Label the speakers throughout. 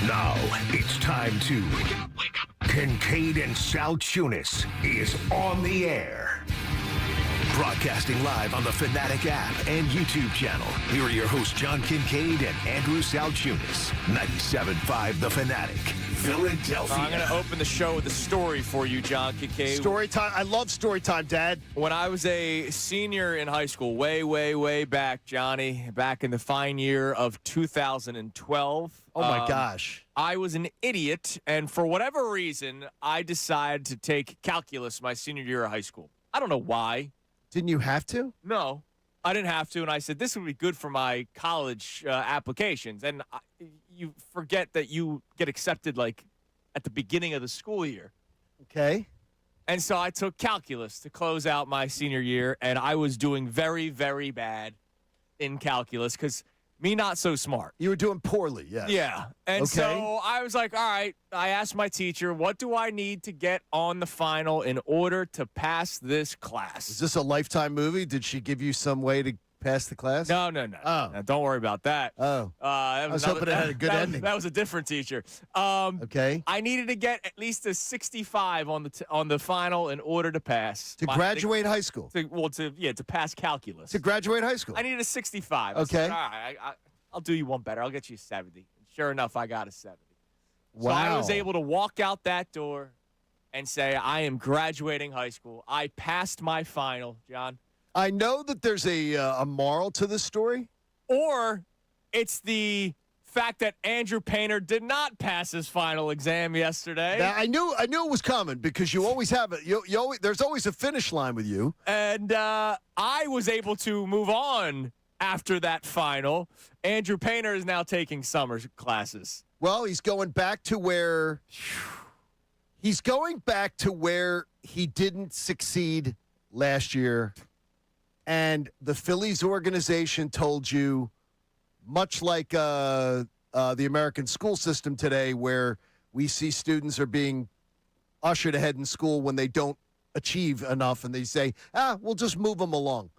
Speaker 1: Now it's time to Kincade and Salciunas is on the air. Broadcasting live on the Fanatic app and YouTube channel. Here are your hosts, John Kincade and Andrew Salciunas. 97.5 The Fanatic, Philadelphia.
Speaker 2: I'm going to open the show with a story for you, John Kincade.
Speaker 3: Story time. I love story time, Dad.
Speaker 2: When I was a senior in high school, way back, Johnny, back in the fine year of 2012.
Speaker 3: Oh, my gosh.
Speaker 2: I was an idiot, and for whatever reason, I decided to take calculus my senior year of high school. I don't know why.
Speaker 3: Didn't you have to?
Speaker 2: No, I didn't have to, and I said, this would be good for my college applications. And you forget that you get accepted, like, at the beginning of the school year.
Speaker 3: Okay.
Speaker 2: And so I took calculus to close out my senior year, and I was doing very bad in calculus because me not so smart.
Speaker 3: You were doing poorly, yes.
Speaker 2: Yeah. And so I was like, all right, I asked my teacher, what do I need to get on the final in order to pass this class?
Speaker 3: Is this a Lifetime movie? Did she give you some way to pass the class?
Speaker 2: No.
Speaker 3: Oh.
Speaker 2: No, don't worry about that.
Speaker 3: Oh. I was hoping it had a good ending.
Speaker 2: That was a different teacher.
Speaker 3: Okay.
Speaker 2: I needed to get at least a 65 on the final in order to pass.
Speaker 3: To graduate high school?
Speaker 2: To pass calculus.
Speaker 3: To graduate high school?
Speaker 2: I needed a 65. I
Speaker 3: Okay.
Speaker 2: said, all right, I'll do you one better. I'll get you a 70. And sure enough, I got a 70.
Speaker 3: Wow.
Speaker 2: So I was able to walk out that door and say, I am graduating high school. I passed my final, John.
Speaker 3: I know that there's a moral to this story.
Speaker 2: Or it's the fact that Andrew Painter did not pass his final exam yesterday.
Speaker 3: Now, I knew it was coming because you always have it. You always, there's always a finish line with you.
Speaker 2: And I was able to move on after that final. Andrew Painter is now taking summer classes.
Speaker 3: Well, he's going back to where he didn't succeed last year. And the Phillies organization told you, much like the American school system today, where we see students are being ushered ahead in school when they don't achieve enough, and they say, we'll just move them along.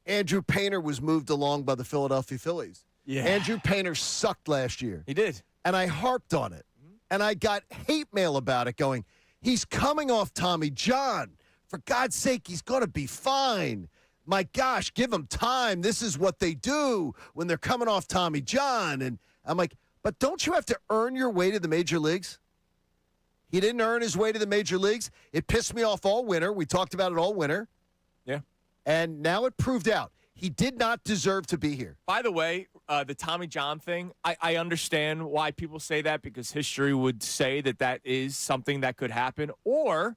Speaker 3: Andrew Painter was moved along by the Philadelphia Phillies.
Speaker 2: Yeah.
Speaker 3: Andrew Painter sucked last year.
Speaker 2: He did.
Speaker 3: And I harped on it. And I got hate mail about it going, he's coming off Tommy John. For God's sake, he's going to be fine. My gosh, give him time. This is what they do when they're coming off Tommy John. And I'm like, but don't you have to earn your way to the major leagues? He didn't earn his way to the major leagues. It pissed me off all winter. We talked about it all winter.
Speaker 2: Yeah.
Speaker 3: And now it proved out. He did not deserve to be here.
Speaker 2: By the way, the Tommy John thing, I understand why people say that because history would say that is something that could happen. Or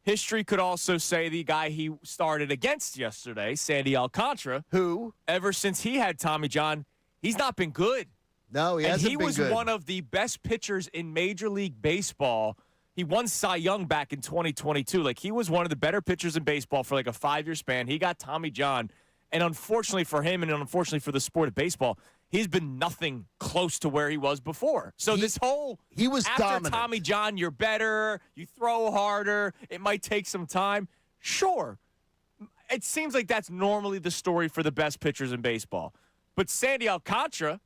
Speaker 2: history could also say the guy he started against yesterday, Sandy Alcantara,
Speaker 3: who,
Speaker 2: ever since he had Tommy John, he's not been good.
Speaker 3: No, he hasn't been good.
Speaker 2: And he was one of the best pitchers in Major League Baseball. He won Cy Young back in 2022. Like, he was one of the better pitchers in baseball for like a 5-year span. He got Tommy John. And unfortunately for him and unfortunately for the sport of baseball, he's been nothing close to where he was before. So
Speaker 3: he was
Speaker 2: after
Speaker 3: dominant.
Speaker 2: Tommy John, you're better, you throw harder, it might take some time. Sure. It seems like that's normally the story for the best pitchers in baseball. But Sandy Alcantara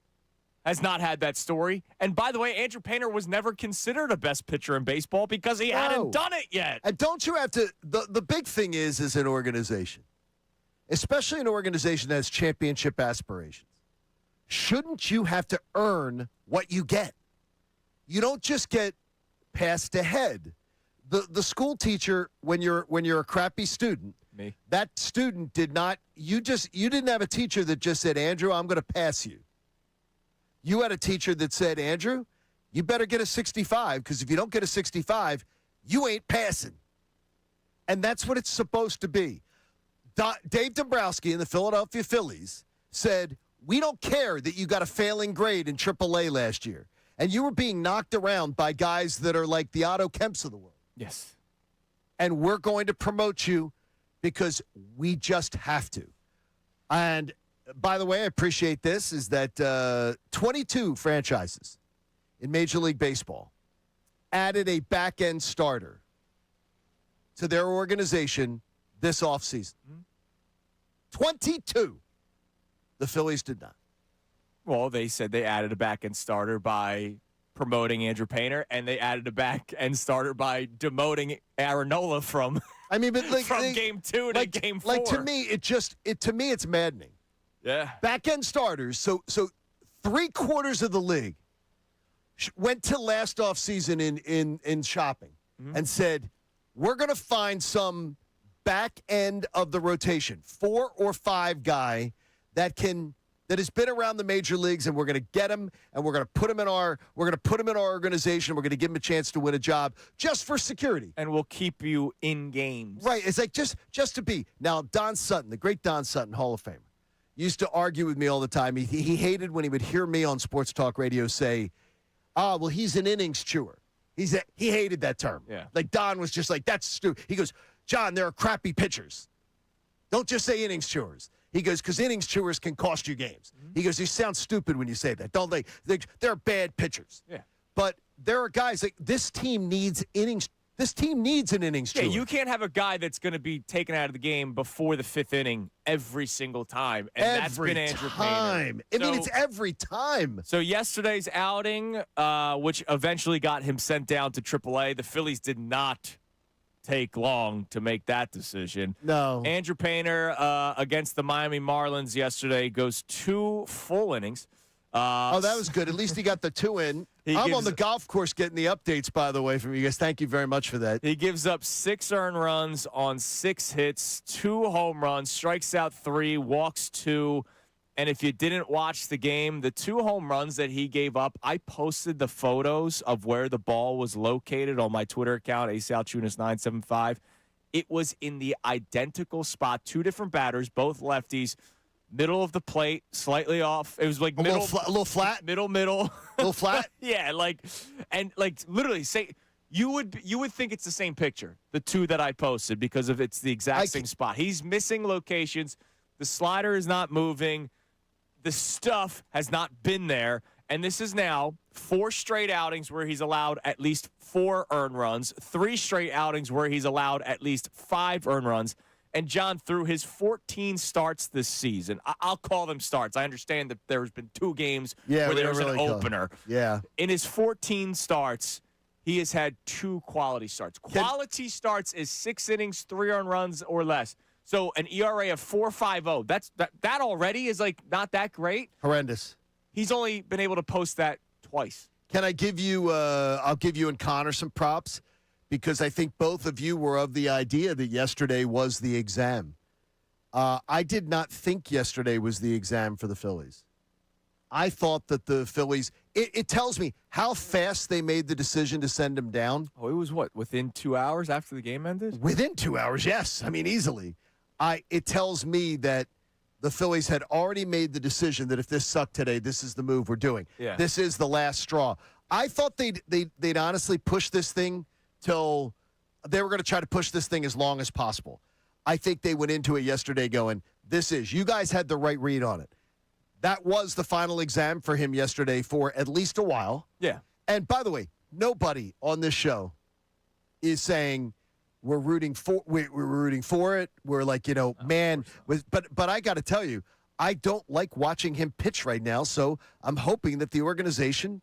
Speaker 2: has not had that story. And by the way, Andrew Painter was never considered a best pitcher in baseball because he hadn't done it yet.
Speaker 3: And don't you have to, the big thing is an organization, especially an organization that has championship aspirations, shouldn't you have to earn what you get? You don't just get passed ahead. The school teacher, when you're a crappy student,
Speaker 2: Me.
Speaker 3: that student did not, you didn't have a teacher that just said, Andrew, I'm going to pass you. You had a teacher that said, Andrew, you better get a 65, because if you don't get a 65, you ain't passing. And that's what it's supposed to be. Dave Dombrowski and the Philadelphia Phillies said, we don't care that you got a failing grade in AAA last year, and you were being knocked around by guys that are like the Otto Kemps of the world.
Speaker 2: Yes.
Speaker 3: And we're going to promote you because we just have to. And by the way, I appreciate this, is that 22 franchises in Major League Baseball added a back-end starter to their organization this offseason. 22. The Phillies did not.
Speaker 2: Well, they said they added a back-end starter by promoting Andrew Painter, and they added a back end starter by demoting Aaron Nola from from game 2 to game 4.
Speaker 3: Like to me, it's maddening.
Speaker 2: Yeah.
Speaker 3: Back end starters. So 3/4 of the league went to last offseason in shopping and said, we're going to find some back end of the rotation, 4 or 5 guy that has been around the major leagues, and we're going to get him, and we're going to put him in our organization. We're going to give him a chance to win a job just for security,
Speaker 2: and we'll keep you in games.
Speaker 3: Right? It's like just to be. Now, Don Sutton, the great Don Sutton, Hall of Famer, used to argue with me all the time. He hated when he would hear me on sports talk radio say, well, he's an innings chewer. He hated that term.
Speaker 2: Yeah.
Speaker 3: Like Don was just like, that's stupid. He goes, John, there are crappy pitchers. Don't just say innings chewers. He goes, because innings chewers can cost you games. He goes, you sound stupid when you say that. Don't they? They're bad pitchers.
Speaker 2: Yeah.
Speaker 3: But there are guys like this team needs innings. This team needs an innings chewer.
Speaker 2: Yeah, you can't have a guy that's going to be taken out of the game before the 5th inning every single time. And that's been Andrew Painter.
Speaker 3: It's every time.
Speaker 2: So yesterday's outing, which eventually got him sent down to AAA, the Phillies did not take long to make that decision.
Speaker 3: No.
Speaker 2: Andrew Painter against the Miami Marlins yesterday goes 2 full innings.
Speaker 3: That was good. At least he got the 2 in. I'm on the golf course getting the updates, by the way, from you guys. Thank you very much for that.
Speaker 2: He gives up 6 earned runs on 6 hits, 2 home runs, strikes out 3, walks 2. And if you didn't watch the game, the 2 home runs that he gave up, I posted the photos of where the ball was located on my Twitter account, Salciunas975. It was in the identical spot. 2 different batters, both lefties. Middle of the plate, slightly off. It was like
Speaker 3: a little flat.
Speaker 2: Middle.
Speaker 3: A little flat.
Speaker 2: Yeah, literally say you would think it's the same picture, the 2 that I posted, because of it's the exact same spot. He's missing locations. The slider is not moving. The stuff has not been there, and this is now 4 straight outings where he's allowed at least 4 earned runs, 3 straight outings where he's allowed at least 5 earned runs. And John, through his 14 starts this season, I'll call them starts. I understand that there's been 2 games where there was an opener.
Speaker 3: Yeah.
Speaker 2: In his 14 starts, he has had 2 quality starts. Quality starts is 6 innings, 3 earned runs or less. So an ERA of 4.50. That already is like not that great.
Speaker 3: Horrendous.
Speaker 2: He's only been able to post that twice.
Speaker 3: Can I give you? I'll give you and Connor some props, because I think both of you were of the idea that yesterday was the exam. I did not think yesterday was the exam for the Phillies. I thought that the Phillies, it tells me how fast they made the decision to send him down.
Speaker 2: Oh, it was what, within 2 hours after the game ended?
Speaker 3: Within 2 hours, yes. I mean, easily. It tells me that the Phillies had already made the decision that if this sucked today, this is the move we're doing.
Speaker 2: Yeah.
Speaker 3: This is the last straw. I thought they'd honestly push this thing till they were going to try to push this thing as long as possible. I think they went into it yesterday going, you guys had the right read on it. That was the final exam for him yesterday for at least a while.
Speaker 2: Yeah.
Speaker 3: And by the way, nobody on this show is saying we're rooting for it. We're like, man, but I got to tell you, I don't like watching him pitch right now. So I'm hoping that the organization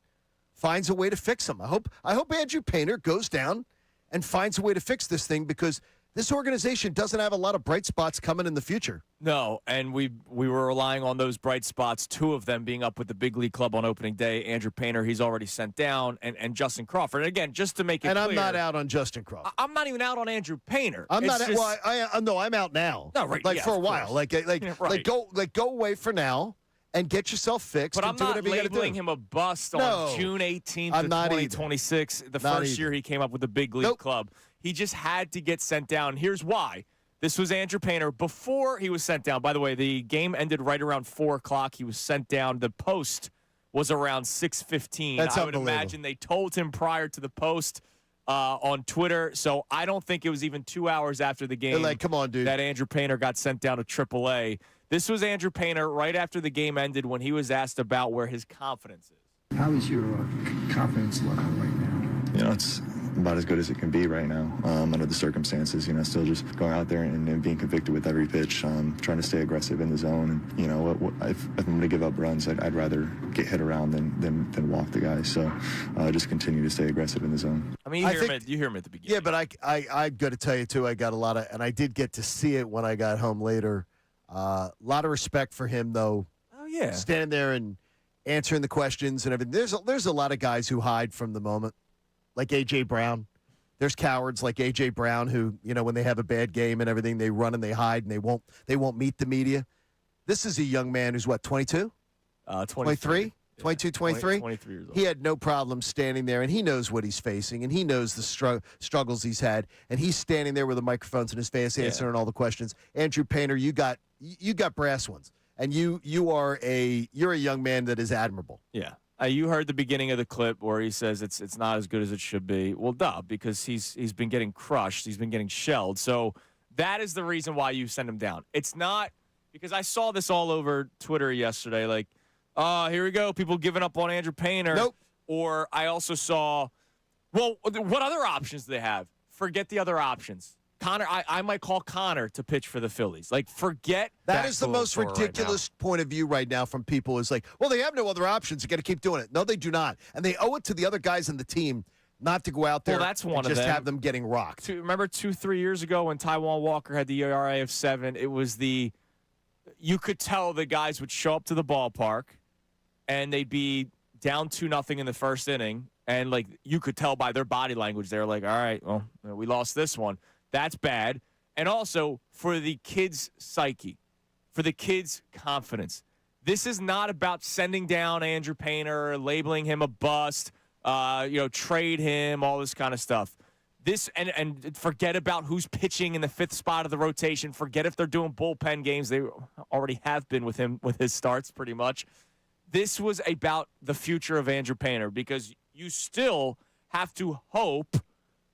Speaker 3: finds a way to fix him. I hope Andrew Painter goes down and finds a way to fix this thing, because this organization doesn't have a lot of bright spots coming in the future.
Speaker 2: No, and we were relying on those bright spots, 2 of them being up with the big league club on opening day. Andrew Painter, he's already sent down, and Justin Crawford. And again, just to make it clear.
Speaker 3: And I'm not out on Justin Crawford.
Speaker 2: I'm not even out on Andrew Painter.
Speaker 3: I'm not. No, I'm out now.
Speaker 2: No, right.
Speaker 3: Like
Speaker 2: yeah,
Speaker 3: for a while.
Speaker 2: Course.
Speaker 3: Like go away for now and get yourself fixed.
Speaker 2: But
Speaker 3: and
Speaker 2: I'm
Speaker 3: do
Speaker 2: not
Speaker 3: whatever you gotta
Speaker 2: labeling
Speaker 3: do.
Speaker 2: him a bust
Speaker 3: No,
Speaker 2: on June 18th of 2026, the first year he came up with the big league club. He just had to get sent down. Here's why. This was Andrew Painter before he was sent down. By the way, the game ended right around 4 o'clock. He was sent down. The post was around 6:15.
Speaker 3: That's
Speaker 2: I would imagine they told him prior to the post on Twitter. So I don't think it was even 2 hours after the game.
Speaker 3: They're like, come on, dude,
Speaker 2: that Andrew Painter got sent down to AAA. This was Andrew Painter right after the game ended when he was asked about where his confidence is.
Speaker 4: How is your confidence level right now?
Speaker 5: It's
Speaker 4: about as good as it can be right now under the circumstances. Still just going out there and being convicted with every pitch, trying to stay aggressive in the zone. And if I'm going to give up runs, I'd rather get hit around than walk the guy. So just continue to stay aggressive in the zone.
Speaker 2: I mean, you hear him at the beginning.
Speaker 3: Yeah, but I've got to tell you too. I got a lot of, and I did get to see it when I got home later. A lot of respect for him, though.
Speaker 2: Oh yeah,
Speaker 3: standing there and answering the questions and everything. There's a lot of guys who hide from the moment, like A.J. Brown. There's cowards like A.J. Brown who, when they have a bad game and everything, they run and they hide and they won't meet the media. This is a young man who's, what, 22? 23? 22, 23?
Speaker 2: 23 years old.
Speaker 3: He had no problem standing there, and he knows what he's facing, and he knows the struggles he's had, and he's standing there with the microphones in his face answering all the questions. Andrew Painter, you got brass ones. And you're a young man that is admirable.
Speaker 2: Yeah. You heard the beginning of the clip where he says it's not as good as it should be. Well, duh, because he's been getting crushed. He's been getting shelled. So that is the reason why you send him down. It's not because I saw this all over Twitter yesterday. Like, here we go. People giving up on Andrew Painter.
Speaker 3: Nope.
Speaker 2: Or I also saw, well, what other options do they have? Forget the other options. Connor, I might call Connor to pitch for the Phillies. Like, forget
Speaker 3: that is the most ridiculous point of view right now from people is like, well, they have no other options. You got to keep doing it. No, they do not. And they owe it to the other guys in the team not to go out there and just have them getting rocked.
Speaker 2: Remember 2-3 years ago when Taijuan Walker had the ERA of 7, it was you could tell the guys would show up to the ballpark and they'd be down 2-0 in the first inning. And, like, you could tell by their body language, they're like, all right, well, we lost this one. That's bad. And also for the kids' psyche, for the kids' confidence. This is not about sending down Andrew Painter, labeling him a bust, trade him, all this kind of stuff. This and forget about who's pitching in the 5th spot of the rotation. Forget if they're doing bullpen games. They already have been with him with his starts pretty much. This was about the future of Andrew Painter because you still have to hope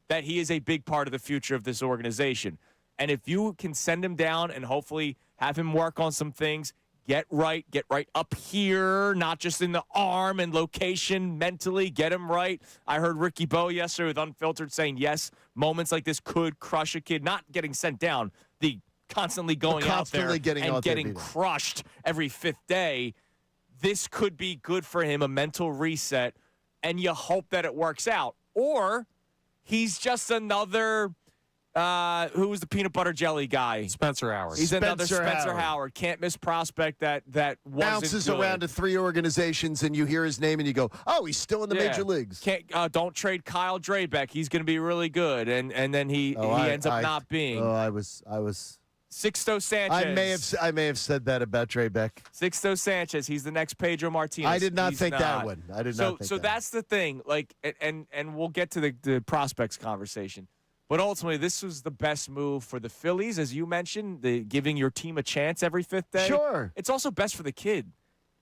Speaker 2: that he is a big part of the future of this organization. And if you can send him down and hopefully have him work on some things, get right up here, not just in the arm and location, mentally, get him right. I heard Ricky Bowe yesterday with Unfiltered saying, yes, moments like this could crush a kid, not getting sent down, the constantly going out there getting crushed every 5th day. This could be good for him, a mental reset, and you hope that it works out. Or he's just another, who was the peanut butter jelly guy?
Speaker 5: Spencer Howard.
Speaker 2: He's another Spencer Howard. Can't miss prospect that wasn't
Speaker 3: bounces
Speaker 2: good.
Speaker 3: around to 3 organizations, and you hear his name, and you go, oh, he's still in the major leagues.
Speaker 2: Don't trade Kyle Drabeck. He's going to be really good. And then he ends up not being.
Speaker 3: Oh, I was.
Speaker 2: Sixto Sanchez.
Speaker 3: I may have said that about Drabeck.
Speaker 2: Sixto Sanchez. He's the next Pedro Martinez.
Speaker 3: I did not think that one. I did not think
Speaker 2: so
Speaker 3: that.
Speaker 2: that's the thing. Like, and we'll get to the prospects conversation. But ultimately, this was the best move for the Phillies, as you mentioned, giving your team a chance every 5th day.
Speaker 3: Sure.
Speaker 2: It's also best for the kid.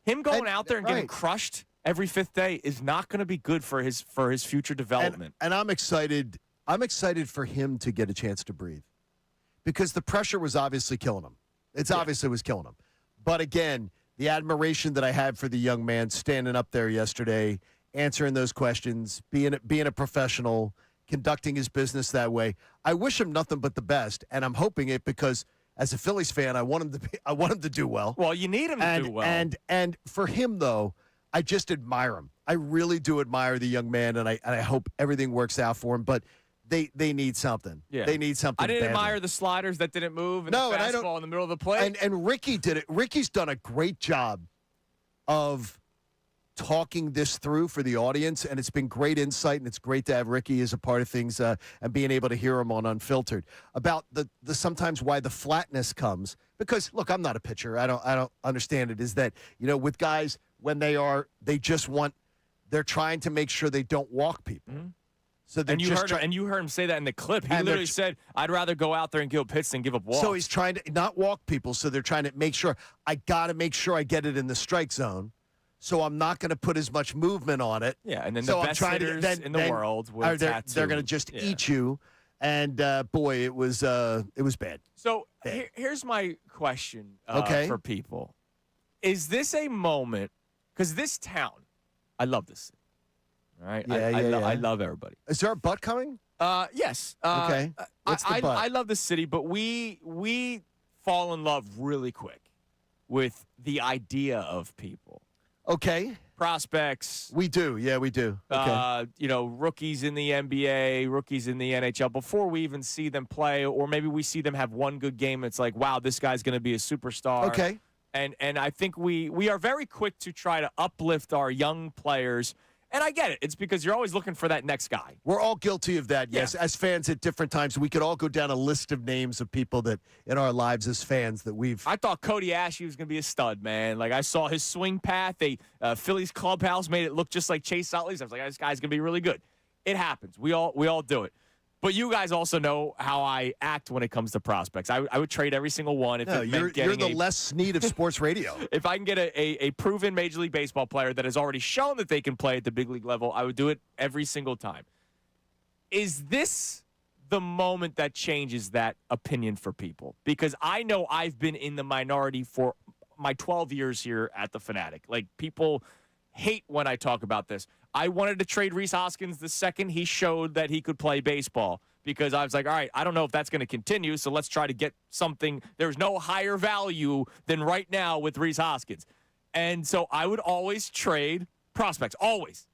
Speaker 2: Him going out there and getting crushed every 5th day is not going to be good for his future development.
Speaker 3: And I'm excited. I'm excited for him to get a chance to breathe. Because the pressure was obviously killing him. Obviously was killing him. But again, the admiration that I had for the young man standing up there yesterday, answering those questions, being a professional, conducting his business that way. I wish him nothing but the best, and I'm hoping it because as a Phillies fan, I want him to do well.
Speaker 2: Well, you need him to do well.
Speaker 3: And for him though, I just admire him. I really do admire the young man, and I hope everything works out for him. But They need something.
Speaker 2: Yeah.
Speaker 3: They need something.
Speaker 2: I didn't
Speaker 3: badly.
Speaker 2: admire the sliders that didn't move and the fastball in the middle of the plate.
Speaker 3: And Ricky did it. Ricky's done a great job of talking this through for the audience, and it's been great insight, and it's great to have Ricky as a part of things and being able to hear him on Unfiltered about the sometimes why the flatness comes. Because look, I'm not a pitcher. I don't understand it. Is that with guys when they're trying to make sure they don't walk people.
Speaker 2: Mm-hmm.
Speaker 3: So
Speaker 2: you heard him say that in the clip. He literally said, I'd rather go out there and give up hits than give up walks.
Speaker 3: So he's trying to not walk people, so they're trying to make sure, I got to make sure I get it in the strike zone, so I'm not going to put as much movement on it.
Speaker 2: Yeah, and then the best hitters in the world would
Speaker 3: they're going to just eat you, and boy, it was bad.
Speaker 2: So here's my question for people. Is this a moment, because this town, I love this city. All right.
Speaker 3: Yeah,
Speaker 2: I love everybody.
Speaker 3: Is there a butt coming?
Speaker 2: Yes.
Speaker 3: Okay. What's the butt?
Speaker 2: I love the city, but we fall in love really quick with the idea of people.
Speaker 3: Okay.
Speaker 2: Prospects.
Speaker 3: We do. Yeah, we do. Okay.
Speaker 2: Rookies in the NBA, rookies in the NHL. Before we even see them play, or maybe we see them have one good game, it's like, wow, this guy's going to be a superstar.
Speaker 3: Okay.
Speaker 2: And I think we are very quick to try to uplift our young players. And I get it. It's because you're always looking for that next guy.
Speaker 3: We're all guilty of that, yes.
Speaker 2: Yeah.
Speaker 3: As fans at different times, we could all go down a list of names of people that in our lives as fans that we've.
Speaker 2: I thought Cody Ashley was going to be a stud, man. Like, I saw his swing path. Phillies clubhouse made it look just like Chase Utley's. I was like, this guy's going to be really good. It happens. We all do it. But you guys also know how I act when it comes to prospects. I would trade every single one if it meant
Speaker 3: you're
Speaker 2: getting
Speaker 3: the Les Snead of sports radio.
Speaker 2: If I can get a proven Major League Baseball player that has already shown that they can play at the big league level, I would do it every single time. Is this the moment that changes that opinion for people? Because I know I've been in the minority for my 12 years here at the Fanatic. Like, people hate when I talk about this. I wanted to trade Rhys Hoskins the second he showed that he could play baseball, because I was like, all right, I don't know if that's going to continue, so let's try to get something. There's no higher value than right now with Rhys Hoskins. And so I would always trade prospects, always.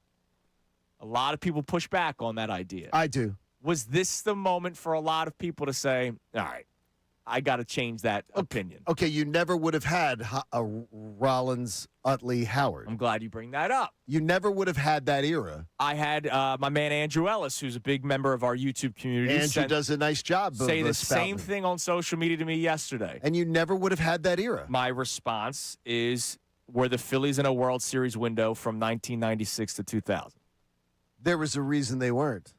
Speaker 2: A lot of people push back on that idea.
Speaker 3: I do.
Speaker 2: Was this the moment for a lot of people to say, all right, I got to change that opinion?
Speaker 3: Okay, you never would have had a Rollins, Utley, Howard.
Speaker 2: I'm glad you bring that up.
Speaker 3: You never would have had that era.
Speaker 2: I had my man Andrew Ellis, who's a big member of our YouTube community.
Speaker 3: Andrew does a nice job of
Speaker 2: say the
Speaker 3: spouting.
Speaker 2: same thing on social media to me yesterday.
Speaker 3: And you never would have had that era.
Speaker 2: My response is, were the Phillies in a World Series window from 1996 to 2000?
Speaker 3: There was a reason they weren't.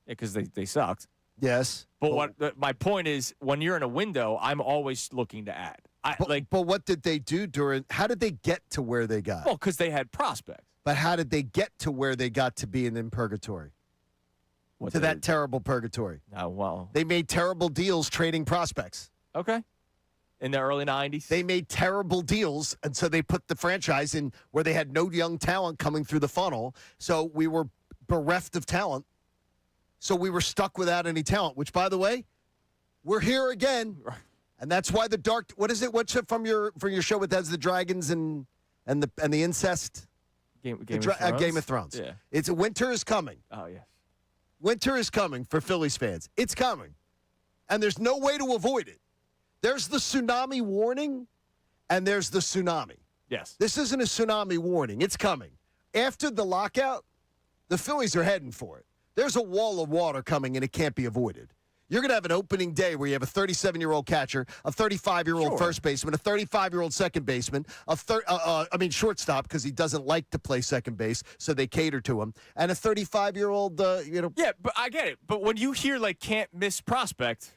Speaker 2: Because they sucked.
Speaker 3: Yes.
Speaker 2: But my point is, when you're in a window, I'm always looking to add.
Speaker 3: But what did they do how did they get to where they got?
Speaker 2: Well, because they had prospects.
Speaker 3: But how did they get to where they got to be in purgatory? To that terrible purgatory.
Speaker 2: Oh, well.
Speaker 3: They made terrible deals trading prospects.
Speaker 2: Okay. In the early 90s?
Speaker 3: They made terrible deals, and so they put the franchise in where they had no young talent coming through the funnel. So we were bereft of talent. So we were stuck without any talent, which, by the way, we're here again. And that's why the dark, what is it? What's it from your show with the dragons and the incest?
Speaker 2: Game of Thrones?
Speaker 3: Game of Thrones.
Speaker 2: Yeah.
Speaker 3: It's winter is coming.
Speaker 2: Oh, yes.
Speaker 3: Winter is coming for Phillies fans. It's coming. And there's no way to avoid it. There's the tsunami warning, and there's the tsunami.
Speaker 2: Yes.
Speaker 3: This isn't a tsunami warning. It's coming. After the lockout, the Phillies are heading for it. There's a wall of water coming, and it can't be avoided. You're going to have an opening day where you have a 37-year-old catcher, a 35-year-old first baseman, a 35-year-old second baseman, shortstop, because he doesn't like to play second base, so they cater to him, and a 35-year-old,
Speaker 2: Yeah, but I get it. But when you hear, can't miss prospect,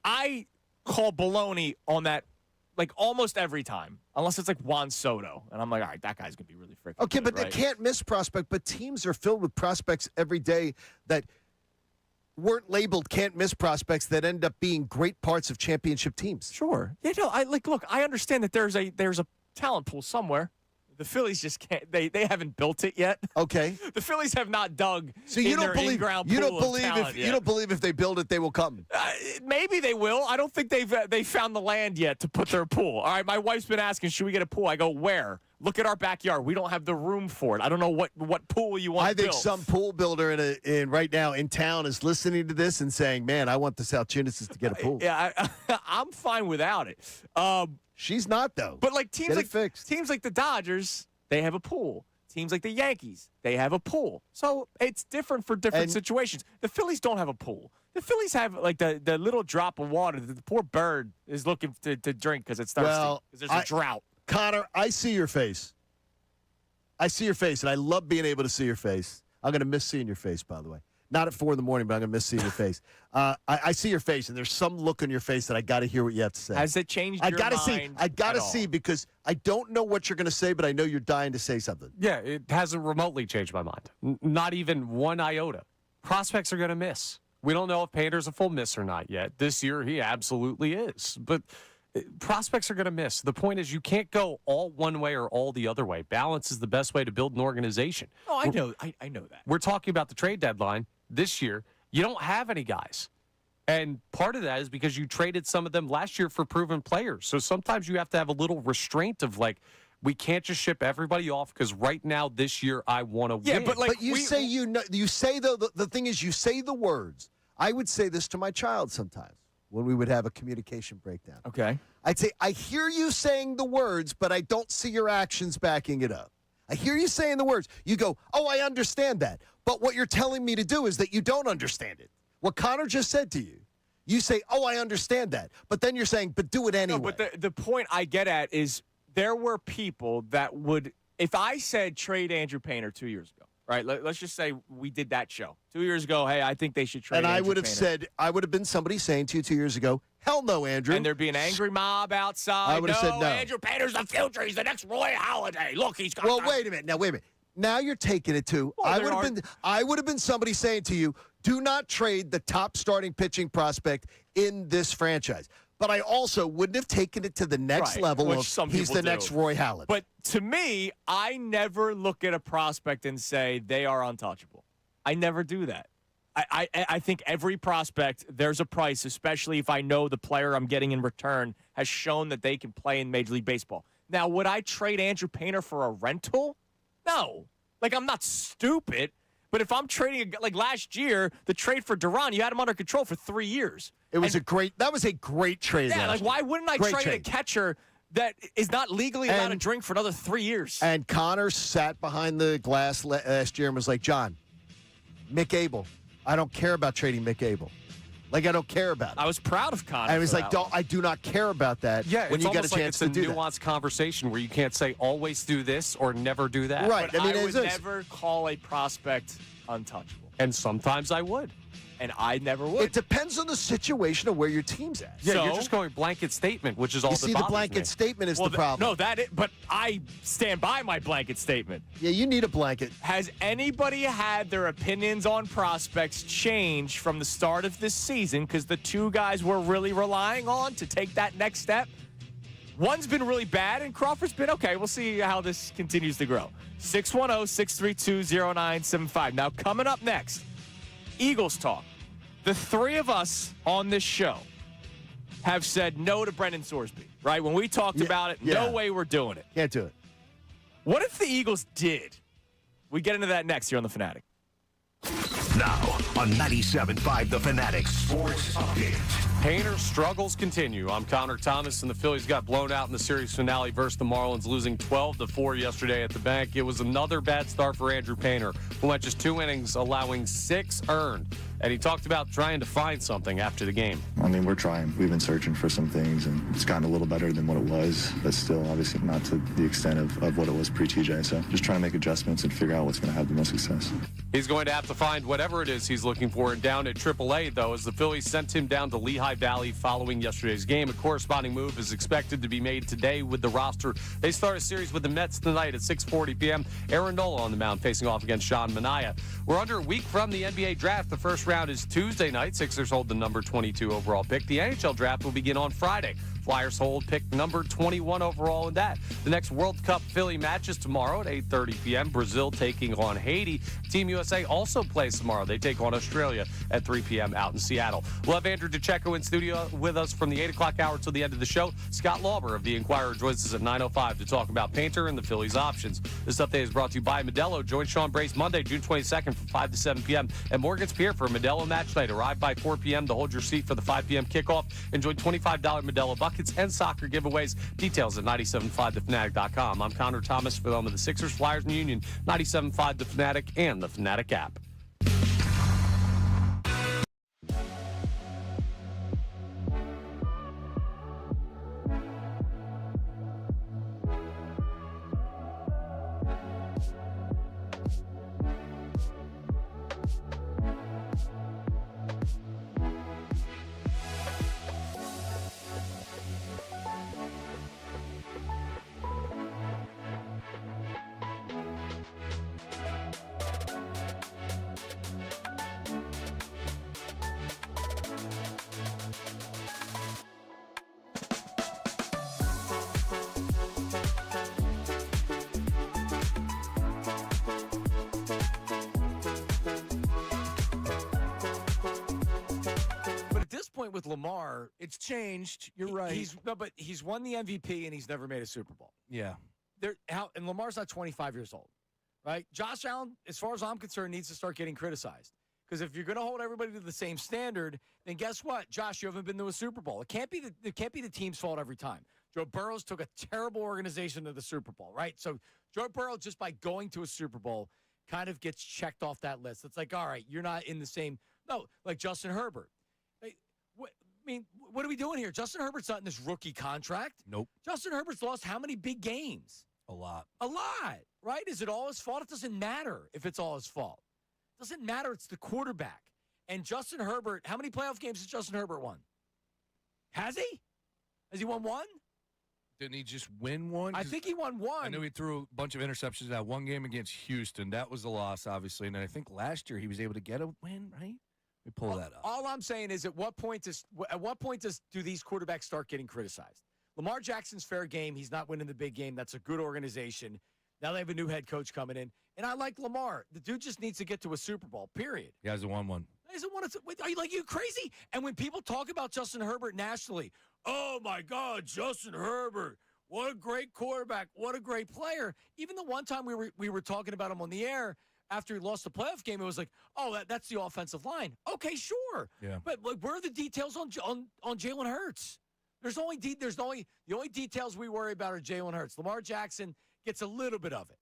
Speaker 2: I call baloney on that, almost every time, unless it's Juan Soto. And I'm like, all right, that guy's going to be really freaking
Speaker 3: Okay,
Speaker 2: good,
Speaker 3: but
Speaker 2: right?
Speaker 3: they can't miss prospect, but teams are filled with prospects every day that weren't labeled can't miss prospects that end up being great parts of championship teams.
Speaker 2: Sure. Yeah, no, look, I understand that there's a talent pool somewhere. The Phillies just can't. They haven't built it yet.
Speaker 3: Okay.
Speaker 2: The Phillies have not dug.
Speaker 3: So you
Speaker 2: in
Speaker 3: don't
Speaker 2: their
Speaker 3: believe
Speaker 2: in-ground
Speaker 3: you
Speaker 2: pool
Speaker 3: don't
Speaker 2: of
Speaker 3: believe
Speaker 2: talent
Speaker 3: if
Speaker 2: yet.
Speaker 3: you don't believe if they build it, they will come.
Speaker 2: Maybe they will. I don't think they found the land yet to put their pool. All right, my wife's been asking, should we get a pool? I go, where? Look at our backyard. We don't have the room for it. I don't know what pool you want.
Speaker 3: I think
Speaker 2: built.
Speaker 3: some pool builder in right now in town is listening to this and saying, "Man, I want the Salciunas to get a pool."
Speaker 2: Yeah, I'm fine without it.
Speaker 3: She's not though.
Speaker 2: But teams
Speaker 3: fixed.
Speaker 2: teams like the Dodgers, they have a pool. Teams like the Yankees, they have a pool. So it's different for different situations. The Phillies don't have a pool. The Phillies have the little drop of water that the poor bird is looking to drink because it's thirsty.
Speaker 3: Well,
Speaker 2: because there's a drought.
Speaker 3: Connor, I see your face. I see your face, and I love being able to see your face. I'm going to miss seeing your face, by the way. Not at 4 in the morning, but I'm going to miss seeing your face. I see your face, and there's some look on your face that I got to hear what you have to say.
Speaker 2: Has it changed your mind?
Speaker 3: I got to see because I don't know what you're going to say, but I know you're dying to say something.
Speaker 5: Yeah, it hasn't remotely changed my mind. Not even one iota. Prospects are going to miss. We don't know if Painter's a full miss or not yet. This year, he absolutely is. But Prospects are going to miss. The point is you can't go all one way or all the other way. Balance is the best way to build an organization.
Speaker 2: Oh, I know. I know that.
Speaker 5: We're talking about the trade deadline this year. You don't have any guys. And part of that is because you traded some of them last year for proven players. So sometimes you have to have a little restraint of we can't just ship everybody off because right now this year I want to win.
Speaker 2: Yeah, but
Speaker 3: you say though the thing is you say the words. I would say this to my child sometimes when we would have a communication breakdown.
Speaker 2: Okay.
Speaker 3: I'd say, I hear you saying the words, but I don't see your actions backing it up. I hear you saying the words. You go, oh, I understand that. But what you're telling me to do is that you don't understand it. What Connor just said to you, you say, oh, I understand that. But then you're saying, but do it anyway.
Speaker 2: No, but the point I get at is there were people that would, if I said trade Andrew Painter 2 years ago, right? Let's just say we did that show 2 years ago. Hey, I think they should trade.
Speaker 3: And I
Speaker 2: Andrew
Speaker 3: would have
Speaker 2: Painter.
Speaker 3: said, I would have been somebody saying to you 2 years ago, hell no, Andrew.
Speaker 2: And there'd be an angry mob outside.
Speaker 3: I would have said no.
Speaker 2: Andrew Painter's the future. He's the next Roy Halladay. Look, he's got.
Speaker 3: Well, wait a minute. Now, wait a minute. Now you're taking it to.
Speaker 2: Well,
Speaker 3: I would have been somebody saying to you, do not trade the top starting pitching prospect in this franchise. But I also wouldn't have taken it to the next level
Speaker 2: which
Speaker 3: of
Speaker 2: some
Speaker 3: he's
Speaker 2: people
Speaker 3: the
Speaker 2: do.
Speaker 3: next Roy Halladay.
Speaker 2: But to me, I never look at a prospect and say they are untouchable. I never do that. I think every prospect, there's a price, especially if I know the player I'm getting in return has shown that they can play in Major League Baseball. Now, would I trade Andrew Painter for a rental? No. I'm not stupid. But if I'm trading, last year, the trade for Duran, you had him under control for 3 years.
Speaker 3: That was a great trade.
Speaker 2: Yeah, why wouldn't I trade a catcher that is not legally allowed to drink for another 3 years?
Speaker 3: And Connor sat behind the glass last year and was like, John, Mick Abel, I don't care about trading Mick Abel. I don't care about it.
Speaker 2: I was proud of Connor.
Speaker 3: I was like, I do not care about that.
Speaker 5: Yeah,
Speaker 3: when
Speaker 5: it's
Speaker 3: you got a
Speaker 5: almost like
Speaker 3: chance
Speaker 5: it's
Speaker 3: to do
Speaker 5: a nuanced conversation where you can't say always do this or never do that.
Speaker 3: Right.
Speaker 2: But I would never call a prospect untouchable.
Speaker 5: And sometimes I would.
Speaker 2: And I never would.
Speaker 3: It depends on the situation of where your team's at.
Speaker 5: Yeah,
Speaker 2: So-
Speaker 5: you're just going blanket statement, which is all
Speaker 3: You
Speaker 5: that
Speaker 3: see, the
Speaker 5: bothers
Speaker 3: blanket
Speaker 5: me.
Speaker 3: statement is the problem.
Speaker 2: No, but I stand by my blanket statement.
Speaker 3: Yeah, you need a blanket.
Speaker 2: Has anybody had their opinions on prospects change from the start of this season because the two guys we're really relying on to take that next step? One's been really bad, and Crawford's been okay. We'll see how this continues to grow. 610-632-0975. Now, coming up next, Eagles talk. The three of us on this show have said no to Brendan Sorsby, right? When we talked about it, no way we're doing it.
Speaker 3: Can't do it.
Speaker 2: What if the Eagles did? We get into that next here on The Fanatic.
Speaker 1: Now on 97.5 The Fanatic Sports Update.
Speaker 5: Painter's struggles continue. I'm Connor Thomas, and the Phillies got blown out in the series finale versus the Marlins, losing 12-4 yesterday at the bank. It was another bad start for Andrew Painter, who went just 2 innings, allowing 6 earned. And he talked about trying to find something after the game.
Speaker 4: I mean, we're trying. We've been searching for some things, and it's gotten a little better than what it was, but still, obviously, not to the extent of what it was pre-TJ. So just trying to make adjustments and figure out what's going to have the most success.
Speaker 5: He's going to have to find whatever it is he's looking for. And down at AAA, though, as the Phillies sent him down to Lehigh Valley following yesterday's game. A corresponding move is expected to be made today with the roster. They start a series with the Mets tonight at 6:40 p.m. Aaron Nola on the mound facing off against Sean Manaea. We're under a week from the NBA draft. The first round is Tuesday night. Sixers hold the number 22 overall pick. The NHL draft will begin on Friday. Flyers hold pick number 21 overall in that. The next World Cup Philly match is tomorrow at 8:30 p.m. Brazil taking on Haiti. Team USA also plays tomorrow. They take on Australia at 3 p.m. out in Seattle. We'll have Andrew DeCecco in studio with us from the 8 o'clock hour till the end of the show. Scott Lauber of the Inquirer joins us at 9:05 to talk about Painter and the Phillies' options. This update is brought to you by Modelo. Join Sean Brace Monday, June 22nd from 5 to 7 p.m. at Morgan's Pier for a Modelo match night. Arrive by 4 p.m. to hold your seat for the 5 p.m. kickoff. Enjoy $25 Modelo buckets and soccer giveaways. Details at 975thefanatic.com. I'm Connor Thomas for the home of the Sixers, Flyers, and Union. 97.5 The Fanatic and the Fanatic app.
Speaker 6: point with Lamar,
Speaker 7: It's changed. You're right.
Speaker 6: but he's won the MVP and he's never made a Super Bowl.
Speaker 7: Yeah.
Speaker 6: And Lamar's not 25 years old, right? Josh Allen, as far as I'm concerned, needs to start getting criticized. Because if you're going to hold everybody to the same standard, then guess what? Josh, you haven't been to a Super Bowl. It can't be the team's fault every time. Joe Burrow's took a terrible organization to the Super Bowl, right? So Joe Burrow, just by going to a Super Bowl, kind of gets checked off that list. It's like, all right, you're not in the same. No, like Justin Herbert. What are we doing here? Justin Herbert's not in this rookie contract.
Speaker 7: Nope.
Speaker 6: Justin Herbert's lost how many big games?
Speaker 7: A lot.
Speaker 6: A lot, right? Is it all his fault? It doesn't matter if it's all his fault. It doesn't matter. It's the quarterback. And Justin Herbert, how many playoff games has Justin Herbert won? Has he? Has he won one?
Speaker 7: Didn't he just win one?
Speaker 6: I think he won one.
Speaker 7: I know he threw a bunch of interceptions in that one game against Houston. That was a loss, obviously. And then I think last year he was able to get a win, right? Let me pull that up.
Speaker 6: All I'm saying is, at what point do these quarterbacks start getting criticized? Lamar Jackson's fair game. He's not winning the big game. That's a good organization. Now they have a new head coach coming in, and I like Lamar. The dude just needs to get to a Super Bowl. Period.
Speaker 7: He hasn't won one.
Speaker 6: Are you crazy? And when people talk about Justin Herbert nationally, oh my God, Justin Herbert, what a great quarterback, what a great player. Even the one time we were talking about him on the air after he lost the playoff game, it was like, oh, that's the offensive line. Okay, sure.
Speaker 7: Yeah.
Speaker 6: But where are the details on Jalen Hurts? The only details we worry about are Jalen Hurts. Lamar Jackson gets a little bit of it.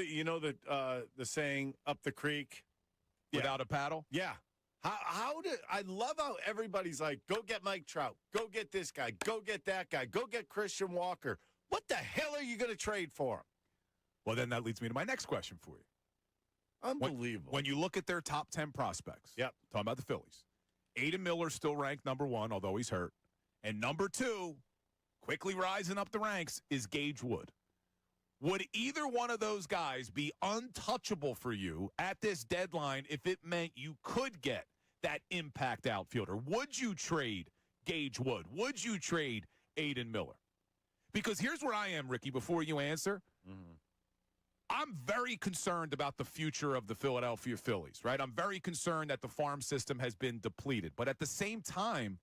Speaker 8: You know the saying up the creek
Speaker 2: Without a paddle?
Speaker 8: Yeah. I love how everybody's like, go get Mike Trout, go get this guy, go get that guy, go get Christian Walker. What the hell are you going to trade for him?
Speaker 9: Well, then that leads me to my next question for you.
Speaker 8: Unbelievable.
Speaker 9: When you look at their top 10 prospects,
Speaker 8: yep.
Speaker 9: Talking about the Phillies, Aiden Miller's still ranked number 1, although he's hurt. And number 2, quickly rising up the ranks, is Gage Wood. Would either one of those guys be untouchable for you at this deadline if it meant you could get that impact outfielder? Would you trade Gage Wood? Would you trade Aiden Miller? Because here's where I am, Ricky, before you answer. Mm-hmm. I'm very concerned about the future of the Philadelphia Phillies, right? I'm very concerned that the farm system has been depleted. But at the same time,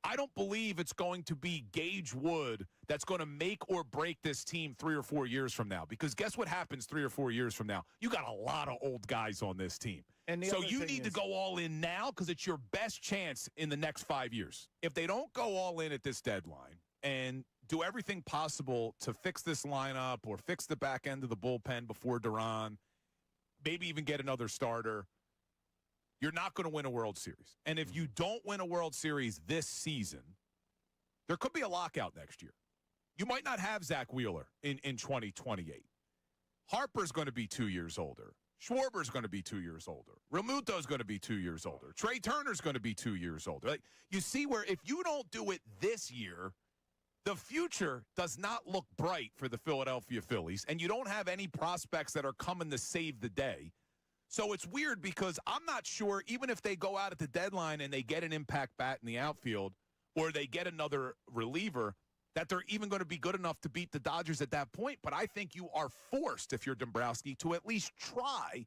Speaker 9: I don't believe it's going to be Gage Wood that's going to make or break this team 3 or 4 years from now. Because guess what happens 3 or 4 years from now? You got a lot of old guys on this team. So you need to go all in now because it's your best chance in the next 5 years. If they don't go all in at this deadline and do everything possible to fix this lineup or fix the back end of the bullpen before Duran, maybe even get another starter, you're not going to win a World Series. And if you don't win a World Series this season, there could be a lockout next year. You might not have Zach Wheeler in 2028. Harper's going to be 2 years older. Schwarber's going to be 2 years older. Realmuto's going to be 2 years older. Trey Turner's going to be 2 years older. Like, you see where if you don't do it this year, the future does not look bright for the Philadelphia Phillies, and you don't have any prospects that are coming to save the day. So it's weird because I'm not sure, even if they go out at the deadline and they get an impact bat in the outfield or they get another reliever, that they're even going to be good enough to beat the Dodgers at that point. But I think you are forced, if you're Dombrowski, to at least try.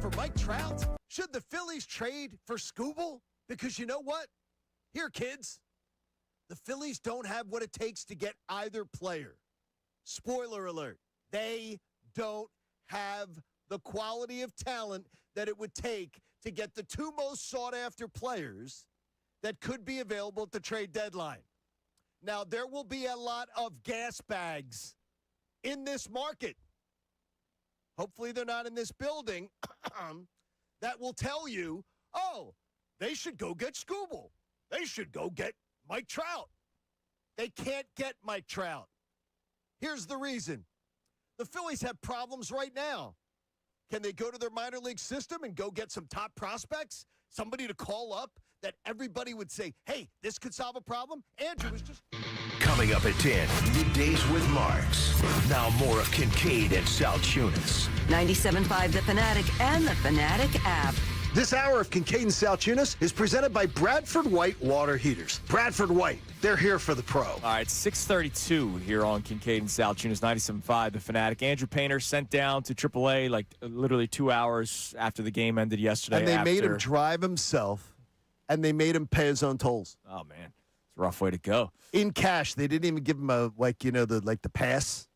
Speaker 3: for Mike Trout? Should the Phillies trade for Scooble? Because you know what? Here, kids, the Phillies don't have what it takes to get either player. Spoiler alert, they don't have the quality of talent that it would take to get the two most sought-after players that could be available at the trade deadline. Now, there will be a lot of gas bags in this market. Hopefully they're not in this building that will tell you, oh, they should go get Scooble. They should go get Mike Trout. They can't get Mike Trout. Here's the reason. The Phillies have problems right now. Can they go to their minor league system and go get some top prospects? Somebody to call up that everybody would say, hey, this could solve a problem? Andrew was just...
Speaker 1: Coming up at 10, Middays with Marks. Now more of Kincade and Salciunas.
Speaker 10: 97.5 The Fanatic and the Fanatic app.
Speaker 3: This hour of Kincade and Salciunas is presented by Bradford White Water Heaters. Bradford White, they're here for the pro.
Speaker 2: All right, 6:32 here on Kincade and Salciunas, 97.5 The Fanatic. Andrew Painter sent down to AAA like literally 2 hours after the game ended yesterday.
Speaker 3: And they made him drive himself, and they made him pay his own tolls.
Speaker 2: Oh, man. It's a rough way to go.
Speaker 3: In cash. They didn't even give him the pass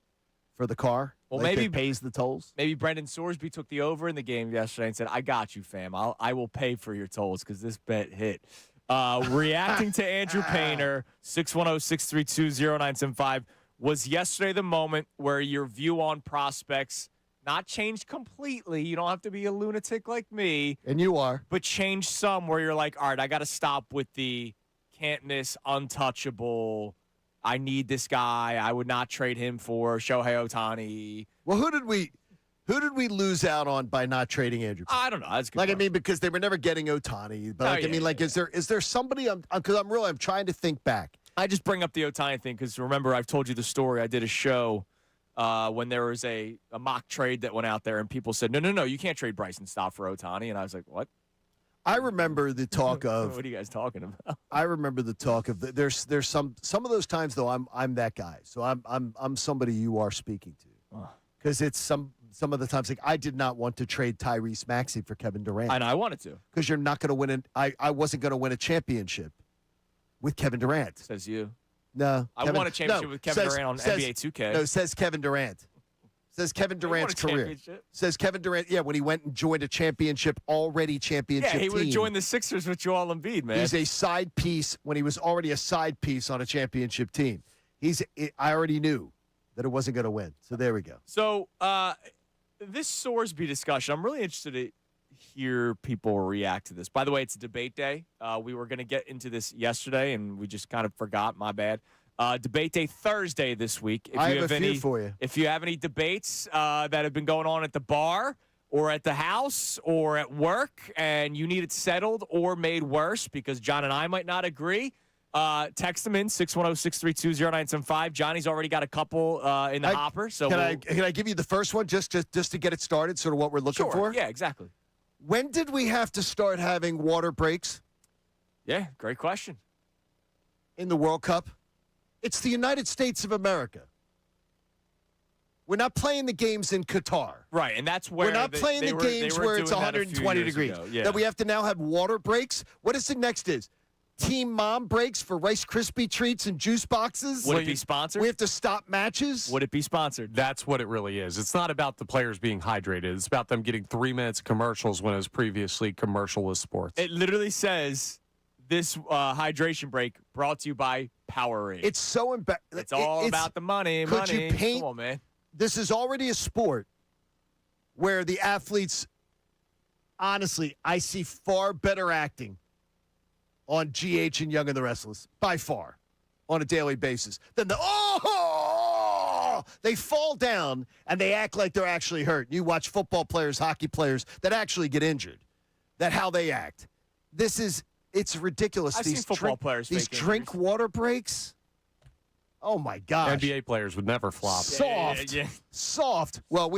Speaker 3: for the car.
Speaker 2: Well,
Speaker 3: like
Speaker 2: maybe
Speaker 3: it pays the tolls.
Speaker 2: Maybe Brendan Sorsby took the over in the game yesterday and said, I got you, fam. I will pay for your tolls because this bet hit. Reacting to Andrew Painter, 610-632-0975. Was yesterday the moment where your view on prospects not changed completely? You don't have to be a lunatic like me.
Speaker 3: And you are.
Speaker 2: But changed some where you're like, all right, I got to stop with the can't miss, untouchable, I need this guy. I would not trade him for Shohei Ohtani.
Speaker 3: Well, who did we lose out on by not trading Andrew?
Speaker 2: I don't know. That's a good
Speaker 3: like,
Speaker 2: point.
Speaker 3: I mean, because they were never getting Ohtani. But is there somebody? Because I'm trying to think back.
Speaker 2: I just bring up the Ohtani thing because remember I've told you the story. I did a show when there was a mock trade that went out there and people said, no, you can't trade Bryson Stott for Ohtani, and I was like, what?
Speaker 3: I remember the talk of.
Speaker 2: What are you guys talking about?
Speaker 3: I remember the talk of. There's some of those times though. I'm that guy. So I'm somebody you are speaking to because it's some of the times like I did not want to trade Tyrese Maxey for Kevin Durant.
Speaker 2: And I wanted to
Speaker 3: because you're not going to win. I wasn't going to win a championship with Kevin Durant.
Speaker 2: Says you.
Speaker 3: No,
Speaker 2: I won a championship with Kevin Durant on NBA 2K.
Speaker 3: No, says Kevin Durant. Says Kevin Durant's career. Says Kevin Durant, when he went and joined a already championship team.
Speaker 2: Yeah, he would have joined the Sixers with Joel Embiid, man.
Speaker 3: He's a side piece when he was already a side piece on a championship team. I already knew that it wasn't going to win. So there we go.
Speaker 2: So this Sorsby discussion, I'm really interested to hear people react to this. By the way, it's debate day. We were going to get into this yesterday, and we just kind of forgot. My bad. Debate day Thursday this week.
Speaker 3: I have a few for you.
Speaker 2: If you have any debates that have been going on at the bar or at the house or at work and you need it settled or made worse because John and I might not agree, text them in, 610-632-0975. Johnny's already got a couple in the hopper. So
Speaker 3: can I give you the first one just to get it started, sort of what we're looking for?
Speaker 2: Yeah, exactly.
Speaker 3: When did we have to start having water breaks?
Speaker 2: Yeah, great question.
Speaker 3: In the World Cup? It's the United States of America. We're not playing the games in Qatar.
Speaker 2: Right, and that's where
Speaker 3: we're not playing the games where it's 120 degrees.
Speaker 2: Yeah.
Speaker 3: That we have to now have water breaks. What is the next is? Team Mom breaks for Rice Krispie treats and juice boxes.
Speaker 2: Would it be sponsored?
Speaker 3: We have to stop matches.
Speaker 2: Would it be sponsored?
Speaker 5: That's what it really is. It's not about the players being hydrated. It's about them getting 3 minutes of commercials when it was previously commercialless sports.
Speaker 2: It literally says this hydration break brought to you by Powerade.
Speaker 3: It's so embarrassing.
Speaker 2: It's all about the money.
Speaker 3: Could you paint?
Speaker 2: Come on, man.
Speaker 3: This is already a sport where the athletes, honestly, I see far better acting on GH and Young and the Restless, by far, on a daily basis, than they fall down and they act like they're actually hurt. You watch football players, hockey players that actually get injured, that how they act. It's ridiculous.
Speaker 2: I've seen football players
Speaker 3: these
Speaker 2: fake
Speaker 3: drink
Speaker 2: injuries.
Speaker 3: water breaks. Oh, my gosh.
Speaker 5: NBA players would never flop.
Speaker 3: Soft.
Speaker 2: Yeah.
Speaker 3: Soft. Well,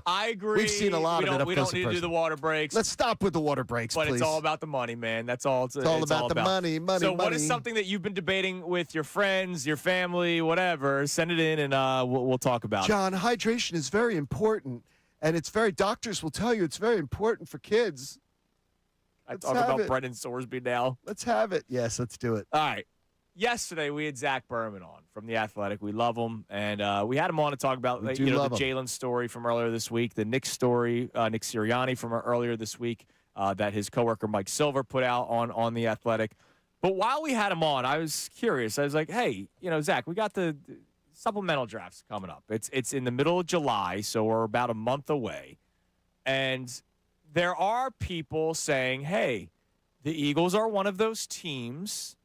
Speaker 2: I agree.
Speaker 3: We've seen a lot of it up
Speaker 2: We
Speaker 3: close
Speaker 2: don't need
Speaker 3: and
Speaker 2: to do the water breaks.
Speaker 3: Let's stop with the water breaks,
Speaker 2: but
Speaker 3: please.
Speaker 2: it's all about the money, man. That's all. It's
Speaker 3: all about the money.
Speaker 2: So what is something that you've been debating with your friends, your family, whatever? Send it in, and we'll talk about it.
Speaker 3: John, hydration is very important. And doctors will tell you it's very important for kids.
Speaker 2: I talk about Brendan Sorsby now.
Speaker 3: Let's have it. Yes, let's do it.
Speaker 2: All right. Yesterday, we had Zach Berman on from The Athletic. We love him. And we had him on to talk about the Jalen story from earlier this week, the Nick story, Nick Sirianni from earlier this week that his coworker Mike Silver put out on The Athletic. But while we had him on, I was curious. I was like, hey, Zach, we got the supplemental drafts coming up. It's in the middle of July, so we're about a month away. And there are people saying, hey, the Eagles are one of those teams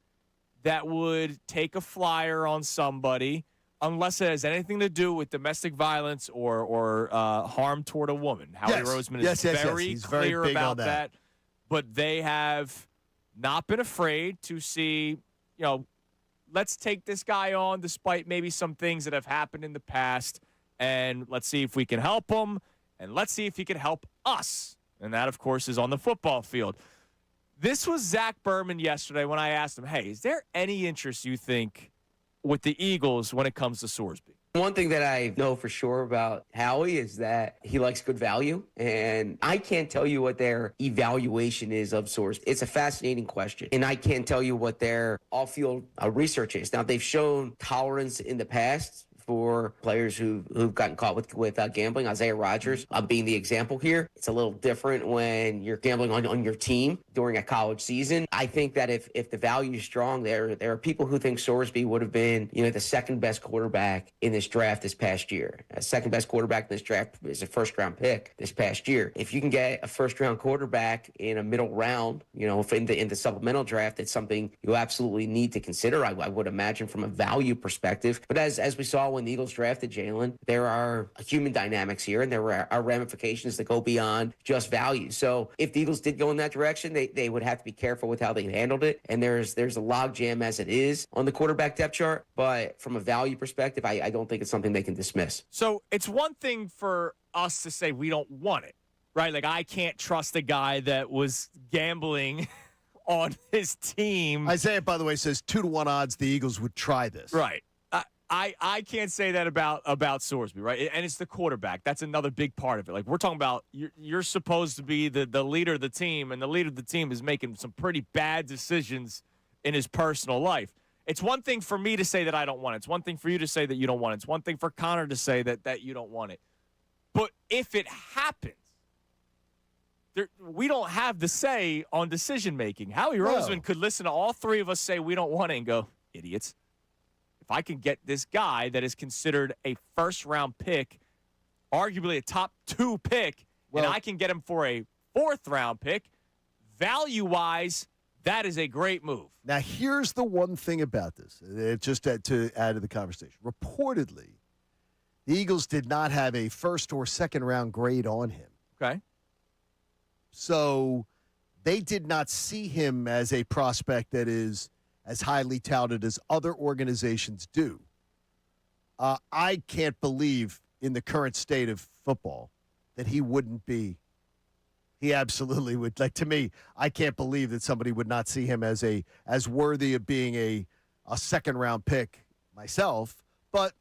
Speaker 2: that would take a flyer on somebody unless it has anything to do with domestic violence or harm toward a woman. Howie Roseman is very clear about that. But they have not been afraid to see, let's take this guy on despite maybe some things that have happened in the past, and let's see if we can help him, and let's see if he can help us. And that, of course, is on the football field. This was Zach Berman yesterday when I asked him, hey, is there any interest you think with the Eagles when it comes to Sorsby?
Speaker 11: One thing that I know for sure about Howie is that he likes good value, and I can't tell you what their evaluation is of Sorsby. It's a fascinating question, and I can't tell you what their off-field research is. Now, they've shown tolerance in the past for players who've gotten caught with gambling. Isaiah Rodgers being the example here. It's a little different when you're gambling on your team during a college season. I think that if the value is strong, there are people who think Sorsby would have been, the second best quarterback in this draft this past year. A second best quarterback in this draft is a first round pick this past year. If you can get a first round quarterback in a middle round, in the supplemental draft, it's something you absolutely need to consider. I would imagine from a value perspective. But as we saw when the Eagles drafted Jalen, there are human dynamics here, and there are ramifications that go beyond just value. So if the Eagles did go in that direction, they would have to be careful with how they handled it. And there's a log jam as it is on the quarterback depth chart. But from a value perspective, I don't think it's something they can dismiss.
Speaker 2: So it's one thing for us to say we don't want it, right? Like, I can't trust a guy that was gambling on his team.
Speaker 3: Isaiah, by the way, says 2-1 odds the Eagles would try this.
Speaker 2: Right. I can't say that about Sorsby, right? And it's the quarterback. That's another big part of it. Like, we're talking about you're supposed to be the leader of the team, and the leader of the team is making some pretty bad decisions in his personal life. It's one thing for me to say that I don't want it. It's one thing for you to say that you don't want it. It's one thing for Connor to say that you don't want it. But if it happens, we don't have the say on decision-making. Howie Roseman could listen to all three of us say we don't want it and go, idiots. If I can get this guy that is considered a first-round pick, arguably a top 2 pick, and I can get him for a 4th-round pick, value-wise, that is a great move.
Speaker 3: Now, here's the one thing about this, just to add to the conversation. Reportedly, the Eagles did not have a first- or second-round grade on him.
Speaker 2: Okay.
Speaker 3: So they did not see him as a prospect that is as highly touted as other organizations do. I can't believe in the current state of football that he wouldn't be. He absolutely would. Like, to me, I can't believe that somebody would not see him as worthy of being a second-round pick myself, but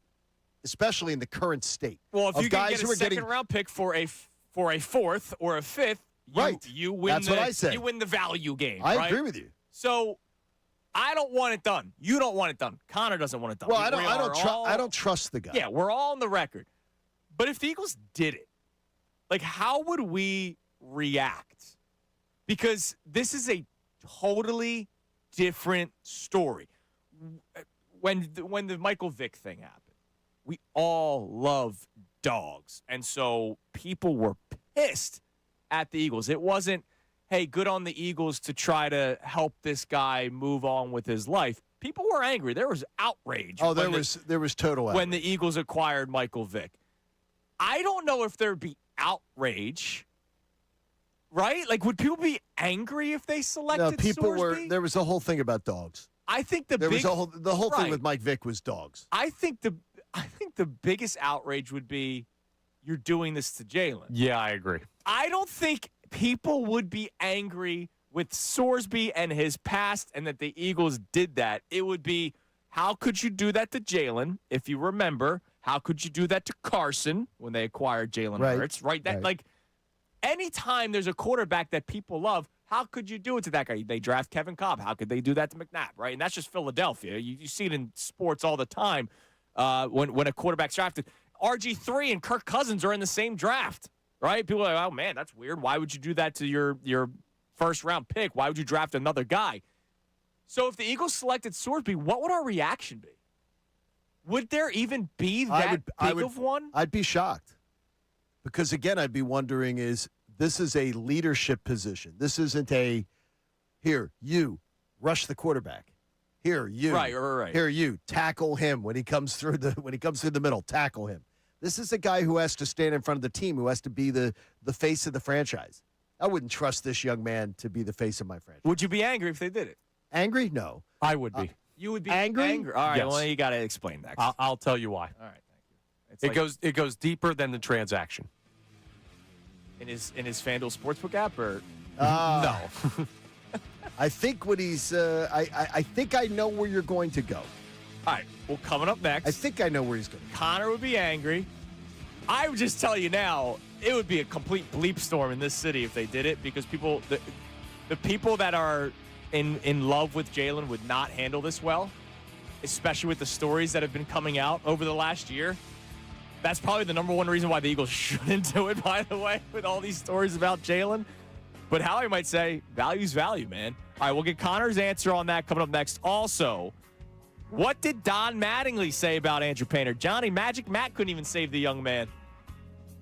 Speaker 3: especially in the current state.
Speaker 2: Well, if you can get a second-round pick for a 4th or a 5th, you win.
Speaker 3: That's what I said.
Speaker 2: You win the value game.
Speaker 3: I agree with you.
Speaker 2: So I don't want it done. You don't want it done. Connor doesn't want it done.
Speaker 3: Well, I don't trust the guy.
Speaker 2: Yeah, we're all on the record. But if the Eagles did it, like, how would we react? Because this is a totally different story. When the Michael Vick thing happened, we all love dogs. And so people were pissed at the Eagles. It wasn't, hey, good on the Eagles to try to help this guy move on with his life. People were angry. There was outrage.
Speaker 3: Oh, there was total outrage.
Speaker 2: When the Eagles acquired Michael Vick. I don't know if there'd be outrage, right? Like, would people be angry if they selected Sorsby?
Speaker 3: There was a whole thing about dogs.
Speaker 2: I think the
Speaker 3: whole thing with Mike Vick was dogs.
Speaker 2: I think the biggest outrage would be you're doing this to Jalen.
Speaker 5: Yeah, I agree.
Speaker 2: I don't think people would be angry with Sorsby and his past and that the Eagles did that. It would be, how could you do that to Jalen? If you remember, How could you do that to Carson when they acquired Jalen Hurts? Right? Like, anytime there's a quarterback that people love, how could you do it to that guy? They draft Kevin Cobb. How could they do that to McNabb, right? And that's just Philadelphia. You see it in sports all the time when a quarterback's drafted. RG3 and Kirk Cousins are in the same draft, right? People are like, oh, man, that's weird. Why would you do that to your first-round pick? Why would you draft another guy? So if the Eagles selected Sorsby, what would our reaction be? Would there even be that big of one?
Speaker 3: I'd be shocked. Because, again, I'd be wondering this is a leadership position. This isn't here, you, rush the quarterback. Here, you.
Speaker 2: Right.
Speaker 3: Here, you, tackle him when he comes through the middle, tackle him. This is a guy who has to stand in front of the team, who has to be the face of the franchise. I wouldn't trust this young man to be the face of my franchise.
Speaker 2: Would you be angry if they did it?
Speaker 3: Angry? No.
Speaker 5: I would be.
Speaker 2: You would be
Speaker 3: angry?
Speaker 2: All right,
Speaker 5: Yes.
Speaker 2: well, you got to explain that.
Speaker 5: I'll tell you why.
Speaker 2: All right, thank you.
Speaker 5: It goes deeper than the transaction.
Speaker 2: In his FanDuel Sportsbook app, or
Speaker 5: No.
Speaker 3: I think what he's I think I know where you're going to go.
Speaker 2: All right, well, coming up next,
Speaker 3: I think I know where he's going to go.
Speaker 2: Connor would be angry. I would just tell you now, it would be a complete bleep storm in this city if they did it, because the people that are in love with Jalen would not handle this well, especially with the stories that have been coming out over the last year. That's probably the number one reason why the Eagles shouldn't do it, by the way, with all these stories about Jalen. But Howie might say, value's value, man. All right, we'll get Connor's answer on that coming up next. Also, what did Don Mattingly say about Andrew Painter? Johnny Magic Matt couldn't even save the young man.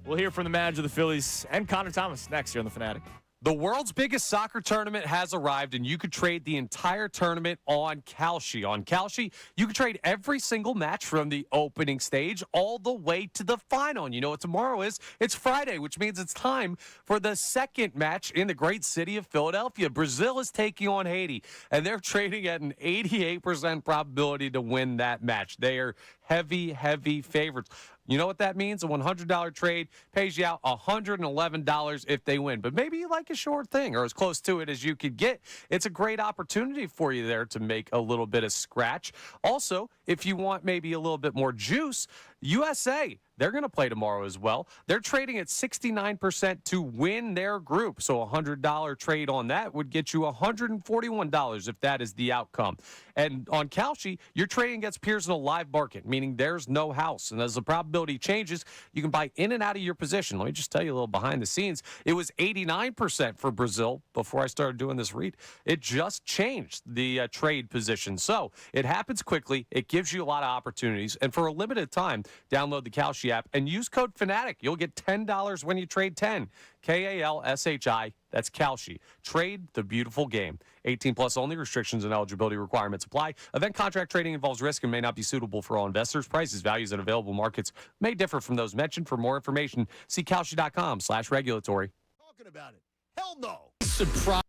Speaker 2: We'll hear from the manager of the Phillies and Connor Thomas next here on The Fanatic.
Speaker 5: The world's biggest soccer tournament has arrived, and you could trade the entire tournament on Kalshi. On Kalshi, you could trade every single match from the opening stage all the way to the final. And you know what tomorrow is? It's Friday, which means it's time for the second match in the great city of Philadelphia. Brazil is taking on Haiti, and they're trading at an 88% probability to win that match. They are heavy favorites. You know what that means? A $100 trade pays you out $111 if they win. But maybe you like a short thing, or as close to it as you could get. It's a great opportunity for you there to make a little bit of scratch. Also, if you want maybe a little bit more juice, USA, they're going to play tomorrow as well. They're trading at 69% to win their group. So a $100 trade on that would get you $141 if that is the outcome. And on Kalshi, you're trading against peers in a live market, meaning there's no house. And as the probability changes, you can buy in and out of your position. Let me just tell you a little behind the scenes. It was 89% for Brazil before I started doing this read. It just changed the trade position. So it happens quickly. It gives you a lot of opportunities. And for a limited time, download the Kalshi app and use code Fanatic. You'll get $10 when you trade 10. Kalshi. That's Kalshi. Trade the beautiful game. 18 plus only. Restrictions and eligibility requirements apply. Event contract trading involves risk and may not be suitable for all investors. Prices, values, and available markets may differ from those mentioned. For more information, see Kalshi.com/regulatory.
Speaker 3: Talking about it. Hell no.
Speaker 6: Surprise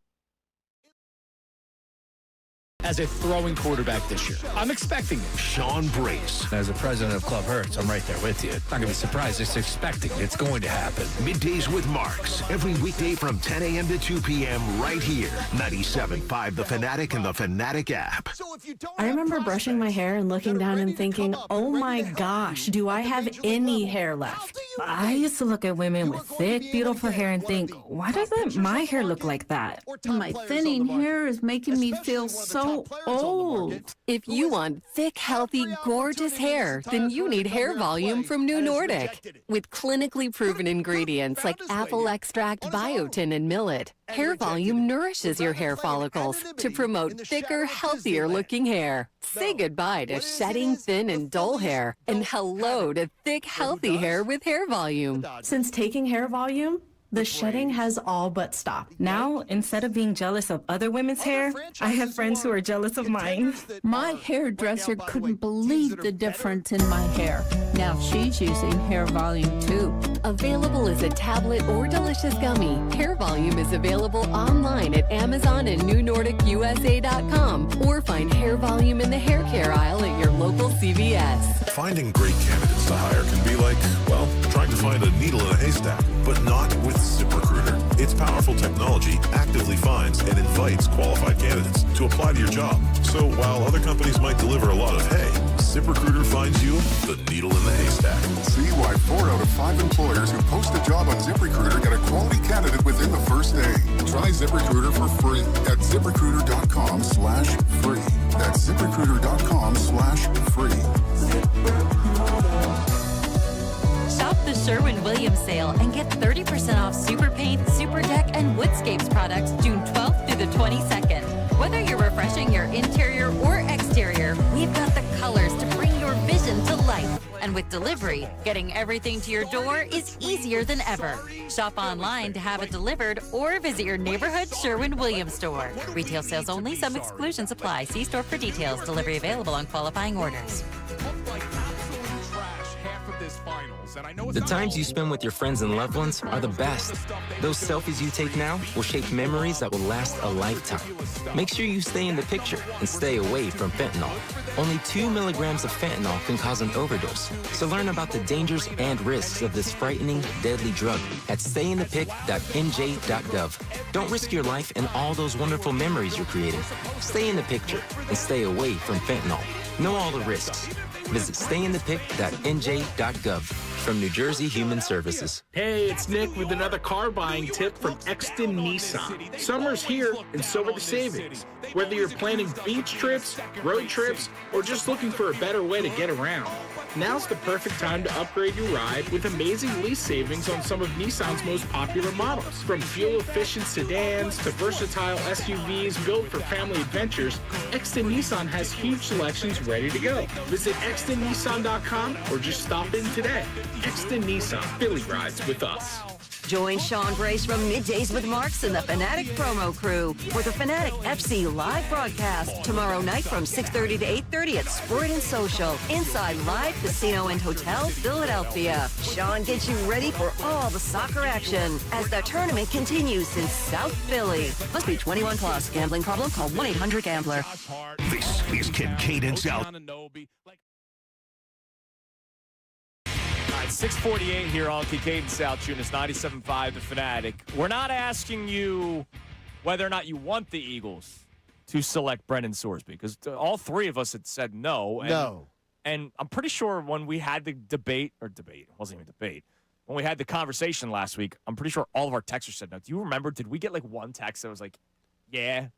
Speaker 6: as a throwing quarterback this year. I'm expecting it.
Speaker 1: Sean Brace.
Speaker 7: As the president of Club Hertz, I'm right there with you. Not going to be surprised. It's expecting. It's going to happen.
Speaker 1: Middays with Marks. Every weekday from 10 a.m. to 2 p.m. right here. 97.5 The Fanatic and The Fanatic app.
Speaker 12: I remember brushing my hair and looking down and thinking, oh my gosh, do I have any hair left?
Speaker 13: I used to look at women with thick, beautiful hair and think, why doesn't my hair look like that?
Speaker 14: My thinning hair is making me feel so old.
Speaker 15: If you want thick, healthy, gorgeous hair, then you need Hair Volume from New Nordic. With clinically proven ingredients like apple extract, biotin, and millet, Hair Volume nourishes your hair follicles to promote thicker, healthier-looking hair. Say goodbye to shedding thin and dull hair, and hello to thick, healthy hair with Hair Volume.
Speaker 12: Since taking Hair Volume, the shedding has all but stopped.
Speaker 13: Now, instead of being jealous of other women's hair, I have friends who are jealous of mine.
Speaker 14: My hairdresser couldn't believe the difference in my hair. Now she's using Hair Volume too.
Speaker 15: Available as a tablet or delicious gummy, Hair Volume is available online at Amazon and NewNordicUSA.com, or find Hair Volume in the hair care aisle at your local CVS.
Speaker 16: Finding great candidates to hire can be like, well, trying to find a needle in a haystack, but not with ZipRecruiter. Its powerful technology actively finds and invites qualified candidates to apply to your job. So while other companies might deliver a lot of hay, ZipRecruiter finds you the needle in the haystack.
Speaker 17: See why 4 out of 5 employers who post a job on ZipRecruiter get a quality candidate within the first day. Try ZipRecruiter for free at ZipRecruiter.com/free. That's ZipRecruiter.com/free.
Speaker 18: Shop the Sherwin-Williams sale and get 30% off Super Paint, Super Deck, and Woodscapes products June 12th through the 22nd. Whether you're refreshing your interior or exterior, we've got the colors to bring your vision to life. And with delivery, getting everything to your door is easier than ever. Shop online to have it delivered or visit your neighborhood Sherwin-Williams store. Retail sales only. Some exclusions apply. See store for details. Delivery available on qualifying orders.
Speaker 19: The times you spend with your friends and loved ones are the best. Those selfies you take now will shape memories that will last a lifetime. Make sure you stay in the picture and stay away from fentanyl. Only 2 milligrams of fentanyl can cause an overdose. So learn about the dangers and risks of this frightening, deadly drug at stayinthepic.nj.gov. Don't risk your life and all those wonderful memories you're creating. Stay in the picture and stay away from fentanyl. Know all the risks. Visit stayinthepic.nj.gov. From New Jersey Human Services.
Speaker 20: Hey, it's Nick with another car buying tip from Exton Nissan. Summer's here, and so are the savings. Whether you're planning beach trips, road trips, or just looking for a better way to get around, now's the perfect time to upgrade your ride with amazing lease savings on some of Nissan's most popular models. From fuel-efficient sedans to versatile SUVs built for family adventures, Exton Nissan has huge selections ready to go. Visit extonnissan.com or just stop in today. Exton Nissan, Philly rides with us.
Speaker 10: Join Sean Brace from Middays with Marks and the Fanatic promo crew for the Fanatic FC live broadcast tomorrow night from 6:30 to 8:30 at Sport and Social inside Live Casino and Hotel Philadelphia. Sean gets you ready for all the soccer action as the tournament continues in South Philly. Must be 21 plus. Gambling problem? Call 1-800-GAMBLER.
Speaker 1: This is Kincade and Sal.
Speaker 2: 6:48 here on Kincade Salciunas, 97.5 The Fanatic. We're not asking you whether or not you want the Eagles to select Brendan Sorsby, because all three of us had said no.
Speaker 3: No.
Speaker 2: And I'm pretty sure when we had the debate, it wasn't even a debate, when we had the conversation last week, I'm pretty sure all of our texters said no. Do you remember, did we get like one text that was like, yeah,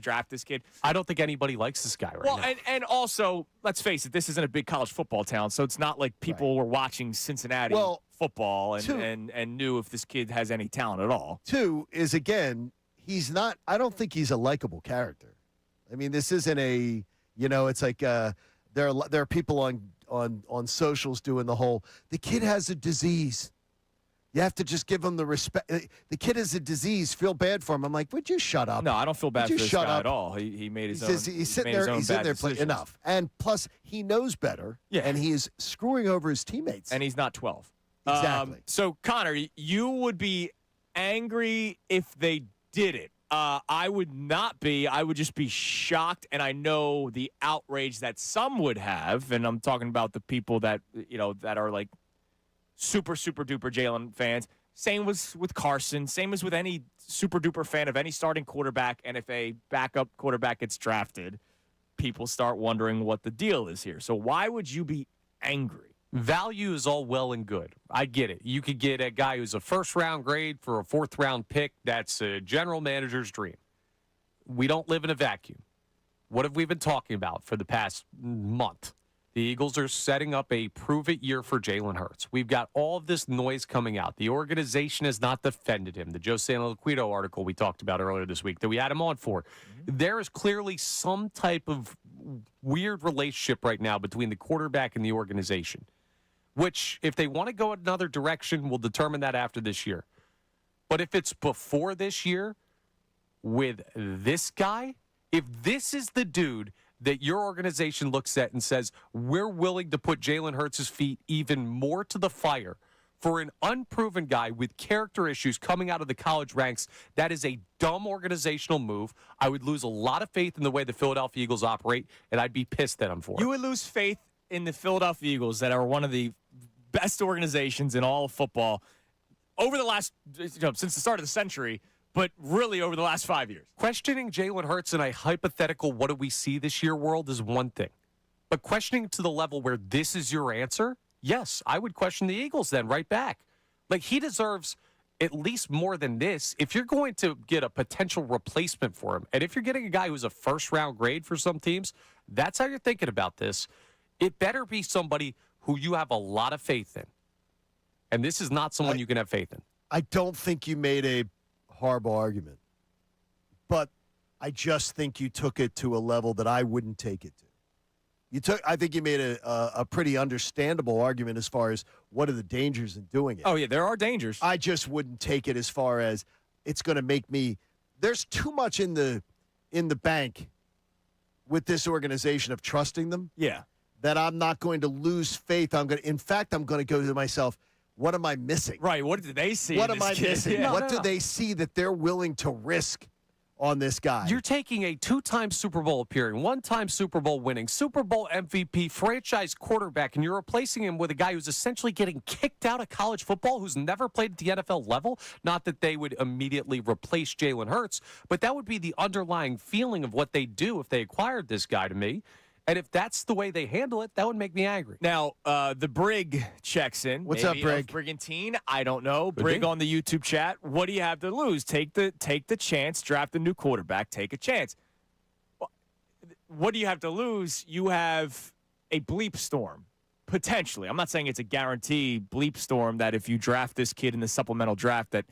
Speaker 2: draft this kid?
Speaker 5: I don't think anybody likes this guy right now.
Speaker 2: And also, let's face it, this isn't a big college football town, so it's not like people were watching Cincinnati football and knew if this kid has any talent at all.
Speaker 3: Two is, again, he's not – I don't think he's a likable character. I mean, this isn't a – it's like there are people on socials doing the whole – the kid has a disease. You have to just give him the respect. The kid has a disease. Feel bad for him. I'm like, would you shut up?
Speaker 2: No, I don't feel bad for this guy at all. He made his own.
Speaker 3: He's sitting there. He's in there playing enough. And plus, he knows better. Yeah. And he is screwing over his teammates.
Speaker 2: And he's not 12.
Speaker 3: Exactly.
Speaker 2: So, Connor, you would be angry if they did it. I would not be. I would just be shocked. And I know the outrage that some would have. And I'm talking about the people that that are like super, super duper Jalen fans. Same was with Carson. Same as with any super duper fan of any starting quarterback. And if a backup quarterback gets drafted, people start wondering what the deal is here. So why would you be angry?
Speaker 5: Value is all well and good. I get it. You could get a guy who's a first-round grade for a fourth-round pick. That's a general manager's dream. We don't live in a vacuum. What have we been talking about for the past month? The Eagles are setting up a prove-it year for Jalen Hurts. We've got all of this noise coming out. The organization has not defended him. The Joe Santoliquito article we talked about earlier this week that we had him on for. There is clearly some type of weird relationship right now between the quarterback and the organization, which, if they want to go another direction, we'll determine that after this year. But if it's before this year with this guy, if this is the dude that your organization looks at and says, we're willing to put Jalen Hurts' feet even more to the fire for an unproven guy with character issues coming out of the college ranks, that is a dumb organizational move. I would lose a lot of faith in the way the Philadelphia Eagles operate, and I'd be pissed at them for it.
Speaker 2: You would lose faith in the Philadelphia Eagles that are one of the best organizations in all of football over the last, since the start of the century, but really over the last 5 years.
Speaker 5: Questioning Jalen Hurts in a hypothetical what do we see this year world is one thing. But questioning to the level where this is your answer, yes, I would question the Eagles then right back. Like, he deserves at least more than this. If you're going to get a potential replacement for him, and if you're getting a guy who's a first-round grade for some teams, that's how you're thinking about this. It better be somebody who you have a lot of faith in. And this is not someone you can have faith in.
Speaker 3: I don't think you made a horrible argument, but I just think you took it to a level that I wouldn't take it to. I think you made a pretty understandable argument as far as what are the dangers in doing it.
Speaker 2: Oh, yeah, there are dangers.
Speaker 3: I just wouldn't take it as far as it's going to make me – there's too much in the bank with this organization of trusting them.
Speaker 2: Yeah.
Speaker 3: That I'm not going to lose faith. In fact, I'm going to go to myself, what am I missing?
Speaker 2: Right, what do they see?
Speaker 3: What
Speaker 2: in
Speaker 3: am
Speaker 2: this
Speaker 3: I
Speaker 2: kid?
Speaker 3: missing?
Speaker 2: Yeah.
Speaker 3: What do they see that they're willing to risk on this guy?
Speaker 5: You're taking a two-time Super Bowl appearing, one-time Super Bowl winning, Super Bowl MVP, franchise quarterback, and you're replacing him with a guy who's essentially getting kicked out of college football, who's never played at the NFL level. Not that they would immediately replace Jalen Hurts, but that would be the underlying feeling of what they do if they acquired this guy to me. And if that's the way they handle it, that would make me angry.
Speaker 2: Now, the Brig checks in.
Speaker 3: What's up, Brig?
Speaker 2: Brigantine, I don't know.
Speaker 5: Could
Speaker 2: Brig
Speaker 5: be.
Speaker 2: on the YouTube chat. What do you have to lose? Take the chance. Draft a new quarterback. Take a chance. What do you have to lose? You have a bleep storm, potentially. I'm not saying it's a guarantee bleep storm that if you draft this kid in the supplemental draft that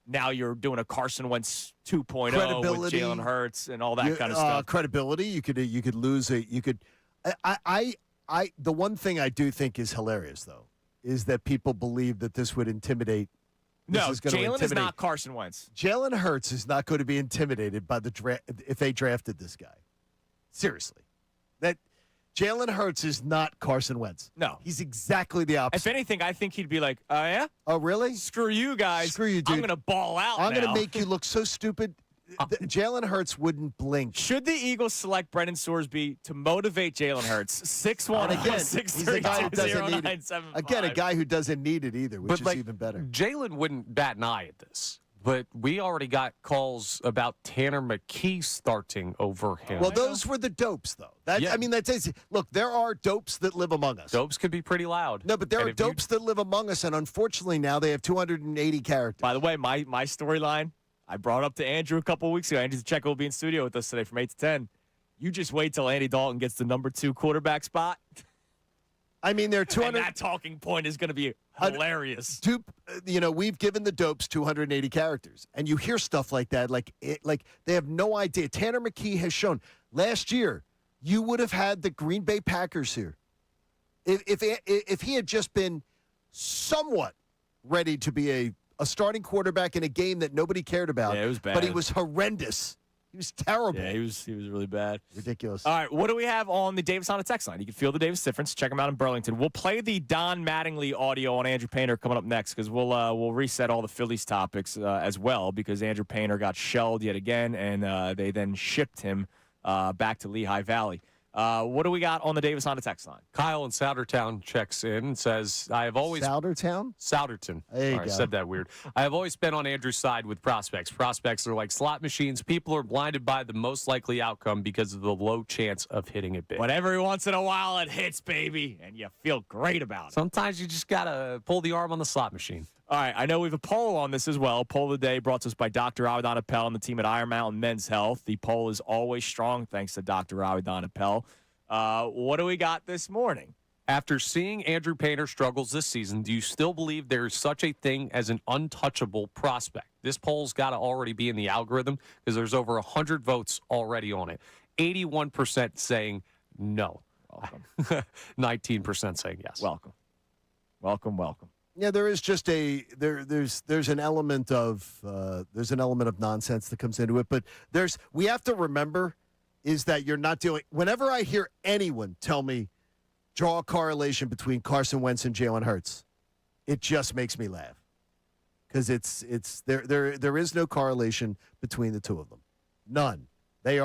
Speaker 2: now you're doing a Carson Wentz 2.0 with Jalen Hurts and all that kind of stuff.
Speaker 3: Credibility, you could lose it. You could. The one thing I do think is hilarious though is that people believe that this would intimidate.
Speaker 2: No, Jalen is not Carson Wentz.
Speaker 3: Jalen Hurts is not going to be intimidated by the draft if they drafted this guy. Seriously, that Jalen Hurts is not Carson Wentz.
Speaker 2: No.
Speaker 3: He's exactly the opposite.
Speaker 2: If anything, I think he'd be like, oh, yeah?
Speaker 3: Oh, really?
Speaker 2: Screw you guys.
Speaker 3: Screw you, dude.
Speaker 2: I'm going to ball out
Speaker 3: I'm going
Speaker 2: now.
Speaker 3: to make you look so stupid. Jalen Hurts wouldn't blink.
Speaker 2: Should the Eagles select Brendan Sorsby to motivate Jalen Hurts? 6'1",
Speaker 3: Again, he's a guy who doesn't need it.
Speaker 2: 0975.
Speaker 3: Again, a guy who doesn't need it either, which is even better.
Speaker 5: Jalen wouldn't bat an eye at this. But we already got calls about Tanner McKee starting over him.
Speaker 3: Well, those were the dopes, though. I mean, that's easy. Look, there are dopes that live among us.
Speaker 5: Dopes can be pretty loud.
Speaker 3: No, but there are dopes that live among us, and unfortunately now they have 280 characters.
Speaker 2: By the way, my storyline, I brought up to Andrew a couple of weeks ago. Andrew Pacheco will be in studio with us today from 8 to 10. You just wait till Andy Dalton gets the number 2 quarterback spot.
Speaker 3: I mean, they're 200.
Speaker 2: And that talking point is going to be hilarious.
Speaker 3: We've given the dopes 280 characters, and you hear stuff like that. Like they have no idea. Tanner McKee has shown last year you would have had the Green Bay Packers here if he had just been somewhat ready to be a starting quarterback in a game that nobody cared about.
Speaker 2: Yeah, it was bad.
Speaker 3: But he was horrendous. He was terrible.
Speaker 2: Yeah, he was really bad.
Speaker 3: Ridiculous.
Speaker 2: All right, what do we have on the Davis on a text line? You can feel the Davis difference. Check him out in Burlington. We'll play the Don Mattingly audio on Andrew Painter coming up next because we'll reset all the Phillies topics as well because Andrew Painter got shelled yet again, and they then shipped him back to Lehigh Valley. What do we got on the Davis on a text line?
Speaker 5: Kyle in Soudertown checks in and says, I have always...
Speaker 3: Soudertown?
Speaker 5: Souderton.
Speaker 3: There you
Speaker 5: I
Speaker 3: go.
Speaker 5: said that weird. I have always been on Andrew's side with prospects. Prospects are like slot machines. People are blinded by the most likely outcome because of the low chance of hitting it big.
Speaker 2: But every once in a while it hits, baby, and you feel great about it.
Speaker 5: Sometimes you just got to pull the arm on the slot machine.
Speaker 2: All right, I know we have a poll on this as well. Poll of the day brought to us by Dr. Avidan Appel and the team at Iron Mountain Men's Health. The poll is always strong thanks to Dr. Avidan Appel. What do we got this morning?
Speaker 5: After seeing Andrew Painter struggles this season, do you still believe there is such a thing as an untouchable prospect? This poll's got to already be in the algorithm because there's over 100 votes already on it. 81% saying no.
Speaker 2: Welcome.
Speaker 5: 19% saying yes.
Speaker 2: Welcome.
Speaker 3: Yeah, there is just there's an element of nonsense that comes into it, but we have to remember is that you're not dealing. Whenever I hear anyone tell me draw a correlation between Carson Wentz and Jalen Hurts, it just makes me laugh because there is no correlation between the two of them, none. They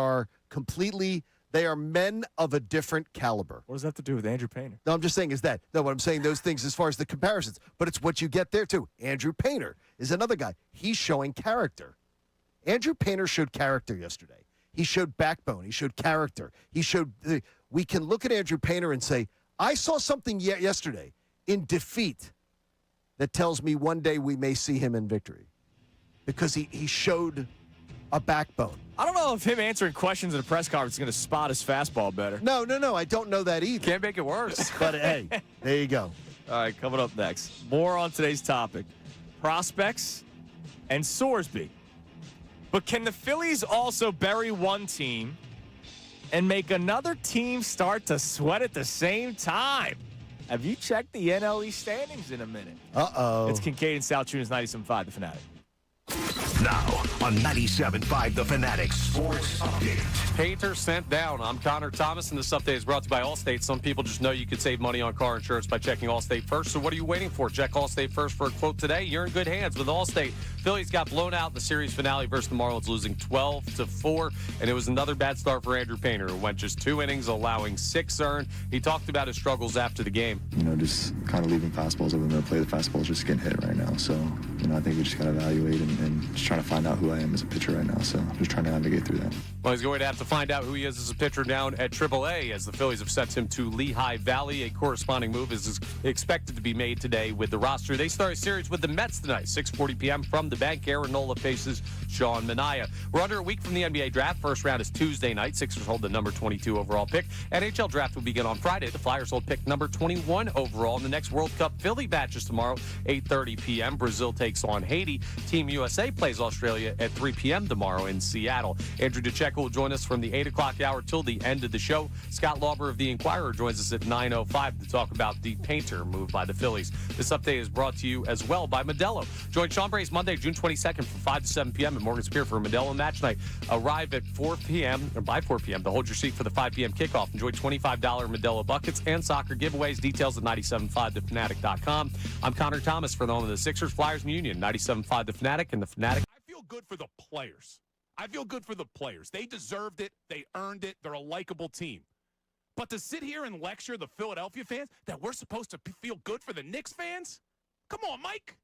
Speaker 3: are men of a different caliber.
Speaker 2: What does that have to do with Andrew Painter?
Speaker 3: No, I'm just saying what I'm saying those things as far as the comparisons, but it's what you get there too. Andrew Painter is another guy. He's showing character. Andrew Painter showed character yesterday. He showed backbone. He showed character. He showed we can look at Andrew Painter and say, I saw something yesterday in defeat that tells me one day we may see him in victory because he showed a backbone.
Speaker 2: I don't know if him answering questions at a press conference is going to spot his fastball better.
Speaker 3: No, I don't know that either.
Speaker 2: Can't make it worse.
Speaker 3: But, hey, there you go.
Speaker 2: All right, coming up next, more on today's topic, prospects and Sorsby. But can the Phillies also bury one team and make another team start to sweat at the same time? Have you checked the NL East standings in a minute?
Speaker 3: Uh-oh.
Speaker 2: It's Kincade and Salciunas, 97.5, The Fanatic.
Speaker 1: Now on 97.5 The Fanatic Sports Update.
Speaker 5: Painter sent down. I'm Connor Thomas, and this update is brought to you by Allstate. Some people just know you could save money on car insurance by checking Allstate first. So what are you waiting for? Check Allstate first for a quote today. You're in good hands with Allstate. Phillies got blown out in the series finale versus the Marlins, losing 12-4. And it was another bad start for Andrew Painter, who went just 2 innings, allowing 6 earned. He talked about his struggles after the game.
Speaker 4: Just kind of leaving fastballs over the play. The fastball's just getting hit right now. So, I think we just got to evaluate and just trying to find out who I am as a pitcher right now. So, just trying to navigate through that.
Speaker 5: Well, he's going to have to find out who he is as a pitcher down at AAA, as the Phillies have sent him to Lehigh Valley. A corresponding move is expected to be made today with the roster. They start a series with the Mets tonight, 6:40 p.m. from the bank. Aaron Nola faces Sean Manaea. We're under a week from the NBA draft. First round is Tuesday night. Sixers hold the number 22 overall pick. NHL draft will begin on Friday. The Flyers hold pick number 21 overall. In the next World Cup Philly matches tomorrow, 8:30 p.m. Brazil takes on Haiti. Team USA plays Australia at 3 p.m. tomorrow in Seattle. Andrew DeCecco will join us from the 8 o'clock hour till the end of the show. Scott Lauber of the Inquirer joins us at 9:05 to talk about the Painter move by the Phillies. This update is brought to you as well by Modelo. Join Sean Brace Monday, June 22nd from 5 to 7 p.m. at Morgan Spear for a Modelo match night. Arrive at 4 p.m. or by 4 p.m. to hold your seat for the 5 p.m. kickoff. Enjoy $25 Modelo buckets and soccer giveaways. Details at 975thefanatic.com. I'm Connor Thomas for the home of the Sixers, Flyers, and Union. 97.5 The Fanatic and The Fanatic.
Speaker 9: I feel good for the players. They deserved it. They earned it. They're a likable team. But to sit here and lecture the Philadelphia fans that we're supposed to feel good for the Knicks fans? Come on, Mike.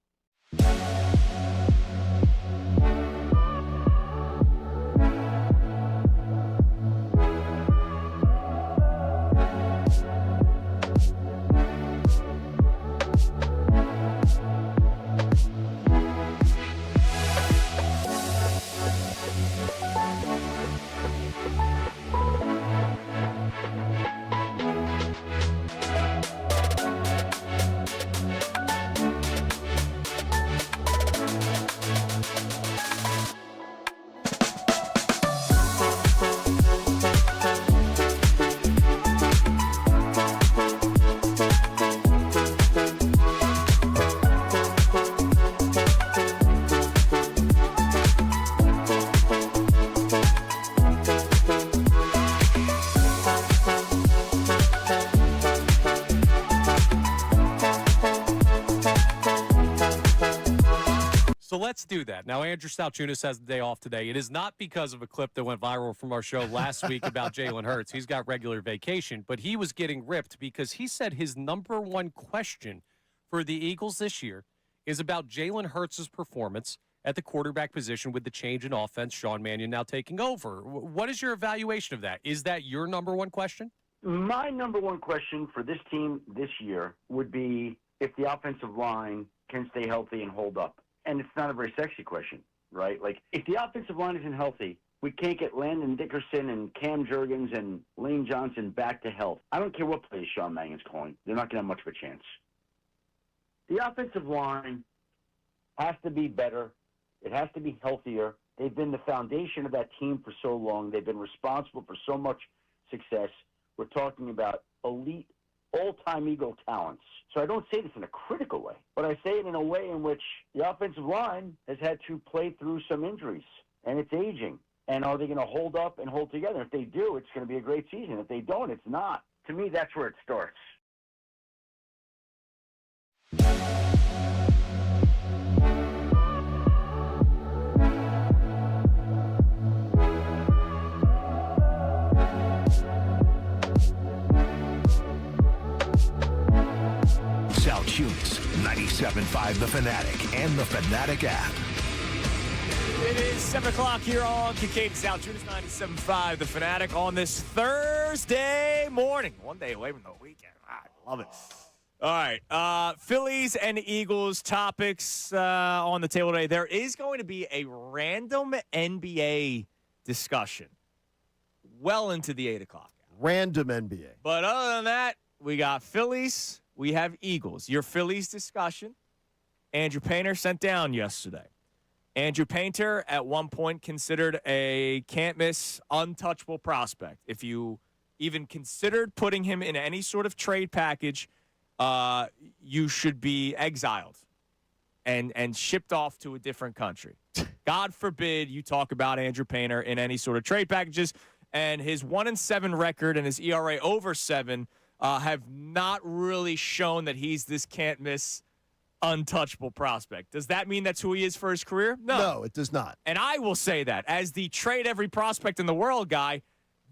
Speaker 5: Let's do that. Now, Andrew Salciunas has the day off today. It is not because of a clip that went viral from our show last week about Jalen Hurts. He's got regular vacation, but he was getting ripped because he said his number one question for the Eagles this year is about Jalen Hurts' performance at the quarterback position with the change in offense, Sean Mannion now taking over. What is your evaluation of that? Is that your number one question?
Speaker 21: My number one question for this team this year would be if the offensive line can stay healthy and hold up. And it's not a very sexy question, right? Like, if the offensive line isn't healthy, we can't get Landon Dickerson and Cam Jurgens and Lane Johnson back to health. I don't care what plays Sean Mannion's calling. They're not going to have much of a chance. The offensive line has to be better. It has to be healthier. They've been the foundation of that team for so long. They've been responsible for so much success. We're talking about elite, all-time Eagle talents. So I don't say this in a critical way, but I say it in a way in which the offensive line has had to play through some injuries, and it's aging. And are they going to hold up and hold together? If they do, it's going to be a great season. If they don't, it's not. To me, that's where it starts.
Speaker 1: Salciunas, 97.5 The Fanatic and the Fanatic app.
Speaker 2: It is 7 o'clock here on Kincade Salciunas 97.5, The Fanatic, on this Thursday morning. One day away from the weekend. I love it. All right. Phillies and Eagles topics on the table today. There is going to be a random NBA discussion well into the 8 o'clock hour.
Speaker 3: Random NBA.
Speaker 2: But other than that, we got Phillies. We have Eagles. Your Phillies discussion, Andrew Painter sent down yesterday. Andrew Painter, at one point, considered a can't-miss, untouchable prospect. If you even considered putting him in any sort of trade package, you should be exiled and shipped off to a different country. God forbid you talk about Andrew Painter in any sort of trade packages. And his 1-7 record and his ERA over 7 have not really shown that he's this can't-miss, untouchable prospect. Does that mean that's who he is for his career?
Speaker 3: No, it does not.
Speaker 2: And I will say that as the trade every prospect in the world guy,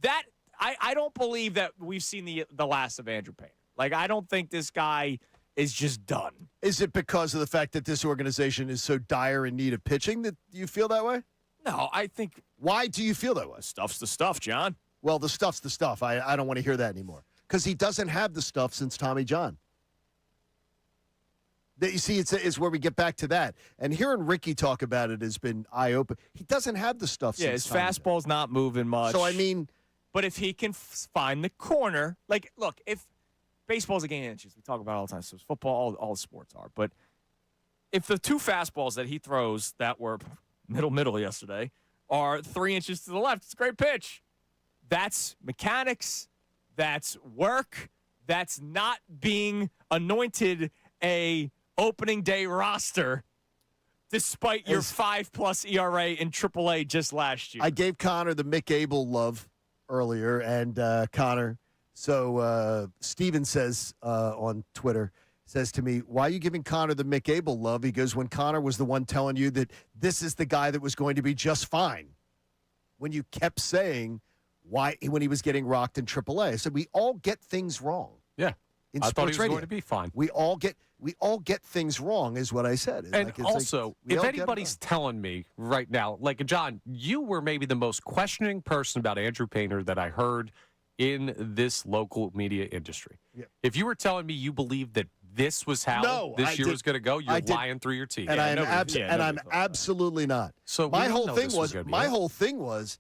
Speaker 2: that I don't believe that we've seen the last of Andrew Painter. Like, I don't think this guy is just done.
Speaker 3: Is it because of the fact that this organization is so dire in need of pitching that you feel that way?
Speaker 2: No, I think.
Speaker 3: Why do you feel that way?
Speaker 2: Stuff's the stuff, John.
Speaker 3: Well, the stuff's the stuff. I don't want to hear that anymore because he doesn't have the stuff since Tommy John. You see, it's where we get back to that. And hearing Ricky talk about it has been eye-opening. He doesn't have the stuff
Speaker 2: Yeah,
Speaker 3: since
Speaker 2: his
Speaker 3: Tommy
Speaker 2: fastball's not moving much.
Speaker 3: So, I mean.
Speaker 2: But if he can find the corner, like, look, if baseball's a game of inches, we talk about it all the time, so it's football, all sports are. But if the two fastballs that he throws that were middle yesterday are 3 inches to the left, it's a great pitch. That's mechanics. That's work. That's not being anointed a opening day roster despite your 5+ ERA in AAA just last year.
Speaker 3: I gave Connor the Mick Abel love earlier, and Connor, so Steven says on Twitter, says to me, why are you giving Connor the Mick Abel love? He goes, when Connor was the one telling you that this is the guy that was going to be just fine. When you kept saying why when he was getting rocked in AAA. I said, we all get things wrong.
Speaker 5: Yeah.
Speaker 3: In
Speaker 5: I
Speaker 3: sports
Speaker 5: thought he was
Speaker 3: radio.
Speaker 5: going to be fine.
Speaker 3: We all get things wrong, is what I said.
Speaker 5: And also, if anybody's telling me right now, like, John, you were maybe the most questioning person about Andrew Painter that I heard in this local media industry.
Speaker 3: Yeah.
Speaker 5: If you were telling me you believed that this was how this year was going to go, you're lying through your teeth.
Speaker 3: And I'm absolutely not.
Speaker 5: So
Speaker 3: my whole thing was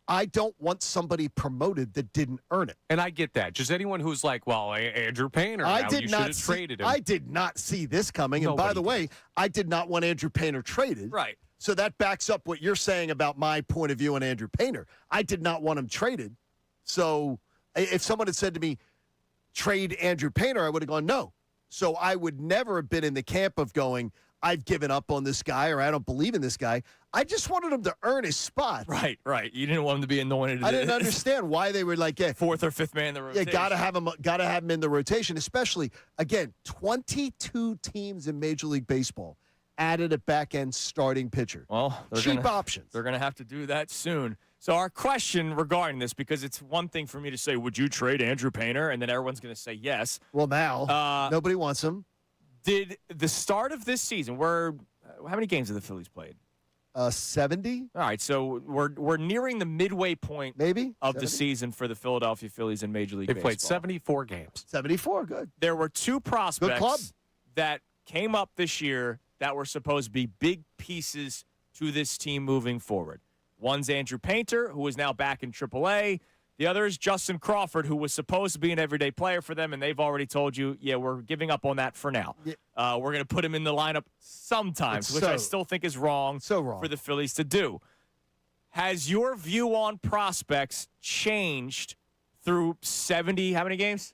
Speaker 3: I don't want somebody promoted that didn't earn it.
Speaker 5: And I get that. Just anyone who's like, well, Andrew Painter, you should have traded him.
Speaker 3: I did not see this coming. And by the way, I did not want Andrew Painter traded.
Speaker 2: Right.
Speaker 3: So that backs up what you're saying about my point of view on Andrew Painter. I did not want him traded. So if someone had said to me, trade Andrew Painter, I would have gone, no. So I would never have been in the camp of going, I've given up on this guy or I don't believe in this guy. I just wanted him to earn his spot.
Speaker 2: Right. You didn't want him to be anointed.
Speaker 3: I didn't understand why they were like,
Speaker 2: fourth or fifth man in the rotation.
Speaker 3: Yeah, gotta have him in the rotation, especially, again, 22 teams in Major League Baseball added a back-end starting pitcher.
Speaker 2: Well,
Speaker 3: cheap options.
Speaker 2: They're going to have to do that soon. So our question regarding this, because it's one thing for me to say, would you trade Andrew Painter? And then everyone's going to say yes.
Speaker 3: Well, now, nobody wants him.
Speaker 2: Did the start of this season, how many games have the Phillies played?
Speaker 3: 70.
Speaker 2: All right, so we're nearing the midway point
Speaker 3: maybe
Speaker 2: of the season for the Philadelphia Phillies in Major League Baseball.
Speaker 5: They played 74 games.
Speaker 3: 74, good.
Speaker 2: There were two prospects that came up this year that were supposed to be big pieces to this team moving forward. One's Andrew Painter, who is now back in AAA. The other is Justin Crawford, who was supposed to be an everyday player for them, and they've already told you, yeah, we're giving up on that for now. Yeah. We're going to put him in the lineup sometimes, which I still think is wrong for the Phillies to do. Has your view on prospects changed through 70, how many games?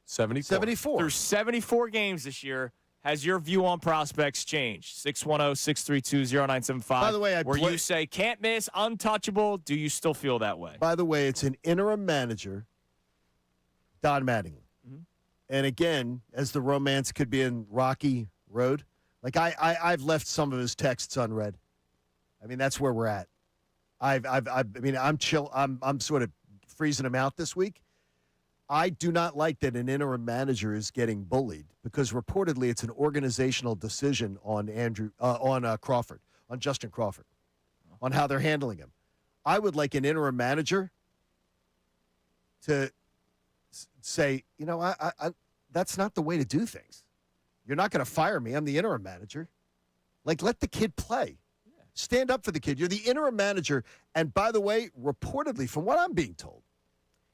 Speaker 3: 74.
Speaker 2: Through 74 games this year. Has your view on prospects changed? 610-632-0975.
Speaker 3: By the way,
Speaker 2: where you say can't miss, untouchable, do you still feel that way?
Speaker 3: By the way, it's an interim manager, Don Mattingly. Mm-hmm. And again, as the romance could be in Rocky Road, like I've left some of his texts unread. I mean, that's where we're at. I'm chill. I'm sort of freezing him out this week. I do not like that an interim manager is getting bullied because reportedly it's an organizational decision on Justin Crawford. on how they're handling him. I would like an interim manager to say, I that's not the way to do things. You're not going to fire me. I'm the interim manager. Like, let the kid play. Stand up for the kid. You're the interim manager. And by the way, reportedly, from what I'm being told,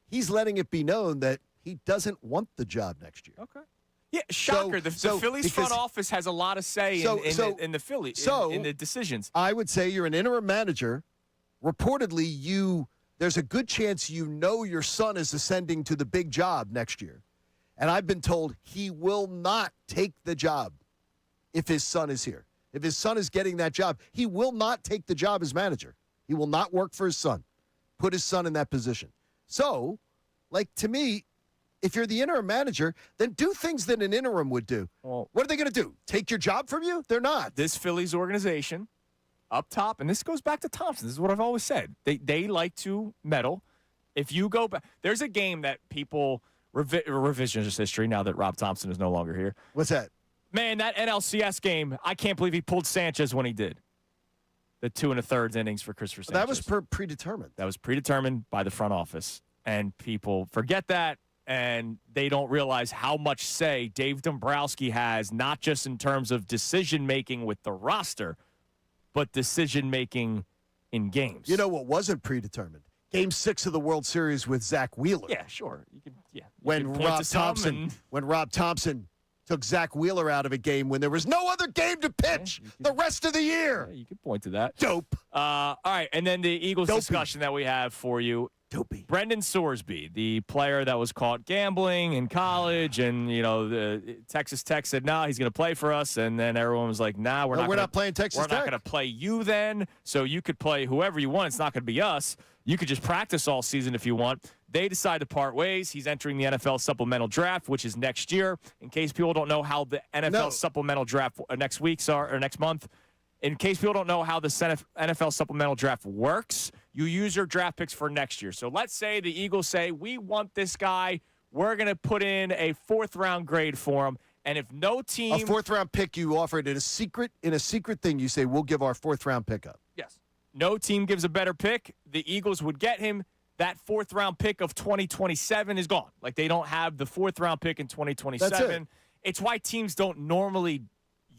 Speaker 3: he's letting it be known that he doesn't want the job next year.
Speaker 2: Okay. Yeah, shocker. The Phillies front office has a lot of say in the Phillies, in the decisions.
Speaker 3: I would say you're an interim manager. Reportedly, there's a good chance your son is ascending to the big job next year. And I've been told he will not take the job if his son is here. If his son is getting that job, he will not take the job as manager. He will not work for his son, put his son in that position. So, to me, if you're the interim manager, then do things that an interim would do.
Speaker 2: Well,
Speaker 3: what are they going to do? Take your job from you? They're not.
Speaker 2: This Phillies organization up top, and this goes back to Thompson. This is what I've always said. They like to meddle. If you go back, there's a game that people revisionist history now that Rob Thompson is no longer here.
Speaker 3: What's that?
Speaker 2: Man, that NLCS game, I can't believe he pulled Sanchez when he did. The 2 1/3 innings for Christopher Sanchez.
Speaker 3: That was predetermined.
Speaker 2: That was predetermined by the front office. And people forget that, and they don't realize how much say Dave Dombrowski has, not just in terms of decision-making with the roster, but decision-making in games.
Speaker 3: You know what wasn't predetermined? Game 6 of the World Series with Zach Wheeler.
Speaker 2: Yeah, sure. You can,
Speaker 3: when Rob Thompson took Zach Wheeler out of a game when there was no other game to pitch the rest of the year.
Speaker 2: Yeah, you could point to that.
Speaker 3: Dope.
Speaker 2: All right, and then the Eagles discussion that we have for you.
Speaker 3: Dopey.
Speaker 2: Brendan Sorsby, the player that was caught gambling in college, and the Texas Tech said, "No, he's going to play for us," and then everyone was like, "Nah, we're not
Speaker 3: playing Texas Tech.
Speaker 2: We're not going to play you then. So you could play whoever you want. It's not going to be us. You could just practice all season if you want." They decide to part ways. He's entering the NFL supplemental draft, which is next year. In case people don't know how the NFL supplemental draft next month. In case people don't know how the NFL supplemental draft works, you use your draft picks for next year. So let's say the Eagles say, we want this guy. We're going to put in a 4th-round grade for him. And if no team...
Speaker 3: A 4th-round pick you offer it in a secret thing. You say, we'll give our 4th-round pick up.
Speaker 2: Yes. No team gives a better pick. The Eagles would get him. That 4th-round pick of 2027 is gone. Like, they don't have the 4th-round pick in 2027.
Speaker 3: That's it.
Speaker 2: It's why teams don't normally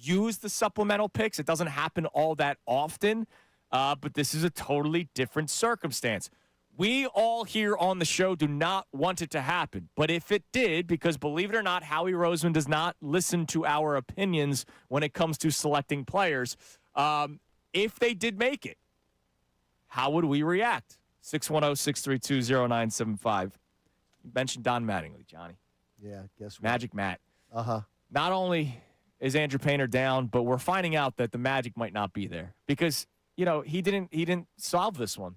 Speaker 2: use the supplemental picks. It doesn't happen all that often, but this is a totally different circumstance. We all here on the show do not want it to happen, but if it did, because believe it or not, Howie Roseman does not listen to our opinions when it comes to selecting players. If they did make it, how would we react? 610-632-0975. You mentioned Don Mattingly, Johnny.
Speaker 3: Yeah, guess what?
Speaker 2: Magic Matt.
Speaker 3: Uh-huh.
Speaker 2: Not only is Andrew Painter down, but we're finding out that the Magic might not be there because, he didn't solve this one.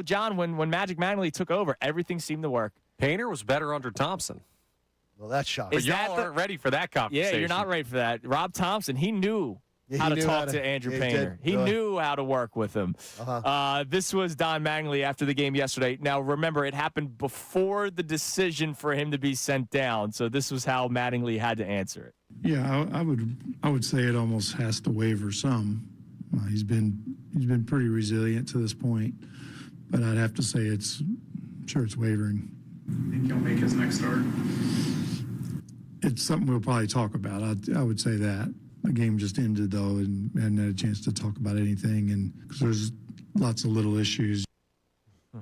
Speaker 2: John, when Magic Mattingly took over, everything seemed to work.
Speaker 5: Painter was better under Thompson.
Speaker 3: Well, that's shocking.
Speaker 5: But y'all aren't ready for that conversation.
Speaker 2: Yeah, you're not ready for that. Rob Thompson, he knew how to talk to Andrew Painter. He knew how to work with him. This was Don Mattingly after the game yesterday. Now, remember, it happened before the decision for him to be sent down, so this was how Mattingly had to answer it.
Speaker 8: Yeah, I would say it almost has to waver some. He's been pretty resilient to this point, but I'd have to say it's wavering.
Speaker 22: Think he'll make his next start?
Speaker 8: It's something we'll probably talk about. I would say that. The game just ended, though, and hadn't had a chance to talk about anything, and because there's lots of little issues.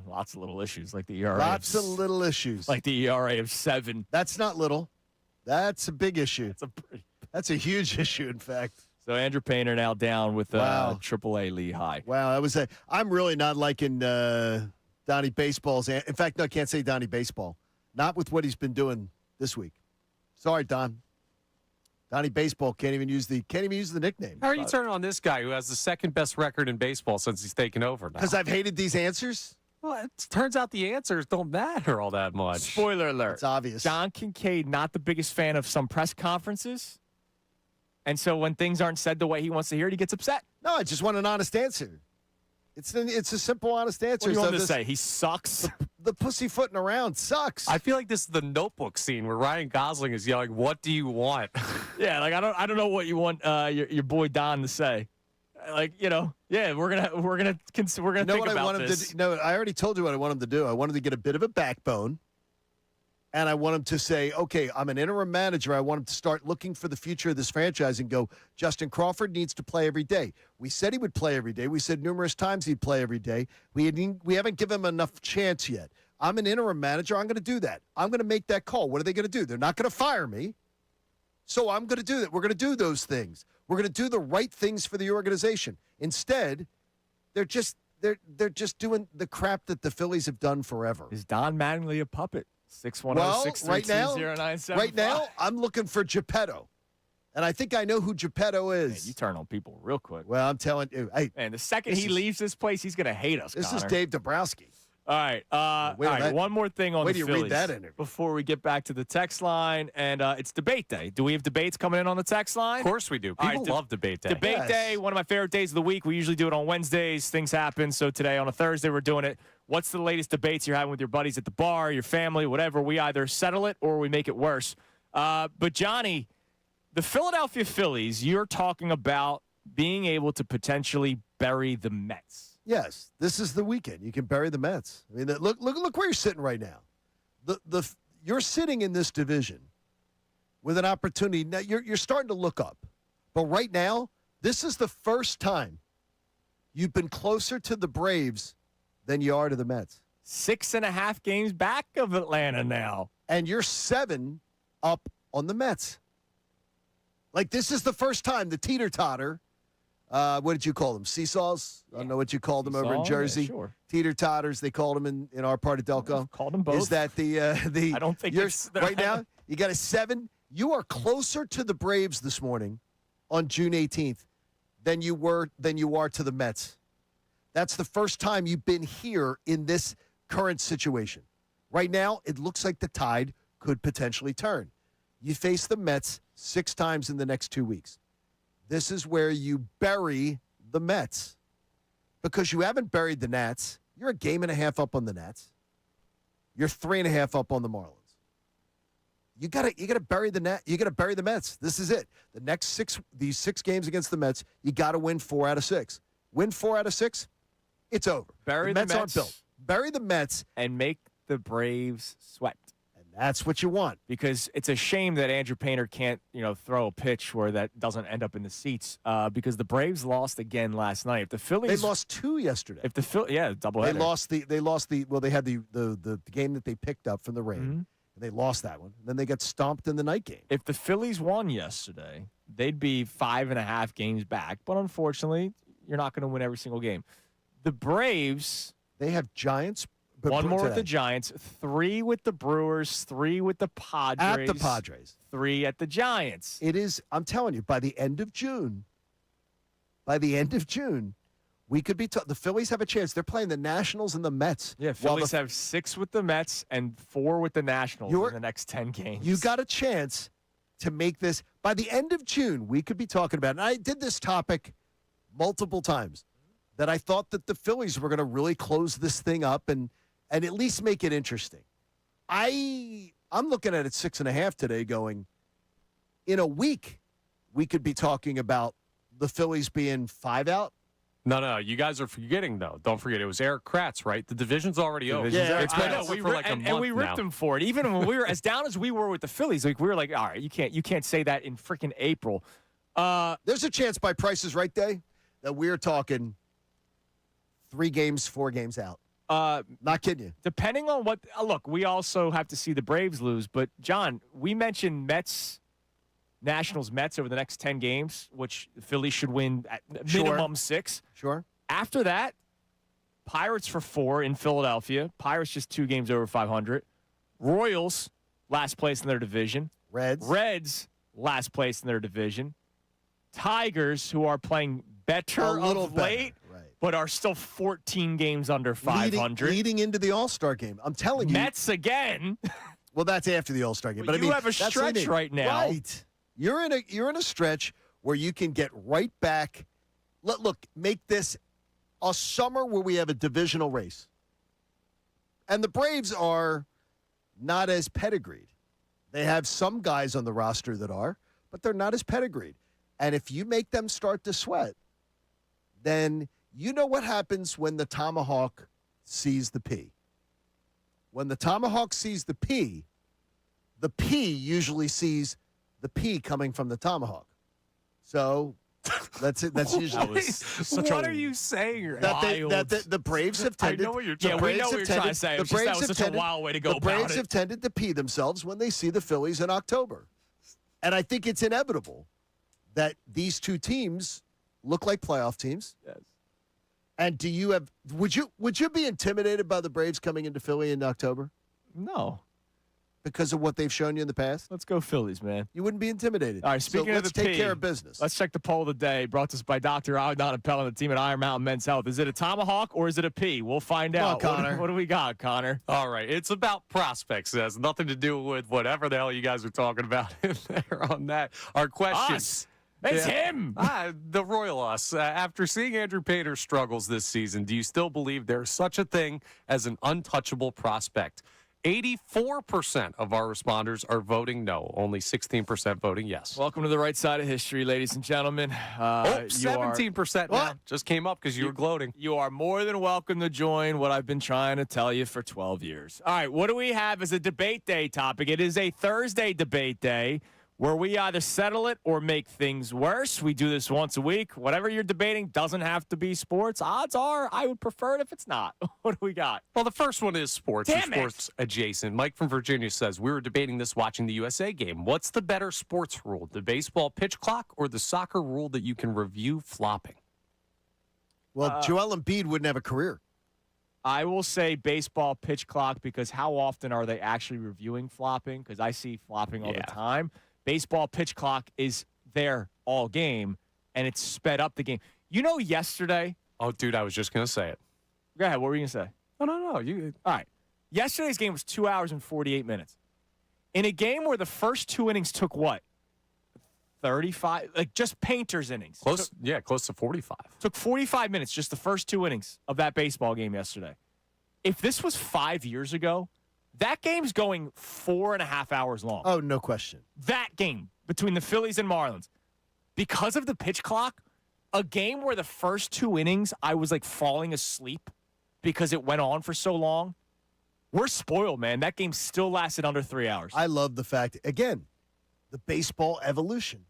Speaker 2: Lots of little issues, like the ERA.
Speaker 3: Lots of little issues.
Speaker 2: Like the ERA of 7.
Speaker 3: That's not little. That's a big issue. That's a huge issue, in fact.
Speaker 2: So Andrew Painter now down with AAA Lehigh.
Speaker 3: Wow, I'm really not liking Donnie Baseball's. In fact, no, I can't say Donnie Baseball. Not with what he's been doing this week. Sorry, Don. Donnie Baseball can't even use the nickname.
Speaker 5: How are you turning on this guy who has the second best record in baseball since he's taken over now?
Speaker 3: Because I've hated these answers?
Speaker 5: Well, it turns out the answers don't matter all that much.
Speaker 2: Spoiler alert.
Speaker 3: It's obvious.
Speaker 2: John Kincade, not the biggest fan of some press conferences. And so when things aren't said the way he wants to hear it, he gets upset.
Speaker 3: No, I just want an honest answer. It's a simple, honest answer.
Speaker 2: What do you want to say? He sucks?
Speaker 3: The pussyfooting around sucks.
Speaker 5: I feel like this is the Notebook scene where Ryan Gosling is yelling, "What do you want?"
Speaker 2: Yeah, like I don't know what you want your boy Don to say. Like, yeah, we're gonna think about this.
Speaker 3: No, I already told you what I want him to do. I want him to get a bit of a backbone, and I want him to say, okay, I'm an interim manager. I want him to start looking for the future of this franchise and go, Justin Crawford needs to play every day. We said he would play every day. We said numerous times he'd play every day. We haven't given him enough chance yet. I'm an interim manager. I'm going to do that. I'm going to make that call. What are they going to do? They're not going to fire me. So I'm going to do that. We're going to do those things. We're going to do the right things for the organization. Instead, they're just doing the crap that the Phillies have done forever.
Speaker 2: Is Don Mattingly a puppet? 610-632-0975.
Speaker 3: Right now, I'm looking for Geppetto. And I think I know who Geppetto is.
Speaker 2: Man, you turn on people real quick.
Speaker 3: Well, I'm telling you. Hey,
Speaker 2: and the second he leaves this place, he's going to hate us,
Speaker 3: This
Speaker 2: Connor.
Speaker 3: is Dave Dabrowski.
Speaker 2: All right. One more thing on the Phillies.
Speaker 3: Wait till you read that interview.
Speaker 2: Before we get back to the text line, and it's debate day. Do we have debates coming in on the text line?
Speaker 5: Of course we do. People love debate day.
Speaker 2: Debate day, one of my favorite days of the week. We usually do it on Wednesdays. Things happen. So today on a Thursday, we're doing it. What's the latest debates you're having with your buddies at the bar, your family, whatever? We either settle it or we make it worse. But, Johnny, the Philadelphia Phillies, you're talking about being able to potentially bury the Mets.
Speaker 3: Yes, this is the weekend. You can bury the Mets. I mean, look where you're sitting right now. You're sitting in this division with an opportunity. Now you're starting to look up, but right now, this is the first time you've been closer to the Braves than you are to the Mets.
Speaker 2: 6.5 games back of Atlanta now,
Speaker 3: and you're 7 up on the Mets. Like, this is the first time the teeter-totter. What did you call them? Seesaws? I don't know what you called them over in Jersey.
Speaker 2: Yeah, sure.
Speaker 3: Teeter-totters, they called them in our part of Delco.
Speaker 2: Called them both.
Speaker 3: Is that the
Speaker 2: I don't think
Speaker 3: you're
Speaker 2: it's
Speaker 3: right now? You got a 7. You are closer to the Braves this morning on June 18th than you are to the Mets. That's the first time you've been here in this current situation. Right now, it looks like the tide could potentially turn. You face the Mets 6 times in the next 2 weeks. This is where you bury the Mets because you haven't buried the Nats. You're a game and a half up on the Nats. You're 3.5 up on the Marlins. You gotta bury the Nats. You gotta bury the Mets. This is it. The next these 6 games against the Mets, you gotta win 4 out of 6. Win 4 out of 6, it's over.
Speaker 2: Bury
Speaker 3: the Mets aren't built. Bury the Mets
Speaker 2: and make the Braves sweat.
Speaker 3: That's what you want.
Speaker 2: Because it's a shame that Andrew Painter can't, throw a pitch where that doesn't end up in the seats. Because the Braves lost again last night. If the Phillies,
Speaker 3: they lost 2 yesterday.
Speaker 2: If the doubleheader.
Speaker 3: They lost the game that they picked up from the rain.
Speaker 2: Mm-hmm.
Speaker 3: And they lost that one. And then they got stomped in the night game.
Speaker 2: If the Phillies won yesterday, they'd be 5.5 games back. But unfortunately, you're not going to win every single game. The Braves,
Speaker 3: they have Giants.
Speaker 2: One more with the Giants, 3 with the Brewers, 3 with the Padres.
Speaker 3: At the Padres.
Speaker 2: 3 at the Giants.
Speaker 3: It is, I'm telling you, by the end of June, we could be the Phillies have a chance. They're playing the Nationals and the Mets.
Speaker 2: Yeah, Phillies have 6 with the Mets and 4 with the Nationals in the next 10 games.
Speaker 3: You got a chance to make this. By the end of June, we could be talking about, and I did this topic multiple times, that I thought that the Phillies were going to really close this thing up and at least make it interesting. I'm looking at it 6.5 today going, in a week, we could be talking about the Phillies being 5 out.
Speaker 5: No, you guys are forgetting, though. Don't forget, it was Eric Kratz, right? The division's already over.
Speaker 2: Yeah,
Speaker 5: it's been over for like a month
Speaker 2: and we ripped
Speaker 5: now.
Speaker 2: them for it. Even when we were as down as we were with the Phillies, we were like, all right, you can't say that in freaking April.
Speaker 3: There's a chance by Price is Right Day that we're talking 3 games, 4 games out. Not kidding you.
Speaker 2: Depending on what look, we also have to see the Braves lose. But John, we mentioned Nationals Mets over the next 10 games, which the Phillies should win at minimum 6.
Speaker 3: Sure.
Speaker 2: After that, Pirates for 4 in Philadelphia. Pirates just 2 games over 500. Royals last place in their division. Reds last place in their division. Tigers, who are playing better of late. But are still 14 games under 500.
Speaker 3: Leading into the All-Star game. I'm telling you.
Speaker 2: Mets again.
Speaker 3: Well, that's after the All-Star game. But
Speaker 2: you have a stretch right now.
Speaker 3: Right. You're in a stretch where you can get right back. Look, make this a summer where we have a divisional race. And the Braves are not as pedigreed. They have some guys on the roster that are, but they're not as pedigreed. And if you make them start to sweat, then you know what happens when the tomahawk sees the P. When the tomahawk sees the P usually sees the P coming from the tomahawk. So that's it. That's usually
Speaker 2: what are you saying?
Speaker 3: that the Braves have tended.
Speaker 2: I know what you're trying. Yeah, we know what you're trying to say.
Speaker 3: The Braves
Speaker 2: that was such a wild way to go about it.
Speaker 3: The Braves have tended to pee themselves when they see the Phillies in October, and I think it's inevitable that these two teams look like playoff teams.
Speaker 2: Yes.
Speaker 3: And do you have? Would you be intimidated by the Braves coming into Philly in October?
Speaker 2: No.
Speaker 3: Because of what they've shown you in the past?
Speaker 2: Let's go Phillies, man.
Speaker 3: You wouldn't be intimidated.
Speaker 2: All right, speaking of
Speaker 3: let's
Speaker 2: the
Speaker 3: take
Speaker 2: P,
Speaker 3: care of business.
Speaker 2: Let's check the poll of the day, brought to us by Dr. Adnan Appel and the team at Iron Mountain Men's Health. Is it a tomahawk or is it a P? We'll find out.
Speaker 3: Come on, Connor.
Speaker 2: What do we got, Connor?
Speaker 5: All right. It's about prospects. It has nothing to do with whatever the hell you guys are talking about in there on that. Our question.
Speaker 2: Us. It's him.
Speaker 5: The Royal Us. After seeing Andrew Pater's struggles this season, do you still believe there's such a thing as an untouchable prospect? 84% of our responders are voting no. Only 16% voting yes.
Speaker 2: Welcome to the right side of history, ladies and gentlemen.
Speaker 5: 17% now. Just came up because you were gloating.
Speaker 2: You are more than welcome to join what I've been trying to tell you for 12 years. All right, what do we have as a debate day topic? It is a Thursday debate day where we either settle it or make things worse. We do this once a week. Whatever you're debating doesn't have to be sports. Odds are I would prefer it if it's not. What do we got?
Speaker 5: Well, the first one is sports.
Speaker 2: Damn it.
Speaker 5: Sports adjacent. Mike from Virginia says, we were debating this watching the USA game. What's the better sports rule, the baseball pitch clock or the soccer rule that you can review flopping?
Speaker 3: Well, Joel Embiid wouldn't have a career.
Speaker 2: I will say baseball pitch clock because how often are they actually reviewing flopping? Because I see flopping all the time. Baseball pitch clock is there all game, and it's sped up the game. You know, yesterday.
Speaker 5: Oh, dude, I was just going to say it.
Speaker 2: Go ahead. What were you going to say?
Speaker 5: Oh, no. You.
Speaker 2: All right. Yesterday's game was 2 hours and 48 minutes. In a game where the first two innings took what? 35? Like just painters innings.
Speaker 5: Close to 45.
Speaker 2: Took 45 minutes, just the first two innings of that baseball game yesterday. If this was 5 years ago, that game's going 4.5 hours long.
Speaker 3: Oh, no question.
Speaker 2: That game between the Phillies and Marlins. Because of the pitch clock, a game where the first two innings I was like falling asleep because it went on for so long. We're spoiled, man. That game still lasted under 3 hours.
Speaker 3: I love the fact, again, the baseball evolution.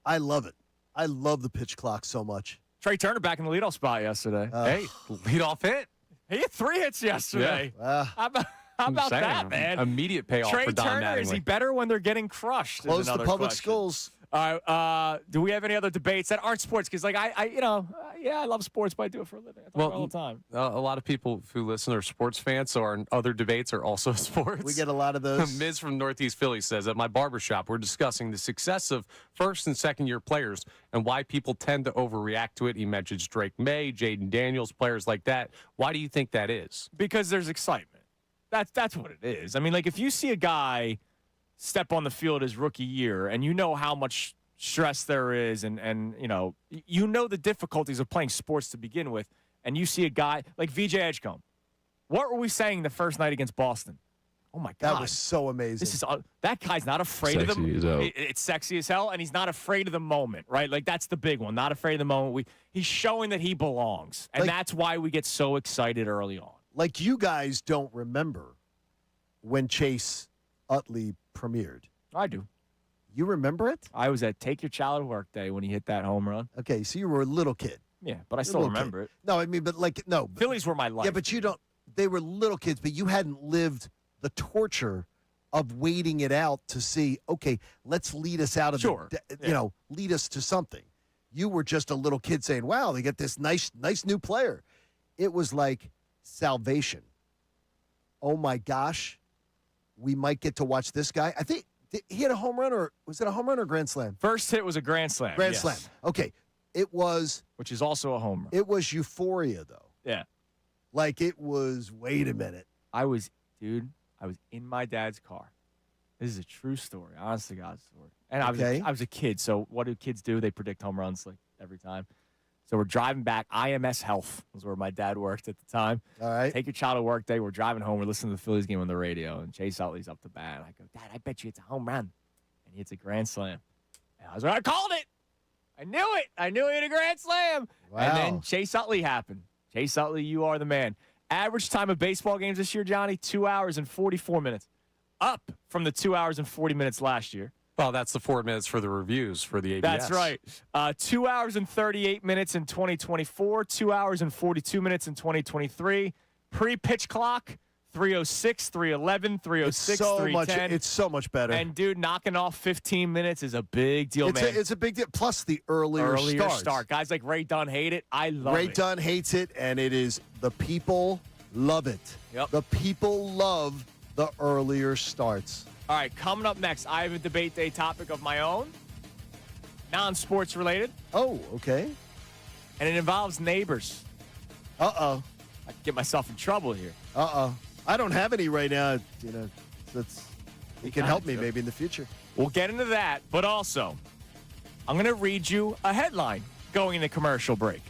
Speaker 3: I love it. I love the pitch clock so much.
Speaker 2: Trey Turner back in the leadoff spot yesterday.
Speaker 5: Hey, leadoff hit.
Speaker 2: He hit 3 hits yesterday.
Speaker 3: Yeah.
Speaker 2: How about that, man?
Speaker 5: Immediate payoff
Speaker 2: Trey
Speaker 5: for Don
Speaker 2: Turner,
Speaker 5: Mattingly.
Speaker 2: is he better when they're getting crushed?
Speaker 3: Close to public
Speaker 2: question.
Speaker 3: schools.
Speaker 2: All right. Do we have any other debates that aren't sports? Because, like, I love sports, but I do it for a living. I talk all the time.
Speaker 5: A lot of people who listen are sports fans, so our other debates are also sports.
Speaker 3: We get a lot of those.
Speaker 5: Miz from Northeast Philly says, at my barbershop, we're discussing the success of first and second year players and why people tend to overreact to it. He mentions Drake May, Jaden Daniels, players like that. Why do you think that is?
Speaker 2: Because there's excitement. That's what it is. I mean, like, if you see a guy step on the field his rookie year and you know how much stress there is and you know the difficulties of playing sports to begin with, and you see a guy like VJ Edgecombe. What were we saying the first night against Boston? Oh, my God.
Speaker 3: That was so amazing.
Speaker 2: That guy's not afraid of them. It's sexy as hell, and he's not afraid of the moment, right? Like, that's the big one. Not afraid of the moment. He's showing that he belongs, and that's why we get so excited early on.
Speaker 3: Like, you guys don't remember when Chase Utley premiered.
Speaker 2: I do.
Speaker 3: You remember it?
Speaker 2: I was at Take Your Child to Work Day when he hit that home run.
Speaker 3: Okay, so you were a little kid.
Speaker 2: Yeah, but I still remember it.
Speaker 3: No, I mean, but like, no.
Speaker 2: Phillies were my life.
Speaker 3: Yeah, but you don't. They were little kids, but you hadn't lived the torture of waiting it out to see, okay, let's lead us out of lead us to something. You were just a little kid saying, wow, they got this nice new player. It was like salvation. Oh, my gosh. We might get to watch this guy. I think he had a home run, or was it a home run or grand slam?
Speaker 2: First hit was a grand slam.
Speaker 3: Grand slam. Okay. It was.
Speaker 2: Which is also a home run.
Speaker 3: It was euphoria, though.
Speaker 2: Yeah.
Speaker 3: Like, it was, wait a minute.
Speaker 2: I was in my dad's car. This is a true story. Honest to God story. And I was a kid, so what do kids do? They predict home runs like every time. So we're driving back. IMS Health was where my dad worked at the time.
Speaker 3: All right.
Speaker 2: Take Your Child to Work Day. We're driving home. We're listening to the Phillies game on the radio, and Chase Utley's up the bat. I go, Dad, I bet you it's a home run. And he hits a grand slam. And I was like, I called it. I knew it. I knew he had a grand slam.
Speaker 3: Wow.
Speaker 2: And then Chase Utley happened. Chase Utley, you are the man. Average time of baseball games this year, Johnny, 2 hours and 44 minutes. Up from the 2 hours and 40 minutes last year.
Speaker 5: Well, that's the 4 minutes for the reviews for the ABS.
Speaker 2: That's right. 2 hours and 38 minutes in 2024, 2 hours and 42 minutes in 2023. Pre-pitch clock, 306, 311, 306, 310.
Speaker 3: It's so much better.
Speaker 2: And, dude, knocking off 15 minutes is a big deal, man.
Speaker 3: It's a big deal. Plus the earlier
Speaker 2: start. Guys like Ray Dunn hate it. I love it.
Speaker 3: Ray Dunn hates it, and it is the people love it.
Speaker 2: Yep.
Speaker 3: The people love the earlier starts.
Speaker 2: All right, coming up next, I have a debate day topic of my own, non-sports related.
Speaker 3: Oh, okay.
Speaker 2: And it involves neighbors.
Speaker 3: Uh-oh.
Speaker 2: I could get myself in trouble here.
Speaker 3: Uh-oh. I don't have any right now. You can help me maybe in the future.
Speaker 2: We'll get into that, but also, I'm going to read you a headline going into commercial break.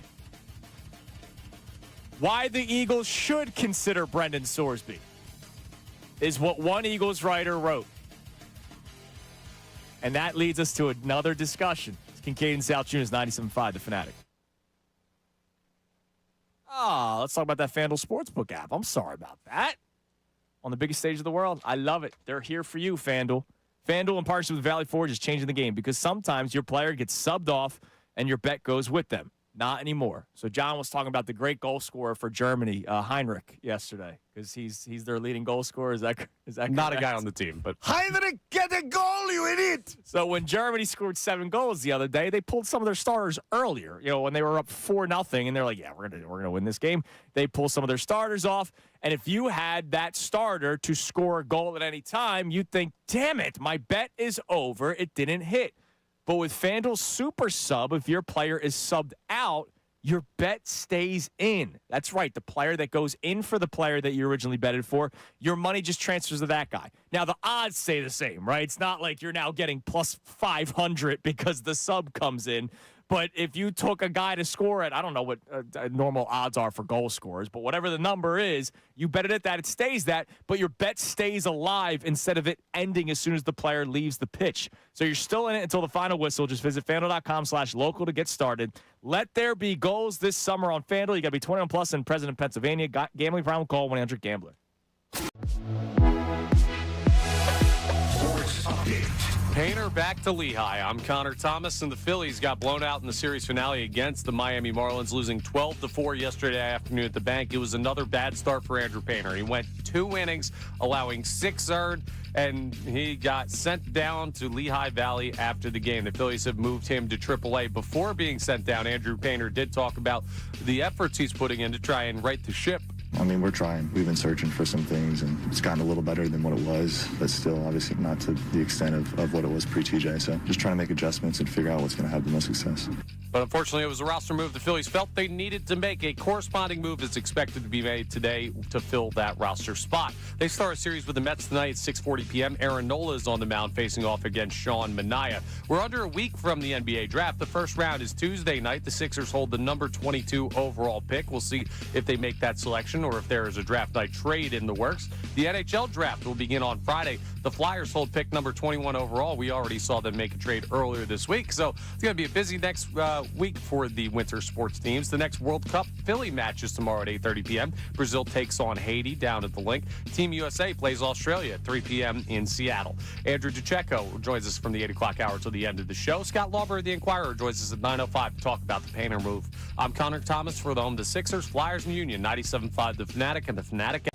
Speaker 2: Why the Eagles should consider Brendan Sorsby is what one Eagles writer wrote. And that leads us to another discussion. It's Kincade and Salciunas, 97.5, The Fanatic. Let's talk about that FanDuel Sportsbook app. I'm sorry about that. On the biggest stage of the world. I love it. They're here for you, FanDuel. FanDuel in partnership with Valley Forge is changing the game because sometimes your player gets subbed off and your bet goes with them. Not anymore. So John was talking about the great goal scorer for Germany, Heinrich, yesterday, because he's their leading goal scorer. Is that
Speaker 5: not
Speaker 2: correct?
Speaker 5: a guy on the team, but
Speaker 3: Heinrich, get a goal, you idiot!
Speaker 2: So when Germany scored 7 goals the other day, they pulled some of their starters earlier. You know, when they were up 4-0, and they're like, "Yeah, we're gonna win this game." They pull some of their starters off, and if you had that starter to score a goal at any time, you'd think, "Damn it, my bet is over. It didn't hit." But with FanDuel Super Sub, if your player is subbed out, your bet stays in. That's right. The player that goes in for the player that you originally betted for, your money just transfers to that guy. Now, the odds stay the same, right? It's not like you're now getting plus 500 because the sub comes in. But if you took a guy to score at, I don't know what normal odds are for goal scorers, but whatever the number is, you bet it at that, it stays that, but your bet stays alive instead of it ending as soon as the player leaves the pitch. So you're still in it until the final whistle. Just visit FanDuel.com/local to get started. Let there be goals this summer on FanDuel. You got to be 21 plus and present in Pennsylvania. Gambling problem? Call 1-800-GAMBLER.
Speaker 1: Sports update.
Speaker 5: Painter back to Lehigh. I'm Connor Thomas, and the Phillies got blown out in the series finale against the Miami Marlins, losing 12-4 yesterday afternoon at the bank. It was another bad start for Andrew Painter. He went 2 innings, allowing 6 earned, and he got sent down to Lehigh Valley after the game. The Phillies have moved him to AAA. Before being sent down, Andrew Painter did talk about the efforts he's putting in to try and right the ship.
Speaker 4: I mean, we're trying. We've been searching for some things, and it's gotten a little better than what it was, but still, obviously, not to the extent of what it was pre-TJ. So just trying to make adjustments and figure out what's going to have the most success.
Speaker 5: But unfortunately, it was a roster move the Phillies felt they needed to make. A corresponding move is expected to be made today to fill that roster spot. They start a series with the Mets tonight at 6:40 p.m. Aaron Nola is on the mound facing off against Sean Manaea. We're under a week from the NBA draft. The first round is Tuesday night. The Sixers hold the number 22 overall pick. We'll see if they make that selection or if there is a draft night trade in the works. The NHL draft will begin on Friday. The Flyers hold pick number 21 overall. We already saw them make a trade earlier this week, so it's going to be a busy next week for the winter sports teams. The next World Cup Philly match is tomorrow at 8:30 p.m. Brazil takes on Haiti down at the Link. Team USA plays Australia at 3 p.m. in Seattle. Andrew DeCecco joins us from the 8 o'clock hour till the end of the show. Scott Lauber of the Inquirer joins us at 9:05 to talk about the Painter move. I'm Connor Thomas for the home to Sixers, Flyers, and Union. 97.5 The Fanatic and the Fanatic.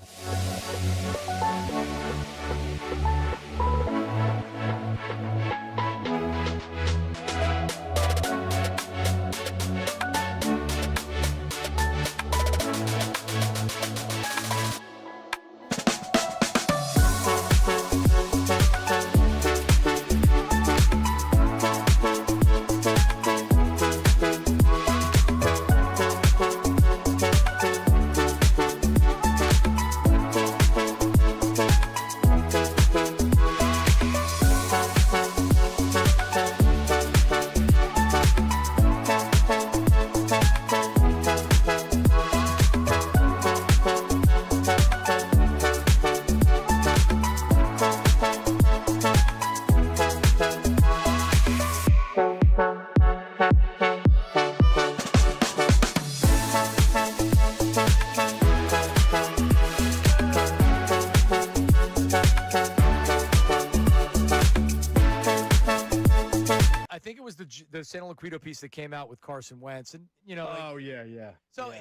Speaker 6: the San Luquito piece that came out with Carson Wentz, and
Speaker 11: yeah.
Speaker 6: So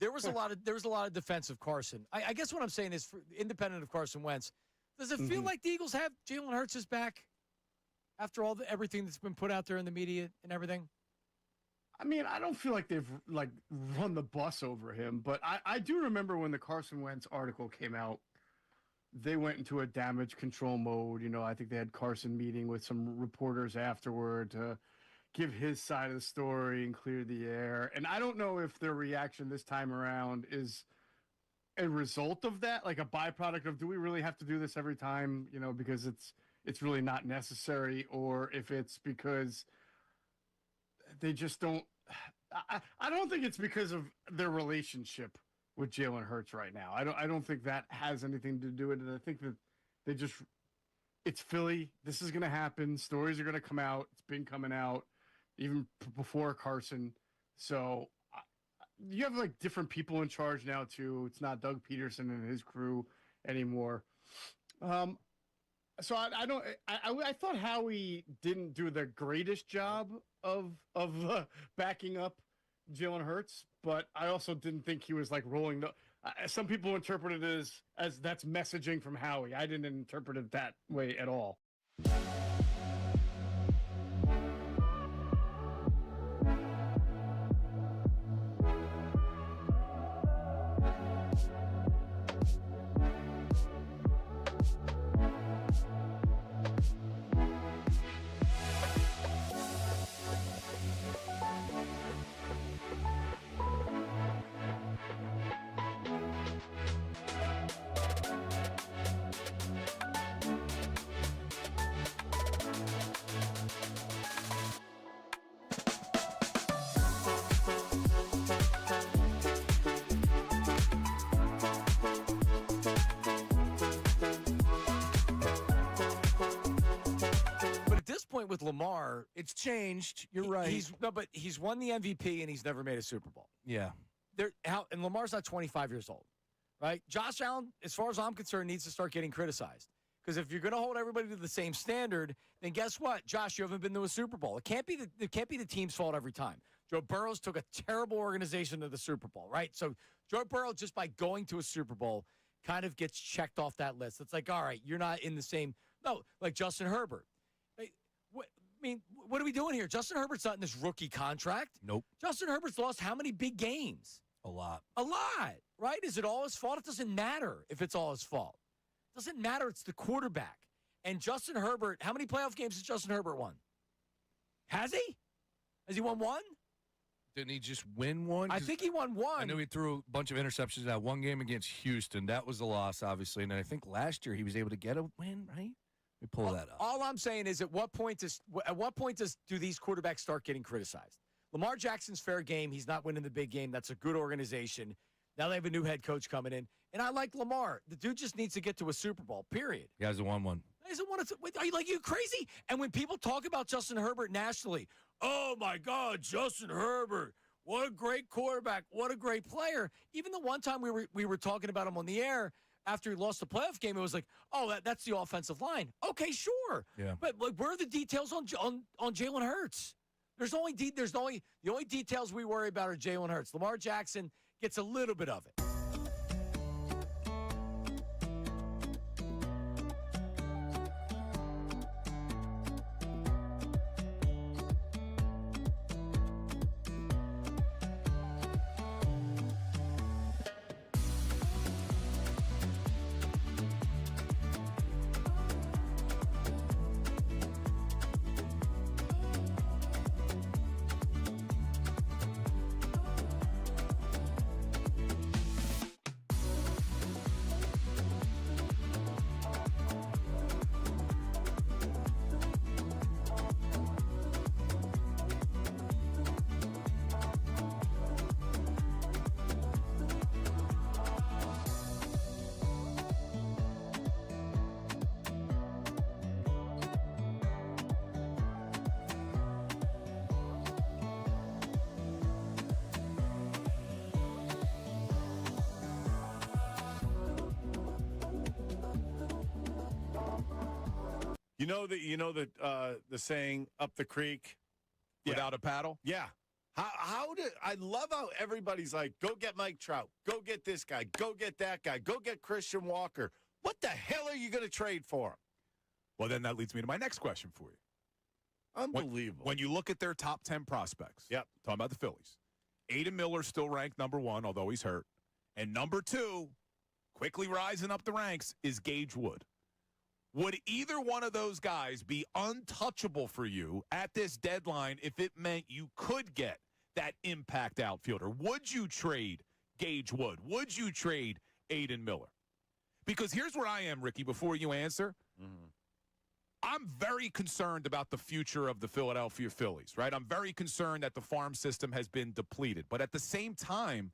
Speaker 6: there was a lot of defense of Carson. I guess what I'm saying is, independent of Carson Wentz, does it feel like the Eagles have Jalen Hurts' back after everything that's been put out there in the media and everything?
Speaker 11: I mean, I don't feel like they've run the bus over him, but I do remember when the Carson Wentz article came out, they went into a damage control mode. I think they had Carson meeting with some reporters afterward to give his side of the story and clear the air. And I don't know if their reaction this time around is a result of that, like a byproduct of, do we really have to do this every time, because it's really not necessary, or if it's because they just don't. I don't think it's because of their relationship with Jalen Hurts right now. I don't think that has anything to do with it. I think that it's Philly. This is going to happen. Stories are going to come out. It's been coming out even before Carson. So you have different people in charge now too. It's not Doug Peterson and his crew anymore. So I thought Howie didn't do the greatest job of backing up Jalen Hurts, but I also didn't think he was rolling the. Some people interpret it as that's messaging from Howie. I didn't interpret it that way at all.
Speaker 6: With Lamar, it's changed. You're right. He's won the MVP and he's never made a Super Bowl.
Speaker 7: Yeah.
Speaker 6: And Lamar's not 25 years old, right? Josh Allen, as far as I'm concerned, needs to start getting criticized. Because if you're going to hold everybody to the same standard, then guess what? Josh, you haven't been to a Super Bowl. It can't be the team's fault every time. Joe Burrow's took a terrible organization to the Super Bowl, right? So Joe Burrow, just by going to a Super Bowl, kind of gets checked off that list. It's like, all right, you're not in the same. No, like Justin Herbert. What are we doing here? Justin Herbert's not in this rookie contract.
Speaker 7: Nope.
Speaker 6: Justin Herbert's lost how many big games?
Speaker 7: A lot.
Speaker 6: A lot, right? Is it all his fault? It doesn't matter if it's all his fault. It doesn't matter. It's the quarterback. And Justin Herbert, how many playoff games has Justin Herbert won? Has he? Has he won one?
Speaker 7: Didn't he just win one?
Speaker 6: I think he won one.
Speaker 7: I know he threw a bunch of interceptions in that one game against Houston. That was a loss, obviously. And then I think last year he was able to get a win, right? Pull that up.
Speaker 6: All I'm saying is, at what point do these quarterbacks start getting criticized? Lamar Jackson's fair game. He's not winning the big game. That's a good organization. Now they have a new head coach coming in, and I like Lamar. The dude just needs to get to a Super Bowl. Period.
Speaker 7: He hasn't won one.
Speaker 6: He hasn't won it. Are you crazy? And when people talk about Justin Herbert nationally, oh my God, Justin Herbert, what a great quarterback, what a great player. Even the one time we were talking about him on the air. After he lost the playoff game, it was like, oh, that's the offensive line. Okay, sure.
Speaker 7: Yeah.
Speaker 6: But where are the details on Jalen Hurts? The only details we worry about are Jalen Hurts. Lamar Jackson gets a little bit of it.
Speaker 12: You know the saying up the creek
Speaker 9: Without a paddle?
Speaker 12: Yeah. I love how everybody's like, go get Mike Trout, go get this guy, go get that guy, go get Christian Walker. What the hell are you going to trade for him?
Speaker 9: Well, then that leads me to my next question for you.
Speaker 12: Unbelievable.
Speaker 9: When you look at their top 10 prospects,
Speaker 12: yep,
Speaker 9: talking about the Phillies, Aiden Miller still ranked number 1, although he's hurt. And number 2, quickly rising up the ranks, is Gage Wood. Would either one of those guys be untouchable for you at this deadline if it meant you could get that impact outfielder? Would you trade Gage Wood? Would you trade Aiden Miller? Because here's where I am, Ricky, before you answer.
Speaker 12: Mm-hmm.
Speaker 9: I'm very concerned about the future of the Philadelphia Phillies, right? I'm very concerned that the farm system has been depleted. But at the same time,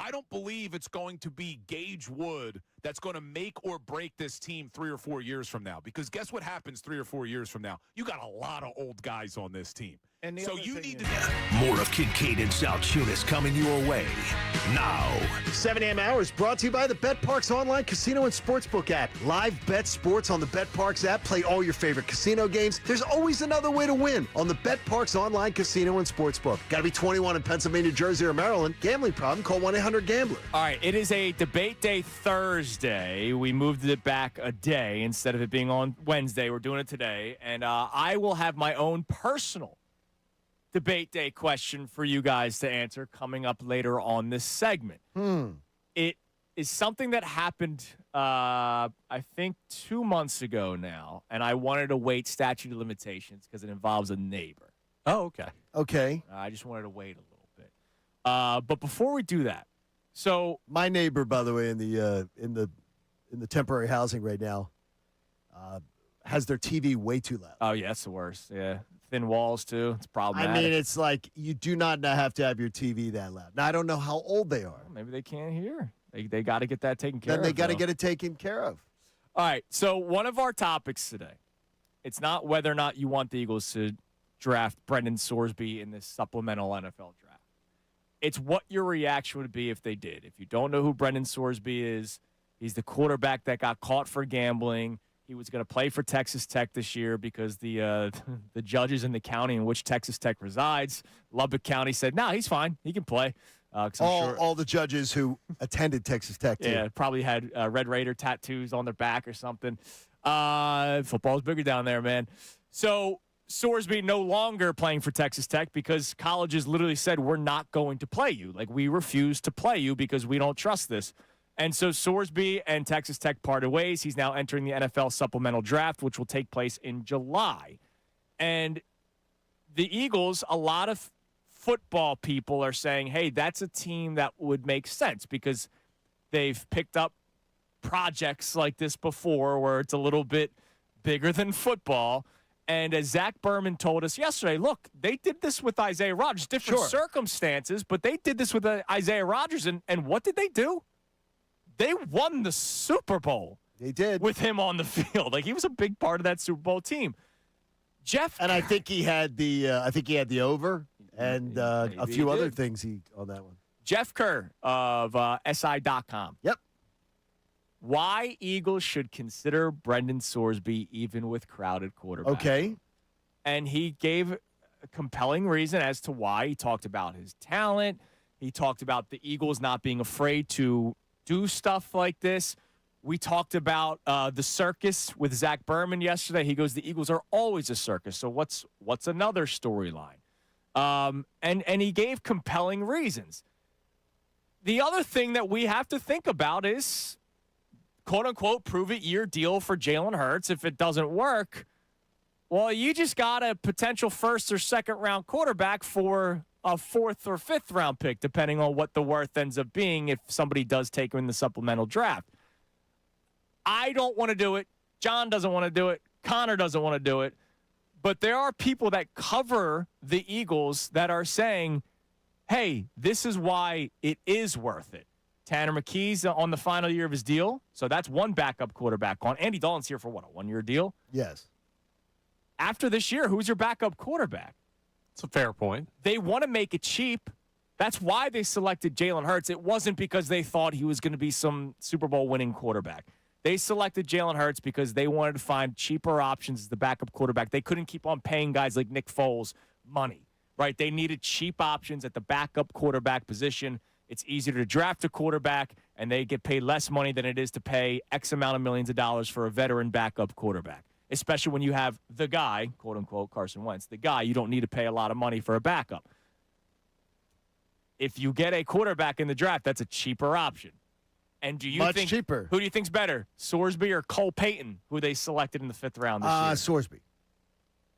Speaker 9: I don't believe it's going to be Gage Wood that's going to make or break this team 3 or 4 years from now. Because guess what happens 3 or 4 years from now? You got a lot of old guys on this team.
Speaker 12: And
Speaker 9: so you need to
Speaker 1: More of Kincade and Salciunas coming your way now.
Speaker 3: 7 a.m. hour is brought to you by the BetParks online casino and sportsbook app. Live bet sports on the BetParks app. Play all your favorite casino games. There's always another way to win on the BetParks online casino and sportsbook. Got to be 21 in Pennsylvania, Jersey, or Maryland. Gambling problem? Call 1-800-GAMBLER.
Speaker 2: All right, it is a debate day Thursday. We moved it back a day instead of it being on Wednesday. We're doing it today, and I will have my own personal debate day question for you guys to answer coming up later on this segment. It is something that happened, I think, 2 months ago now, and I wanted to wait statute of limitations because it involves a neighbor.
Speaker 6: Oh, okay.
Speaker 3: Okay.
Speaker 2: I just wanted to wait a little bit. But before we do that, so
Speaker 3: my neighbor, by the way, in the temporary housing right now, has their TV way too loud.
Speaker 2: Oh yeah, it's the worst. Yeah. Thin walls, too. It's problematic.
Speaker 3: I mean, it's like you do not have to have your TV that loud. Now, I don't know how old they are.
Speaker 2: Well, maybe they can't hear. They got to get that taken care of.
Speaker 3: Then they got to get it taken care of.
Speaker 2: All right, so one of our topics today, it's not whether or not you want the Eagles to draft Brendan Sorsby in this supplemental NFL draft. It's what your reaction would be if they did. If you don't know who Brendan Sorsby is, he's the quarterback that got caught for gambling. He was going to play for Texas Tech this year because the judges in the county in which Texas Tech resides, Lubbock County, said, no, he's fine. He can play.
Speaker 3: All the judges who attended Texas Tech, too.
Speaker 2: Yeah, probably had Red Raider tattoos on their back or something. Football's bigger down there, man. So Sorsby no longer playing for Texas Tech because colleges literally said, we're not going to play you. Like, we refuse to play you because we don't trust this. And so Sorsby and Texas Tech parted ways. He's now entering the NFL supplemental draft, which will take place in July. And the Eagles, a lot of football people are saying, hey, that's a team that would make sense because they've picked up projects like this before where it's a little bit bigger than football. And as Zach Berman told us yesterday, look, they did this with Isaiah Rodgers, different circumstances, but they did this with Isaiah Rodgers. And what did they do? They won the Super Bowl.
Speaker 3: They did.
Speaker 2: With him on the field. Like, he was a big part of that Super Bowl team.
Speaker 3: And I think he had the over and a few other things on that one.
Speaker 2: Jeff Kerr of SI.com.
Speaker 3: Yep.
Speaker 2: Why Eagles should consider Brendan Sorsby even with crowded quarterbacks.
Speaker 3: Okay.
Speaker 2: And he gave a compelling reason as to why. He talked about his talent. He talked about the Eagles not being afraid to do stuff like this. We talked about the circus with Zach Berman yesterday. He goes, the Eagles are always a circus. So what's another storyline? And he gave compelling reasons. The other thing that we have to think about is, quote unquote, prove-it-year deal for Jalen Hurts. If it doesn't work, well, you just got a potential first or second round quarterback for a fourth or fifth round pick, depending on what the worth ends up being if somebody does take him in the supplemental draft. I don't want to do it. John doesn't want to do it. Connor doesn't want to do it. But there are people that cover the Eagles that are saying, hey, this is why it is worth it. Tanner McKee's on the final year of his deal, so that's one backup quarterback on. Andy Dalton's here for what, a one-year deal?
Speaker 3: Yes.
Speaker 2: After this year, who's your backup quarterback?
Speaker 5: It's a fair point.
Speaker 2: They want to make it cheap. That's why they selected Jalen Hurts. It wasn't because they thought he was going to be some Super Bowl winning quarterback. They selected Jalen Hurts because they wanted to find cheaper options as the backup quarterback. They couldn't keep on paying guys like Nick Foles money, right? They needed cheap options at the backup quarterback position. It's easier to draft a quarterback, and they get paid less money than it is to pay X amount of millions of dollars for a veteran backup quarterback, especially when you have the guy, quote-unquote, Carson Wentz, the guy. You don't need to pay a lot of money for a backup. If you get a quarterback in the draft, that's a cheaper option. And do you
Speaker 3: Much
Speaker 2: think
Speaker 3: cheaper.
Speaker 2: Who do you think's better, Sorsby or Cole Payton, who they selected in the 5th round this year?
Speaker 3: Sorsby.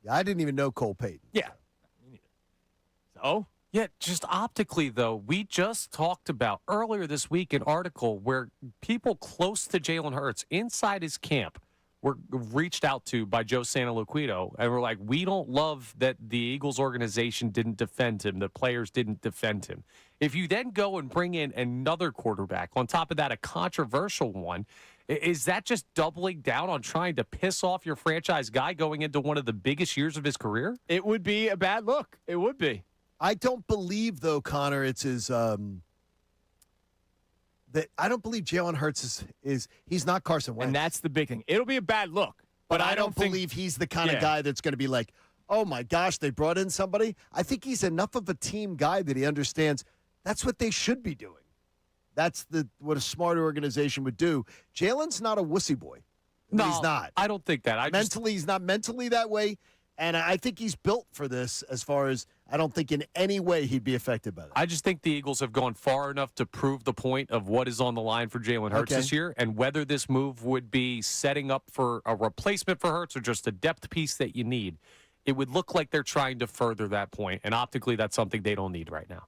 Speaker 3: Yeah, I didn't even know Cole Payton.
Speaker 2: Yeah. So?
Speaker 5: Yeah, just optically, though, we just talked about earlier this week an article where people close to Jalen Hurts inside his camp were reached out to by Joe Santaluquido and were like, we don't love that the Eagles organization didn't defend him, the players didn't defend him. If you then go and bring in another quarterback, on top of that, a controversial one, is that just doubling down on trying to piss off your franchise guy going into one of the biggest years of his career?
Speaker 2: It would be a bad look. It would be.
Speaker 3: I don't believe, though, Connor, it's his that I don't believe Jalen Hurts is he's not Carson Wentz.
Speaker 2: And that's the big thing. It'll be a bad look.
Speaker 3: But I don't believe he's the kind of guy that's going to be like, oh, my gosh, they brought in somebody. I think he's enough of a team guy that he understands that's what they should be doing. That's what a smart organization would do. Jalen's not a wussy boy.
Speaker 5: No,
Speaker 3: he's not.
Speaker 5: I don't think that.
Speaker 3: He's not mentally that way. And I think he's built for this as far as I don't think in any way he'd be affected by that.
Speaker 5: I just think the Eagles have gone far enough to prove the point of what is on the line for Jalen Hurts this year and whether this move would be setting up for a replacement for Hurts or just a depth piece that you need. It would look like they're trying to further that point, and optically that's something they don't need right now.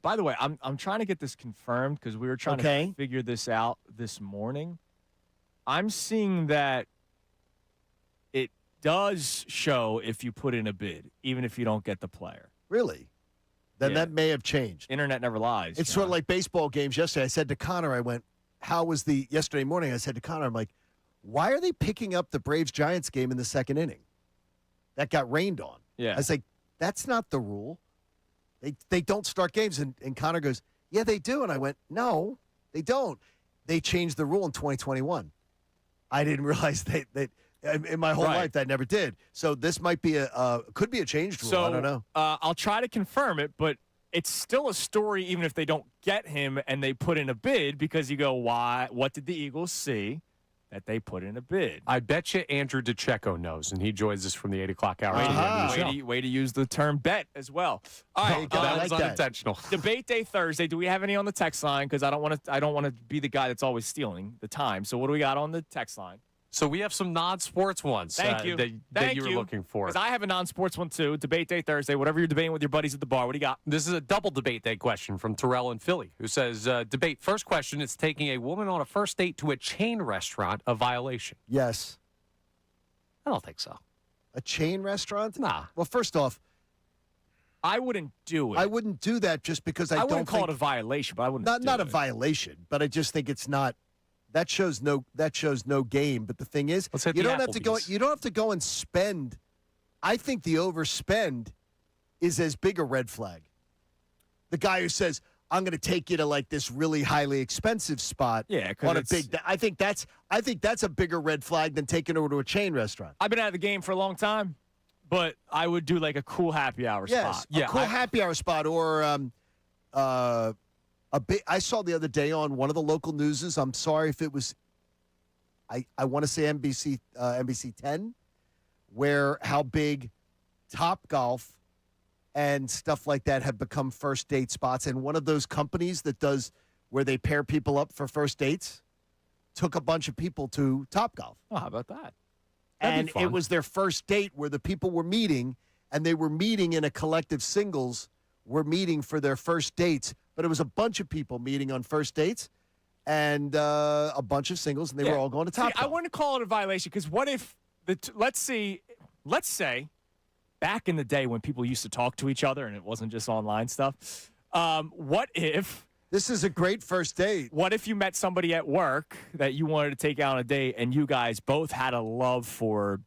Speaker 2: By the way, I'm trying to get this confirmed because we were trying to figure this out this morning. I'm seeing that it does show if you put in a bid, even if you don't get the player.
Speaker 3: Really? Then that may have changed.
Speaker 2: Internet never lies.
Speaker 3: It's sort of like baseball games yesterday. I said to Connor, I went, how was yesterday morning? I said to Connor, I'm like, why are they picking up the Braves-Giants game in the 2nd inning? That got rained on.
Speaker 2: Yeah.
Speaker 3: I was like, that's not the rule. They don't start games. And Connor goes, yeah, they do. And I went, no, they don't. They changed the rule in 2021. I didn't realize that in my whole life that never did. So this might be could be a changed rule. I don't know.
Speaker 2: I'll try to confirm it, but it's still a story even if they don't get him and they put in a bid because you go, why? What did the Eagles see that they put in a bid?
Speaker 5: I bet you Andrew DeCecco knows, and he joins us from the 8 o'clock hour.
Speaker 2: Way to use the term bet as well. All right,
Speaker 5: that was unintentional.
Speaker 2: Debate day Thursday. Do we have any on the text line? Because I don't want to be the guy that's always stealing the time. So what do we got on the text line?
Speaker 5: So we have some non-sports ones that you were looking for.
Speaker 2: Because I have a non-sports one, too. Debate day Thursday. Whatever you're debating with your buddies at the bar. What do you got?
Speaker 5: This is a double debate day question from Terrell in Philly, who says, debate, first question, is taking a woman on a first date to a chain restaurant a violation?
Speaker 3: Yes.
Speaker 5: I don't think so.
Speaker 3: A chain restaurant?
Speaker 5: Nah.
Speaker 3: Well, first off,
Speaker 2: I wouldn't do it.
Speaker 3: I wouldn't do that just because I
Speaker 2: wouldn't call it a violation, but I wouldn't
Speaker 3: not a violation, but I just think it's not. That shows no game. But the thing is, you don't have to go. You don't have to go and spend. I think the overspend is as big a red flag. The guy who says, "I'm going to take you to like this really highly expensive spot."
Speaker 2: Yeah,
Speaker 3: on a big. I think that's a bigger red flag than taking over to a chain restaurant.
Speaker 2: I've been out of the game for a long time, but I would do like a cool happy hour spot.
Speaker 3: A cool happy hour spot or I saw the other day on one of the local newses. I'm sorry if it was, I want to say NBC 10, where how big Topgolf and stuff like that have become first date spots. And one of those companies that does where they pair people up for first dates took a bunch of people to Topgolf.
Speaker 2: Oh, how about that?
Speaker 3: And it was their first date where the people were meeting, and they were meeting in a collective singles, were meeting for their first dates. But it was a bunch of people meeting on first dates and a bunch of singles, and they were all going to Topgolf.
Speaker 2: I wouldn't call it a violation because what if let's say back in the day when people used to talk to each other and it wasn't just online stuff. What if
Speaker 3: this is a great first date?
Speaker 2: What if you met somebody at work that you wanted to take out on a date and you guys both had a love for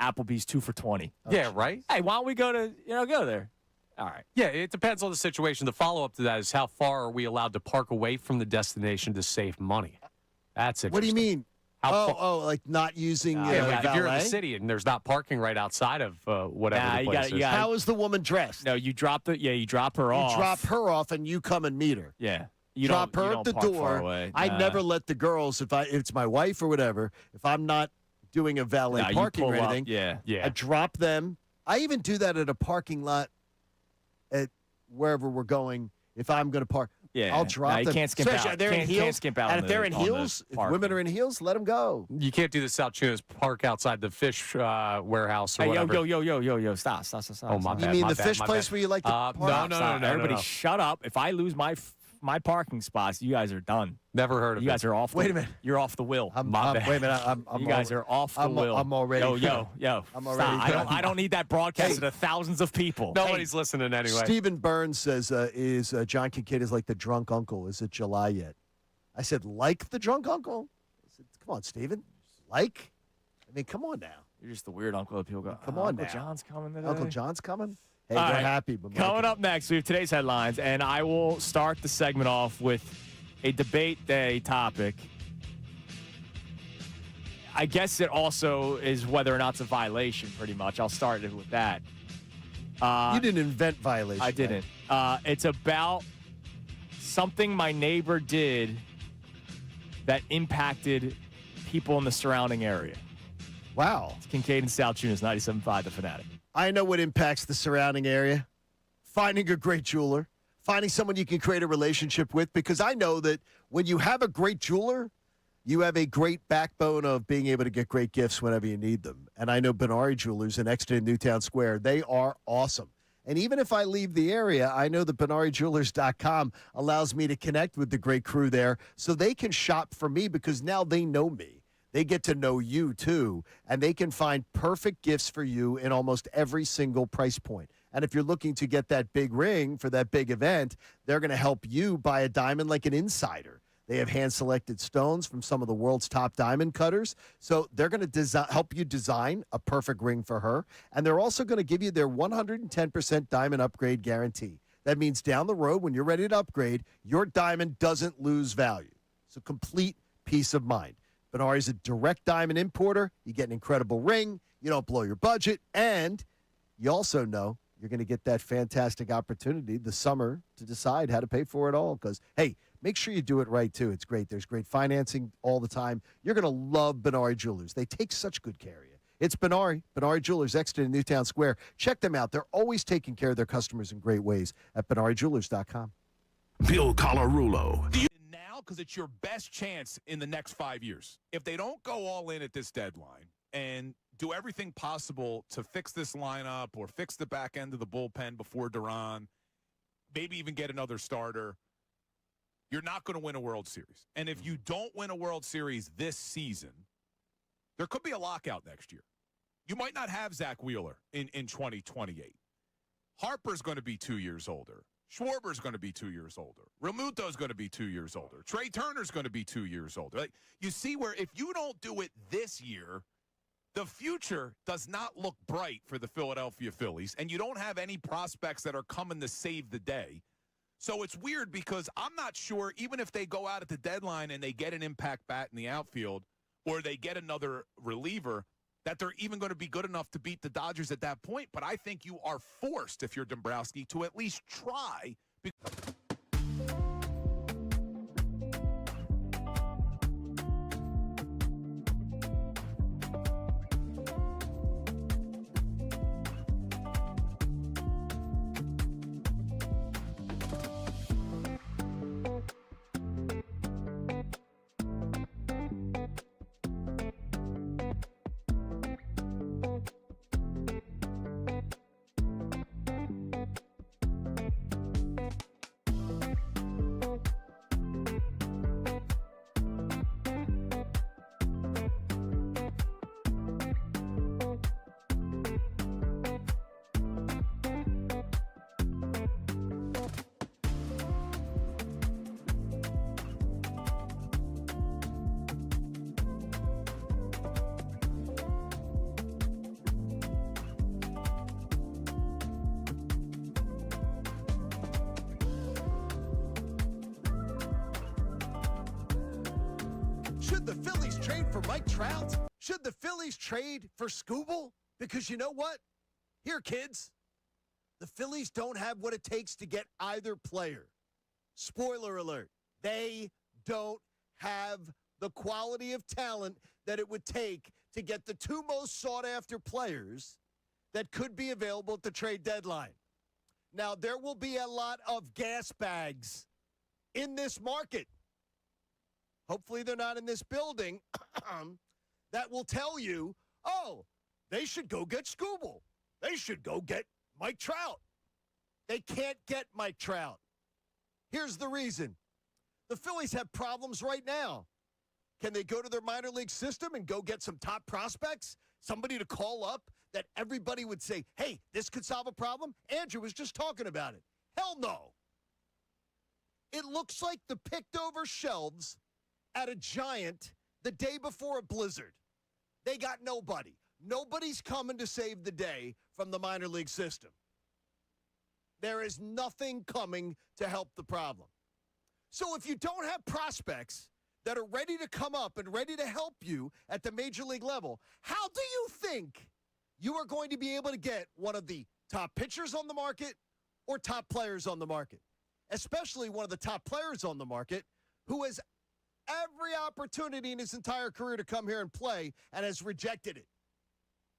Speaker 2: Applebee's 2 for $20?
Speaker 5: Yeah, right.
Speaker 2: Hey, why don't we go there? All right.
Speaker 5: Yeah, it depends on the situation. The follow-up to that is how far are we allowed to park away from the destination to save money? That's
Speaker 3: What do you
Speaker 5: interesting.
Speaker 3: mean?
Speaker 5: How
Speaker 3: Like not using
Speaker 5: Yeah, like if you're in
Speaker 3: valet?
Speaker 5: the city and there's not parking right outside of whatever the place is.
Speaker 3: How is the woman dressed?
Speaker 2: No, you drop her off.
Speaker 3: You drop her off and you come and meet her.
Speaker 2: Yeah.
Speaker 3: Drop her at the
Speaker 2: park far
Speaker 3: door.
Speaker 2: away.
Speaker 3: I
Speaker 2: Nah.
Speaker 3: never let the girls, if it's my wife or whatever, if I'm not doing a valet
Speaker 2: Nah, you
Speaker 3: parking or
Speaker 2: pull up,
Speaker 3: anything,
Speaker 2: yeah.
Speaker 3: I drop them. I even do that at a parking lot at wherever we're going. If I'm going to park,
Speaker 2: Yeah.
Speaker 3: I'll drop
Speaker 2: Nah, you
Speaker 3: them.
Speaker 2: can't skimp
Speaker 3: Especially
Speaker 2: out.
Speaker 3: if they're in
Speaker 2: Can't
Speaker 3: heels.
Speaker 2: skimp out
Speaker 3: and
Speaker 2: on
Speaker 3: if they're
Speaker 2: the-
Speaker 3: in
Speaker 2: on the
Speaker 3: heels, if
Speaker 2: parking.
Speaker 3: women are in heels, let them go.
Speaker 5: You can't do the Salciunas park outside the fish warehouse or
Speaker 2: Hey,
Speaker 5: whatever.
Speaker 2: yo, stop.
Speaker 5: Oh, my bad.
Speaker 3: You mean
Speaker 5: my
Speaker 3: the
Speaker 5: bad,
Speaker 3: fish
Speaker 5: my
Speaker 3: place
Speaker 5: bad.
Speaker 3: where you like to park?
Speaker 5: No.
Speaker 2: Everybody shut up. If I lose my parking spots, you guys are done.
Speaker 5: Never heard of
Speaker 2: You
Speaker 5: it.
Speaker 2: guys are off.
Speaker 3: Wait a minute.
Speaker 2: You're off the wheel.
Speaker 3: Wait a minute. I'm
Speaker 2: you guys are off the
Speaker 3: I'm,
Speaker 2: wheel.
Speaker 3: I'm already.
Speaker 2: Yo.
Speaker 3: I'm
Speaker 2: Stop.
Speaker 3: already.
Speaker 2: I don't need that broadcasted to thousands of people.
Speaker 5: Nobody's listening anyway.
Speaker 3: Stephen Burns says, "Is John Kincade is like the drunk uncle? Is it July yet?" I said, "Like the drunk uncle?" I said, "Come on, Stephen. Like? I mean, come on now.
Speaker 2: You're just the weird uncle that people go.
Speaker 3: Come on
Speaker 2: Uncle
Speaker 3: now.
Speaker 2: John's coming today.
Speaker 3: Uncle John's coming. Hey,
Speaker 2: All
Speaker 3: they're
Speaker 2: right.
Speaker 3: happy. But
Speaker 2: Coming up next, we have today's headlines, and I will start the segment off with a debate day topic. I guess it also is whether or not it's a violation, pretty much. I'll start it with that.
Speaker 3: you didn't invent violation.
Speaker 2: I didn't. It's about something my neighbor did that impacted people in the surrounding area.
Speaker 3: Wow.
Speaker 2: It's Kincade and Salciunas, 97.5 The Fanatic.
Speaker 3: I know what impacts the surrounding area. Finding a great jeweler, finding someone you can create a relationship with, because I know that when you have a great jeweler, you have a great backbone of being able to get great gifts whenever you need them. And I know Benari Jewelers in Exeter Newtown Square. They are awesome. And even if I leave the area, I know that BenariJewelers.com allows me to connect with the great crew there so they can shop for me because now they know me. They get to know you, too, and they can find perfect gifts for you in almost every single price point. And if you're looking to get that big ring for that big event, they're going to help you buy a diamond like an insider. They have hand-selected stones from some of the world's top diamond cutters. So they're going to help you design a perfect ring for her. And they're also going to give you their 110% diamond upgrade guarantee. That means down the road, when you're ready to upgrade, your diamond doesn't lose value. So complete peace of mind. Benari is a direct diamond importer. You get an incredible ring. You don't blow your budget. And you also know you're going to get that fantastic opportunity this summer to decide how to pay for it all. Because, hey, make sure you do it right, too. It's great. There's great financing all the time. You're going to love Benari Jewelers. They take such good care of you. It's Benari Jewelers, Exeter in Newtown Square. Check them out. They're always taking care of their customers in great ways at BenariJewelers.com.
Speaker 1: Bill Colarulo.
Speaker 9: Now, because it's your best chance in the next 5 years. If they don't go all in at this deadline and do everything possible to fix this lineup or fix the back end of the bullpen before Duran, maybe even get another starter, you're not going to win a World Series. And if you don't win a World Series this season, there could be a lockout next year. You might not have Zach Wheeler in 2028. Harper's going to be 2 years older. Schwarber's going to be 2 years older. Realmuto's going to be 2 years older. Trey Turner's going to be 2 years older. Like, you see where if you don't do it this year, the future does not look bright for the Philadelphia Phillies, and you don't have any prospects that are coming to save the day. So it's weird because I'm not sure, even if they go out at the deadline and they get an impact bat in the outfield or they get another reliever, that they're even going to be good enough to beat the Dodgers at that point. But I think you are forced, if you're Dombrowski, to at least try.
Speaker 3: Should the Phillies trade for Mike Trout? Should the Phillies trade for Skubal? Because you know what? Here, kids, the Phillies don't have what it takes to get either player. Spoiler alert, they don't have the quality of talent that it would take to get the two most sought-after players that could be available at the trade deadline. Now, there will be a lot of gas bags in this market. Hopefully they're not in this building that will tell you, oh, they should go get Skubal. They should go get Mike Trout. They can't get Mike Trout. Here's the reason. The Phillies have problems right now. Can they go to their minor league system and go get some top prospects? Somebody to call up that everybody would say, hey, this could solve a problem? Andrew was just talking about it. Hell no. It looks like the picked over shelves at a Giant the day before a blizzard. They got nobody. Nobody's coming to save the day from the minor league system. There is nothing coming to help the problem. So if you don't have prospects that are ready to come up and ready to help you at the major league level, how do you think you are going to be able to get one of the top pitchers on the market or top players on the market? Especially one of the top players on the market who has every opportunity in his entire career to come here and play and has rejected it.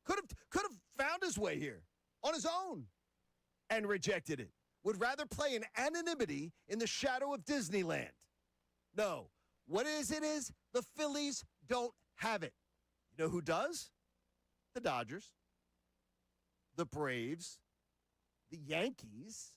Speaker 3: Could have found his way here on his own and rejected it. Would rather play in anonymity in the shadow of Disneyland. No. What is the Phillies don't have it. You know who does? The Dodgers, the Braves, the Yankees.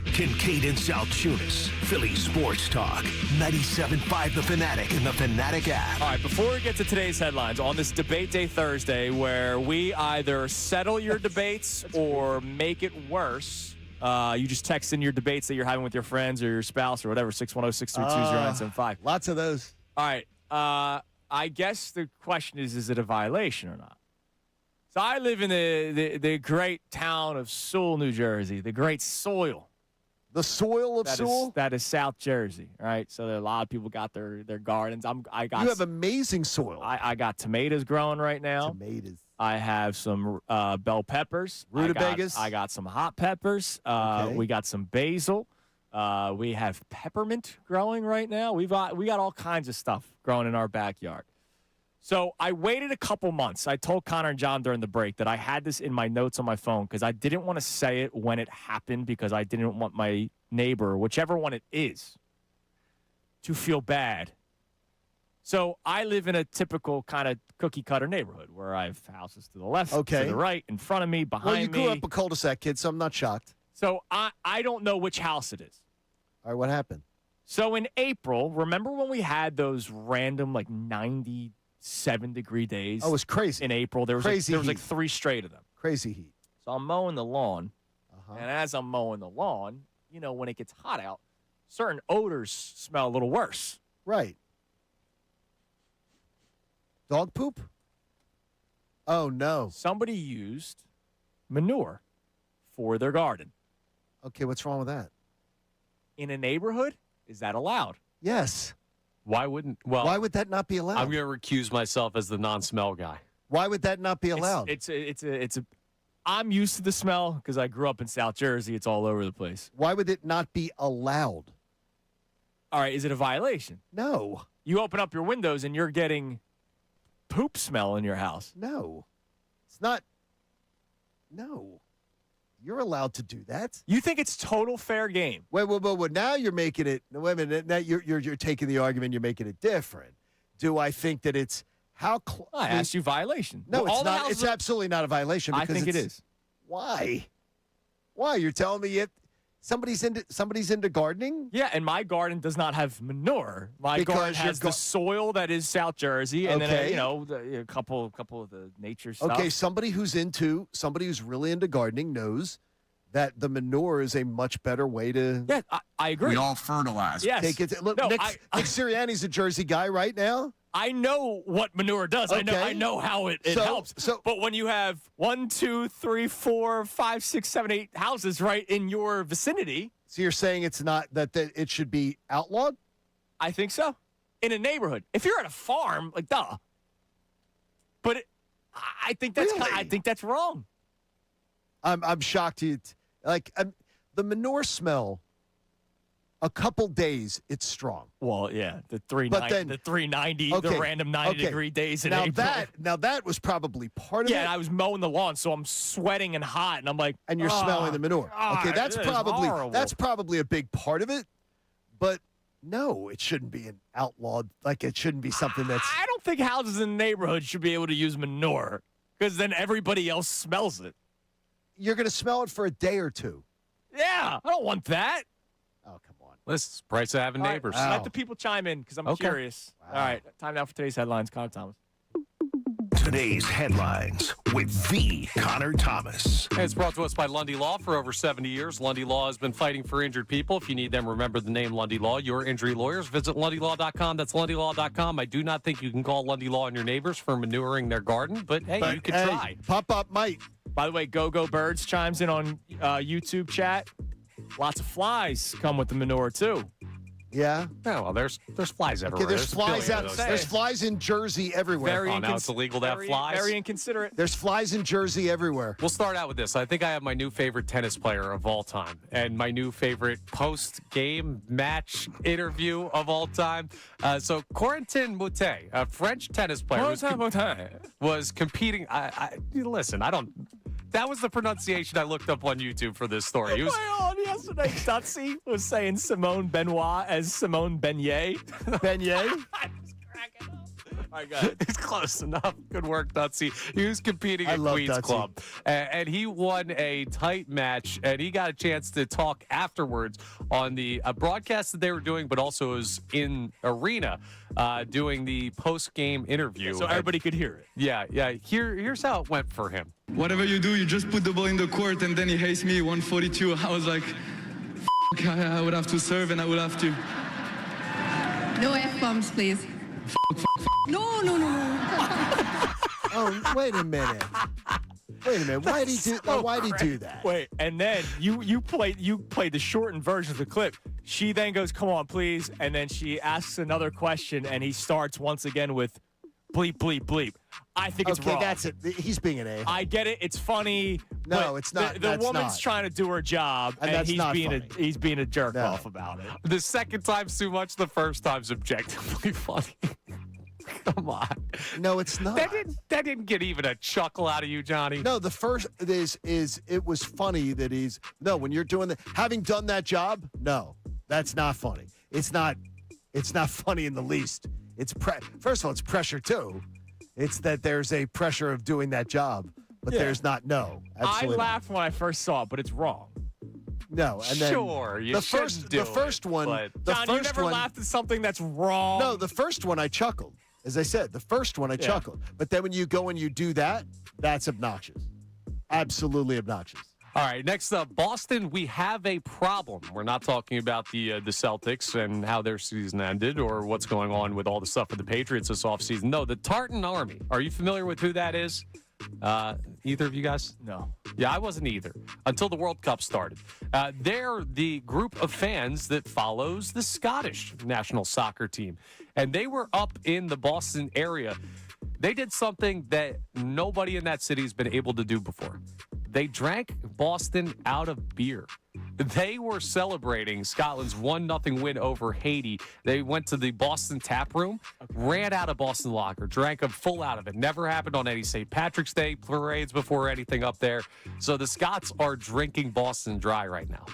Speaker 1: Kincade and Salciunas, Philly Sports Talk, 97.5 The Fanatic and the Fanatic app.
Speaker 2: All right, before we get to today's headlines, on this Debate Day Thursday, where we either settle your debates or make it worse, you just text in your debates that you're having with your friends or your spouse or whatever, 610-632-0975.
Speaker 3: Lots of those.
Speaker 2: All right, I guess the question is it a violation or not? So I live in the great town of Sewell, New Jersey, the great soil.
Speaker 3: The soil of Sewell?
Speaker 2: That is South Jersey, right? So there are a lot of people got their gardens. You
Speaker 3: have amazing soil.
Speaker 2: I got tomatoes growing right now.
Speaker 3: Tomatoes.
Speaker 2: I have some bell peppers.
Speaker 3: Rutabagas.
Speaker 2: I got some hot peppers.
Speaker 3: Okay.
Speaker 2: We got some basil. We have peppermint growing right now. We got all kinds of stuff growing in our backyard. So I waited a couple months. I told Connor and John during the break that I had this in my notes on my phone because I didn't want to say it when it happened because I didn't want my neighbor, whichever one it is, to feel bad. So I live in a typical kind of cookie-cutter neighborhood where I have houses to the left, to the right, in front of me, behind me.
Speaker 3: Well, you grew up a cul-de-sac, kid, so I'm not shocked.
Speaker 2: So I don't know which house it is.
Speaker 3: All right, what happened?
Speaker 2: So in April, remember when we had those random, 97-degree days?
Speaker 3: Oh, it was crazy.
Speaker 2: In April, there was like 3 straight of them.
Speaker 3: Crazy heat.
Speaker 2: So I'm mowing the lawn, and as I'm mowing the lawn, when it gets hot out, certain odors smell a little worse.
Speaker 3: Right. Dog poop? Oh, no.
Speaker 2: Somebody used manure for their garden.
Speaker 3: Okay, what's wrong with that?
Speaker 2: In a neighborhood, is that allowed?
Speaker 3: Yes.
Speaker 5: Why wouldn't? Well,
Speaker 3: why would that not be allowed?
Speaker 5: I'm going to recuse myself as the non-smell guy.
Speaker 3: Why would that not be allowed?
Speaker 2: I'm used to the smell because I grew up in South Jersey. It's all over the place.
Speaker 3: Why would it not be allowed?
Speaker 2: All right, is it a violation?
Speaker 3: No.
Speaker 2: You open up your windows and you're getting poop smell in your house.
Speaker 3: No. It's not. No. You're allowed to do that.
Speaker 2: You think it's total fair game?
Speaker 3: Wait. Now you're making it. Wait a minute. Now you're taking the argument. You're making it different. Do I think that it's how?
Speaker 2: I asked you violation.
Speaker 3: No,
Speaker 2: well,
Speaker 3: it's not. It's absolutely not a violation.
Speaker 2: I think it is.
Speaker 3: Why? Why? You're telling me somebody's into gardening?
Speaker 2: Yeah, and my garden does not have manure. My garden has the soil that is South Jersey, and then a couple of the nature stuff.
Speaker 3: Okay, somebody who's really into gardening knows that the manure is a much better way to.
Speaker 2: Yeah, I agree.
Speaker 12: We all fertilize.
Speaker 2: Yes.
Speaker 3: Look, Nick Sirianni's a Jersey guy right now.
Speaker 2: I know what manure does.
Speaker 3: Okay.
Speaker 2: I know how it helps. But when you have 1, 2, 3, 4, 5, 6, 7, 8 houses right in your vicinity.
Speaker 3: So you're saying it's not that it should be outlawed?
Speaker 2: I think so. in a neighborhood. If you're at a farm, like, duh. But I think that's I think that's wrong.
Speaker 3: I'm shocked. The manure smell. A couple days, it's strong.
Speaker 2: Well, yeah, the 390, the random 90-degree days in April.
Speaker 3: That was probably part of it.
Speaker 2: Yeah, and I was mowing the lawn, so I'm sweating and hot, and I'm like,
Speaker 3: and you're smelling the manure. Okay, that's
Speaker 2: horrible.
Speaker 3: probably a big part of it. But no, it shouldn't be an outlawed. Like it shouldn't be something that's.
Speaker 2: I don't think houses in the neighborhood should be able to use manure because then everybody else smells it.
Speaker 3: You're going to smell it for a day or two.
Speaker 2: Yeah, I don't want that.
Speaker 3: Oh, come on.
Speaker 5: Listen, price of having neighbors.
Speaker 2: Let the people chime in because I'm curious. Wow. All right, time now for today's headlines. Connor Thomas.
Speaker 1: Today's headlines with the Connor Thomas.
Speaker 5: And it's brought to us by Lundy Law. For over 70 years, Lundy Law has been fighting for injured people. If you need them, remember the name Lundy Law. Your injury lawyers. Visit LundyLaw.com. That's LundyLaw.com. I do not think you can call Lundy Law on your neighbors for manuring their garden, but hey, you can try.
Speaker 3: Pop-up might.
Speaker 2: By the way, Go Birds chimes in on YouTube chat. Lots of flies come with the manure, too.
Speaker 3: Yeah.
Speaker 5: Yeah, well, there's flies everywhere.
Speaker 3: Okay, there's flies out. There's flies in Jersey everywhere.
Speaker 5: Now it's illegal to have flies.
Speaker 2: Very inconsiderate.
Speaker 3: There's flies in Jersey everywhere.
Speaker 5: We'll start out with this. I think I have my new favorite tennis player of all time and my new favorite post-game match interview of all time. So Corentin Moutet, a French tennis player, was competing. Listen, I don't. That was the pronunciation I looked up on YouTube for this story. He was
Speaker 2: yesterday. Dutzy was saying Simone Benoit as Simone Beignet.
Speaker 3: Beignet?
Speaker 2: I was cracking up. All right, go ahead.
Speaker 5: It's close enough. Good work, Dutzy. He was competing at Queen's
Speaker 3: Dutzy.
Speaker 5: Club, and he won a tight match, and he got a chance to talk afterwards on the broadcast that they were doing, but also was in arena doing the post-game interview.
Speaker 2: So everybody could hear it.
Speaker 5: Yeah. Here's how it went for him.
Speaker 13: Whatever you do, you just put the ball in the court, and then he hates me, 142. I was like, I would have to serve, and I would have to.
Speaker 14: No F-bombs, please. No.
Speaker 3: Oh, wait a minute. Why did he do that?
Speaker 2: Wait, and then you played the shortened version of the clip. She then goes, "Come on, please," and then she asks another question, and he starts once again with bleep, bleep, bleep. I think it's wrong.
Speaker 3: Okay, that's it. He's being an a-hole.
Speaker 2: I get it. It's funny.
Speaker 3: No, it's not.
Speaker 2: The woman's trying to do her job, and he's being a jerk off about it.
Speaker 5: The second time's too much. The first time's objectively funny. Come on.
Speaker 3: No, it's not.
Speaker 5: That didn't get even a chuckle out of you, Johnny.
Speaker 3: No, the first is it was funny that when you're doing having done that job, no, that's not funny. It's not funny in the least. First of all, it's pressure too. It's that there's a pressure of doing that job, but there's not.
Speaker 2: I laughed when I first saw it, but it's wrong.
Speaker 3: No, and then
Speaker 5: sure, you shouldn't do
Speaker 3: the first one.
Speaker 2: John, you never laughed at something that's wrong.
Speaker 3: No, the first one I chuckled. As I said, the first one I chuckled. But then when you go and you do that, that's obnoxious. Absolutely obnoxious.
Speaker 5: All right, next up, Boston, we have a problem. We're not talking about the Celtics and how their season ended or what's going on with all the stuff with the Patriots this offseason. No, the Tartan Army. Are you familiar with who that is? Either of you guys?
Speaker 2: No.
Speaker 5: Yeah, I wasn't either until the World Cup started. They're the group of fans that follows the Scottish national soccer team. And they were up in the Boston area. They did something that nobody in that city has been able to do before. They drank Boston out of beer. They were celebrating Scotland's 1-0 win over Haiti. They went to the Boston tap room, ran out of Boston Lager, drank a full out of it. Never happened on any St. Patrick's Day parades before or anything up there. So the Scots are drinking Boston dry right now.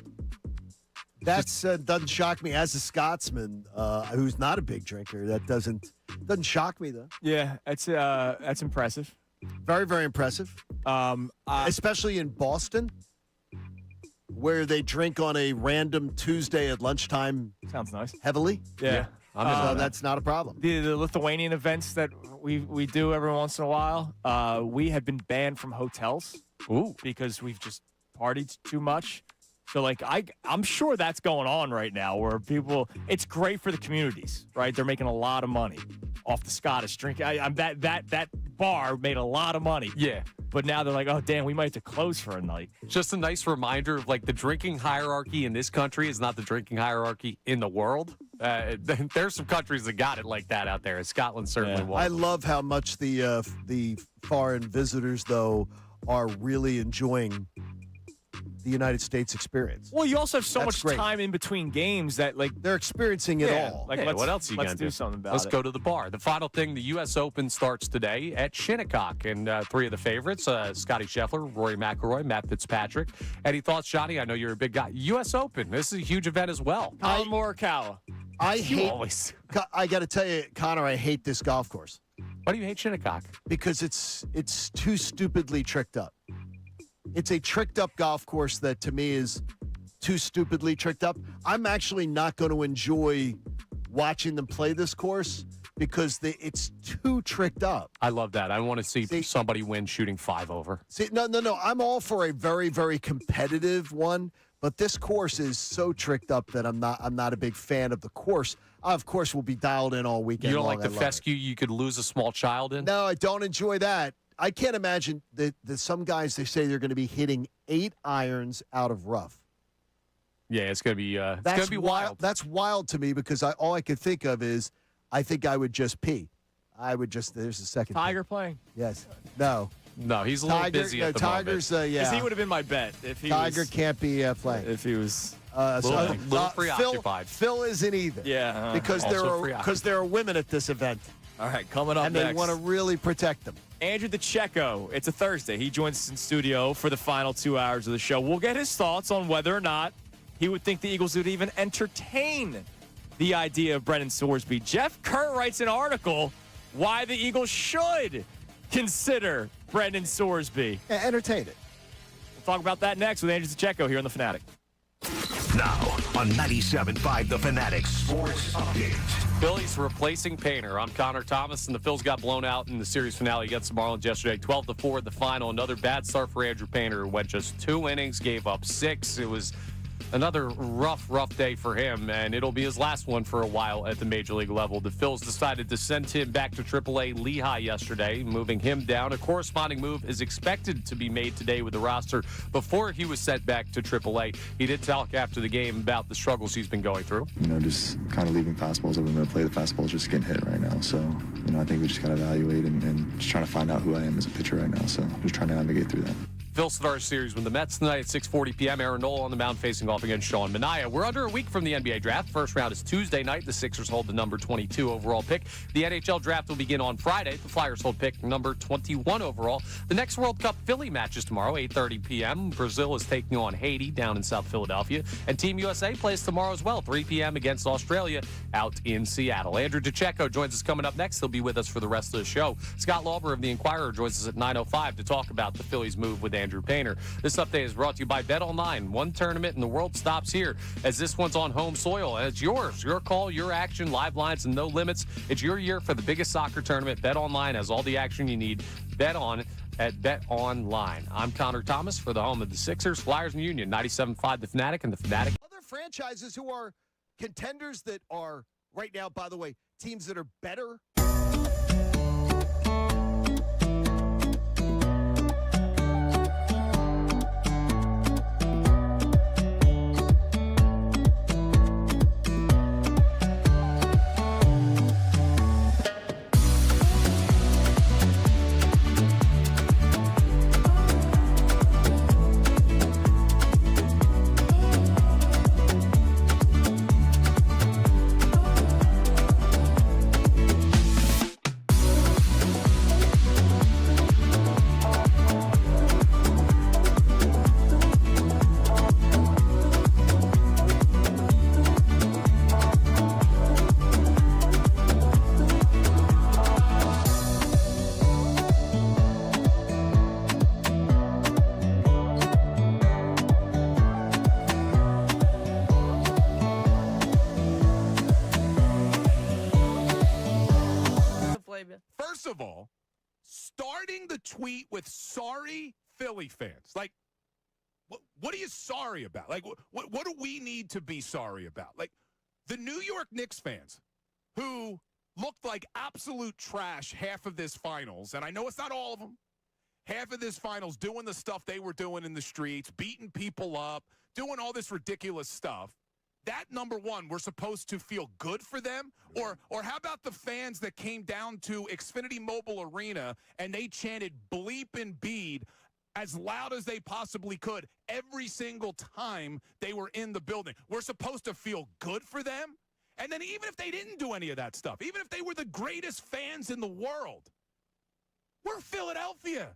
Speaker 3: That doesn't shock me as a Scotsman who's not a big drinker. That doesn't shock me though.
Speaker 2: Yeah, that's impressive.
Speaker 3: Very, very impressive. Especially in Boston, where they drink on a random Tuesday at lunchtime.
Speaker 2: Sounds nice.
Speaker 3: Heavily.
Speaker 2: Yeah.
Speaker 3: So that's not a problem.
Speaker 2: The Lithuanian events that we do every once in a while, we have been banned from hotels.
Speaker 5: Ooh.
Speaker 2: Because we've just partied too much. So, I'm sure that's going on right now where it's great for the communities, right? They're making a lot of money off the Scottish drink. That bar made a lot of money.
Speaker 5: Yeah.
Speaker 2: But now they're like, oh, damn, we might have to close for a night.
Speaker 5: Just a nice reminder of, the drinking hierarchy in this country is not the drinking hierarchy in the world. There's some countries that got it like that out there. Scotland certainly one.
Speaker 3: I love how much the foreign visitors, though, are really enjoying the United States experience.
Speaker 2: Well, you also have so
Speaker 3: That's
Speaker 2: much
Speaker 3: great.
Speaker 2: time in between games that, like,
Speaker 3: they're experiencing it all.
Speaker 2: Like,
Speaker 5: what else are you
Speaker 2: let's
Speaker 5: gonna
Speaker 2: do something about
Speaker 5: Let's
Speaker 2: it.
Speaker 5: go to the bar. The final thing, the U.S. Open starts today at Shinnecock, and three of the favorites: Scotty Scheffler, Rory McIlroy, Matt Fitzpatrick. Any thoughts, Johnny? I know you're a big guy. U.S. Open. This is a huge event as well.
Speaker 2: Colin Morikawa.
Speaker 3: I got to tell you, Connor, I hate this golf course.
Speaker 5: Why do you hate Shinnecock?
Speaker 3: Because it's too stupidly tricked up. It's a tricked up golf course that to me is too stupidly tricked up. I'm actually not going to enjoy watching them play this course because it's too tricked up.
Speaker 5: I love that. I want to see somebody win shooting 5 over.
Speaker 3: No. I'm all for a very, very competitive one, but this course is so tricked up that I'm not a big fan of the course. I, of course, will be dialed in all weekend.
Speaker 5: You don't
Speaker 3: long.
Speaker 5: like the fescue you could lose a small child in?
Speaker 3: No, I don't enjoy that. I can't imagine that some guys, they say they're going to be hitting 8 irons out of rough.
Speaker 5: Yeah, it's going to be wild.
Speaker 3: That's wild to me because all I could think of is I think I would just pee. There's a second.
Speaker 2: Tiger playing?
Speaker 3: Yes. No,
Speaker 5: he's a little busy at the
Speaker 3: Tiger's,
Speaker 5: moment.
Speaker 3: yeah.
Speaker 2: He would have been my bet if he
Speaker 3: Tiger
Speaker 2: was,
Speaker 3: can't be playing.
Speaker 2: if he was.
Speaker 5: Little preoccupied.
Speaker 3: Phil isn't either.
Speaker 2: Yeah.
Speaker 3: Because there are women at this event.
Speaker 2: All right, coming up
Speaker 3: and
Speaker 2: next.
Speaker 3: they want to really protect them.
Speaker 2: Andrew DeCecco. It's a Thursday. He joins us in studio for the final 2 hours of the show. We'll get his thoughts on whether or not he would think the Eagles would even entertain the idea of Brendan Sorsby. Jeff Kerr writes an article why the Eagles should consider Brendan Sorsby.
Speaker 3: Entertain it.
Speaker 2: We'll talk about that next with Andrew DeCecco here on The Fanatic.
Speaker 1: Now on 97.5 The Fanatic Sports Update.
Speaker 5: Phillies replacing Painter. I'm Connor Thomas, and the Phils got blown out in the series finale against the Marlins yesterday, 12-4 at the final. Another bad start for Andrew Painter, who went just 2 innings, gave up 6. It was another rough day for him, and it'll be his last one for a while at the major league level. The Phils decided to send him back to AAA Lehigh yesterday, moving him down. A corresponding move is expected to be made today with the roster before he was sent back to AAA. He did talk after the game about the struggles he's been going through.
Speaker 4: Just kind of leaving fastballs open to play. The fastball's just getting hit right now. So, I think we just got to evaluate and just trying to find out who I am as a pitcher right now. So, just trying to navigate through that.
Speaker 5: Phil Stars series with the Mets tonight at 6:40 p.m. Aaron Nola on the mound facing off against Sean Manaea. We're under a week from the NBA draft. First round is Tuesday night. The Sixers hold the number 22 overall pick. The NHL draft will begin on Friday. The Flyers hold pick number 21 overall. The next World Cup Philly match is tomorrow, 8:30 p.m. Brazil is taking on Haiti down in South Philadelphia. And Team USA plays tomorrow as well, 3 p.m. against Australia out in Seattle. Andrew DeCecco joins us coming up next. He'll be with us for the rest of the show. Scott Lauber of The Inquirer joins us at 9:05 to talk about the Phillies' move with Andrew Painter. This update is brought to you by BetOnline. One tournament and the world stops here, as this one's on home soil. And it's yours. Your call, your action, live lines, and no limits. It's your year for the biggest soccer tournament. BetOnline has all the action you need. Bet on at BetOnline. I'm Connor Thomas for the home of the Sixers, Flyers, and Union. 97.5 The Fanatic and The Fanatic.
Speaker 3: Other franchises who are contenders that are right now, by the way, teams that are better.
Speaker 9: First of all, starting the tweet with sorry Philly fans. Like, what are you sorry about? Like, what do we need to be sorry about? Like, the New York Knicks fans who looked like absolute trash half of this finals, and I know it's not all of them, half of this finals doing the stuff they were doing in the streets, beating people up, doing all this ridiculous stuff. that number one, we're supposed to feel good for them? Or how about the fans that came down to Xfinity Mobile Arena and they chanted bleep and bead as loud as they possibly could every single time they were in the building? We're supposed to feel good for them? And then even if they didn't do any of that stuff, even if they were the greatest fans in the world, we're Philadelphia.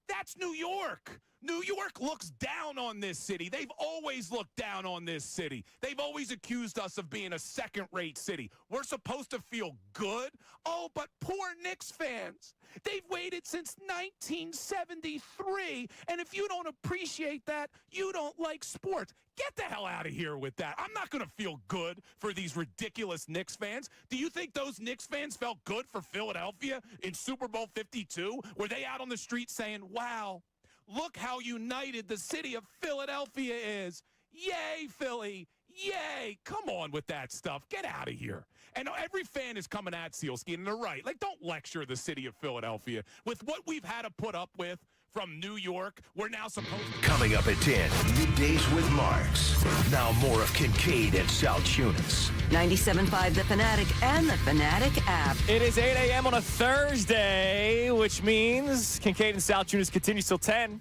Speaker 9: That's New York. New York looks down on this city. They've always looked down on this city. They've always accused us of being a second-rate city. We're supposed to feel good? Oh, but poor Knicks fans. They've waited since 1973, and if you don't appreciate that, you don't like sports. Get the hell out of here with that. I'm not going to feel good for these ridiculous Knicks fans. Do you think those Knicks fans felt good for Philadelphia in Super Bowl 52? Were they out on the street saying, wow, look how united the city of Philadelphia is. Yay, Philly. Yay. Come on with that stuff. Get out of here. And every fan is coming at Sealski, and they're right. Like, don't lecture the city of Philadelphia. With what we've had to put up with from New York, we're now supposed to...
Speaker 1: Coming up at 10, Middays with Marks. Now more of Kincade and Salciunas.
Speaker 10: 97.5 The Fanatic and the Fanatic app.
Speaker 2: It is 8 a.m. on a Thursday, which means Kincade and Salciunas continues till 10,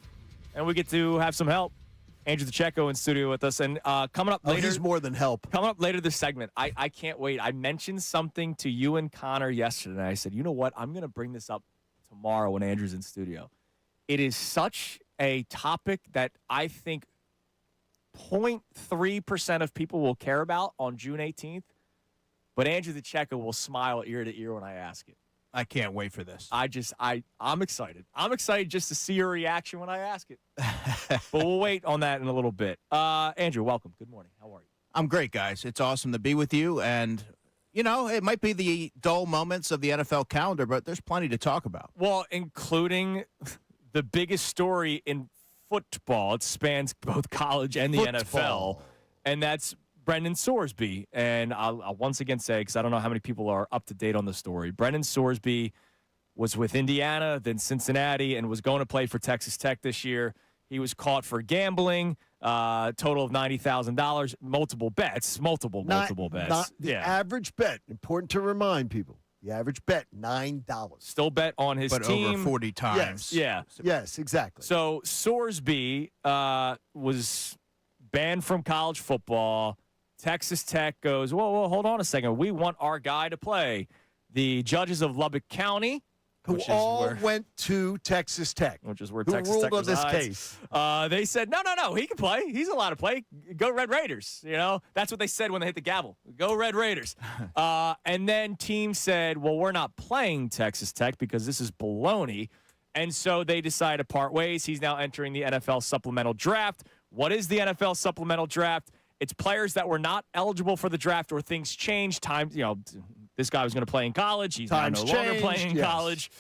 Speaker 2: and we get to have some help. Andrew DeCecco in studio with us, and coming up later...
Speaker 3: he's more than help.
Speaker 2: Coming up later this segment, I can't wait. I mentioned something to you and Connor yesterday, and I said, you know what? I'm going to bring this up tomorrow when Andrew's in studio. It is such a topic that I think 0.3% of people will care about on June 18th, but Andrew DeCecco will smile ear to ear when I ask it.
Speaker 15: I can't wait for this.
Speaker 2: I'm excited. I'm excited just to see your reaction when I ask it. But we'll wait on that in a little bit. Andrew, welcome. Good morning. How are you?
Speaker 15: I'm great, guys. It's awesome to be with you. And, you know, it might be the dull moments of the NFL calendar, but there's plenty to talk about.
Speaker 2: Well, including the biggest story in football. It spans both college and the NFL. And that's Brendan Sorsby. And I'll once again say, because I don't know how many people are up to date on the story, Brendan Sorsby was with Indiana, then Cincinnati, and was going to play for Texas Tech this year. He was caught for gambling, total of $90,000, multiple bets.
Speaker 3: The average bet, important to remind people, the average bet, $9.
Speaker 2: Still bet on his team.
Speaker 15: Over 40 times.
Speaker 2: Yes.
Speaker 3: Yeah. Yes, exactly.
Speaker 2: So Sorsby was banned from college football. Texas Tech goes, whoa, hold on a second. We want our guy to play. The judges of Lubbock County,
Speaker 3: who all went to Texas Tech,
Speaker 2: which is where
Speaker 3: who
Speaker 2: Texas
Speaker 3: ruled
Speaker 2: Tech
Speaker 3: on this
Speaker 2: resides.
Speaker 3: case.
Speaker 2: They said, no, he can play. He's allowed to play. Go Red Raiders. You know, that's what they said when they hit the gavel. Go Red Raiders. And then teams said, well, we're not playing Texas Tech because this is baloney. And so they decided to part ways. He's now entering the NFL supplemental draft. What is the NFL supplemental draft? It's players that were not eligible for the draft or things changed. This guy was going to play in college. He's now no longer playing in college.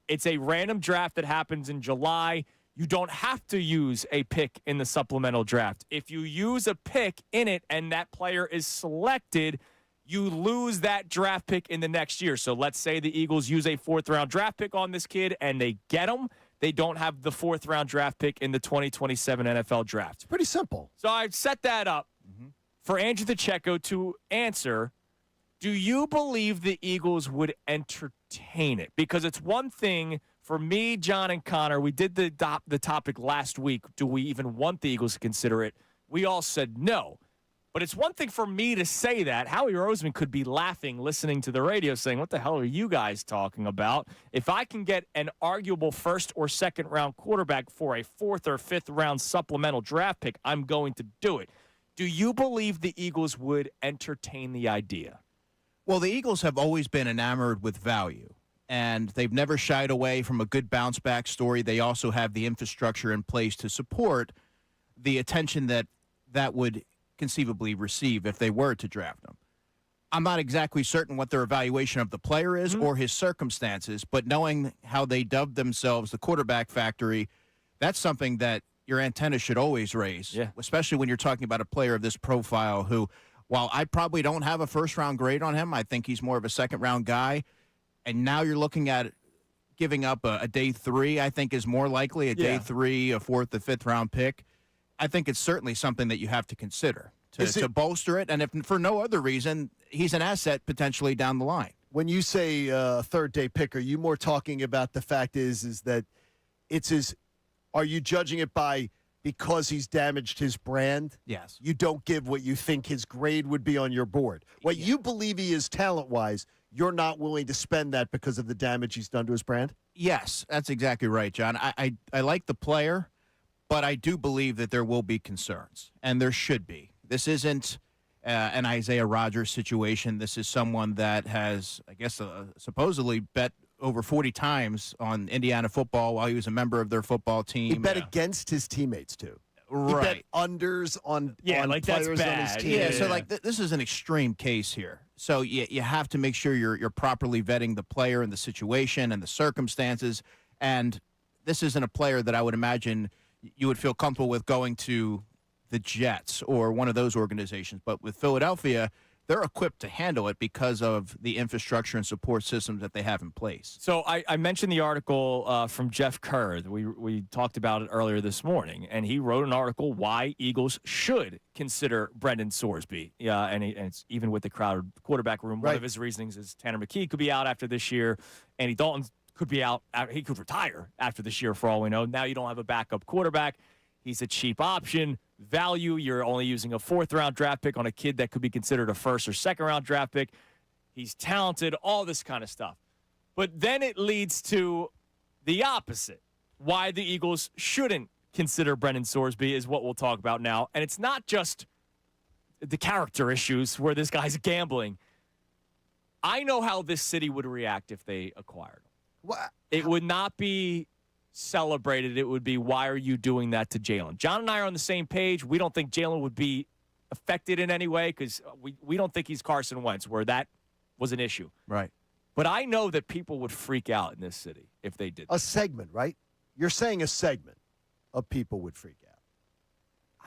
Speaker 2: It's a random draft that happens in July. You don't have to use a pick in the supplemental draft. If you use a pick in it and that player is selected, you lose that draft pick in the next year. So let's say the Eagles use a fourth-round draft pick on this kid and they get him. They don't have the fourth-round draft pick in the 2027 NFL draft. It's
Speaker 3: pretty simple.
Speaker 2: So I've set that up for Andrew DeCecco to answer. Do you believe the Eagles would entertain it? Because it's one thing for me, John, and Connor. We did the topic last week. Do we even want the Eagles to consider it? We all said no. But it's one thing for me to say that. Howie Roseman could be laughing, listening to the radio, saying, what the hell are you guys talking about? If I can get an arguable first or second round quarterback for a fourth or fifth round supplemental draft pick, I'm going to do it. Do you believe the Eagles would entertain the idea?
Speaker 15: Well, the Eagles have always been enamored with value, and they've never shied away from a good bounce-back story. They also have the infrastructure in place to support the attention that would conceivably receive if they were to draft him. I'm not exactly certain what their evaluation of the player is or his circumstances, but knowing how they dubbed themselves the quarterback factory, that's something that your antenna should always raise, especially when you're talking about a player of this profile who, while I probably don't have a first-round grade on him, I think he's more of a second-round guy, and now you're looking at giving up a day three, I think is more likely, day three, a fourth, a fifth-round pick. I think it's certainly something that you have to consider. to bolster it. And if for no other reason, he's an asset potentially down the line.
Speaker 3: When you say third-day pick, are you more talking about the fact is that it's his – are you judging it because he's damaged his brand?
Speaker 15: Yes.
Speaker 3: You don't give what you think his grade would be on your board. What you believe he is talent-wise, you're not willing to spend that because of the damage he's done to his brand?
Speaker 15: Yes, that's exactly right, John. I like the player, but I do believe that there will be concerns, and there should be. This isn't an Isaiah Rodgers situation. This is someone that has, I guess, supposedly bet over 40 times on Indiana football while he was a member of their football team.
Speaker 3: He bet against his teammates, too.
Speaker 15: Right.
Speaker 3: He bet unders on
Speaker 2: like that's
Speaker 3: players
Speaker 2: bad.
Speaker 3: on his team.
Speaker 15: Yeah, so like this is an extreme case here. So you have to make sure you're properly vetting the player and the situation and the circumstances. And this isn't a player that I would imagine you would feel comfortable with going to the Jets or one of those organizations. But with Philadelphia, they're equipped to handle it because of the infrastructure and support systems that they have in place.
Speaker 2: So I mentioned the article from Jeff Kerr. We talked about it earlier this morning, and he wrote an article why Eagles should consider Brendan Sorsby. Yeah, and it's even with the crowded quarterback room. One of his reasonings is Tanner McKee could be out after this year. Andy Dalton could be out. He could retire after this year for all we know. Now you don't have a backup quarterback. He's a cheap option. Value, you're only using a fourth-round draft pick on a kid that could be considered a first- or second-round draft pick. He's talented, all this kind of stuff. But then it leads to the opposite. Why the Eagles shouldn't consider Brendan Sorsby is what we'll talk about now. And it's not just the character issues where this guy's gambling. I know how this city would react if they acquired him.
Speaker 3: What?
Speaker 2: It would not be celebrated. It would be, why are you doing that to Jalen? John and I are on the same page. We don't think Jalen would be affected in any way because we don't think he's Carson Wentz, where that was an issue.
Speaker 15: Right.
Speaker 2: But I know that people would freak out in this city if they did that.
Speaker 3: A segment, right? You're saying a segment of people would freak out.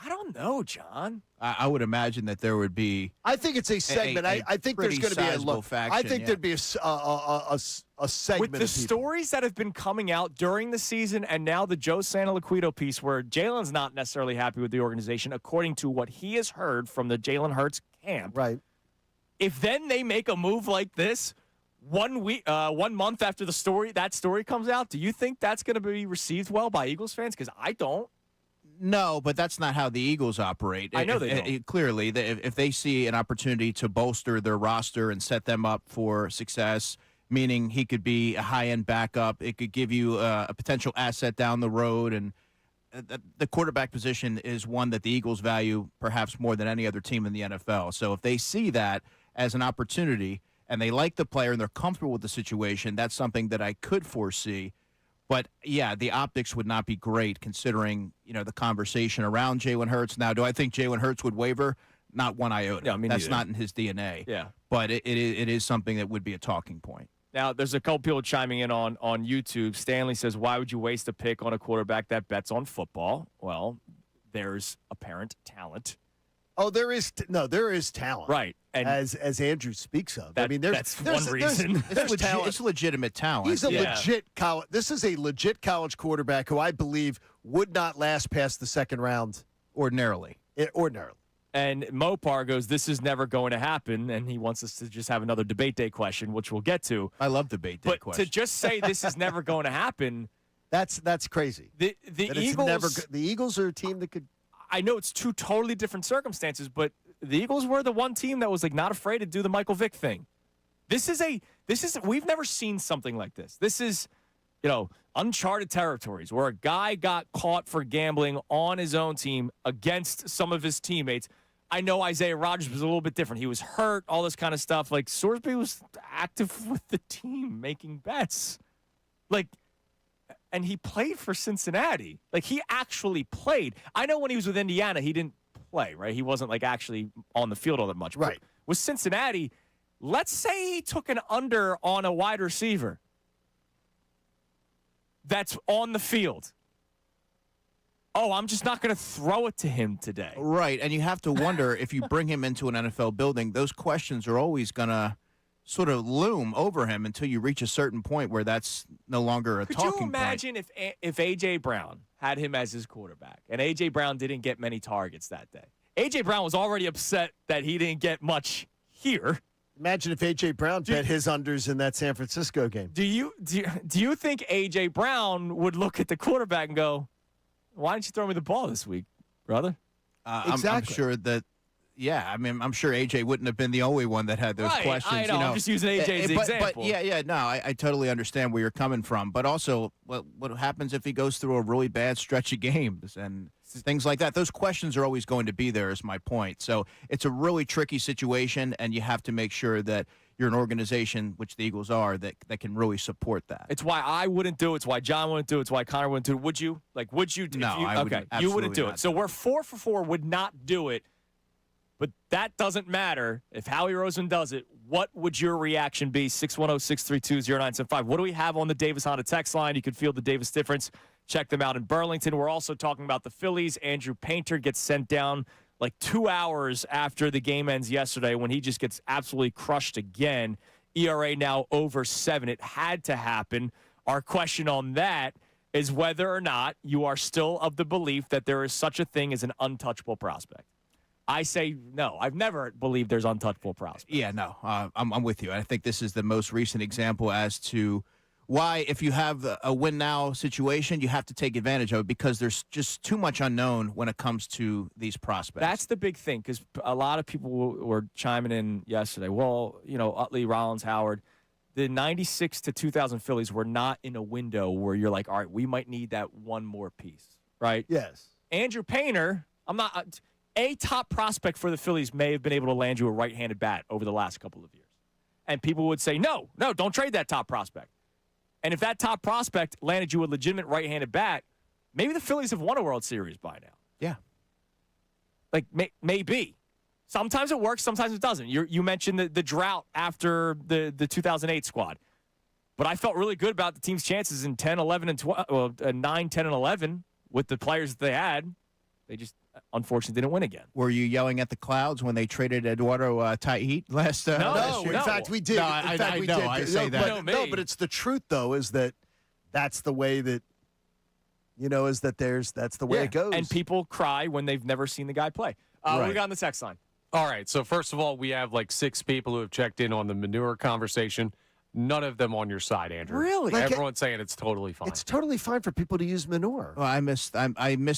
Speaker 2: I don't know, John.
Speaker 15: I would imagine that there would be.
Speaker 3: I think it's a segment. I think there's going to be a look.
Speaker 15: Faction,
Speaker 3: I think there'd be a segment.
Speaker 2: With the stories that have been coming out during the season and now the Joe Santoliquito piece where Jalen's not necessarily happy with the organization, according to what he has heard from the Jalen Hurts camp.
Speaker 3: Right.
Speaker 2: If then they make a move like this 1 month after that story comes out, do you think that's going to be received well by Eagles fans? Because I don't.
Speaker 15: No, but that's not how the Eagles operate.
Speaker 2: I know they don't.
Speaker 15: Clearly, if they see an opportunity to bolster their roster and set them up for success, meaning he could be a high-end backup, it could give you a potential asset down the road, and the quarterback position is one that the Eagles value perhaps more than any other team in the NFL. So if they see that as an opportunity and they like the player and they're comfortable with the situation, that's something that I could foresee. But, yeah, the optics would not be great considering, the conversation around Jalen Hurts. Now, do I think Jalen Hurts would waver? Not one iota.
Speaker 2: Yeah, me
Speaker 15: That's
Speaker 2: neither.
Speaker 15: not in his DNA.
Speaker 2: Yeah.
Speaker 15: But it is something that would be a talking point.
Speaker 2: Now, there's a couple people chiming in on YouTube. Stanley says, why would you waste a pick on a quarterback that bets on football? Well, there's apparent talent.
Speaker 3: Oh, there is talent,
Speaker 2: right? And
Speaker 3: as Andrew speaks of,
Speaker 2: that's one reason.
Speaker 3: There's talent.
Speaker 15: It's legitimate talent.
Speaker 3: He's a legit college. This is a legit college quarterback who I believe would not last past the second round
Speaker 15: ordinarily.
Speaker 2: And Mopar goes, this is never going to happen, and he wants us to just have another debate day question, which we'll get to.
Speaker 15: I love debate day questions.
Speaker 2: But to just say this is never going to happen,
Speaker 3: that's crazy.
Speaker 2: The
Speaker 3: Eagles are a team that could.
Speaker 2: I know it's two totally different circumstances, but the Eagles were the one team that was not afraid to do the Michael Vick thing. We've never seen something like this. This is, uncharted territories where a guy got caught for gambling on his own team against some of his teammates. I know Isaiah Rodgers was a little bit different. He was hurt, all this kind of stuff. Sorsby was active with the team, making bets. And he played for Cincinnati. He actually played. I know when he was with Indiana, he didn't play, right? He wasn't, actually on the field all that much.
Speaker 3: Right.
Speaker 2: But with Cincinnati, let's say he took an under on a wide receiver that's on the field. Oh, I'm just not going to throw it to him today.
Speaker 15: Right, and you have to wonder if you bring him into an NFL building, those questions are always going to sort of loom over him until you reach a certain point where that's no longer a talking point.
Speaker 2: Could you imagine if A.J. Brown had him as his quarterback and A.J. Brown didn't get many targets that day? A.J. Brown was already upset that he didn't get much here.
Speaker 3: Imagine if A.J. Brown bet his unders in that San Francisco game.
Speaker 2: Do you think A.J. Brown would look at the quarterback and go, why didn't you throw me the ball this week, brother?
Speaker 3: Exactly.
Speaker 15: I'm sure that, I'm sure A.J. wouldn't have been the only one that had those questions.
Speaker 2: I know. I'm just using A.J. as the example.
Speaker 15: But I totally understand where you're coming from. But also, what happens if he goes through a really bad stretch of games and things like that? Those questions are always going to be there, is my point. So it's a really tricky situation, and you have to make sure that you're an organization, which the Eagles are, that can really support that.
Speaker 2: It's why I wouldn't do it. It's why John wouldn't do it. It's why Connor wouldn't do it. Would you? Would you?
Speaker 15: No, I wouldn't.
Speaker 2: You wouldn't do
Speaker 15: Absolutely
Speaker 2: it. So we're 4 for 4, would not do it. But that doesn't matter. If Howie Roseman does it, what would your reaction be? 610-632-0975. What do we have on the Davis Honda text line? You can feel the Davis difference. Check them out in Burlington. We're also talking about the Phillies. Andrew Painter gets sent down 2 hours after the game ends yesterday when he just gets absolutely crushed again. ERA now over 7. It had to happen. Our question on that is whether or not you are still of the belief that there is such a thing as an untouchable prospect. I say no. I've never believed there's untouchable prospects.
Speaker 15: Yeah, no, I'm with you. I think this is the most recent example as to why, if you have a win-now situation, you have to take advantage of it because there's just too much unknown when it comes to these prospects.
Speaker 2: That's the big thing because a lot of people were chiming in yesterday. Well, Utley, Rollins, Howard, the 96 to 2000 Phillies were not in a window where you're like, all right, we might need that one more piece, right?
Speaker 3: Yes.
Speaker 2: Andrew Painter, a top prospect for the Phillies may have been able to land you a right-handed bat over the last couple of years. And people would say, no, don't trade that top prospect. And if that top prospect landed you a legitimate right-handed bat, maybe the Phillies have won a World Series by now.
Speaker 15: Yeah.
Speaker 2: Maybe. Sometimes it works, sometimes it doesn't. You mentioned the drought after the 2008 squad. But I felt really good about the team's chances in 10, 11, and 12, 9, 10, and 11 with the players that they had. They just unfortunately didn't win again.
Speaker 15: Were you yelling at the clouds when they traded Eduardo Taiheat last
Speaker 3: No,
Speaker 15: year?
Speaker 3: in fact, we did.
Speaker 15: No, I say that.
Speaker 3: No, but it's the truth, though, is that that's the way that, that's the way it goes.
Speaker 2: And people cry when they've never seen the guy play. What we got on the text line?
Speaker 5: All right, so first of all, we have 6 people who have checked in on the manure conversation. None of them on your side, Andrew.
Speaker 3: Really?
Speaker 5: Everyone's saying it's totally fine.
Speaker 3: It's totally fine for people to use manure.
Speaker 15: Well, I missed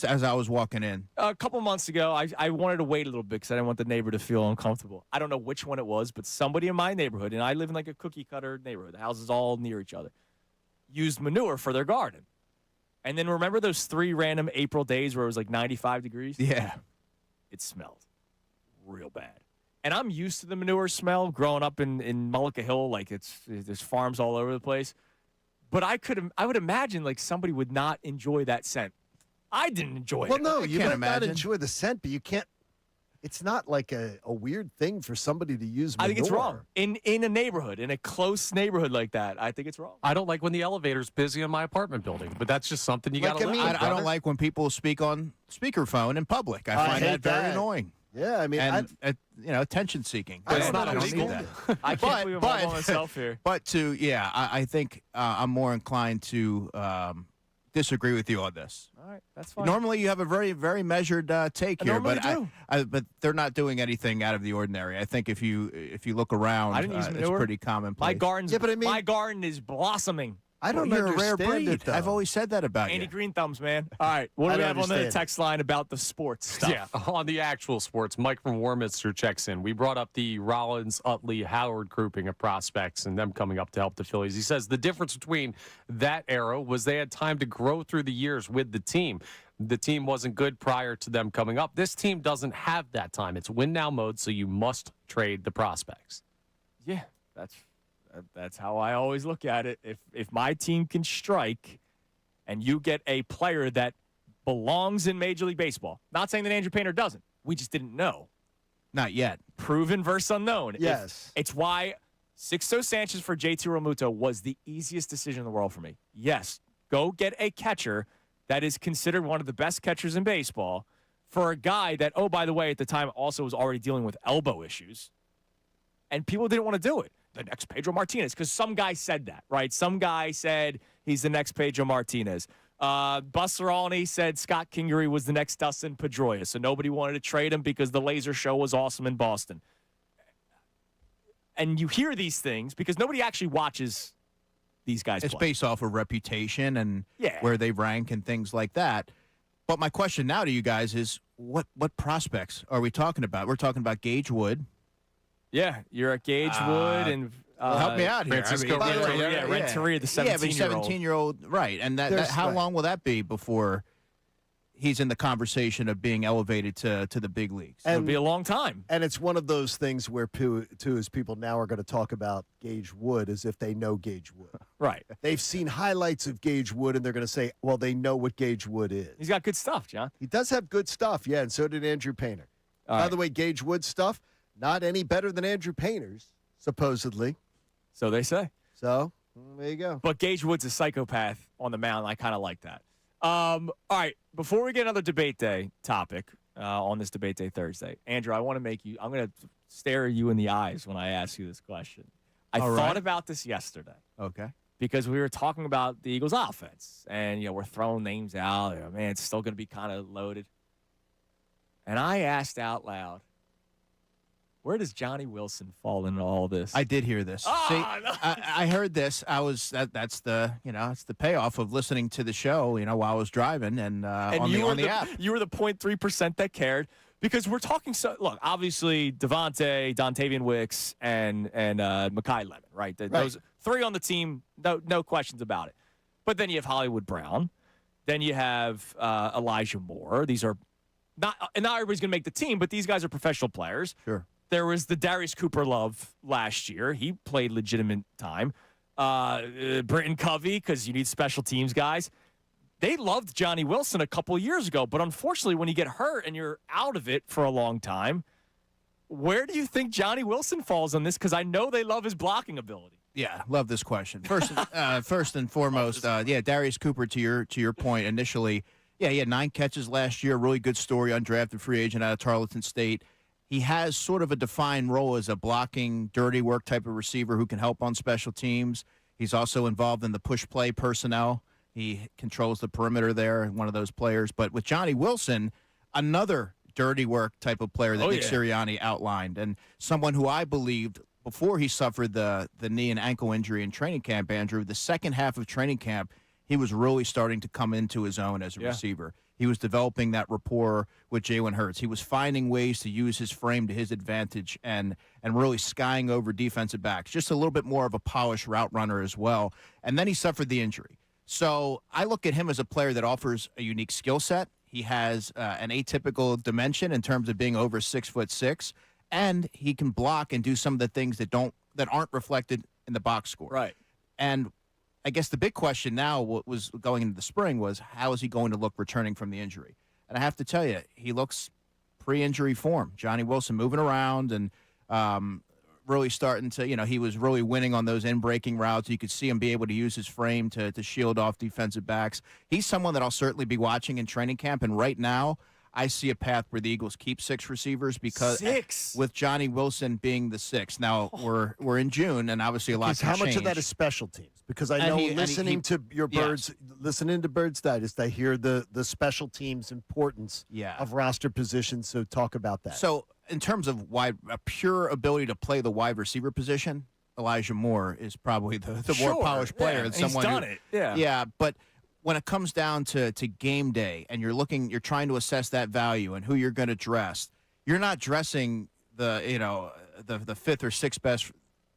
Speaker 15: as I was walking in.
Speaker 2: A couple months ago, I wanted to wait a little bit because I didn't want the neighbor to feel uncomfortable. I don't know which one it was, but somebody in my neighborhood, and I live in a cookie-cutter neighborhood. The houses all near each other, used manure for their garden. And then remember those 3 random April days where it was 95 degrees?
Speaker 15: Yeah.
Speaker 2: It smelled real bad. And I'm used to the manure smell growing up in Mullica Hill. There's farms all over the place. But I would imagine somebody would not enjoy that scent. I didn't enjoy it.
Speaker 3: Well, no, you
Speaker 15: can't
Speaker 3: might not
Speaker 15: imagine.
Speaker 3: enjoy the scent, but you can't. It's not a weird thing for somebody to use manure.
Speaker 2: I think it's wrong. In a neighborhood, in a close neighborhood like that, I think it's wrong.
Speaker 5: I don't like when the elevator's busy in my apartment building, but that's just something you got to live with.
Speaker 15: I don't like when people speak on speakerphone in public. I find that very annoying.
Speaker 3: Yeah, I mean,
Speaker 15: attention seeking.
Speaker 3: I
Speaker 15: It's
Speaker 3: don't
Speaker 15: not
Speaker 3: understand
Speaker 15: that.
Speaker 2: I can't believe I'm on myself here.
Speaker 15: But I think I'm more inclined to disagree with you on this.
Speaker 2: All right, that's fine.
Speaker 15: Normally, you have a very, very measured take here,
Speaker 2: normally
Speaker 15: but but they're not doing anything out of the ordinary. I think if you look around,
Speaker 2: I didn't use
Speaker 15: it's
Speaker 2: manure.
Speaker 15: pretty commonplace.
Speaker 2: My garden's,
Speaker 3: Yeah, but I mean-
Speaker 2: my garden is blossoming.
Speaker 3: I don't
Speaker 15: You're a
Speaker 3: understand
Speaker 15: rare breed.
Speaker 3: it, though.
Speaker 15: I've always said that about
Speaker 2: Andy
Speaker 15: you.
Speaker 2: Green Thumbs, man. All right, what
Speaker 3: I
Speaker 2: do we
Speaker 3: don't
Speaker 2: have on the
Speaker 3: understand.
Speaker 2: text line about the sports stuff?
Speaker 5: Yeah, on the actual sports, Mike from Warminster checks in. We brought up the Rollins, Utley, Howard grouping of prospects and them coming up to help the Phillies. He says the difference between that era was they had time to grow through the years with the team. The team wasn't good prior to them coming up. This team doesn't have that time. It's win-now mode, so you must trade the prospects.
Speaker 2: Yeah, that's how I always look at it. If my team can strike and you get a player that belongs in Major League Baseball, not saying that Andrew Painter doesn't. We just didn't know.
Speaker 15: Not yet.
Speaker 2: Proven versus unknown.
Speaker 3: Yes.
Speaker 2: It's why Sixto Sanchez for JT Realmuto was the easiest decision in the world for me. Yes, go get a catcher that is considered one of the best catchers in baseball for a guy that, oh, by the way, at the time also was already dealing with elbow issues. And people didn't want to do it. The next Pedro Martinez, because some guy said that, right? Some guy said he's the next Pedro Martinez. Buster Olney said Scott Kingery was the next Dustin Pedroia, so nobody wanted to trade him because the laser show was awesome in Boston. And you hear these things because nobody actually watches these guys
Speaker 15: It's
Speaker 2: play.
Speaker 15: based off of reputation and
Speaker 2: Yeah.
Speaker 15: where they rank and things like that. But my question now to you guys is, what prospects are we talking about? We're talking about Gage Wood.
Speaker 2: Yeah, you're at Gage Wood and
Speaker 15: help me out here.
Speaker 2: Francisco Renteria, Renteria, the 17-year-old.
Speaker 15: 17-year-old, right? And how long will that be before he's in the conversation of being elevated to the big leagues?
Speaker 2: It'll be a long time.
Speaker 3: And it's one of those things where, too, as people now are going to talk about Gage Wood as if they know Gage Wood.
Speaker 2: Right.
Speaker 3: They've seen highlights of Gage Wood, and they're going to say, well, they know what Gage Wood is.
Speaker 2: He's got good stuff, John.
Speaker 3: He does have good stuff, yeah, and so did Andrew Painter. By the way, Gage Wood's stuff, not any better than Andrew Painter's, supposedly.
Speaker 2: So they say.
Speaker 3: So, there you go.
Speaker 2: But Gage Wood's a psychopath on the mound. I kind of like that. All right, before we get another debate day topic on this debate day Thursday, Andrew, I'm going to stare you in the eyes when I ask you this question. I thought about this yesterday.
Speaker 15: Okay.
Speaker 2: Because we were talking about the Eagles' offense, and we're throwing names out. Man, it's still going to be kind of loaded. And I asked out loud, where does Johnny Wilson fall into all this?
Speaker 15: I did hear this. See, I heard this. That's the it's the payoff of listening to the show while I was driving and on the app.
Speaker 2: You were the 0.3% that cared because we're talking. Look, obviously Devontae, Dontavian Wicks, and Mekhi Lemon, right? Those three on the team, no questions about it. But then you have Hollywood Brown, then you have Elijah Moore. These are not everybody's going to make the team, but these guys are professional players.
Speaker 15: Sure.
Speaker 2: There was the Darius Cooper love last year. He played legitimate time. Britton Covey, because you need special teams guys. They loved Johnny Wilson a couple of years ago, but unfortunately, when you get hurt and you're out of it for a long time, where do you think Johnny Wilson falls on this? Because I know they love his blocking ability.
Speaker 15: Yeah, love this question. First and foremost, Darius Cooper, to your point initially, he had 9 catches last year, really good story, undrafted free agent out of Tarleton State. He has sort of a defined role as a blocking, dirty work type of receiver who can help on special teams. He's also involved in the push play personnel. He controls the perimeter there, one of those players. But with Johnny Wilson, another dirty work type of player that Nick Sirianni outlined, and someone who I believed before he suffered the knee and ankle injury in training camp, Andrew, the second half of training camp, he was really starting to come into his own as a receiver. He was developing that rapport with Jalen Hurts. He was finding ways to use his frame to his advantage and really skying over defensive backs. Just a little bit more of a polished route runner as well. And then he suffered the injury. So I look at him as a player that offers a unique skill set. He has an atypical dimension in terms of being over 6'6", and he can block and do some of the things that aren't reflected in the box score.
Speaker 2: Right.
Speaker 15: And I guess the big question now, what was going into the spring, was how is he going to look returning from the injury? And I have to tell you, he looks pre-injury form. Johnny Wilson moving around and really starting to, he was really winning on those in-breaking routes. You could see him be able to use his frame to shield off defensive backs. He's someone that I'll certainly be watching in training camp. And right now, I see a path where the Eagles keep 6 receivers because with Johnny Wilson being the 6th. Now we're in June, and obviously a lot can
Speaker 3: how much
Speaker 15: change.
Speaker 3: of that is special teams? Because I know listening to Birds Digest, I hear the special teams importance of roster positions. So talk about that.
Speaker 15: So in terms of a pure ability to play the wide receiver position, Elijah Moore is probably the more polished player than someone
Speaker 2: he's done it.
Speaker 15: Yeah, but when it comes down to game day and you're trying to assess that value and who you're going to dress, you're not dressing the 5th or 6th best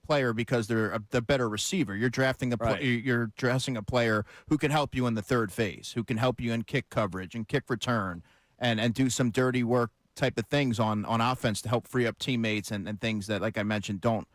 Speaker 15: player because they're the better receiver. You're drafting you're dressing a player who can help you in the third phase, who can help you in kick coverage and kick return and do some dirty work type of things on offense to help free up teammates and things that, like I mentioned, don't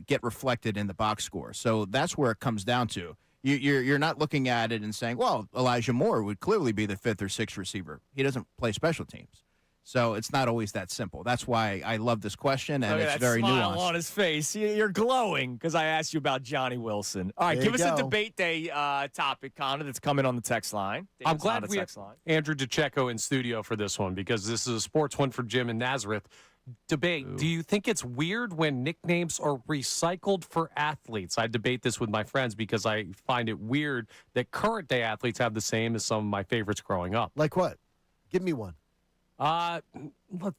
Speaker 15: get reflected in the box score. So that's where it comes down to. You're not looking at it and saying, well, Elijah Moore would clearly be the 5th or 6th receiver. He doesn't play special teams. So it's not always that simple. That's why I love this question, and it's very
Speaker 2: smile
Speaker 15: nuanced.
Speaker 2: On his face. You're glowing because I asked you about Johnny Wilson. All right,
Speaker 3: There
Speaker 2: give
Speaker 3: you
Speaker 2: us a
Speaker 3: go.
Speaker 2: debate day topic, Connor, that's coming on the text line.
Speaker 5: I'm glad we have Andrew DeCecco in studio for this one because this is a sports one for Jim and Nazareth. debate. Do you think it's weird when nicknames are recycled for athletes? I debate this with my friends because I find it weird that current day athletes have the same as some of my favorites growing up.
Speaker 3: Like what? Give me one.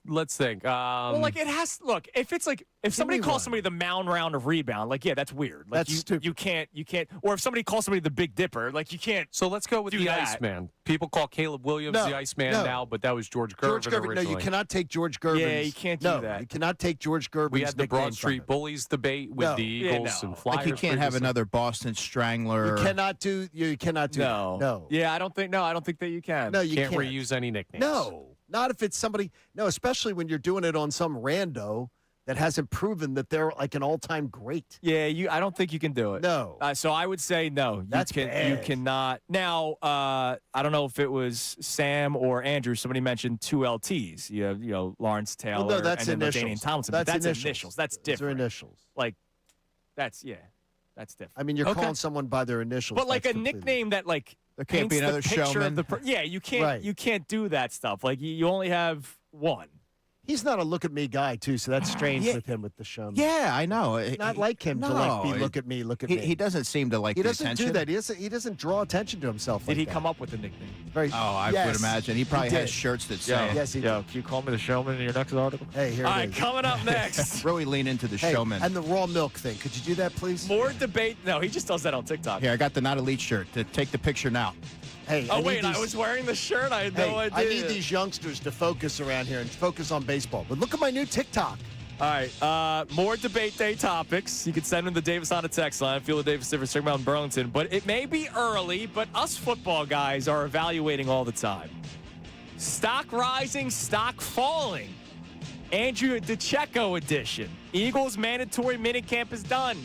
Speaker 5: Let's think.
Speaker 2: Well, like it has. Look, if it's like if somebody calls somebody the mound round of rebound, like yeah, that's weird. Like
Speaker 3: That's stupid.
Speaker 2: You can't. Or if somebody calls somebody the Big Dipper, like you can't.
Speaker 5: So let's go with
Speaker 2: do
Speaker 5: the
Speaker 2: that.
Speaker 5: Iceman. People call Caleb Williams the Iceman now, but that was George Gervin
Speaker 3: George Gervin.
Speaker 5: originally.
Speaker 3: No, you cannot take George Gervin's.
Speaker 2: Yeah, you can't do that.
Speaker 3: You cannot take George Gervin's.
Speaker 5: We had the
Speaker 3: nickname
Speaker 5: Broad Street
Speaker 3: from
Speaker 5: Bullies debate with the Eagles and Flyers.
Speaker 15: Like you can't have another Boston Strangler.
Speaker 3: You cannot do. You cannot do.
Speaker 2: No.
Speaker 3: That. No.
Speaker 2: Yeah, I don't think that you can.
Speaker 3: No, you
Speaker 5: can't reuse any nicknames.
Speaker 3: No. Not if it's somebody. No, especially when you're doing it on some rando that hasn't proven that they're like an all-time great.
Speaker 2: Yeah, I don't think you can do it.
Speaker 3: No.
Speaker 2: So I would say no.
Speaker 3: That's bad.
Speaker 2: You cannot. Now, I don't know if it was Sam or Andrew. Somebody mentioned 2 LTs. You have, Lawrence Taylor
Speaker 3: Well, no, that's
Speaker 2: and then
Speaker 3: initials.
Speaker 2: LaDainian Tomlinson.
Speaker 3: That's
Speaker 2: That's
Speaker 3: initials.
Speaker 2: initials. That's
Speaker 3: Those are
Speaker 2: different.
Speaker 3: initials.
Speaker 2: Like, that's different.
Speaker 3: I mean, you're
Speaker 2: Okay.
Speaker 3: calling someone by their initials.
Speaker 2: But like
Speaker 3: that's
Speaker 2: a
Speaker 3: completely-
Speaker 2: nickname that like
Speaker 15: There can't be
Speaker 2: paints
Speaker 15: another
Speaker 2: the picture
Speaker 15: Showman.
Speaker 2: of the yeah, you can't
Speaker 3: Right.
Speaker 2: you can't do that stuff. Like you only have one.
Speaker 3: He's not a look at me guy too, so that's strange
Speaker 15: Yeah.
Speaker 3: with him with the showman.
Speaker 15: Yeah, I know.
Speaker 3: It's not like him to like be look at me, look at me.
Speaker 15: He doesn't seem to like
Speaker 3: He
Speaker 15: the
Speaker 3: doesn't
Speaker 15: attention.
Speaker 3: do that. He doesn't draw attention to himself.
Speaker 2: Did
Speaker 3: like
Speaker 2: he
Speaker 3: that.
Speaker 2: come up with the nickname?
Speaker 3: Very.
Speaker 15: Oh, I
Speaker 3: yes,
Speaker 15: would imagine. He probably
Speaker 3: did.
Speaker 15: has shirts that say it.
Speaker 3: Yes, he
Speaker 2: Yo,
Speaker 3: did.
Speaker 2: can you call me the showman in your next article?
Speaker 3: Hey, here
Speaker 2: All
Speaker 3: it
Speaker 2: right,
Speaker 3: is.
Speaker 2: coming up next.
Speaker 15: Really lean into the
Speaker 3: Hey,
Speaker 15: showman.
Speaker 3: and the raw milk thing. Could you do that, please?
Speaker 2: More debate. No, he just does that on TikTok.
Speaker 15: Here, I got the Not Elite shirt. To take the picture now.
Speaker 3: Hey,
Speaker 2: Oh
Speaker 3: need
Speaker 2: wait, I
Speaker 3: these-
Speaker 2: was wearing the shirt. I had
Speaker 3: Hey,
Speaker 2: no idea.
Speaker 3: I need these youngsters to focus around here and focus on baseball. But look at my new TikTok.
Speaker 2: All right, more debate day topics. You can send them to Davis on a text line. Field of Davis, Silver, String Mountain, Burlington. But it may be early, but us football guys are evaluating all the time. Stock rising, stock falling. Andrew DeCecco edition. Eagles mandatory minicamp is done.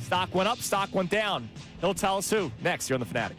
Speaker 2: Stock went up, stock went down. He'll tell us who. Next, here on The Fanatic.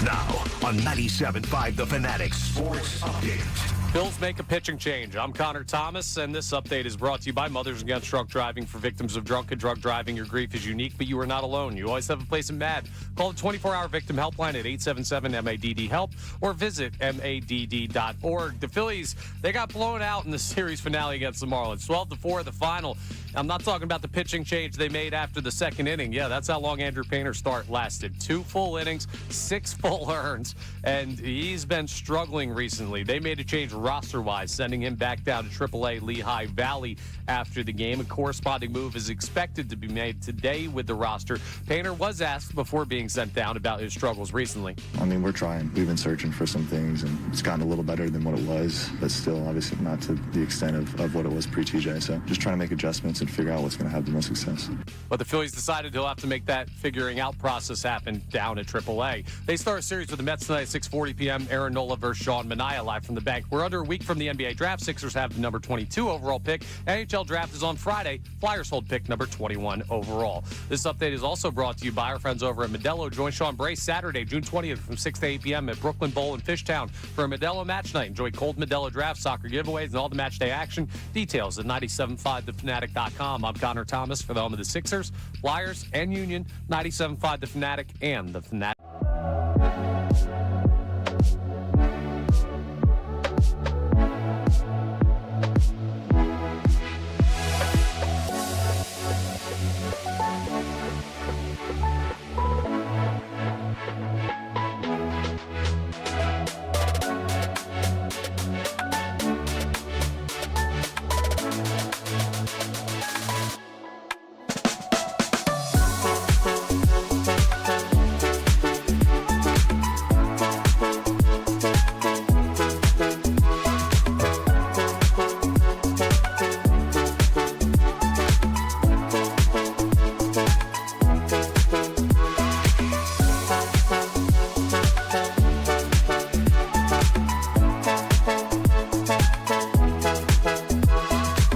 Speaker 1: Now on 97.5 The Fanatic Sports Update.
Speaker 5: Bills make a pitching change. I'm Connor Thomas, and this update is brought to you by Mothers Against Drunk Driving. For victims of drunk and drug driving, your grief is unique, but you are not alone. You always have a place in MADD. Call the 24-hour victim helpline at 877-MADD-HELP or visit MADD.org. The Phillies, they got blown out in the series finale against the Marlins. 12-4 the final. I'm not talking about the pitching change they made after the second inning. Yeah, that's how long Andrew Painter's start lasted. 2 full innings, 6 full earns, and he's been struggling recently. They made a change roster-wise, sending him back down to AAA Lehigh Valley after the game. A corresponding move is expected to be made today with the roster. Painter was asked before being sent down about his struggles recently.
Speaker 4: I mean, we're trying. We've been searching for some things, and it's gotten a little better than what it was, but still, obviously, not to the extent of what it was pre-TJ. So just trying to make adjustments and figure out what's going to have the most success.
Speaker 5: But the Phillies decided he'll have to make that figuring out process happen down at AAA. They start a series with the Mets tonight at 6:40 p.m. Aaron Nola versus Sean Manaea live from the bank. We're under a week from the NBA draft. Sixers have the number 22 overall pick. NHL draft is on Friday. Flyers hold pick number 21 overall. This update is also brought to you by our friends over at Modelo. Join Sean Bray Saturday, June 20th from 6 to 8 p.m. at Brooklyn Bowl in Fishtown for a Modelo match night. Enjoy cold Modelo draft, soccer giveaways, and all the match day action. Details at 975thefanatic.com. I'm Connor Thomas for the home of the Sixers, Flyers, and Union. 97.5 The Fanatic and The Fanatic.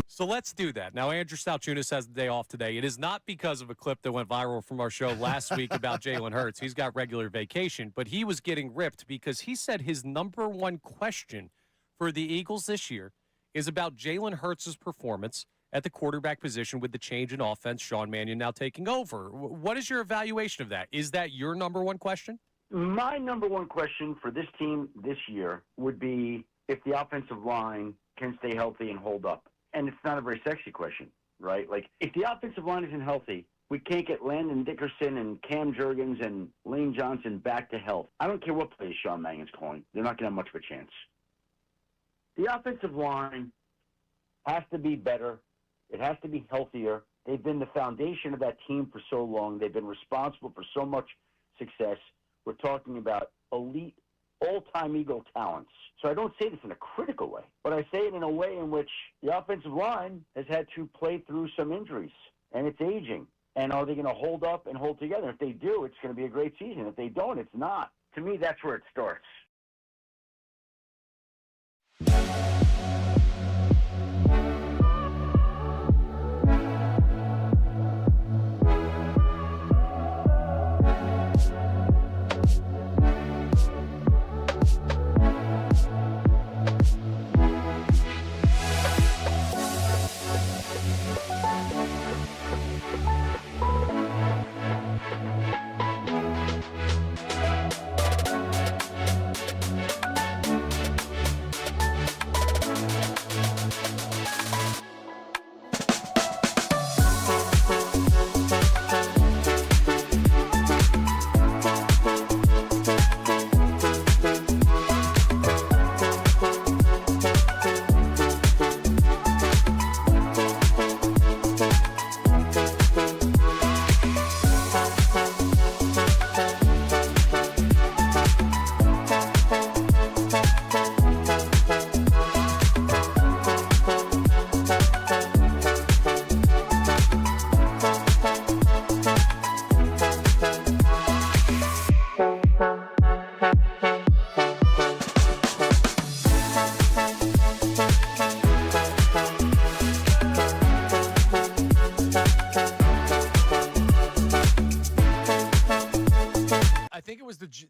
Speaker 5: So let's do that. Now, Andrew Salciunas has the day off today. It is not because of a clip that went viral from our show last week about Jalen Hurts. He's got regular vacation, but he was getting ripped because he said his number one question for the Eagles this year is about Jalen Hurts' performance at the quarterback position with the change in offense, Sean Mannion now taking over. What is your evaluation of that? Is that your number one question?
Speaker 21: My number one question for this team this year would be if the offensive line can stay healthy and hold up. And it's not a very sexy question, right? Like, if the offensive line isn't healthy, we can't get Landon Dickerson and Cam Jurgens and Lane Johnson back to health. I don't care what plays Sean Mangan's calling. They're not going to have much of a chance. The offensive line has to be better. It has to be healthier. They've been the foundation of that team for so long. They've been responsible for so much success. We're talking about elite, all-time Eagle talents. So I don't say this in a critical way, but I say it in a way in which the offensive line has had to play through some injuries, and it's aging. And are they going to hold up and hold together? If they do, it's going to be a great season. If they don't, it's not. To me, that's where it starts.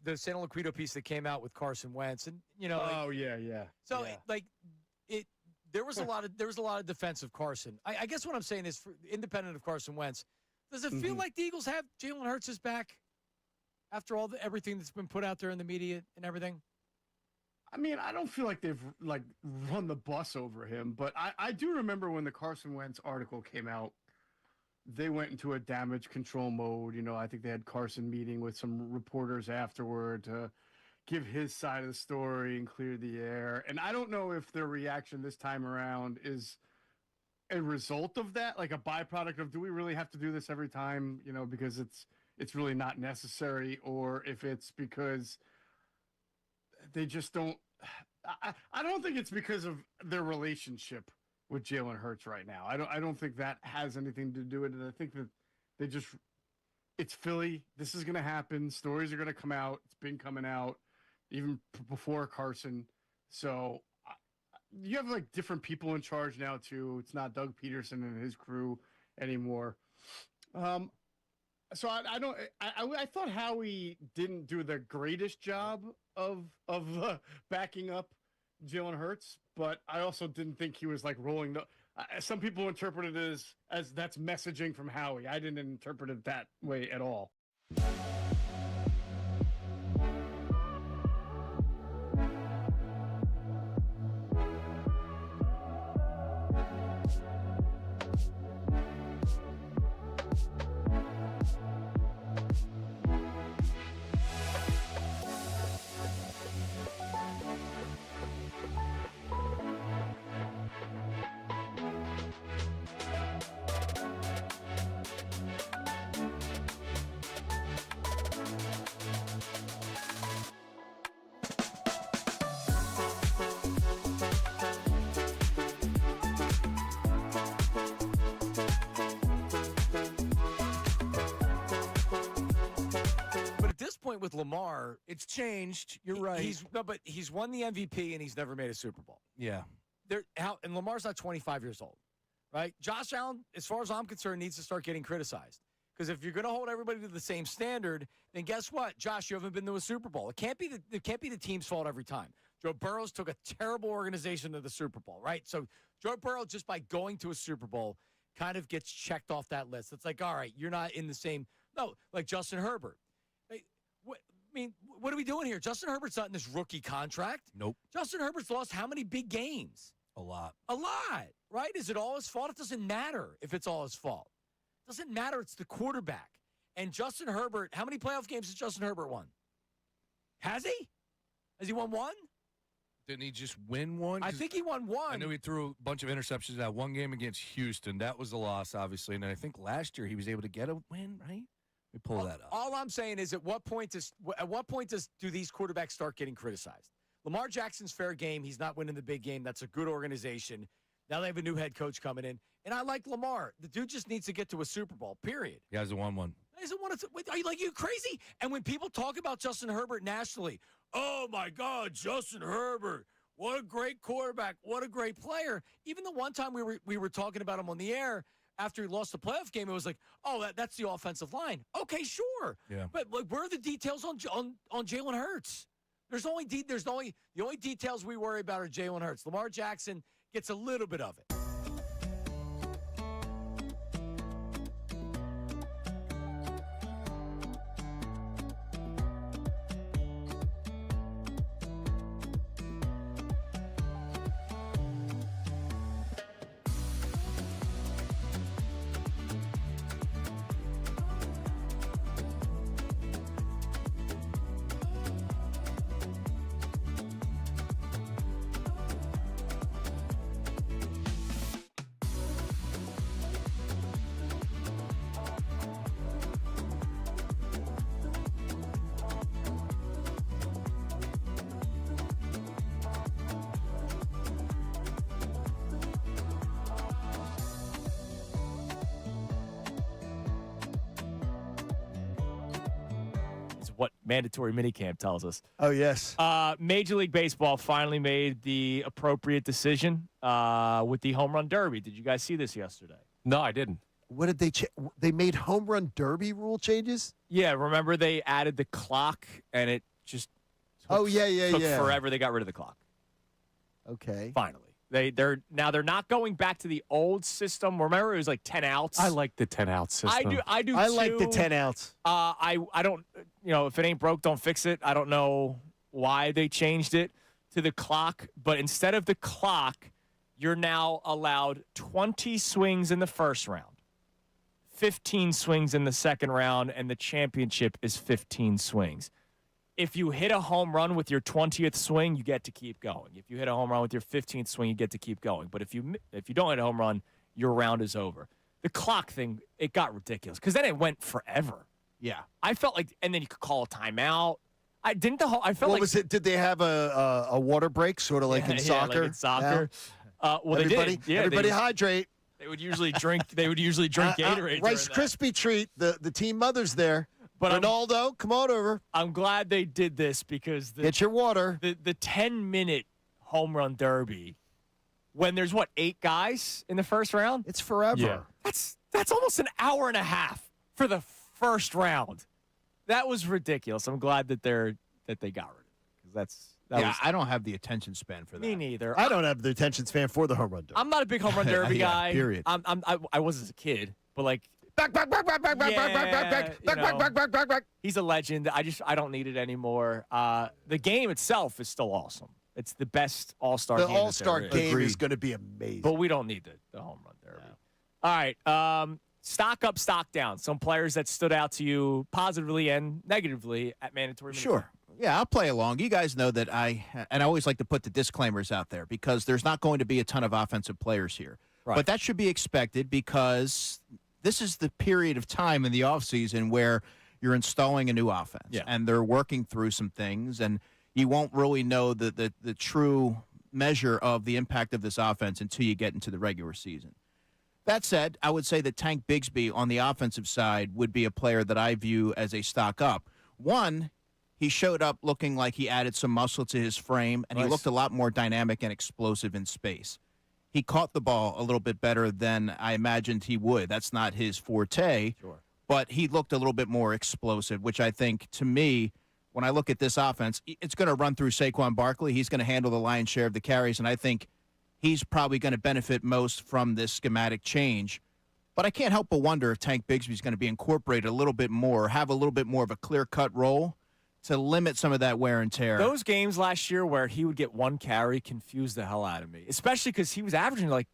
Speaker 6: The San Luquito piece that came out with Carson Wentz, and
Speaker 11: Oh yeah.
Speaker 6: So
Speaker 11: Yeah.
Speaker 6: there was a lot of defense of Carson. I guess what I'm saying is, independent of Carson Wentz, does it feel like the Eagles have Jalen Hurts' back after everything that's been put out there in the media and everything?
Speaker 11: I mean, I don't feel like they've run the bus over him, but I do remember when the Carson Wentz article came out, they went into a damage control mode. I think they had Carson meeting with some reporters afterward to give his side of the story and clear the air. And I don't know if their reaction this time around is a result of that, like a byproduct of, do we really have to do this every time, because it's really not necessary, or if it's because they just don't. I don't think it's because of their relationship with Jalen Hurts right now. I don't think that has anything to do with it. I think that it's Philly. This is going to happen. Stories are going to come out. It's been coming out even before Carson. So you have different people in charge now too. It's not Doug Peterson and his crew anymore. So I thought Howie didn't do the greatest job of backing up Jalen Hurts, but I also didn't think he was rolling the. Some people interpreted it as that's messaging from Howie. I didn't interpret it that way at all.
Speaker 6: With Lamar, it's changed. You're right. He's won the MVP and he's never made a Super Bowl.
Speaker 7: Yeah.
Speaker 6: And Lamar's not 25 years old, right? Josh Allen, as far as I'm concerned, needs to start getting criticized. Because if you're going to hold everybody to the same standard, then guess what? Josh, you haven't been to a Super Bowl. It can't be the team's fault every time. Joe Burrow's took a terrible organization to the Super Bowl, right? So Joe Burrow, just by going to a Super Bowl, kind of gets checked off that list. It's like, all right, you're not in the same. No, like Justin Herbert. What are we doing here? Justin Herbert's not in this rookie contract.
Speaker 7: Nope.
Speaker 6: Justin Herbert's lost how many big games?
Speaker 7: A lot.
Speaker 6: A lot, right? Is it all his fault? It doesn't matter if it's all his fault. It doesn't matter. It's the quarterback. And Justin Herbert, how many playoff games has Justin Herbert won? Has he? Has he won one?
Speaker 7: Didn't he just win one?
Speaker 6: I think he won one.
Speaker 7: I know he threw a bunch of interceptions that one game against Houston. That was a loss, obviously. And then I think last year he was able to get a win, right? Let me pull that up.
Speaker 6: All I'm saying is, at what point do these quarterbacks start getting criticized? Lamar Jackson's fair game. He's not winning the big game. That's a good organization. Now they have a new head coach coming in, and I like Lamar. The dude just needs to get to a Super Bowl. Period.
Speaker 7: He hasn't won one.
Speaker 6: He hasn't won it. Are you crazy? And when people talk about Justin Herbert nationally, oh my God, Justin Herbert. What a great quarterback. What a great player. Even the one time we were talking about him on the air after he lost the playoff game, it was like, oh, that's the offensive line. Okay, sure.
Speaker 7: Yeah.
Speaker 6: But like, where are the details on Jalen Hurts? The only details we worry about are Jalen Hurts. Lamar Jackson gets a little bit of it.
Speaker 2: What mandatory minicamp tells us.
Speaker 3: Oh, yes.
Speaker 2: Major League Baseball finally made the appropriate decision with the home run derby. Did you guys see this yesterday?
Speaker 5: No, I didn't.
Speaker 3: What did they they made home run derby rule changes?
Speaker 2: Yeah, remember they added the clock and it just took forever. They got rid of the clock.
Speaker 3: Okay.
Speaker 2: Finally. They're not going back to the old system. Remember, it was like 10 outs.
Speaker 5: I like the 10 out system.
Speaker 2: I do.
Speaker 3: I
Speaker 2: too.
Speaker 3: like the 10 outs.
Speaker 2: I don't. If it ain't broke, don't fix it. I don't know why they changed it to the clock, but instead of the clock, you're now allowed 20 swings in the first round, 15 swings in the second round, and the championship is 15 swings. If you hit a home run with your 20th swing, you get to keep going. If you hit a home run with your 15th swing, you get to keep going. But if you don't hit a home run, your round is over. The clock thing, it got ridiculous because then it went forever.
Speaker 15: Yeah,
Speaker 2: I felt like, and then you could call a timeout. I felt
Speaker 3: what
Speaker 2: like.
Speaker 3: Was it? Did they have a water break, sort of like in soccer?
Speaker 2: Like in soccer.
Speaker 3: Yeah.
Speaker 2: Well,
Speaker 3: everybody,
Speaker 2: they did. Yeah,
Speaker 3: everybody hydrate.
Speaker 2: They would usually drink. They would usually drink Gatorade.
Speaker 3: Rice Krispie treat. The team mother's there.
Speaker 2: But
Speaker 3: Ronaldo, come on over.
Speaker 2: I'm glad they did this because
Speaker 3: get your water.
Speaker 2: The 10-minute home run derby, when there's 8 guys in the first round,
Speaker 3: it's forever.
Speaker 2: Yeah. That's almost an hour and a half for the first round. That was ridiculous. I'm glad that they got rid of it because
Speaker 15: I don't have the attention span for that.
Speaker 2: Me neither.
Speaker 3: I don't have the attention span for the home run derby.
Speaker 2: I'm not a big home run derby guy.
Speaker 15: Period.
Speaker 2: I was as a kid, but like.
Speaker 3: Back.
Speaker 2: He's a legend. I don't need it anymore. The game itself is still awesome. It's the best All-Star game.
Speaker 3: The All-Star game
Speaker 2: is
Speaker 3: going to be amazing.
Speaker 2: But we don't need the home run derby. No. All right. Stock up, stock down. Some players that stood out to you positively and negatively at mandatory.
Speaker 15: Sure. Yeah, I'll play along. You guys know that I always like to put the disclaimers out there because there's not going to be a ton of offensive players here.
Speaker 2: Right.
Speaker 15: But that should be expected because this is the period of time in the offseason where you're installing a new offense and they're working through some things, and you won't really know the true measure of the impact of this offense until you get into the regular season. That said, I would say that Tank Bigsby on the offensive side would be a player that I view as a stock up. One, he showed up looking like he added some muscle to his frame, and he looked a lot more dynamic and explosive in space. He caught the ball a little bit better than I imagined he would. That's not his forte, but he looked a little bit more explosive, which I think, to me, when I look at this offense, it's going to run through Saquon Barkley. He's going to handle the lion's share of the carries, and I think he's probably going to benefit most from this schematic change. But I can't help but wonder if Tank Bigsby is going to be incorporated a little bit more, have a little bit more of a clear-cut role to limit some of that wear and tear.
Speaker 2: Those games last year where he would get one carry confused the hell out of me, especially because he was averaging like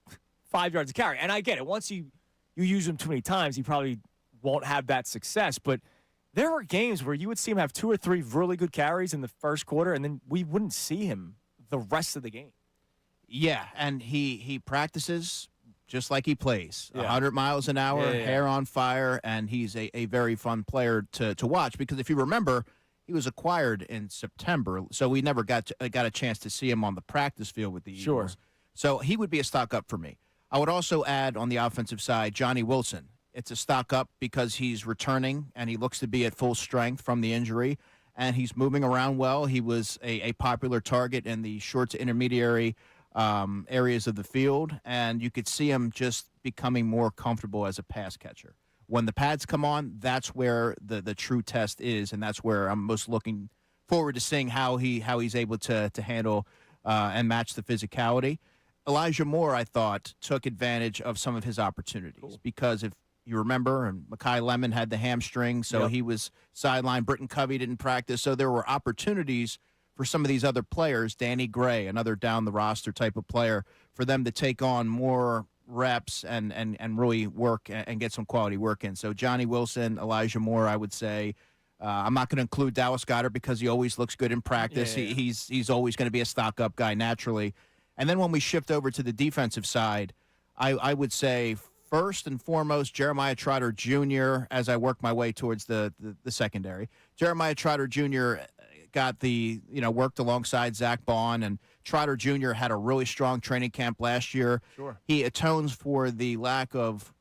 Speaker 2: 5 yards a carry. And I get it. Once you use him too many times, he probably won't have that success. But there were games where you would see him have 2 or 3 really good carries in the first quarter, and then we wouldn't see him the rest of the game.
Speaker 15: Yeah, and he practices just like he plays.
Speaker 2: Yeah.
Speaker 15: 100 miles an hour,
Speaker 2: Yeah.
Speaker 15: hair on fire, and he's a very fun player to watch because if you remember, he was acquired in September, so we never got a chance to see him on the practice field with the Eagles.
Speaker 2: Sure.
Speaker 15: So he would be a stock up for me. I would also add on the offensive side, Johnny Wilson. It's a stock up because he's returning, and he looks to be at full strength from the injury, and he's moving around well. He was a popular target in the short to intermediary areas of the field, and you could see him just becoming more comfortable as a pass catcher. When the pads come on, that's where the true test is, and that's where I'm most looking forward to seeing how he's able to handle and match the physicality. Elijah Moore, I thought, took advantage of some of his opportunities because if you remember, and Mekhi Lemon had the hamstring, so he was sidelined. Britton Covey didn't practice, so there were opportunities for some of these other players, Danny Gray, another down-the-roster type of player, for them to take on more reps and really work and get some quality work in. So Johnny Wilson, Elijah Moore, I would say. I'm not going to include Dallas Goedert because he always looks good in practice.
Speaker 2: Yeah.
Speaker 15: He's always going to be a stock-up guy naturally. And then when we shift over to the defensive side, I would say first and foremost, Jeremiah Trotter Jr., as I work my way towards the secondary. Jeremiah Trotter Jr. got worked alongside Zach Bond, and Trotter Jr. had a really strong training camp last year.
Speaker 2: Sure.
Speaker 15: He atones for the lack of,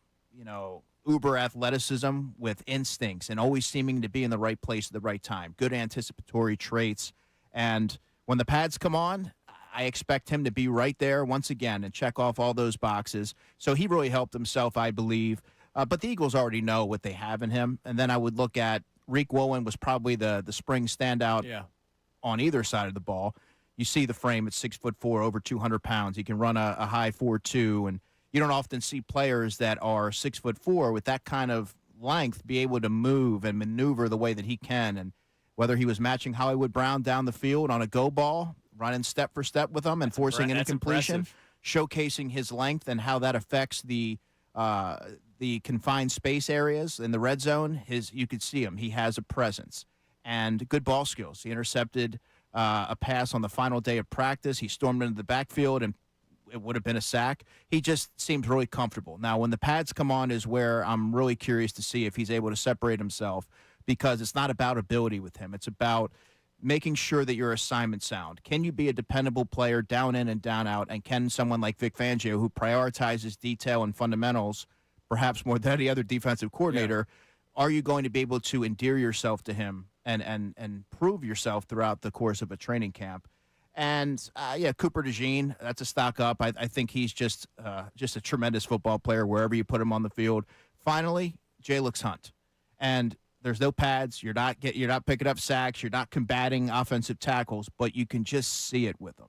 Speaker 15: uber athleticism with instincts and always seeming to be in the right place at the right time. Good anticipatory traits. And when the pads come on, I expect him to be right there once again and check off all those boxes. So he really helped himself, I believe. But the Eagles already know what they have in him. And then I would look at Reek Woolen was probably the spring standout on either side of the ball. You see the frame at 6'4", over 200 pounds. He can run a high 4.2, and you don't often see players that are 6'4" with that kind of length be able to move and maneuver the way that he can. And whether he was matching Hollywood Brown down the field on a go ball, running step for step with him and forcing an incompletion, showcasing his length and how that affects the confined space areas in the red zone. You could see him. He has a presence and good ball skills. He intercepted a pass on the final day of practice. He stormed into the backfield, and it would have been a sack. He just seems really comfortable. Now, when the pads come on is where I'm really curious to see if he's able to separate himself, because it's not about ability with him. It's about making sure that your assignment sound. Can you be a dependable player down in and down out? And can someone like Vic Fangio, who prioritizes detail and fundamentals, perhaps more than any other defensive coordinator, are you going to be able to endear yourself to him and prove yourself throughout the course of a training camp? And, Cooper DeJean, that's a stock up. I think he's just a tremendous football player wherever you put him on the field. Finally, Jalix Hunt. And there's no pads. You're not picking up sacks. You're not combating offensive tackles, but you can just see it with him.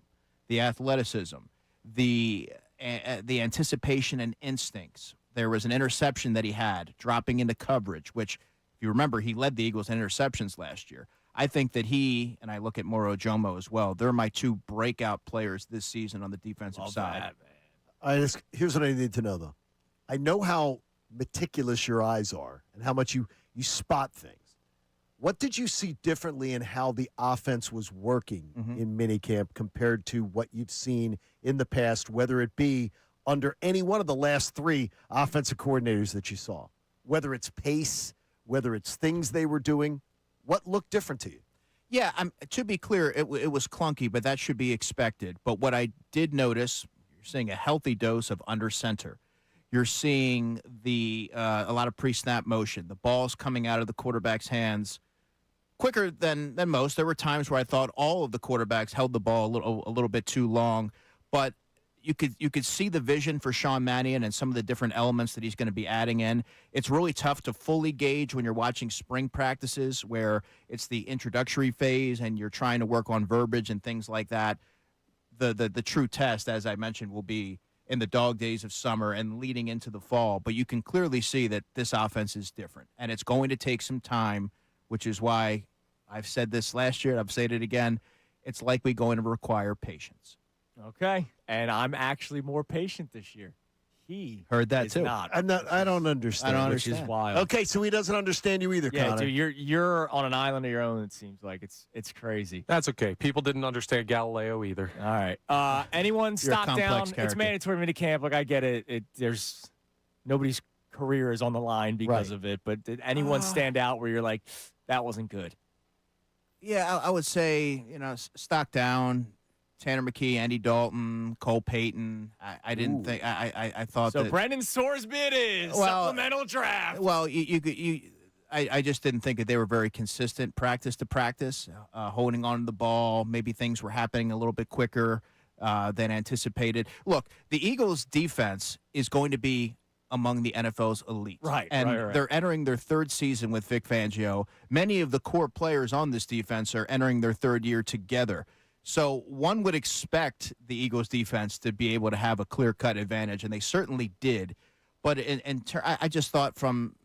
Speaker 15: The athleticism, the anticipation and instincts. There was an interception that he had dropping into coverage, which, if you remember, he led the Eagles in interceptions last year. I think that he, and I look at Moro Ojomo as well, they're my two breakout players this season on the defensive side.
Speaker 3: Here's what I need to know, though. I know how meticulous your eyes are and how much you spot things. What did you see differently in how the offense was working in minicamp compared to what you've seen in the past, whether it be under any one of the last three offensive coordinators that you saw? Whether it's pace, whether it's things they were doing, what looked different to you?
Speaker 15: Yeah, to be clear, it was clunky, but that should be expected. But what I did notice, you're seeing a healthy dose of under center. You're seeing a lot of pre-snap motion. The ball's coming out of the quarterback's hands quicker than most. There were times where I thought all of the quarterbacks held the ball a little bit too long, but you could see the vision for Sean Mannion and some of the different elements that he's going to be adding in. It's really tough to fully gauge when you're watching spring practices where it's the introductory phase and you're trying to work on verbiage and things like that. The true test, as I mentioned, will be in the dog days of summer and leading into the fall. But you can clearly see that this offense is different, and it's going to take some time, which is why I've said this last year, and I've said it again. It's likely going to require patience.
Speaker 2: Okay, and I'm actually more patient this year. He
Speaker 15: heard that
Speaker 2: is
Speaker 15: too.
Speaker 2: Not.
Speaker 3: I don't understand.
Speaker 2: Which is wild.
Speaker 3: Okay, so he doesn't understand you either,
Speaker 2: Yeah,
Speaker 3: Connor.
Speaker 2: dude, you're on an island of your own. It seems like it's crazy.
Speaker 5: That's okay. People didn't understand Galileo either.
Speaker 2: All right. Anyone
Speaker 15: You're a
Speaker 2: stock
Speaker 15: complex
Speaker 2: down? It's
Speaker 15: character.
Speaker 2: mandatory minicamp. Like I get it. There's nobody's career is on the line because of it. But did anyone stand out where you're like, that wasn't good?
Speaker 15: Yeah, I would say, stock down, Tanner McKee, Andy Dalton, Cole Payton. I didn't think I thought
Speaker 2: So
Speaker 15: that.
Speaker 2: Brendan Sorsby it is supplemental draft.
Speaker 15: Well, I just didn't think that they were very consistent practice to practice, holding on to the ball. Maybe things were happening a little bit quicker than anticipated. Look, the Eagles' defense is going to be among the NFL's elite.
Speaker 2: Right,
Speaker 15: and
Speaker 2: right.
Speaker 15: they're entering their third season with Vic Fangio. Many of the core players on this defense are entering their third year together. So one would expect the Eagles' defense to be able to have a clear-cut advantage, and they certainly did. But I just thought from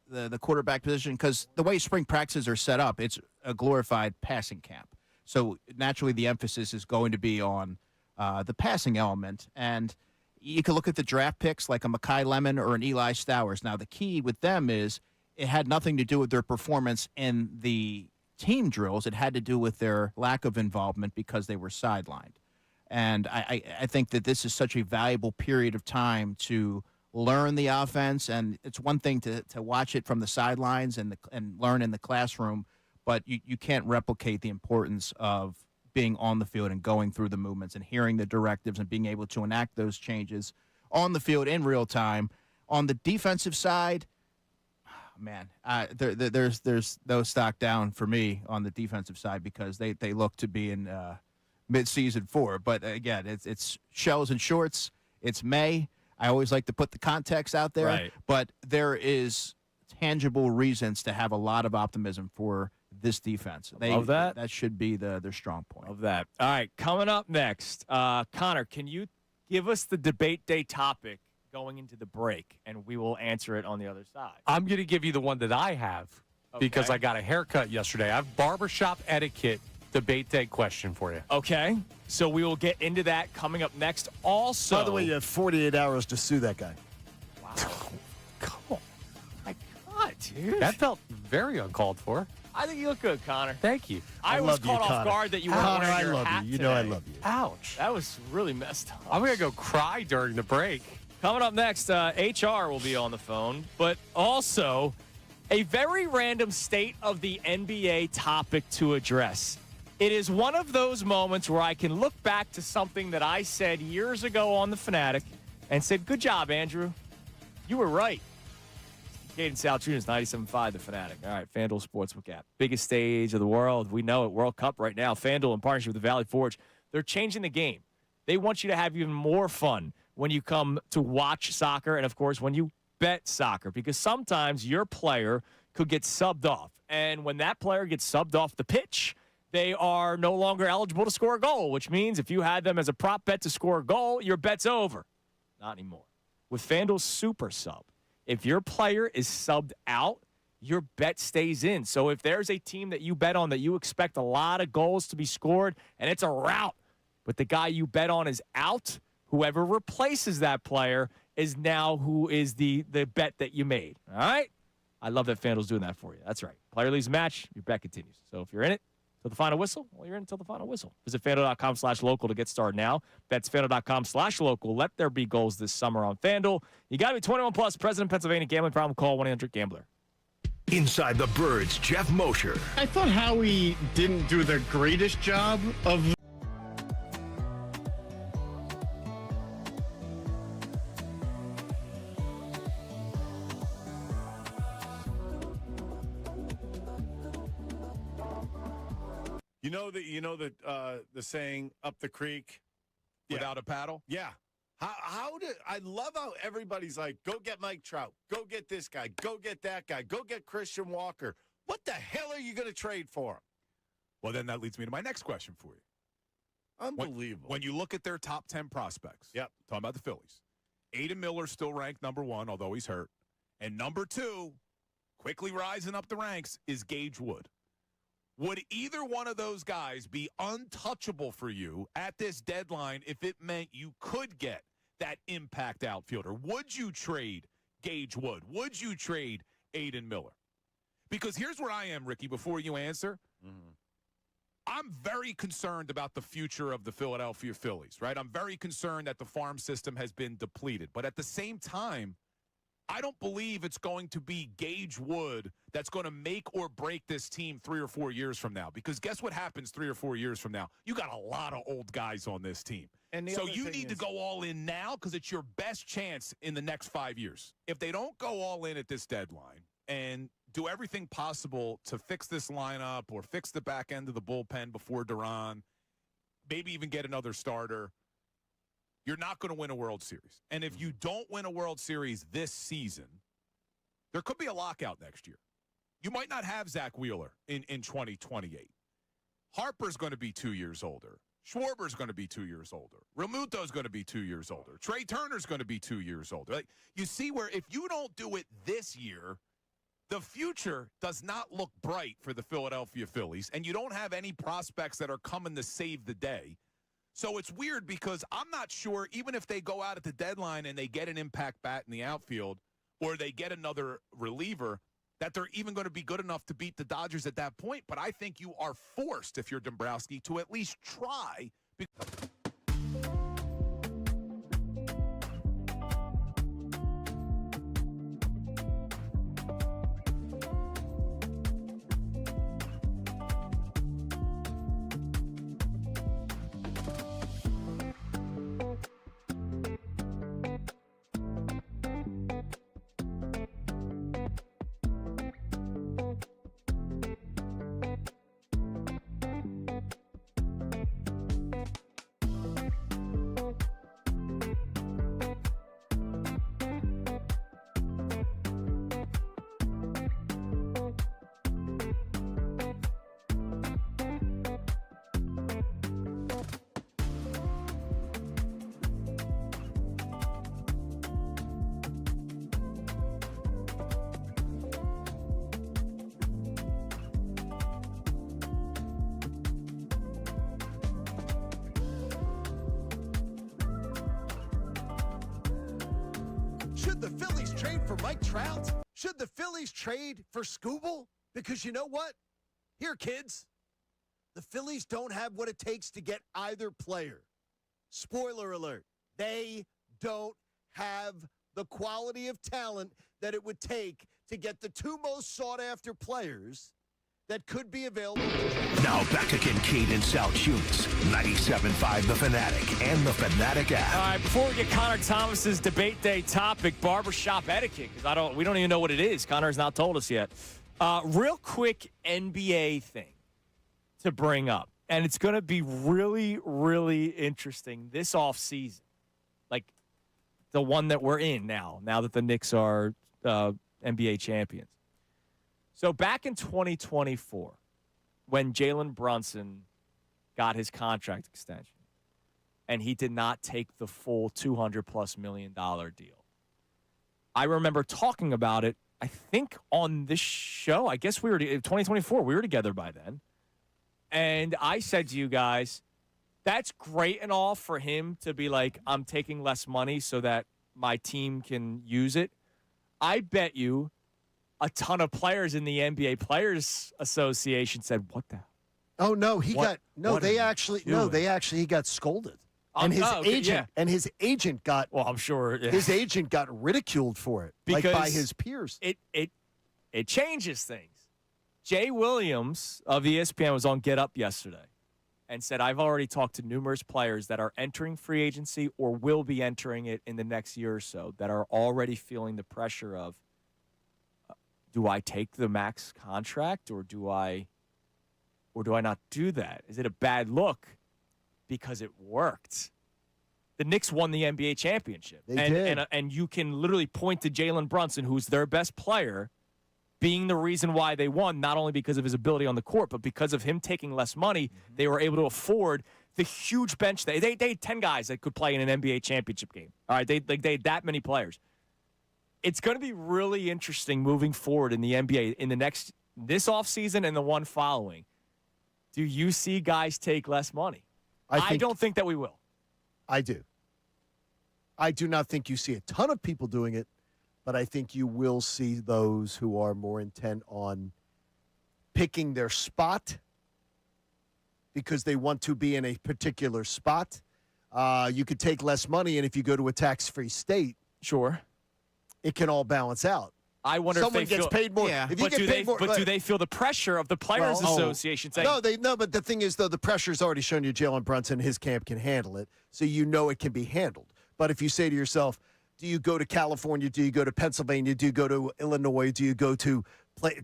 Speaker 15: the quarterback position, because the way spring practices are set up, it's a glorified passing camp. So naturally the emphasis is going to be on the passing element. And you can look at the draft picks like a Mekhi Lemon or an Eli Stowers. Now, the key with them is it had nothing to do with their performance in the team drills. It had to do with their lack of involvement because they were sidelined. And I think that this is such a valuable period of time to learn the offense. And it's one thing to watch it from the sidelines and learn in the classroom, but you can't replicate the importance of being on the field and going through the movements and hearing the directives and being able to enact those changes on the field in real time. On the defensive side, man, there's no stock down for me on the defensive side because they look to be in mid-season 4. But again, it's shells and shorts. It's May. I always like to put the context out there.
Speaker 2: Right.
Speaker 15: But there is tangible reasons to have a lot of optimism for this defense.
Speaker 2: Love that.
Speaker 15: That should be their strong point.
Speaker 2: Of that. All right, coming up next, Connor, can you give us the debate day topic going into the break, and we will answer it on the other side.
Speaker 5: I'm going to give you the one that I have because I got a haircut yesterday. I have barbershop etiquette debate day question for you.
Speaker 2: Okay, so we will get into that coming up next. Also,
Speaker 3: by the way, you have 48 hours to sue that guy.
Speaker 2: Wow. Come on. My God, dude.
Speaker 5: That felt very uncalled for.
Speaker 2: I think you look good, Connor.
Speaker 5: Thank you.
Speaker 2: I was caught off guard that you weren't
Speaker 3: Connor,
Speaker 2: wearing
Speaker 3: I
Speaker 2: your
Speaker 3: love
Speaker 2: hat
Speaker 3: you. You
Speaker 2: today.
Speaker 3: know I love you.
Speaker 5: Ouch.
Speaker 2: That was really messed up.
Speaker 5: I'm going to go cry during the break.
Speaker 2: Coming up next, HR will be on the phone, but also a very random state of the NBA topic to address. It is one of those moments where I can look back to something that I said years ago on the Fanatic and said, good job, Andrew. You were right. Kincade Salciunas, 97.5, the Fanatic. All right, FanDuel Sportsbook app. Biggest stage of the world. We know it. World Cup right now. FanDuel in partnership with the Valley Forge. They're changing the game. They want you to have even more fun when you come to watch soccer and, of course, when you bet soccer, because sometimes your player could get subbed off. And when that player gets subbed off the pitch, they are no longer eligible to score a goal, which means if you had them as a prop bet to score a goal, your bet's over. Not anymore. With FanDuel Super Sub, if your player is subbed out, your bet stays in. So if there's a team that you bet on that you expect a lot of goals to be scored and it's a rout, but the guy you bet on is out, whoever replaces that player is now who is the bet that you made. All right? I love that FanDuel's doing that for you. That's right. Player leaves a match, your bet continues. So if you're in it till the final whistle, well, you're in until the final whistle. Visit FanDuel.com/local to get started now. That's FanDuel.com/local. Let there be goals this summer on FanDuel. You got to be 21 plus. President, Pennsylvania. Gambling problem? Call 1-800-GAMBLER.
Speaker 1: Inside the Birds, Jeff Mosher.
Speaker 11: I thought Howie didn't do the greatest job of.
Speaker 12: You know the saying up the creek
Speaker 9: without a paddle?
Speaker 12: Yeah. I love how everybody's like, go get Mike Trout, go get this guy, go get that guy, go get Christian Walker. What the hell are you going to trade for him?
Speaker 9: Well, then that leads me to my next question for you.
Speaker 12: Unbelievable.
Speaker 9: When you look at their top 10 prospects,
Speaker 12: yep,
Speaker 9: talking about the Phillies, Aiden Miller's still ranked number 1, although he's hurt. And number 2, quickly rising up the ranks, is Gage Wood. Would either one of those guys be untouchable for you at this deadline if it meant you could get that impact outfielder? Would you trade Gage Wood? Would you trade Aiden Miller? Because here's where I am, Ricky, before you answer. I'm very concerned about the future of the Philadelphia Phillies, right? I'm very concerned that the farm system has been depleted. But at the same time, I don't believe it's going to be Gage Wood that's going to make or break this team 3 or 4 years from now. Because guess what happens 3 or 4 years from now? You got a lot of old guys on this team. So you need to go all in now because it's your best chance in the next 5 years. If they don't go all in at this deadline and do everything possible to fix this lineup or fix the back end of the bullpen before Duran, maybe even get another starter, you're not going to win a World Series. And if you don't win a World Series this season, there could be a lockout next year. You might not have Zach Wheeler in 2028. Harper's going to be 2 years older. Schwarber's going to be 2 years older. Realmuto's going to be 2 years older. Trey Turner's going to be 2 years older. Like, you see where if you don't do it this year, the future does not look bright for the Philadelphia Phillies, and you don't have any prospects that are coming to save the day. So it's weird because I'm not sure, even if they go out at the deadline and they get an impact bat in the outfield or they get another reliever, that they're even going to be good enough to beat the Dodgers at that point. But I think you are forced, if you're Dombrowski, to at least try.
Speaker 3: Should the Phillies trade for Mike Trout? Should the Phillies trade for Skubal? Because you know what? Here, kids, the Phillies don't have what it takes to get either player. Spoiler alert, they don't have the quality of talent that it would take to get the two most sought-after players that could be available.
Speaker 1: Now back to Kincade and Salciunas, 97.5 The Fanatic and the Fanatic app.
Speaker 2: All right, before we get Connor Thomas's debate day topic, barbershop etiquette, because we don't even know what it is. Connor's not told us yet. Real quick NBA thing to bring up, and it's going to be really, really interesting this offseason, like the one that we're in now that the Knicks are NBA champions. So back in 2024, when Jalen Brunson got his contract extension, and he did not take the full $200+ million deal, I remember talking about it, I think, on this show. I guess we were 2024. We were together by then. And I said to you guys, that's great and all for him to be like, I'm taking less money so that my team can use it. I bet you a ton of players in the NBA Players Association said, "What the?"
Speaker 3: Oh no, he got scolded, and his agent got.
Speaker 2: Well, I'm sure
Speaker 3: his agent got ridiculed for it,
Speaker 2: because
Speaker 3: like by his peers.
Speaker 2: It changes things. Jay Williams of ESPN was on Get Up yesterday and said, "I've already talked to numerous players that are entering free agency or will be entering it in the next year or so that are already feeling the pressure of." Do I take the max contract or do I not do that? Is it a bad look? Because it worked. The Knicks won the NBA championship.
Speaker 3: They did.
Speaker 2: And you can literally point to Jalen Brunson, who's their best player, being the reason why they won, not only because of his ability on the court, but because of him taking less money, they were able to afford the huge bench. They had 10 guys that could play in an NBA championship game. All right, they had that many players. It's going to be really interesting moving forward in the NBA in this offseason and the one following do you see guys take less money? I don't think that we will.
Speaker 3: I do. I do not think you see a ton of people doing it, but I think you will see those who are more intent on picking their spot because they want to be in a particular spot. You could take less money, and if you go to a tax-free state,
Speaker 2: sure,
Speaker 3: it can all balance out.
Speaker 2: I wonder
Speaker 3: Someone
Speaker 2: if they
Speaker 3: gets
Speaker 2: feel,
Speaker 3: paid more.
Speaker 2: Yeah.
Speaker 3: If you
Speaker 2: But,
Speaker 3: get paid more,
Speaker 2: do they feel the pressure of the Players Association saying,
Speaker 3: No, but the thing is, though, the pressure's already shown you Jalen Brunson, his camp can handle it, so you know it can be handled. But if you say to yourself, do you go to California? Do you go to Pennsylvania? Do you go to Illinois? Do you go to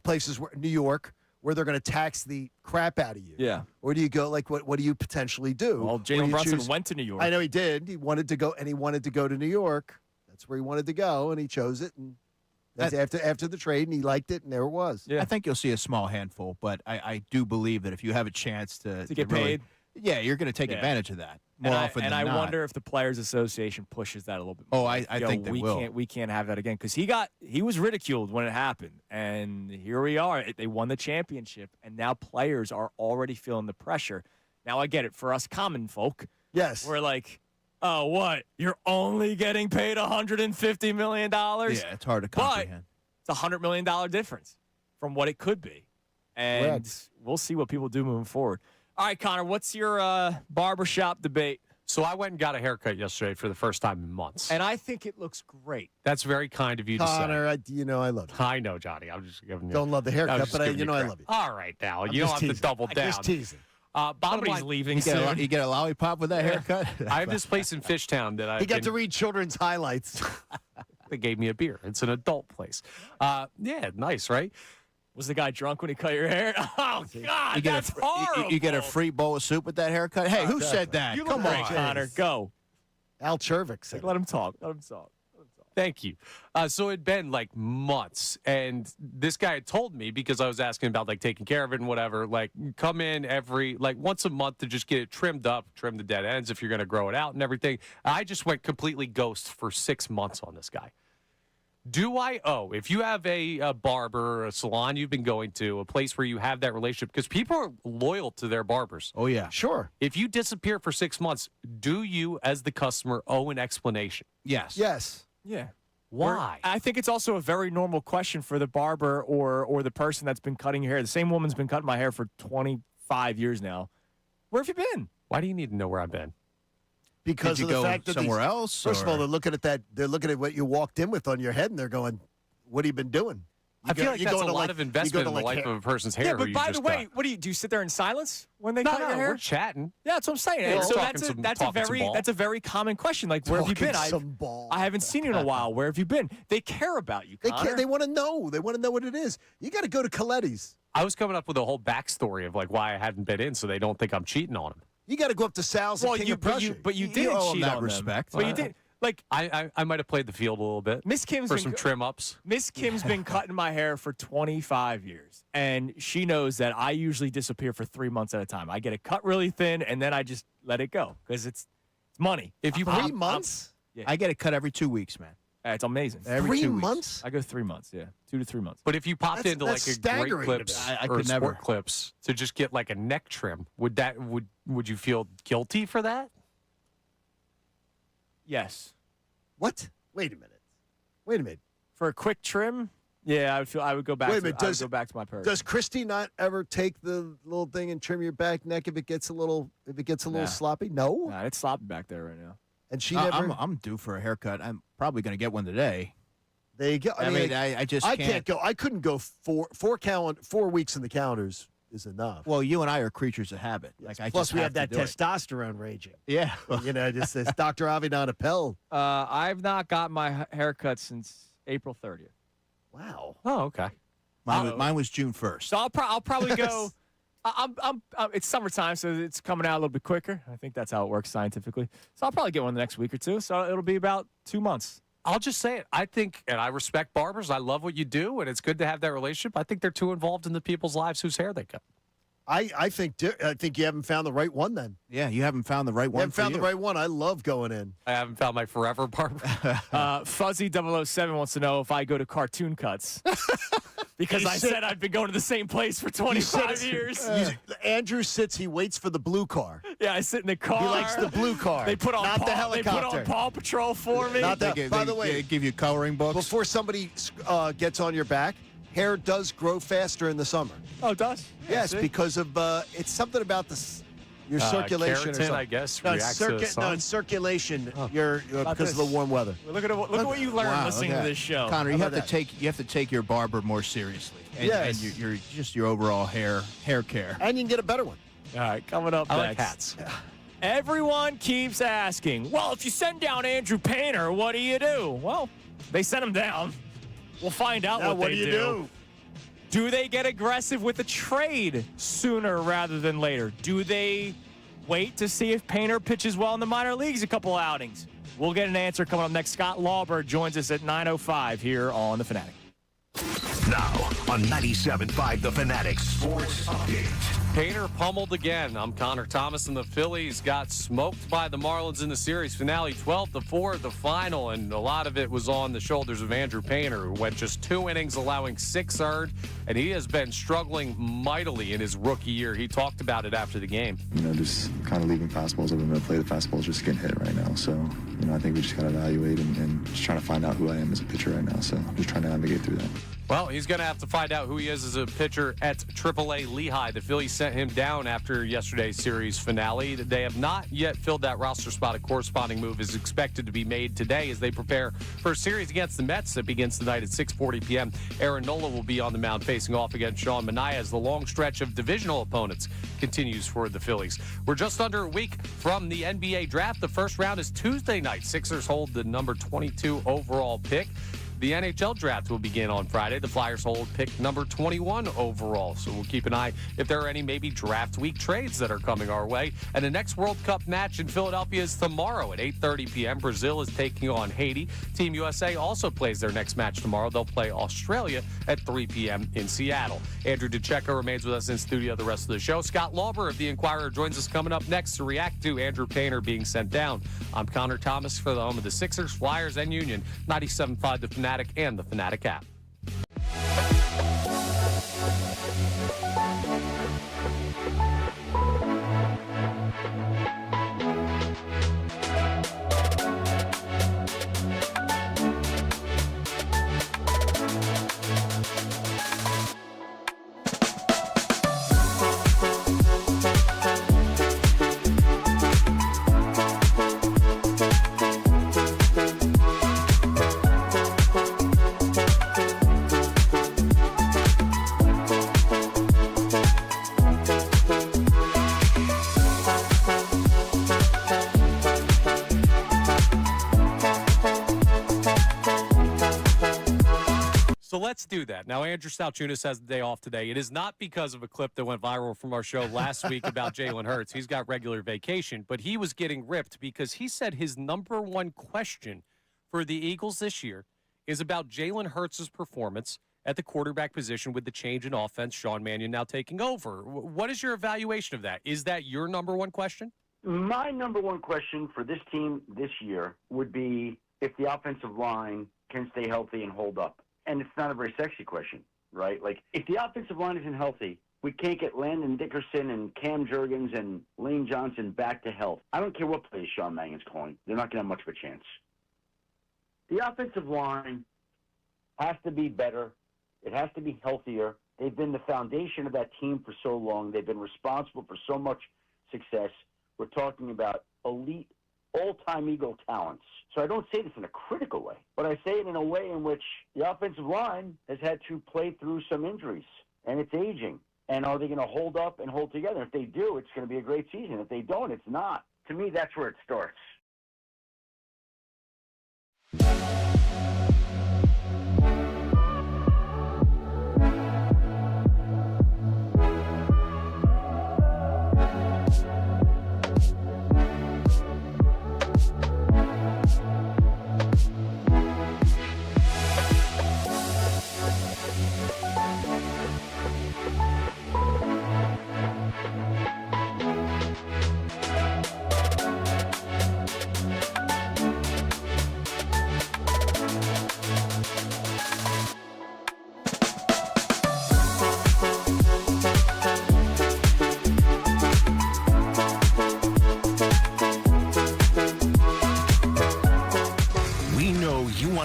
Speaker 3: places where New York where they're going to tax the crap out of you?
Speaker 2: Yeah.
Speaker 3: Or do you go, like, what do you potentially do?
Speaker 2: Well,
Speaker 3: Where do
Speaker 2: Jalen
Speaker 3: you
Speaker 2: Brunson
Speaker 3: choose-
Speaker 2: went to New York.
Speaker 3: I know he did. He wanted to go, and he wanted to go to New York. That's where he wanted to go, and he chose it. And that's after the trade, and he liked it, and there it was.
Speaker 15: I think you'll see a small handful, but I do believe that if you have a chance to
Speaker 2: get
Speaker 15: really-
Speaker 2: paid,
Speaker 15: you're going to take
Speaker 2: Yeah.
Speaker 15: advantage of that more often than
Speaker 2: I
Speaker 15: not.
Speaker 2: wonder if the Players Association pushes that a little bit
Speaker 15: Oh,
Speaker 2: more.
Speaker 15: I think they will.
Speaker 2: We can't have that again because he was ridiculed when it happened, and here we are. They won the championship, and now players are already feeling the pressure. Now I get it. For us common folk,
Speaker 3: yes,
Speaker 2: we're like, oh, what? You're only getting paid $150 million?
Speaker 15: Yeah, it's hard to comprehend.
Speaker 2: It's $100 million difference from what it could be, and
Speaker 3: Correct.
Speaker 2: we'll see what people do moving forward. All right, Connor, what's your barbershop debate?
Speaker 5: So I went and got a haircut yesterday for the first time in months.
Speaker 2: And I think it looks great.
Speaker 5: That's very kind of you to say.
Speaker 3: Connor, I love you.
Speaker 5: I know, Johnny. I'm just giving you.
Speaker 3: Don't love the haircut,
Speaker 5: just
Speaker 3: but I
Speaker 5: giving you
Speaker 3: love
Speaker 5: crap.
Speaker 3: you.
Speaker 5: All right, now.
Speaker 3: I'm
Speaker 5: You don't
Speaker 3: just
Speaker 5: have to
Speaker 3: teasing.
Speaker 5: double
Speaker 3: I'm
Speaker 5: down.
Speaker 3: just teasing.
Speaker 5: Bottom
Speaker 2: Somebody's
Speaker 5: line,
Speaker 2: leaving
Speaker 15: You
Speaker 2: soon.
Speaker 15: get a lollipop with that haircut?
Speaker 5: I have this place in Fishtown that
Speaker 3: He got to read children's highlights.
Speaker 5: They gave me a beer. It's an adult place. Yeah, nice, right?
Speaker 2: Was the guy drunk when he cut your hair? Oh, God, that's horrible.
Speaker 15: You get a free bowl of soup with that haircut? Hey, who said that?
Speaker 2: You
Speaker 15: Come
Speaker 2: look great,
Speaker 15: on.
Speaker 2: Connor. Go.
Speaker 3: Al Chervik said
Speaker 2: Let him talk. Let him talk.
Speaker 5: Thank you. So it'd been like months, and this guy had told me because I was asking about like taking care of it and whatever. Like, come in every like once a month to just get it trimmed up, trim the dead ends if you're going to grow it out and everything. I just went completely ghost for 6 months on this guy. Do I owe, if you have a barber, a salon you've been going to, a place where you have that relationship, because people are loyal to their barbers.
Speaker 15: Oh, yeah.
Speaker 3: Sure.
Speaker 5: If you disappear for 6 months, do you, as the customer, owe an explanation?
Speaker 15: Yes.
Speaker 3: Yes.
Speaker 2: Yeah.
Speaker 5: Why?
Speaker 2: I think it's also a very normal question for the barber or the person that's been cutting your hair. The same woman's been cutting my hair for 25 years now. Where have you been?
Speaker 5: Why do you need to know where I've been?
Speaker 3: Because
Speaker 15: Did you
Speaker 3: of the
Speaker 15: go
Speaker 3: fact that
Speaker 15: somewhere else,
Speaker 3: First of all,
Speaker 15: or-
Speaker 3: they're looking at that. They're looking at what you walked in with on your head, and they're going, "What have you been doing?"
Speaker 5: I feel like that's a
Speaker 3: going to,
Speaker 5: lot of investment in the life
Speaker 3: hair-
Speaker 5: of a person's hair.
Speaker 2: Yeah,
Speaker 5: who
Speaker 2: but
Speaker 5: you
Speaker 2: by the
Speaker 5: just
Speaker 2: way,
Speaker 5: got.
Speaker 2: what do you sit there in silence when they
Speaker 5: No,
Speaker 2: cut your hair?
Speaker 5: we're chatting.
Speaker 2: Yeah, that's what I'm saying.
Speaker 5: Yeah,
Speaker 2: And
Speaker 5: we're
Speaker 2: so
Speaker 5: talking some-
Speaker 2: that's a
Speaker 5: talking some ball.
Speaker 2: that's a very common question. Like, where have you
Speaker 3: Talking
Speaker 2: been?
Speaker 3: some ball.
Speaker 2: I haven't seen you in a while. Where have you been? They care about you,
Speaker 3: They
Speaker 2: Connor.
Speaker 3: can't. They want to know. They want to know what it is. You got to go to Coletti's.
Speaker 5: I was coming up with a whole backstory of like why I hadn't been in, so they don't think I'm cheating on them.
Speaker 3: You got to go up to Sal's and King of Prussia.
Speaker 2: but you didn't
Speaker 15: owe 'em
Speaker 2: cheat
Speaker 15: that
Speaker 2: on
Speaker 15: respect.
Speaker 2: them. But you did. Like,
Speaker 5: I might have played the field a little bit
Speaker 2: Miss Kim's
Speaker 5: for
Speaker 2: been
Speaker 5: some trim ups.
Speaker 2: Miss Kim's been cutting my hair for 25 years, and she knows that I usually disappear for 3 months at a time. I get it cut really thin, and then I just let it go because it's money.
Speaker 5: If you
Speaker 3: 3 months.
Speaker 2: Yeah.
Speaker 15: I get it cut every 2 weeks, man.
Speaker 2: It's amazing.
Speaker 15: Every
Speaker 3: 3
Speaker 15: 2 weeks.
Speaker 3: months.
Speaker 2: I go 3 months. Yeah, 2 to 3 months.
Speaker 5: But if you popped
Speaker 3: That's-
Speaker 5: into
Speaker 3: that's
Speaker 5: like a
Speaker 3: staggering
Speaker 5: Great
Speaker 3: to
Speaker 5: Clips
Speaker 15: me. I
Speaker 5: or
Speaker 15: could
Speaker 5: Sport
Speaker 15: never.
Speaker 5: Clips to just get like a neck trim, would you feel guilty for that?
Speaker 2: Yes.
Speaker 3: What? Wait a minute. Wait a minute.
Speaker 2: For a quick trim, yeah, I would go back.
Speaker 3: Wait a minute,
Speaker 2: I would go back to my purse.
Speaker 3: Does Christy not ever take the little thing and trim your back neck if it gets a little
Speaker 2: Nah.
Speaker 3: sloppy? No.
Speaker 2: Nah, it's sloppy back there right now.
Speaker 3: And she never.
Speaker 15: I'm due for a haircut. I'm probably going to get one today.
Speaker 3: There you go.
Speaker 15: I mean, I just
Speaker 3: I
Speaker 15: can't.
Speaker 3: can't go. I couldn't go 4 weeks in the calendars is enough.
Speaker 15: Well, you and I are creatures of habit. Like I
Speaker 3: Plus,
Speaker 15: just
Speaker 3: we have that
Speaker 15: to do it.
Speaker 3: testosterone raging.
Speaker 15: Yeah.
Speaker 3: Just as Dr. Avidan Appel.
Speaker 2: I've not got my haircut since April 30th.
Speaker 3: Wow.
Speaker 5: Oh, okay.
Speaker 15: Mine was June 1st.
Speaker 2: So I'll probably go. It's summertime, so it's coming out a little bit quicker. I think that's how it works scientifically. So I'll probably get one the next week or two. So it'll be about 2 months.
Speaker 5: I'll just say it. I think, and I respect barbers. I love what you do, and it's good to have that relationship. I think they're too involved in the people's lives whose hair they cut.
Speaker 3: I think you haven't found the right one then.
Speaker 15: Yeah, you haven't found the right
Speaker 3: You
Speaker 15: one.
Speaker 3: haven't found the right one. I love going in.
Speaker 5: I haven't found my forever barber.
Speaker 2: Fuzzy 007 wants to know if I go to Cartoon Cuts. Because I said I've been going to the same place for 25 years.
Speaker 3: Andrew sits, he waits for the blue car.
Speaker 2: Yeah, I sit in the car.
Speaker 3: He likes the blue car.
Speaker 2: They put on
Speaker 3: not the
Speaker 2: They put
Speaker 3: helicopter.
Speaker 2: on Paw Patrol for me.
Speaker 3: Not that. By the way,
Speaker 15: they give you coloring books.
Speaker 3: Before somebody gets on your back, hair does grow faster in the summer.
Speaker 2: Oh, it does?
Speaker 3: Yes,
Speaker 2: see?
Speaker 3: because of it's something about your circulation.
Speaker 5: Keratin,
Speaker 3: or something.
Speaker 5: I guess,
Speaker 3: No,
Speaker 5: reacts to the sun.
Speaker 3: it's circulation.
Speaker 2: Oh.
Speaker 3: Because of the warm weather.
Speaker 2: Look at what you learned listening to this show.
Speaker 15: Connor, you
Speaker 3: How
Speaker 15: have
Speaker 3: about
Speaker 15: to take your barber more seriously. And,
Speaker 3: Yes.
Speaker 15: and your just your overall hair care.
Speaker 3: And you can get a better one.
Speaker 2: All right, coming up
Speaker 5: I
Speaker 2: next.
Speaker 5: like hats.
Speaker 2: Everyone keeps asking, well, if you send down Andrew Painter, what do you do? Well, they sent him down. We'll find out
Speaker 3: Now,
Speaker 2: what
Speaker 3: do
Speaker 2: they
Speaker 3: you do?
Speaker 2: Do they get aggressive with a trade sooner rather than later? Do they wait to see if Painter pitches well in the minor leagues a couple outings? We'll get an answer coming up next. Scott Lauber joins us at 9:05 here on The Fanatic.
Speaker 1: Now on 97.5 The Fanatic Sports Update.
Speaker 5: Painter pummeled again. I'm Connor Thomas, and the Phillies got smoked by the Marlins in the series finale, 12-4 at the final, and a lot of it was on the shoulders of Andrew Painter, who went just 2 innings, allowing 6 earned, and he has been struggling mightily in his rookie year. He talked about it after the game.
Speaker 4: Just kind of leaving fastballs open to play. The fastball's just getting hit right now. So, I think we just got to evaluate and just trying to find out who I am as a pitcher right now. So I'm just trying to navigate through that.
Speaker 5: Well, he's going to have to find out who he is as a pitcher at AAA Lehigh. The Phillies sent him down after yesterday's series finale. They have not yet filled that roster spot. A corresponding move is expected to be made today as they prepare for a series against the Mets that begins tonight at 6:40 p.m. Aaron Nola will be on the mound facing off against Sean Manaea as the long stretch of divisional opponents continues for the Phillies. We're just under a week from the NBA draft. The first round is Tuesday night. Sixers hold the number 22 overall pick. The NHL draft will begin on Friday. The Flyers hold pick number 21 overall. So we'll keep an eye if there are any maybe draft week trades that are coming our way. And the next World Cup match in Philadelphia is tomorrow at 8:30 p.m. Brazil is taking on Haiti. Team USA also plays their next match tomorrow. They'll play Australia at 3 p.m. in Seattle. Andrew DeCecco remains with us in studio the rest of the show. Scott Lauber of The Inquirer joins us coming up next to react to Andrew Painter being sent down. I'm Connor Thomas for the home of the Sixers, Flyers, and Union. 97.5 The Fanatic and the Fanatic app. So let's do that. Now, Andrew Salciunas has the day off today. It is not because of a clip that went viral from our show last week about Jalen Hurts. He's got regular vacation, but he was getting ripped because he said his number one question for the Eagles this year is about Jalen Hurts' performance at the quarterback position with the change in offense, Sean Mannion now taking over. What is your evaluation of that? Is that your number one question?
Speaker 21: My number one question for this team this year would be if the offensive line can stay healthy and hold up. And it's not a very sexy question, right? Like, if the offensive line isn't healthy, we can't get Landon Dickerson and Cam Jurgens and Lane Johnson back to health. I don't care what plays Sean Mannion's calling. They're not going to have much of a chance. The offensive line has to be better. It has to be healthier. They've been the foundation of that team for so long. They've been responsible for so much success. We're talking about elite, all-time Eagle talents. So I don't say this in a critical way, but I say it in a way in which the offensive line has had to play through some injuries, and it's aging. And are they going to hold up and hold together? If they do, it's going to be a great season. If they don't, it's not. To me, that's where it starts.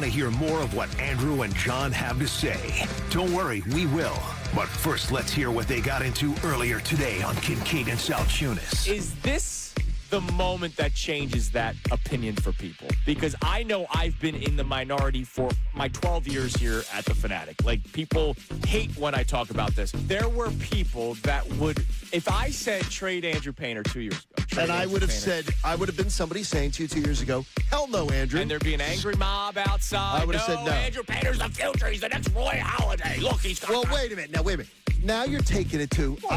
Speaker 1: to hear more of what Andrew and John have to say. Don't worry, we will. But first, let's hear what they got into earlier today on Kincade and Salciunas.
Speaker 2: Is this the moment that changes that opinion for people? Because I know I've been in the minority for my 12 years here at the Fanatic. Like, people hate when I talk about this. There were people that would, if I said trade Andrew Painter 2 years ago,
Speaker 3: and I would have been somebody saying to you 2 years ago, hell no, Andrew.
Speaker 2: and there'd be an angry mob outside.
Speaker 3: I would have said no.
Speaker 2: Andrew Painter's the future. He's the next Roy Halladay. Look, he's got.
Speaker 3: Well, wait a minute. Now you're taking it to.
Speaker 2: Well,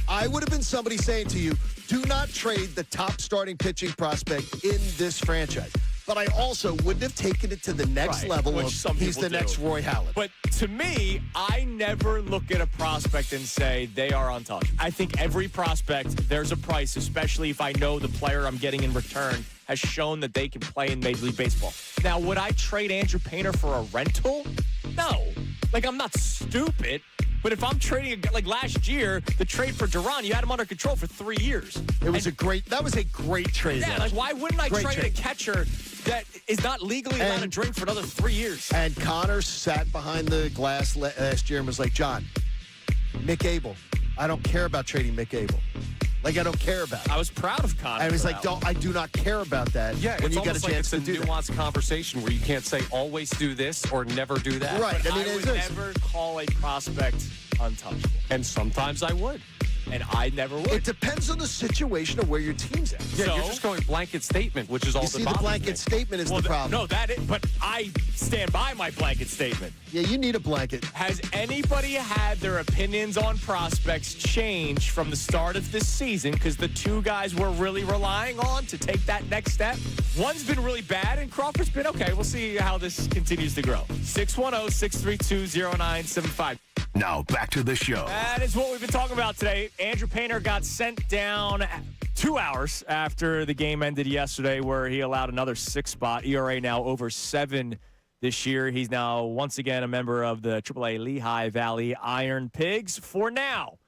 Speaker 3: I would have been somebody saying to you, do not trade the top starting pitching prospect in this franchise. But I also wouldn't have taken it to the next level
Speaker 2: which
Speaker 3: of
Speaker 2: some
Speaker 3: he's
Speaker 2: people
Speaker 3: the
Speaker 2: do.
Speaker 3: next Roy Halladay.
Speaker 2: But to me, I never look at a prospect and say they are untouchable. I think every prospect, there's a price, especially if I know the player I'm getting in return has shown that they can play in Major League Baseball. Now, would I trade Andrew Painter for a rental? No. Like, I'm not stupid. But if I'm trading, like last year, the trade for Duran, you had him under control for 3 years.
Speaker 3: That was a great trade.
Speaker 2: Yeah, like why wouldn't I
Speaker 3: Great
Speaker 2: trade
Speaker 3: trade.
Speaker 2: a catcher that is not legally allowed to drink for another 3 years?
Speaker 3: And Connor sat behind the glass last year and was like, John, Mick Abel, I don't care about trading Mick Abel. Like, I don't care about it.
Speaker 2: I was proud of Connor.
Speaker 3: I was
Speaker 2: for
Speaker 3: like,
Speaker 2: that one.
Speaker 3: I do not care about that.
Speaker 5: Yeah,
Speaker 3: when
Speaker 5: it's
Speaker 3: you get a
Speaker 5: almost like
Speaker 3: chance
Speaker 5: it's
Speaker 3: to
Speaker 5: a
Speaker 3: do that.
Speaker 5: nuanced conversation where you can't say always do this or never do that.
Speaker 3: Right.
Speaker 2: But
Speaker 3: I mean,
Speaker 2: I
Speaker 3: it's
Speaker 2: would
Speaker 3: this.
Speaker 2: never call a prospect untouchable.
Speaker 5: And sometimes I would.
Speaker 2: And I never would.
Speaker 3: It depends on the situation of where your team's at.
Speaker 5: Yeah,
Speaker 2: So-
Speaker 5: you're just going blanket statement, which is all
Speaker 3: You
Speaker 5: that
Speaker 3: see, the
Speaker 5: bothers
Speaker 3: blanket
Speaker 5: me.
Speaker 3: statement is
Speaker 2: Well,
Speaker 3: the problem.
Speaker 2: No, but I stand by my blanket statement.
Speaker 3: Yeah, you need a blanket.
Speaker 2: Has anybody had their opinions on prospects change from the start of this season? Because the two guys we're really relying on to take that next step, one's been really bad and Crawford's been okay. We'll see how this continues to grow. 610-632-0975.
Speaker 1: Now back to the show.
Speaker 2: That is what we've been talking about today. Andrew Painter got sent down 2 hours after the game ended yesterday, where he allowed another 6-spot. ERA now over 7 this year. He's now once again a member of the AAA Lehigh Valley Iron Pigs for now.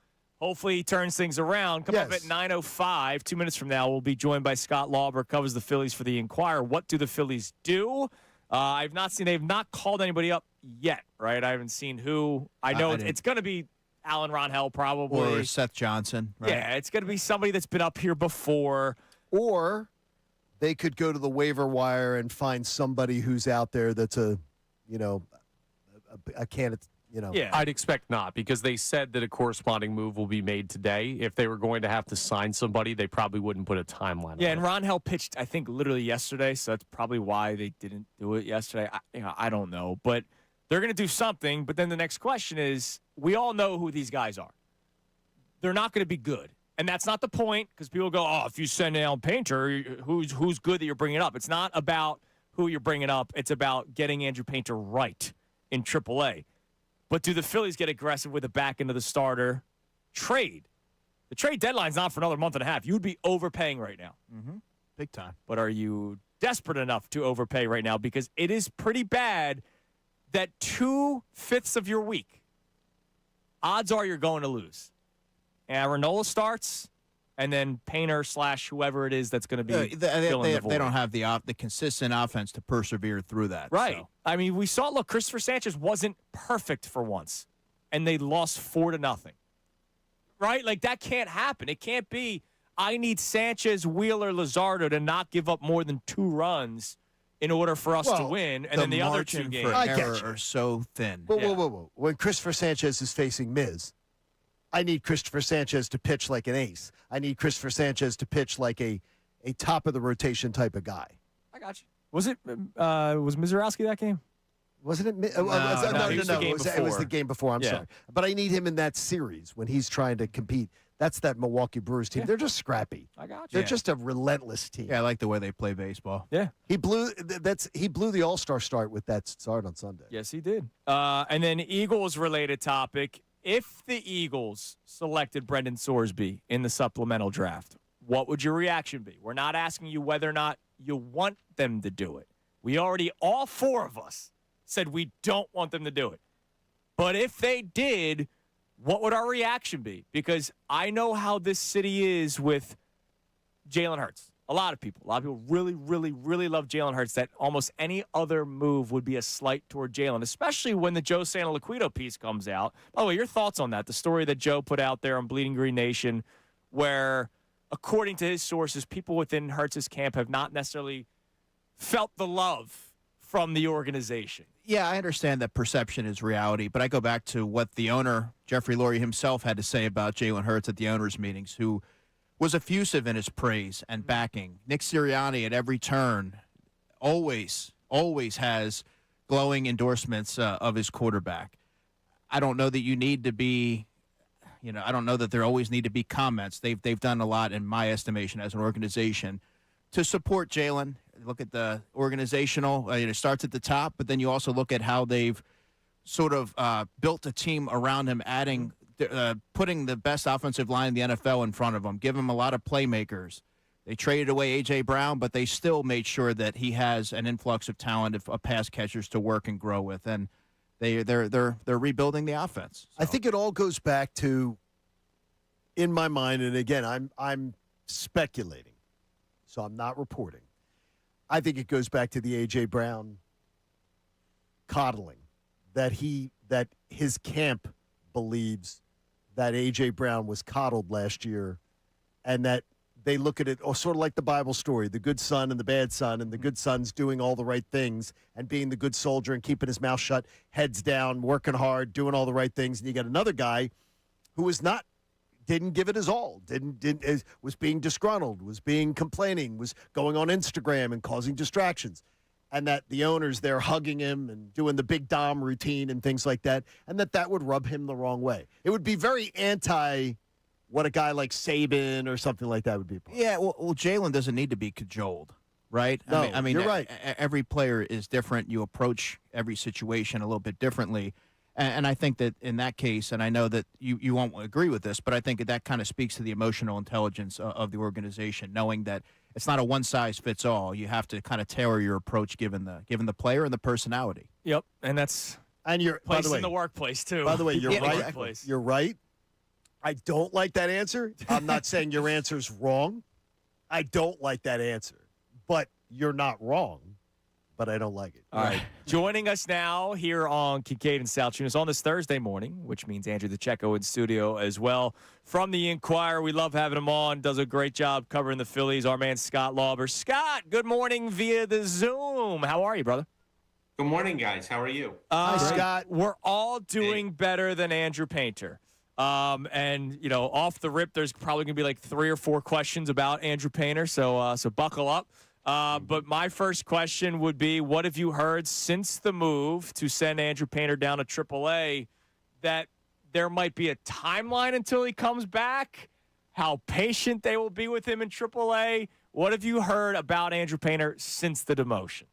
Speaker 2: Hopefully he turns things around. Come up at 9:05. 2 minutes from now, we'll be joined by Scott Lauber, covers the Phillies for the Inquirer. What do the Phillies do? They've not called anybody up yet, right? I haven't seen who. I know it's going to be Alan Ronhell probably.
Speaker 15: Or Seth Johnson. Right?
Speaker 2: Yeah, it's going to be somebody that's been up here before.
Speaker 3: Or they could go to the waiver wire and find somebody who's out there that's a candidate.
Speaker 2: Yeah.
Speaker 5: I'd expect not, because they said that a corresponding move will be made today. If they were going to have to sign somebody, they probably wouldn't put a timeline
Speaker 2: Yeah,
Speaker 5: on
Speaker 2: and Ron Hell pitched, I think, literally yesterday, so that's probably why they didn't do it yesterday. I don't know, but they're going to do something. But then the next question is, we all know who these guys are. They're not going to be good, and that's not the point, because people go, "Oh, if you send Alan Painter, who's good that you're bringing up?" It's not about who you're bringing up; it's about getting Andrew Painter right in AAA. But do the Phillies get aggressive with the back end of the starter trade? The trade deadline's not for another month and a half. You'd be overpaying right now.
Speaker 15: Mm-hmm. Big time.
Speaker 2: But are you desperate enough to overpay right now? Because it is pretty bad that 2/5 of your week, odds are you're going to lose. And Nola starts, and then Painter / whoever it is that's going to be filling the void.
Speaker 15: They don't have the consistent offense to persevere through that.
Speaker 2: Right.
Speaker 15: So.
Speaker 2: I mean, we saw, look, Christopher Sanchez wasn't perfect for once, and they lost 4-0. Right? Like, that can't happen. It can't be, I need Sanchez, Wheeler, Luzardo to not give up more than 2 runs in order for us to win, and then the other 2
Speaker 15: margin
Speaker 2: games.
Speaker 15: for
Speaker 3: I get
Speaker 15: error
Speaker 3: you.
Speaker 15: are so thin.
Speaker 3: Whoa. When Christopher Sanchez is facing Miz, I need Christopher Sanchez to pitch like an ace. I need Christopher Sanchez to pitch like a top of the rotation type of guy.
Speaker 2: I got you. Was Mizorowski that game?
Speaker 3: Wasn't it?
Speaker 2: No, he was the game
Speaker 3: It was
Speaker 2: before.
Speaker 3: the game before. I'm
Speaker 2: Yeah.
Speaker 3: sorry. But I need him in that series when he's trying to compete. That's that Milwaukee Brewers team.
Speaker 2: Yeah.
Speaker 3: They're just scrappy.
Speaker 2: I got you.
Speaker 3: They're just a relentless team.
Speaker 15: Yeah, I like the way they play baseball.
Speaker 2: Yeah.
Speaker 3: He blew the All-Star start with that start on Sunday.
Speaker 2: Yes, he did. And then Eagles-related topic. If the Eagles selected Brendan Sorsby in the supplemental draft, what would your reaction be? We're not asking you whether or not you want them to do it. We already, all 4 of us, said we don't want them to do it. But if they did, what would our reaction be? Because I know how this city is with Jalen Hurts. A lot of people really, really, really love Jalen Hurts, that almost any other move would be a slight toward Jalen, especially when the Joe Santoliquito piece comes out. By the way, your thoughts on that, the story that Joe put out there on Bleeding Green Nation, where, according to his sources, people within Hurts' camp have not necessarily felt the love from the organization.
Speaker 15: Yeah, I understand that perception is reality, but I go back to what the owner, Jeffrey Lurie himself, had to say about Jalen Hurts at the owners' meetings, who was effusive in his praise and backing. Nick Sirianni at every turn always has glowing endorsements of his quarterback. I don't know that you need to be, I don't know that there always need to be comments. They've done a lot, in my estimation, as an organization to support Jalen. Look at the organizational, it starts at the top, but then you also look at how they've sort of built a team around him, putting the best offensive line in the NFL in front of him, give him a lot of playmakers. They traded away A.J. Brown, but they still made sure that he has an influx of talent of pass catchers to work and grow with, and they're rebuilding the offense. So.
Speaker 3: I think it all goes back to, in my mind, and again, I'm speculating, so I'm not reporting. I think it goes back to the A.J. Brown coddling, that his camp believes that A.J. Brown was coddled last year, and that they look at it sort of like the Bible story, the good son and the bad son, and the good son's doing all the right things and being the good soldier and keeping his mouth shut, heads down, working hard, doing all the right things. And you got another guy who didn't give it his all, was being disgruntled, was being complaining, was going on Instagram and causing distractions. And that the owners there hugging him and doing the big Dom routine and things like that, and that would rub him the wrong way. It would be very anti what a guy like Saban or something like that would be.
Speaker 15: Yeah, well, Jalen doesn't need to be cajoled, right?
Speaker 3: No,
Speaker 15: I mean,
Speaker 3: you're right.
Speaker 15: Every player is different. You approach every situation a little bit differently. And I think that in that case, and I know that you won't agree with this, but I think that kind of speaks to the emotional intelligence of the organization, knowing that it's not a one-size-fits-all. You have to kind of tailor your approach given the player and the personality.
Speaker 2: Yep, and that's
Speaker 3: you're
Speaker 2: place in the workplace too.
Speaker 3: By the way, you're right.
Speaker 2: Exactly.
Speaker 3: You're right. I don't like that answer. I'm not saying your answer's wrong. I don't like that answer, but you're not wrong. But I don't like it.
Speaker 2: All right. Joining us now here on Kincade and Salciunas on this Thursday morning, which means Andrew DeCecco in studio as well. From the Inquirer, we love having him on. Does a great job covering the Phillies. Our man Scott Lauber. Scott, good morning via the Zoom. How are you, brother?
Speaker 16: Good morning, guys. How are you?
Speaker 3: Hi, Scott.
Speaker 2: We're all doing better than Andrew Painter. And, off the rip, there's probably going to be like 3 or 4 questions about Andrew Painter, so buckle up. But my first question would be, what have you heard since the move to send Andrew Painter down to AAA, that there might be a timeline until he comes back? How patient they will be with him in AAA? What have you heard about Andrew Painter since the demotion?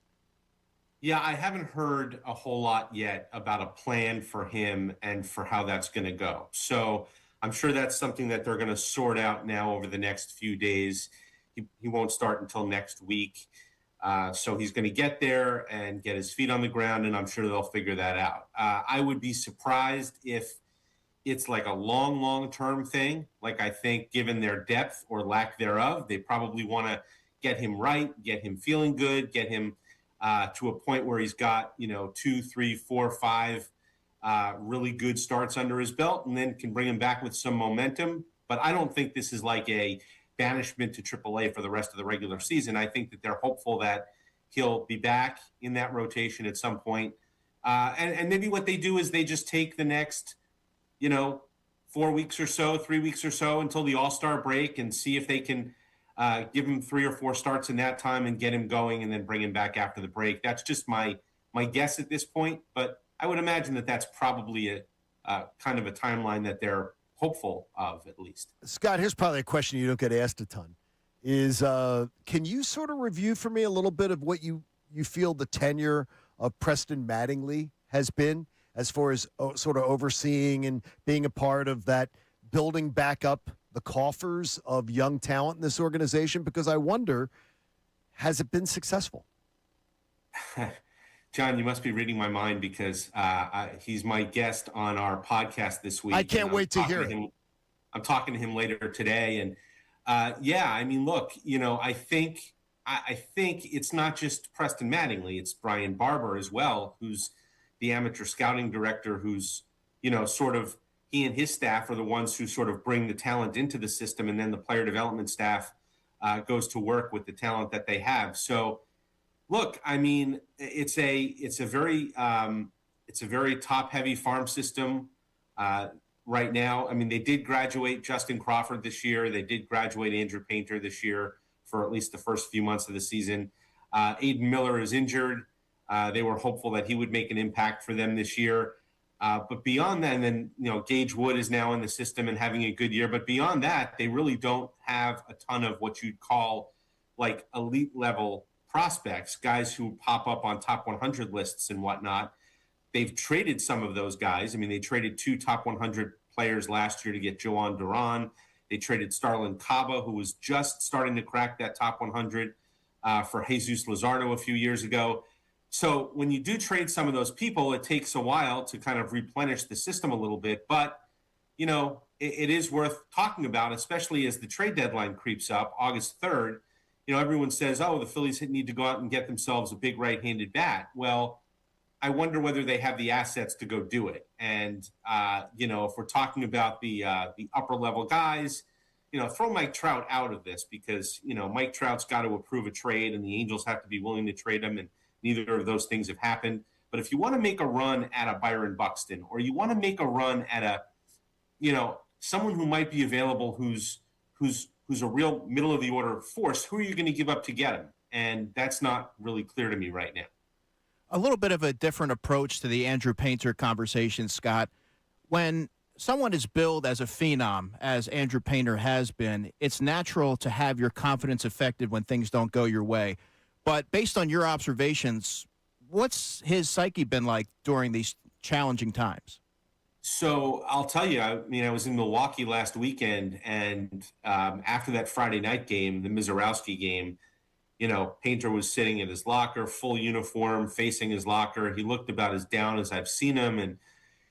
Speaker 16: Yeah, I haven't heard a whole lot yet about a plan for him and for how that's going to go. So I'm sure that's something that they're going to sort out now over the next few days. He won't start until next week. So he's going to get there and get his feet on the ground, and I'm sure they'll figure that out. I would be surprised if it's like a long-term thing. Like, I think given their depth or lack thereof, they probably want to get him right, get him feeling good, get him to a point where he's got, 2, 3, 4, 5 really good starts under his belt, and then can bring him back with some momentum. But I don't think this is like a banishment to AAA for the rest of the regular season. I think that they're hopeful that he'll be back in that rotation at some point. And maybe what they do is they just take the next, 4 weeks or so, 3 weeks or so until the All-Star break and see if they can give him 3 or 4 starts in that time and get him going and then bring him back after the break. That's just my guess at this point. But I would imagine that that's probably a kind of a timeline that they're hopeful of, at least.
Speaker 3: Scott, here's probably a question you don't get asked a ton. Is can you sort of review for me a little bit of what you feel the tenure of Preston Mattingly has been as far as sort of overseeing and being a part of that building back up the coffers of young talent in this organization? Because I wonder, has it been successful?
Speaker 16: John, you must be reading my mind because he's my guest on our podcast this week.
Speaker 3: I can't wait to hear it.
Speaker 16: I'm talking to him later today, and Yeah, I mean, look, I think it's not just Preston Mattingly; it's Brian Barber as well, who's the amateur scouting director, who's sort of he and his staff are the ones who sort of bring the talent into the system, and then the player development staff goes to work with the talent that they have. So, look, I mean, it's a very top heavy farm system. Right now, I mean, they did graduate Justin Crawford this year. They did graduate Andrew Painter this year for at least the first few months of the season. Aiden Miller is injured. They were hopeful that he would make an impact for them this year. But beyond that, and then, Gage Wood is now in the system and having a good year. But beyond that, they really don't have a ton of what you'd call like elite level prospects, guys who pop up on top 100 lists and whatnot. They've traded some of those guys. I mean, they traded 2 top 100 players last year to get Joan Duran. They traded Starlin Caba, who was just starting to crack that top 100 for Jesus Luzardo a few years ago. So when you do trade some of those people, it takes a while to kind of replenish the system a little bit. But, it is worth talking about, especially as the trade deadline creeps up, August 3rd. Everyone says, oh, the Phillies need to go out and get themselves a big right-handed bat. Well, I wonder whether they have the assets to go do it. And, if we're talking about the upper level guys, throw Mike Trout out of this because, Mike Trout's got to approve a trade and the Angels have to be willing to trade him. And neither of those things have happened. But if you want to make a run at a Byron Buxton, or you want to make a run at a, someone who might be available who's a real middle of the order force, who are you going to give up to get him? And that's not really clear to me right now.
Speaker 15: A little bit of a different approach to the Andrew Painter conversation, Scott. When someone is billed as a phenom, as Andrew Painter has been, it's natural to have your confidence affected when things don't go your way. But based on your observations, what's his psyche been like during these challenging times?
Speaker 16: So I'll tell you, I was in Milwaukee last weekend, and after that Friday night game, the Mizorowski game, Painter was sitting in his locker, full uniform, facing his locker. He looked about as down as I've seen him. And,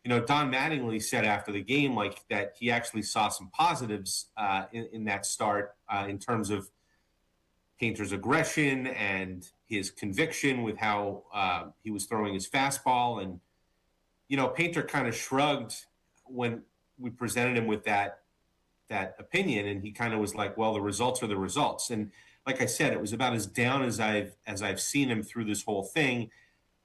Speaker 16: Don Mattingly said after the game, that he actually saw some positives in that start in terms of Painter's aggression and his conviction with how he was throwing his fastball. And, Painter kind of shrugged when we presented him with that opinion. And he kind of was like, well, the results are the results. And like I said, it was about as down as I've seen him through this whole thing.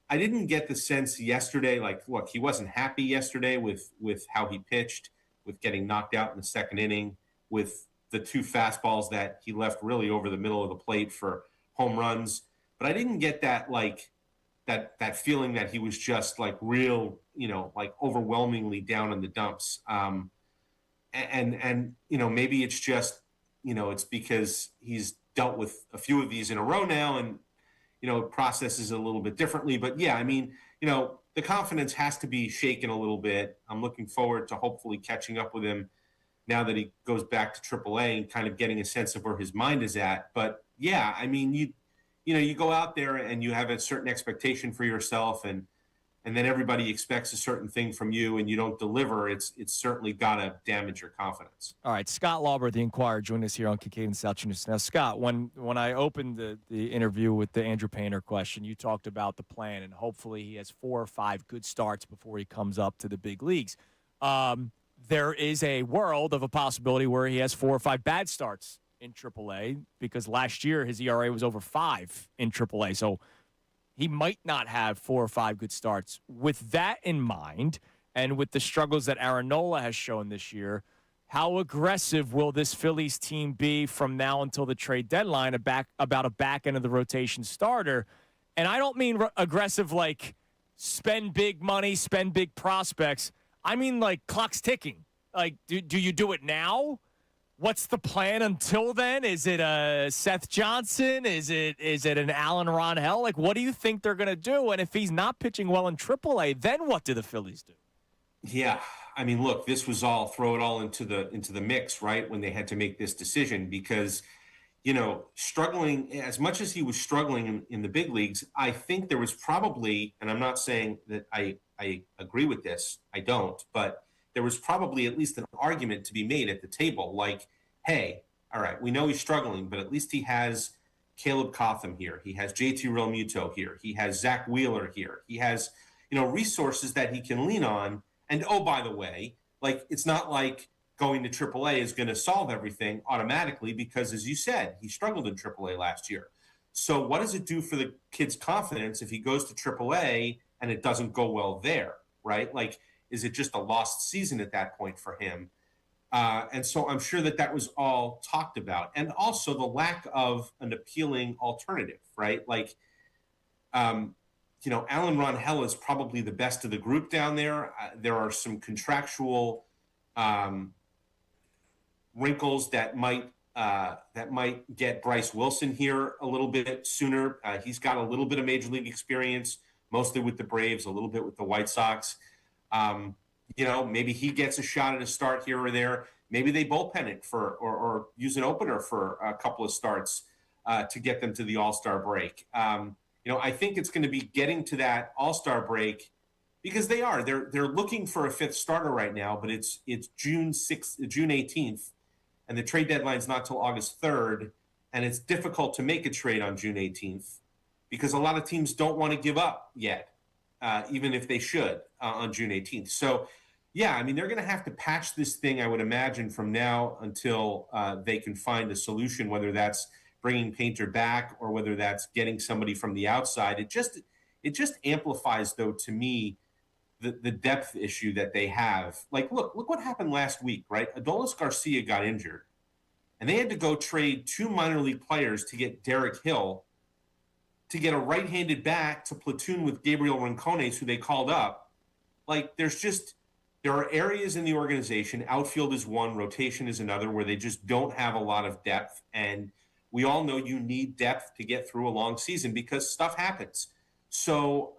Speaker 16: I didn't get the sense yesterday, look, he wasn't happy yesterday with how he pitched, with getting knocked out in the second inning, with the 2 fastballs that he left really over the middle of the plate for home runs. But I didn't get that that feeling that he was just real, overwhelmingly down in the dumps. And maybe it's just, it's because he's dealt with a few of these in a row now and, processes it a little bit differently. But yeah, I mean, the confidence has to be shaken a little bit. I'm looking forward to hopefully catching up with him now that he goes back to AAA and kind of getting a sense of where his mind is at. But yeah, I mean, you go out there and you have a certain expectation for yourself and then everybody expects a certain thing from you and you don't deliver, it's certainly got to damage your confidence.
Speaker 2: All right, Scott Lauber, the Inquirer, joined us here on Kincade Salciunas. Now, Scott, when I opened the interview with the Andrew Painter question, you talked about the plan, and hopefully he has 4 or 5 good starts before he comes up to the big leagues. There is a world of a possibility where he has 4 or 5 bad starts in AAA because last year his ERA was over 5 in AAA. So he might not have 4 or 5 good starts. With that in mind, and with the struggles that Aaron Nola has shown this year, how aggressive will this Phillies team be from now until the trade deadline about a back end of the rotation starter? And I don't mean aggressive like spend big money, spend big prospects. I mean like clock's ticking. Like, do you do it now? What's the plan until then? Is it a Seth Johnson? Is it an Alan Ronhell? Like, what do you think they're going to do? And if he's not pitching well in AAA, then what do the Phillies do?
Speaker 16: Yeah, I mean, look, this was all throw it all into the mix, right? When they had to make this decision because, struggling as much as he was struggling in the big leagues, I think there was probably, and I'm not saying that I agree with this, I don't, but there was probably at least an argument to be made at the table like, hey, All right, we know he's struggling, but at least he has Caleb Cotham here. He has JT Realmuto here. He has Zach Wheeler here. He has, resources that he can lean on. And, oh, by the way, it's not like going to AAA is going to solve everything automatically because, as you said, he struggled in AAA last year. So what does it do for the kid's confidence if he goes to AAA and it doesn't go well there, right? Is it just a lost season at that point for him? And so I'm sure that was all talked about. And also the lack of an appealing alternative, right? Alan Ron is probably the best of the group down there. There are some contractual wrinkles that might get Bryce Wilson here a little bit sooner. He's got a little bit of major league experience, mostly with the Braves, a little bit with the White Sox. Maybe he gets a shot at a start here or there. Maybe they bullpen it or use an opener for a couple of starts to get them to the All-Star break. I think it's going to be getting to that All-Star break because they're looking for a fifth starter right now, but it's June 18th, and the trade deadline's not till August 3rd, and it's difficult to make a trade on June 18th because a lot of teams don't want to give up yet, even if they should on June 18th. So, yeah, they're going to have to patch this thing, I would imagine, from now until they can find a solution, whether that's bringing Painter back or whether that's getting somebody from the outside. It just amplifies, though, to me, the depth issue that they have. Look what happened last week, right? Adolis Garcia got injured, and they had to go trade 2 minor league players to get Derek Hill to get a right-handed bat to platoon with Gabriel Rincones, who they called up. There are areas in the organization, outfield is one, rotation is another, where they just don't have a lot of depth. And we all know you need depth to get through a long season because stuff happens. So,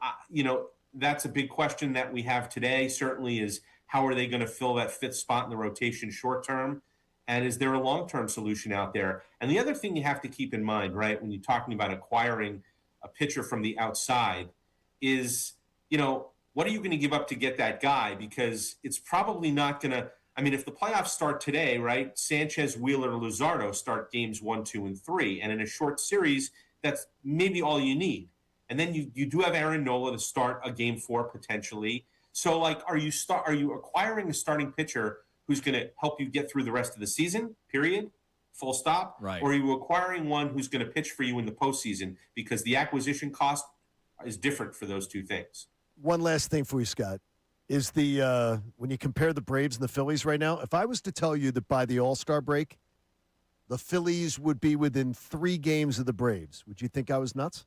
Speaker 16: that's a big question that we have today, certainly, is how are they going to fill that fifth spot in the rotation short term? And is there a long-term solution out there? And the other thing you have to keep in mind, right, when you're talking about acquiring a pitcher from the outside is, what are you going to give up to get that guy? Because it's probably not going to – if the playoffs start today, right, Sanchez, Wheeler, Luzardo start games 1, 2, and 3. And in a short series, that's maybe all you need. And then you do have Aaron Nola to start a game 4 potentially. So, are you acquiring a starting pitcher who's going to help you get through the rest of the season, period, full stop?
Speaker 6: Right.
Speaker 16: Or are you acquiring one who's going to pitch for you in the postseason because the acquisition cost is different for those two things?
Speaker 3: One last thing for you, Scott, is when you compare the Braves and the Phillies right now, if I was to tell you that by the All-Star break, the Phillies would be within 3 games of the Braves, would you think I was nuts?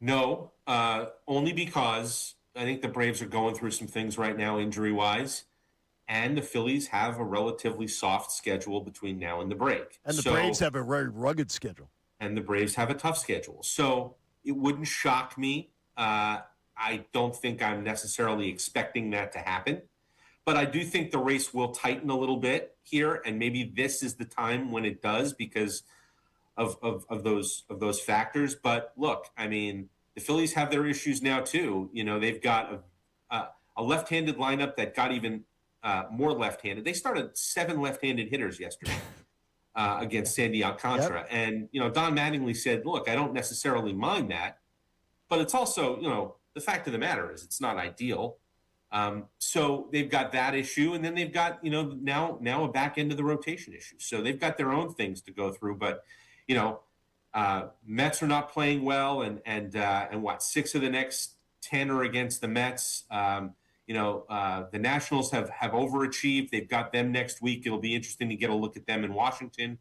Speaker 16: No, only because I think the Braves are going through some things right now injury-wise, and the Phillies have a relatively soft schedule between now and the break.
Speaker 3: And the Braves have a very rugged schedule.
Speaker 16: And the Braves have a tough schedule. So it wouldn't shock me. I don't think I'm necessarily expecting that to happen. But I do think the race will tighten a little bit here, and maybe this is the time when it does because of those factors. But look, the Phillies have their issues now too. They've got a left-handed lineup that got even more left-handed. They started 7 left-handed hitters yesterday against Sandy Alcantara. Yep. And, Don Mattingly said, look, I don't necessarily mind that, but it's also, the fact of the matter is it's not ideal. So they've got that issue, and then they've got, now a back end of the rotation issue. So they've got their own things to go through, but, Mets are not playing well, and what, 6 of the next 10 are against the Mets. The Nationals have overachieved. They've got them next week. It'll be interesting to get a look at them in Washington.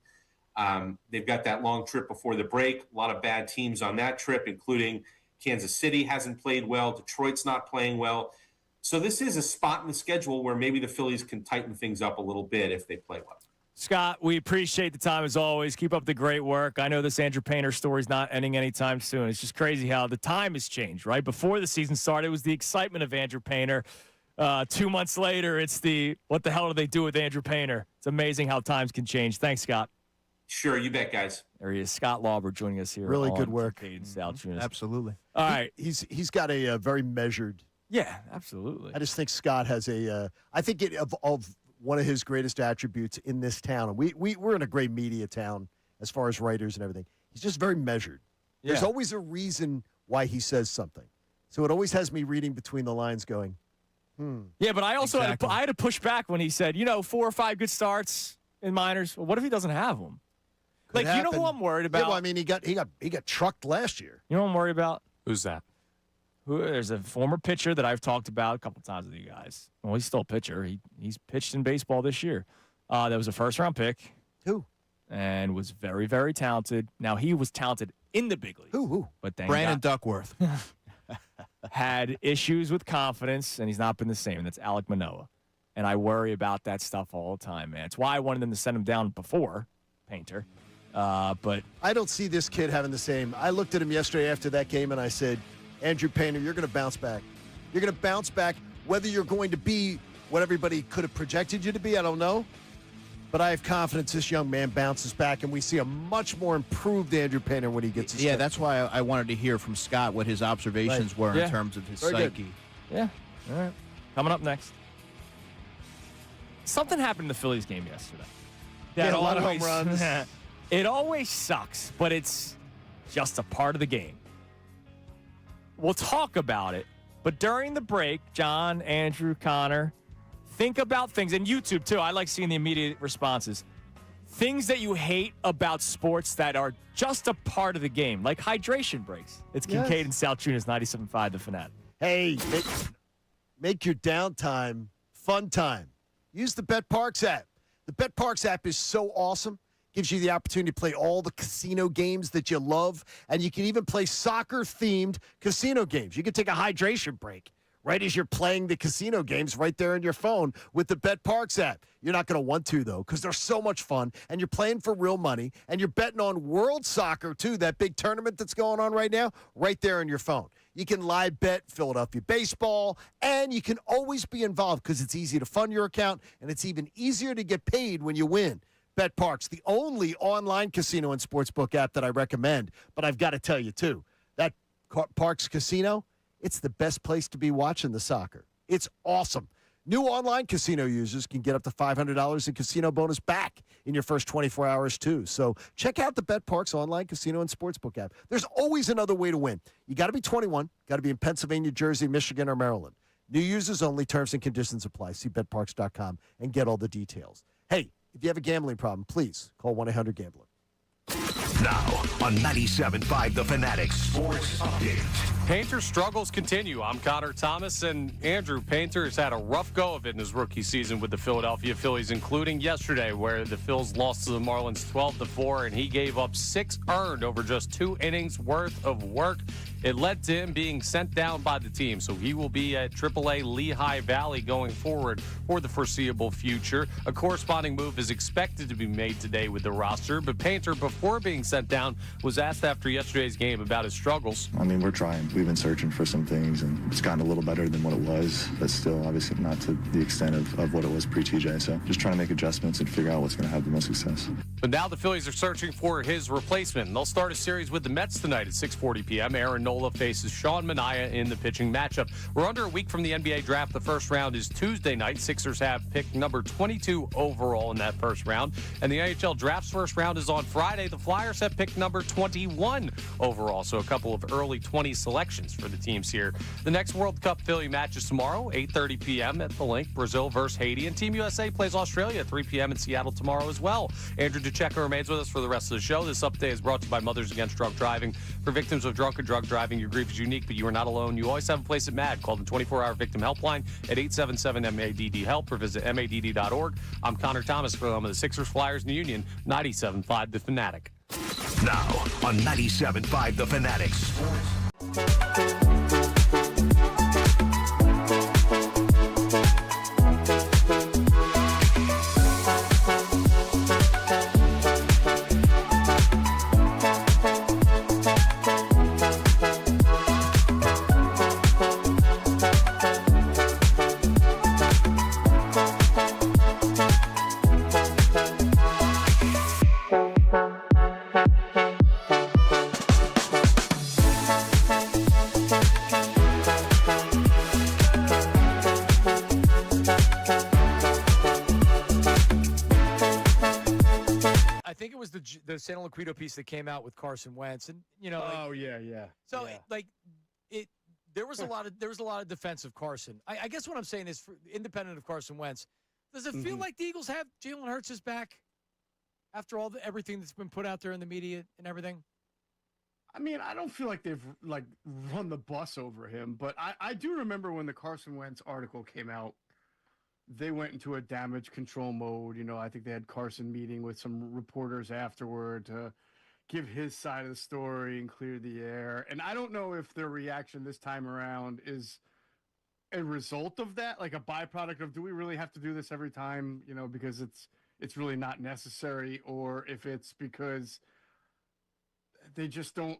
Speaker 16: They've got that long trip before the break. A lot of bad teams on that trip, including Kansas City hasn't played well. Detroit's not playing well. So this is a spot in the schedule where maybe the Phillies can tighten things up a little bit if they play well.
Speaker 2: Scott, we appreciate the time as always. Keep up the great work. I know this Andrew Painter story's not ending anytime soon. It's just crazy how the time has changed, right? Before the season started, it was the excitement of Andrew Painter. 2 months later, it's what the hell do they do with Andrew Painter? It's amazing how times can change. Thanks, Scott.
Speaker 16: Sure, you bet, guys.
Speaker 2: There he is, Scott Lauber, joining us here.
Speaker 3: Really good work.
Speaker 2: Kincade Salciunas.
Speaker 15: Absolutely.
Speaker 2: All right.
Speaker 3: He's got a very measured.
Speaker 2: Yeah, absolutely.
Speaker 3: I just think Scott has I think of one of his greatest attributes in this town. And we're in a great media town as far as writers and everything. He's just very measured. There's always a reason why he says something. So it always has me reading between the lines going,
Speaker 2: Yeah, but I also had to push back when he said, 4 or 5 good starts in minors. Well, what if he doesn't have them?
Speaker 3: Could
Speaker 2: You know who I'm worried about?
Speaker 3: Yeah, well, I mean, he got trucked last year.
Speaker 2: You know what I'm worried about?
Speaker 5: Who's that?
Speaker 2: There's a former pitcher that I've talked about a couple times with you guys. Well, he's still a pitcher. He's pitched in baseball this year. That was a first-round pick.
Speaker 3: Who?
Speaker 2: And was very, very talented. Now, he was talented in the big leagues.
Speaker 3: Who?
Speaker 2: But then
Speaker 15: Brandon Duckworth.
Speaker 2: had issues with confidence, and he's not been the same, and that's Alek Manoah. And I worry about that stuff all the time, man. It's why I wanted them to send him down before, Painter. But
Speaker 3: I don't see this kid having the same. I looked at him yesterday after that game, and I said, Andrew Painter, you're going to bounce back. You're going to bounce back. Whether you're going to be what everybody could have projected you to be, I don't know. But I have confidence this young man bounces back, and we see a much more improved Andrew Painter when he gets his start.
Speaker 15: That's why I wanted to hear from Scott what his observations were in terms of his
Speaker 3: Very
Speaker 15: psyche.
Speaker 3: good.
Speaker 2: Yeah. All right. Coming up next. Something happened in the Phillies game yesterday.
Speaker 3: A lot of home runs.
Speaker 2: It always sucks, but it's just a part of the game. We'll talk about it, but during the break, John, Andrew, Connor, think about things, and YouTube too. I like seeing the immediate responses. Things that you hate about sports that are just a part of the game, like hydration breaks. It's Kincade and Salciunas, 97.5 The Fanatic.
Speaker 3: Hey, make your downtime fun time. Use the BetParx app. The BetParx app is so awesome. Gives you the opportunity to play all the casino games that you love, and you can even play soccer-themed casino games. You can take a hydration break right as you're playing the casino games right there on your phone with the BetParx app. You're not going to want to, though, because they're so much fun, and you're playing for real money, and you're betting on World Soccer, too, that big tournament that's going on right now, right there on your phone. You can live bet Philadelphia baseball, and you can always be involved because it's easy to fund your account, and it's even easier to get paid when you win. BetParx, the only online casino and sportsbook app that I recommend, but I've got to tell you, too, that Parx Casino, it's the best place to be watching the soccer. It's awesome. New online casino users can get up to $500 in casino bonus back in your first 24 hours, too. So check out the BetParx online casino and sportsbook app. There's always another way to win. You got to be 21, got to be in Pennsylvania, Jersey, Michigan, or Maryland. New users only. Terms and conditions apply. See betparx.com and get all the details. Hey, if you have a gambling problem, please call 1-800-GAMBLER.
Speaker 1: Now on 97.5 The Fanatic Sports Update.
Speaker 5: Painter's struggles continue. I'm Connor Thomas, and Andrew Painter has had a rough go of it in his rookie season with the Philadelphia Phillies, including yesterday where the Phils lost to the Marlins 12-4, and he gave up 6 earned over just 2 innings worth of work. It led to him being sent down by the team, so he will be at AAA Lehigh Valley going forward for the foreseeable future. A corresponding move is expected to be made today with the roster, but Painter, before being sent down, was asked after yesterday's game about his struggles.
Speaker 4: I mean, we're trying. We've been searching for some things, and it's gotten a little better than what it was, but still, obviously, not to the extent of what it was pre-TJ. So just trying to make adjustments and figure out what's going to have the most success.
Speaker 5: But now the Phillies are searching for his replacement. They'll start a series with the Mets tonight at 6:40 p.m. Aaron Nola faces Sean Manaea in the pitching matchup. We're under a week from the NBA draft. The first round is Tuesday night. Sixers have pick number 22 overall in that first round. And the NHL draft's first round is on Friday. The Flyers have pick number 21 overall. So a couple of early 20 selections for the teams here. The next World Cup Philly match is tomorrow, 8:30 p.m. at the Link. Brazil versus Haiti. And Team USA plays Australia at 3 p.m. in Seattle tomorrow as well. Andrew DeCecca remains with us for the rest of the show. This update is brought to you by Mothers Against Drunk Driving. For victims of drunk and drug driving, your grief is unique, but you are not alone. You always have a place at MADD. Call the 24-hour victim helpline at 877-MADD-HELP or visit MADD.org. I'm Connor Thomas for the Sixers, Flyers, and the Union, 97.5 The Fanatic.
Speaker 1: Now on 97.5 The Fanatic Sports.
Speaker 6: San Luquido piece that came out with Carson Wentz, and
Speaker 11: Oh yeah.
Speaker 6: So
Speaker 11: yeah.
Speaker 6: there was a lot of defense of Carson. I guess what I'm saying is, independent of Carson Wentz, does it feel like the Eagles have Jalen Hurts' back after everything that's been put out there in the media and everything?
Speaker 11: I mean, I don't feel like they've run the bus over him, but I do remember when the Carson Wentz article came out, they went into a damage control mode. I think they had Carson meeting with some reporters afterward to give his side of the story and clear the air. And I don't know if their reaction this time around is a result of that, like a byproduct of, do we really have to do this every time, because it's really not necessary, or if it's because they just don't.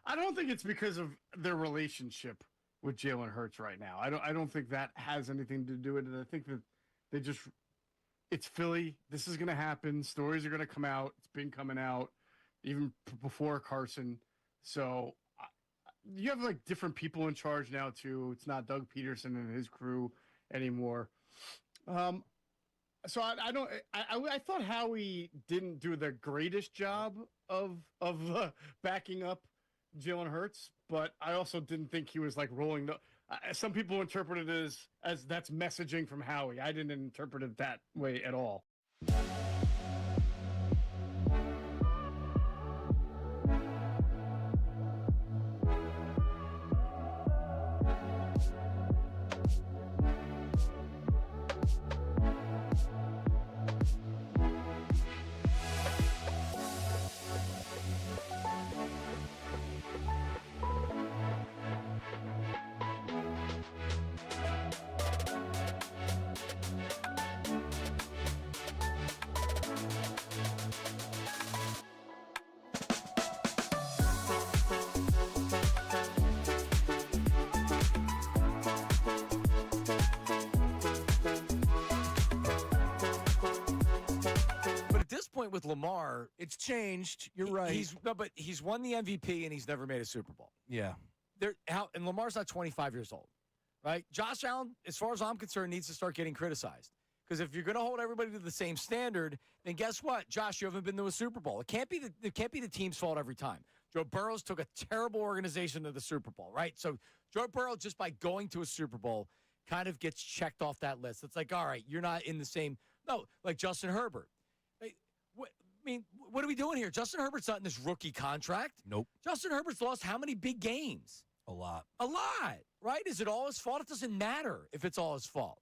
Speaker 11: I don't think it's because of their relationship with Jalen Hurts right now. I don't think that has anything to do with it. I think that it's Philly. This is going to happen. Stories are going to come out. It's been coming out even before Carson. So you have different people in charge now too. It's not Doug Peterson and his crew anymore. So I don't. I thought Howie didn't do the greatest job of backing up Jalen Hurts, but I also didn't think he was rolling the. Some people interpreted it as that's messaging from Howie. I didn't interpret it that way at all. With Lamar,
Speaker 6: It's changed. You're right.
Speaker 11: He's won the MVP and he's never made a Super Bowl.
Speaker 6: Yeah.
Speaker 11: And Lamar's not 25 years old, right? Josh Allen, as far as I'm concerned, needs to start getting criticized. Because if you're going to hold everybody to the same standard, then guess what? Josh, you haven't been to a Super Bowl. It can't be the team's fault every time. Joe Burrow's took a terrible organization to the Super Bowl, right? So Joe Burrow, just by going to a Super Bowl, kind of gets checked off that list. It's like, all right, you're not in the same. No, like Justin Herbert. What are we doing here? Justin Herbert's not in this rookie contract.
Speaker 6: Nope.
Speaker 11: Justin Herbert's lost how many big games?
Speaker 6: A lot.
Speaker 11: A lot, right? Is it all his fault? It doesn't matter if it's all his fault.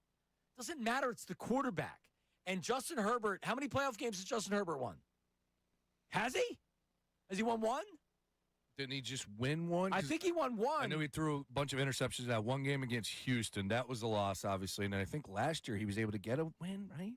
Speaker 11: It doesn't matter. It's the quarterback. And Justin Herbert, how many playoff games has Justin Herbert won? Has he? Has he won one?
Speaker 7: Didn't he just win one?
Speaker 11: I think he won one.
Speaker 7: I know he threw a bunch of interceptions that one game against Houston. That was a loss, obviously. And then I think last year he was able to get a win, right?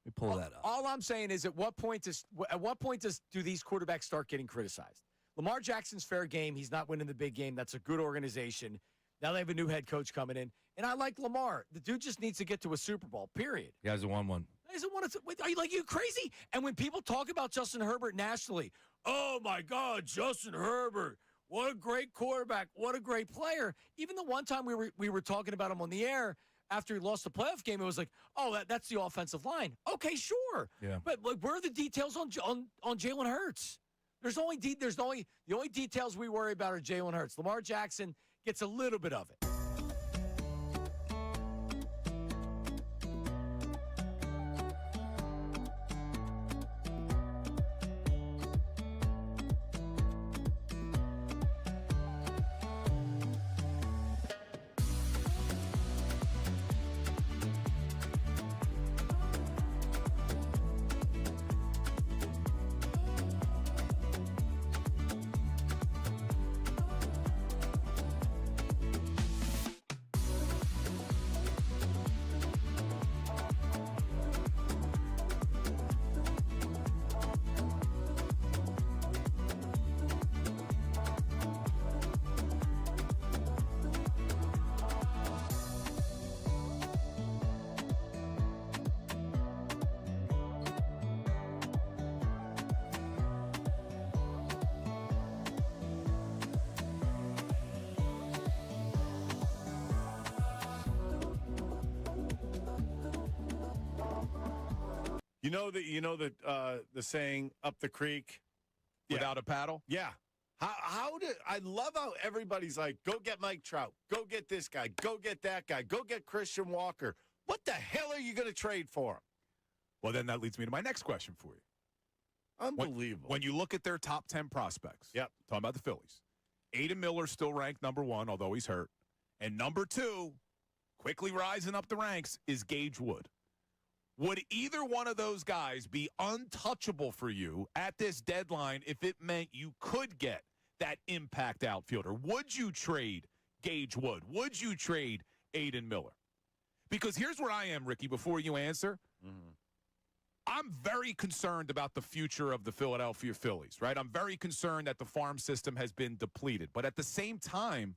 Speaker 7: Let me pull that up.
Speaker 11: All I'm saying is, at what point do these quarterbacks start getting criticized? Lamar Jackson's fair game. He's not winning the big game. That's a good organization. Now they have a new head coach coming in, and I like Lamar. The dude just needs to get to a Super Bowl. Period.
Speaker 7: He hasn't won one.
Speaker 11: He hasn't won it. Are you crazy? And when people talk about Justin Herbert nationally, oh my God, Justin Herbert, what a great quarterback, what a great player. Even the one time we were talking about him on the air. After he lost the playoff game, it was like, oh, that's the offensive line. Okay, sure.
Speaker 7: Yeah.
Speaker 11: But where are the details on Jalen Hurts? The only details we worry about are Jalen Hurts. Lamar Jackson gets a little bit of it.
Speaker 12: You know the saying up the creek
Speaker 9: Without a paddle?
Speaker 12: Yeah. I love how everybody's like, go get Mike Trout, go get this guy, go get that guy, go get Christian Walker. What the hell are you going to trade for him?
Speaker 9: Well, then that leads me to my next question for you.
Speaker 12: Unbelievable.
Speaker 9: When you look at their top 10 prospects,
Speaker 12: yep.
Speaker 9: Talking about the Phillies, Aiden Miller still ranked number 1, although he's hurt. And number 2, quickly rising up the ranks, is Gage Wood. Would either one of those guys be untouchable for you at this deadline if it meant you could get that impact outfielder? Would you trade Gage Wood? Would you trade Aiden Miller? Because here's where I am, Ricky, before you answer.
Speaker 12: Mm-hmm.
Speaker 9: I'm very concerned about the future of the Philadelphia Phillies, right? I'm very concerned that the farm system has been depleted. But at the same time,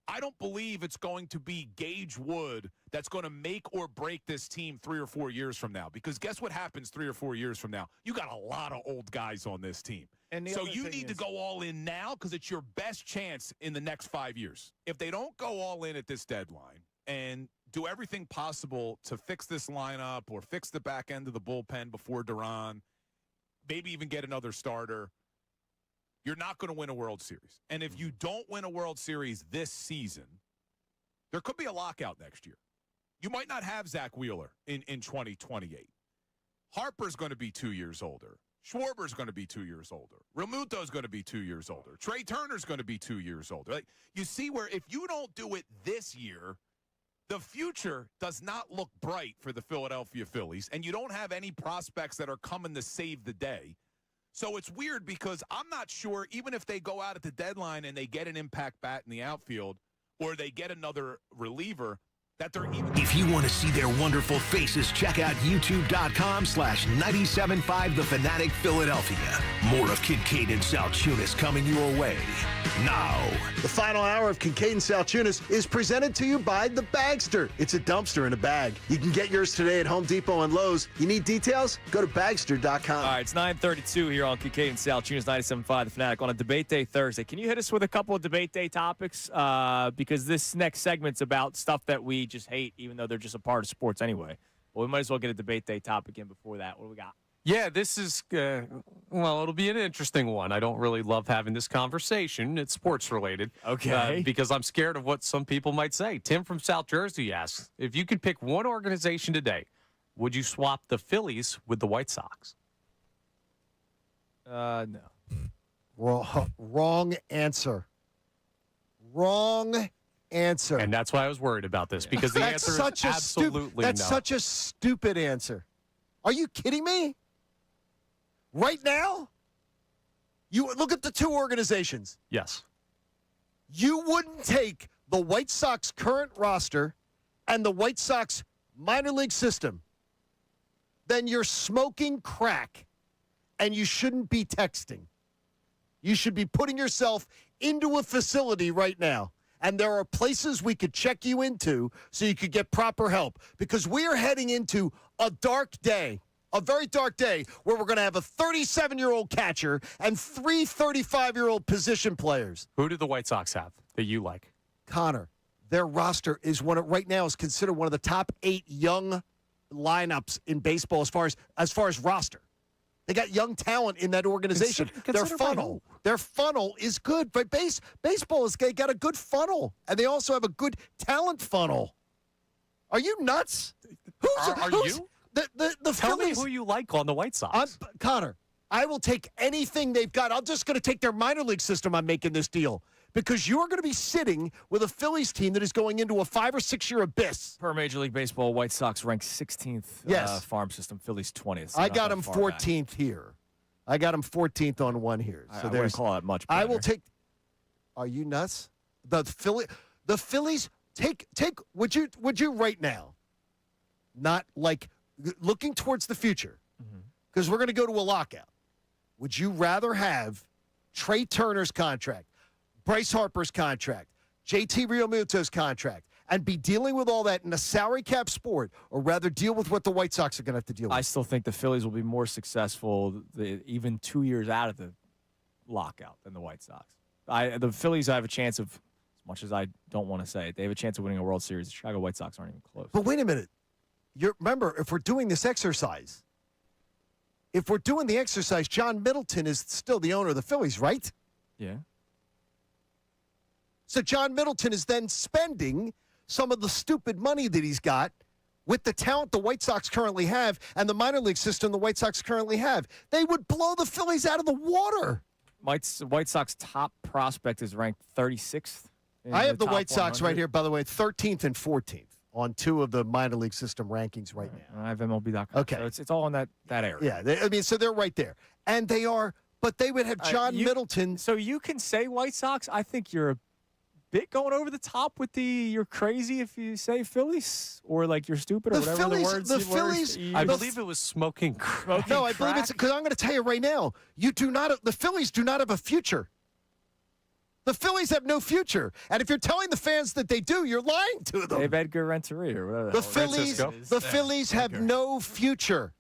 Speaker 9: I don't believe it's going to be Gage Wood that's going to make or break this team 3 or 4 years from now. Because guess what happens 3 or 4 years from now? You got a lot of old guys on this team.
Speaker 12: And
Speaker 9: so you need to go all in now because it's your best chance in the next 5 years. If they don't go all in at this deadline and do everything possible to fix this lineup or fix the back end of the bullpen before Duran, maybe even get another starter, you're not going to win a World Series. And if you don't win a World Series this season, there could be a lockout next year. You might not have Zach Wheeler in 2028. Harper's going to be 2 years older. Schwarber's going to be 2 years older. Realmuto's going to be 2 years older. Trey Turner's going to be 2 years older. Like, you see where if you don't do it this year, the future does not look bright for the Philadelphia Phillies, and you don't have any prospects that are coming to save the day. So it's weird because I'm not sure, even if they go out at the deadline and they get an impact bat in the outfield or they get another reliever, that they're even.
Speaker 1: If you want to see their wonderful faces, check out youtube.com/975 The Fanatic Philadelphia. More of Kincade and Salciunas coming your way now.
Speaker 3: The final hour of Kincade and Salciunas is presented to you by The Bagster. It's a dumpster in a bag. You can get yours today at Home Depot and Lowe's. You need details? Go to bagster.com.
Speaker 2: All right, it's 9:32 here on Kincade and Salciunas, 97.5 The Fanatic on a Debate Day Thursday. Can you hit us with a couple of Debate Day topics? Because this next segment's about stuff that we just hate, even though they're just a part of sports anyway. Well, we might as well get a Debate Day topic in before that. What do we got?
Speaker 5: Yeah, this is, well, it'll be an interesting one. I don't really love having this conversation. It's sports related.
Speaker 2: Okay.
Speaker 5: Because I'm scared of what some people might say. Tim from South Jersey asks, if you could pick one organization today, would you swap the Phillies with the White Sox?
Speaker 2: No.
Speaker 3: Wrong answer. Wrong answer.
Speaker 5: And that's why I was worried about this, because the answer is absolutely
Speaker 3: That's
Speaker 5: no.
Speaker 3: such a stupid answer. Are you kidding me? Right now? You look at the two organizations.
Speaker 5: Yes.
Speaker 3: You wouldn't take the White Sox current roster and the White Sox minor league system. Then you're smoking crack, and you shouldn't be texting. You should be putting yourself into a facility right now. And there are places we could check you into so you could get proper help, because we are heading into a dark day, a very dark day, where we're going to have a 37-year-old catcher and 3 35-year-old position players.
Speaker 5: Who do the White Sox have that you like?
Speaker 3: Connor, their roster is right now is considered one of the top 8 young lineups in baseball as far as roster. They got young talent in that organization. Their funnel is good. But baseball has got a good funnel, and they also have a good talent funnel. Are you nuts?
Speaker 5: Are you?
Speaker 3: The
Speaker 5: Tell
Speaker 3: Phillies,
Speaker 5: me who you like on the White Sox.
Speaker 3: Connor, I will take anything they've got. I'm just going to take their minor league system. I'm making this deal. Because you're going to be sitting with a Phillies team that is going into a 5 or 6 year abyss.
Speaker 2: Per Major League Baseball, White Sox ranked 16th farm system, Phillies 20th. So
Speaker 3: I got them 14th here. I got them 14th on one here. So
Speaker 2: I wouldn't call that much better.
Speaker 3: I will take. Are you nuts? The Phillies take. Would you right now? Not like looking towards the future, because we're going to go to a lockout. Would you rather have Trey Turner's contract, Bryce Harper's contract, JT Realmuto's contract, and be dealing with all that in a salary cap sport, or rather deal with what the White Sox are going to have to deal with?
Speaker 2: I still think the Phillies will be more successful even 2 years out of the lockout than the White Sox. The Phillies have a chance of, as much as I don't want to say it, they have a chance of winning a World Series. The Chicago White Sox aren't even close.
Speaker 3: But wait a minute. Remember, if we're doing this exercise, if we're doing the exercise, John Middleton is still the owner of the Phillies, right?
Speaker 2: Yeah.
Speaker 3: So John Middleton is then spending some of the stupid money that he's got with the talent the White Sox currently have and the minor league system the White Sox currently have. They would blow the Phillies out of the water.
Speaker 2: White Sox top prospect is ranked 36th.
Speaker 3: I have the White
Speaker 2: top
Speaker 3: Sox
Speaker 2: 100.
Speaker 3: right here, by the way, 13th and 14th on two of the minor league system rankings right now.
Speaker 2: I have MLB.com.
Speaker 3: Okay.
Speaker 2: So it's all in that area.
Speaker 3: Yeah, so they're right there. And they are, but they would have John Middleton.
Speaker 2: So you can say White Sox. I think you're a bit going over the top with you're crazy if you say Phillies or like you're stupid or whatever the words.
Speaker 5: I believe it was smoking crack.
Speaker 3: No, I believe it's because I'm going to tell you right now, the Phillies do not have a future. The Phillies have no future. And if you're telling the fans that they do, you're lying to them.
Speaker 2: They have Edgar Renteria or whatever.
Speaker 3: The Phillies have no future.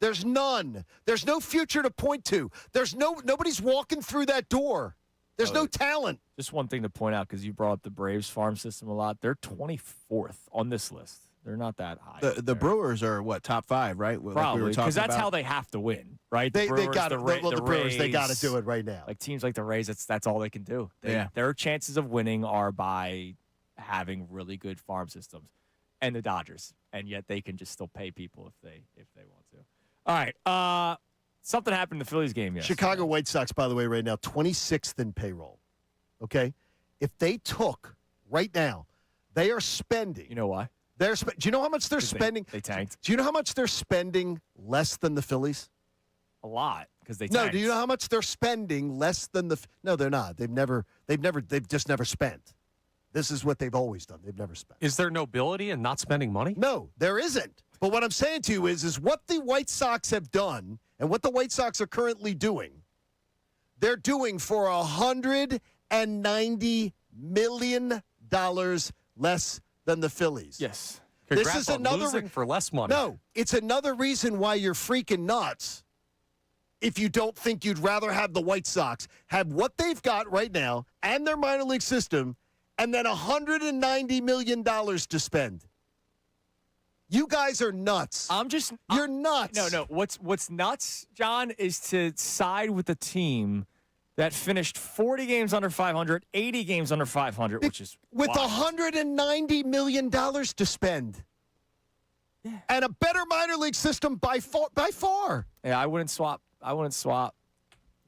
Speaker 3: There's none. There's no future to point to. Nobody's walking through that door. There's no talent.
Speaker 2: Just one thing to point out, because you brought up the Braves farm system a lot. They're 24th on this list. They're not that high.
Speaker 15: The Brewers are what, top 5, right?
Speaker 2: Probably, because that's how they have to win, right?
Speaker 3: They got it. The Brewers, they
Speaker 2: Rays,
Speaker 3: got to do it right now.
Speaker 2: Like teams like the Rays, that's all they can do. Their chances of winning are by having really good farm systems, and the Dodgers, and yet they can just still pay people if they want to. All right, something happened in the Phillies game yesterday.
Speaker 3: Chicago White Sox, by the way, right now 26th in payroll. Okay, if they took right now, they are spending.
Speaker 2: You know why?
Speaker 3: Do you know how much they're spending?
Speaker 2: They tanked.
Speaker 3: Do you know how much they're spending less than the Phillies?
Speaker 2: A lot, because they
Speaker 3: No,
Speaker 2: tanked.
Speaker 3: do you know how much they're spending less than the? No, they're not. They've just never spent. This is what they've always done. They've never spent.
Speaker 5: Is there nobility in not spending money?
Speaker 3: No, there isn't. But what I'm saying to you is what the White Sox have done and what the White Sox are currently doing. They're doing for $190 million less than the Phillies.
Speaker 2: Yes.
Speaker 5: Congrats
Speaker 3: this is
Speaker 5: on
Speaker 3: another
Speaker 5: losing for less money.
Speaker 3: No, it's another reason why you're freaking nuts. If you don't think you'd rather have the White Sox have what they've got right now and their minor league system, and then $190 million to spend. You guys are nuts. You're nuts.
Speaker 2: No. What's nuts, John, is to side with the team that finished 40 games under 500, 80 games under 500, which is
Speaker 3: with
Speaker 2: wild.
Speaker 3: $190 million to spend. Yeah. And a better minor league system by far.
Speaker 2: Yeah, I wouldn't swap.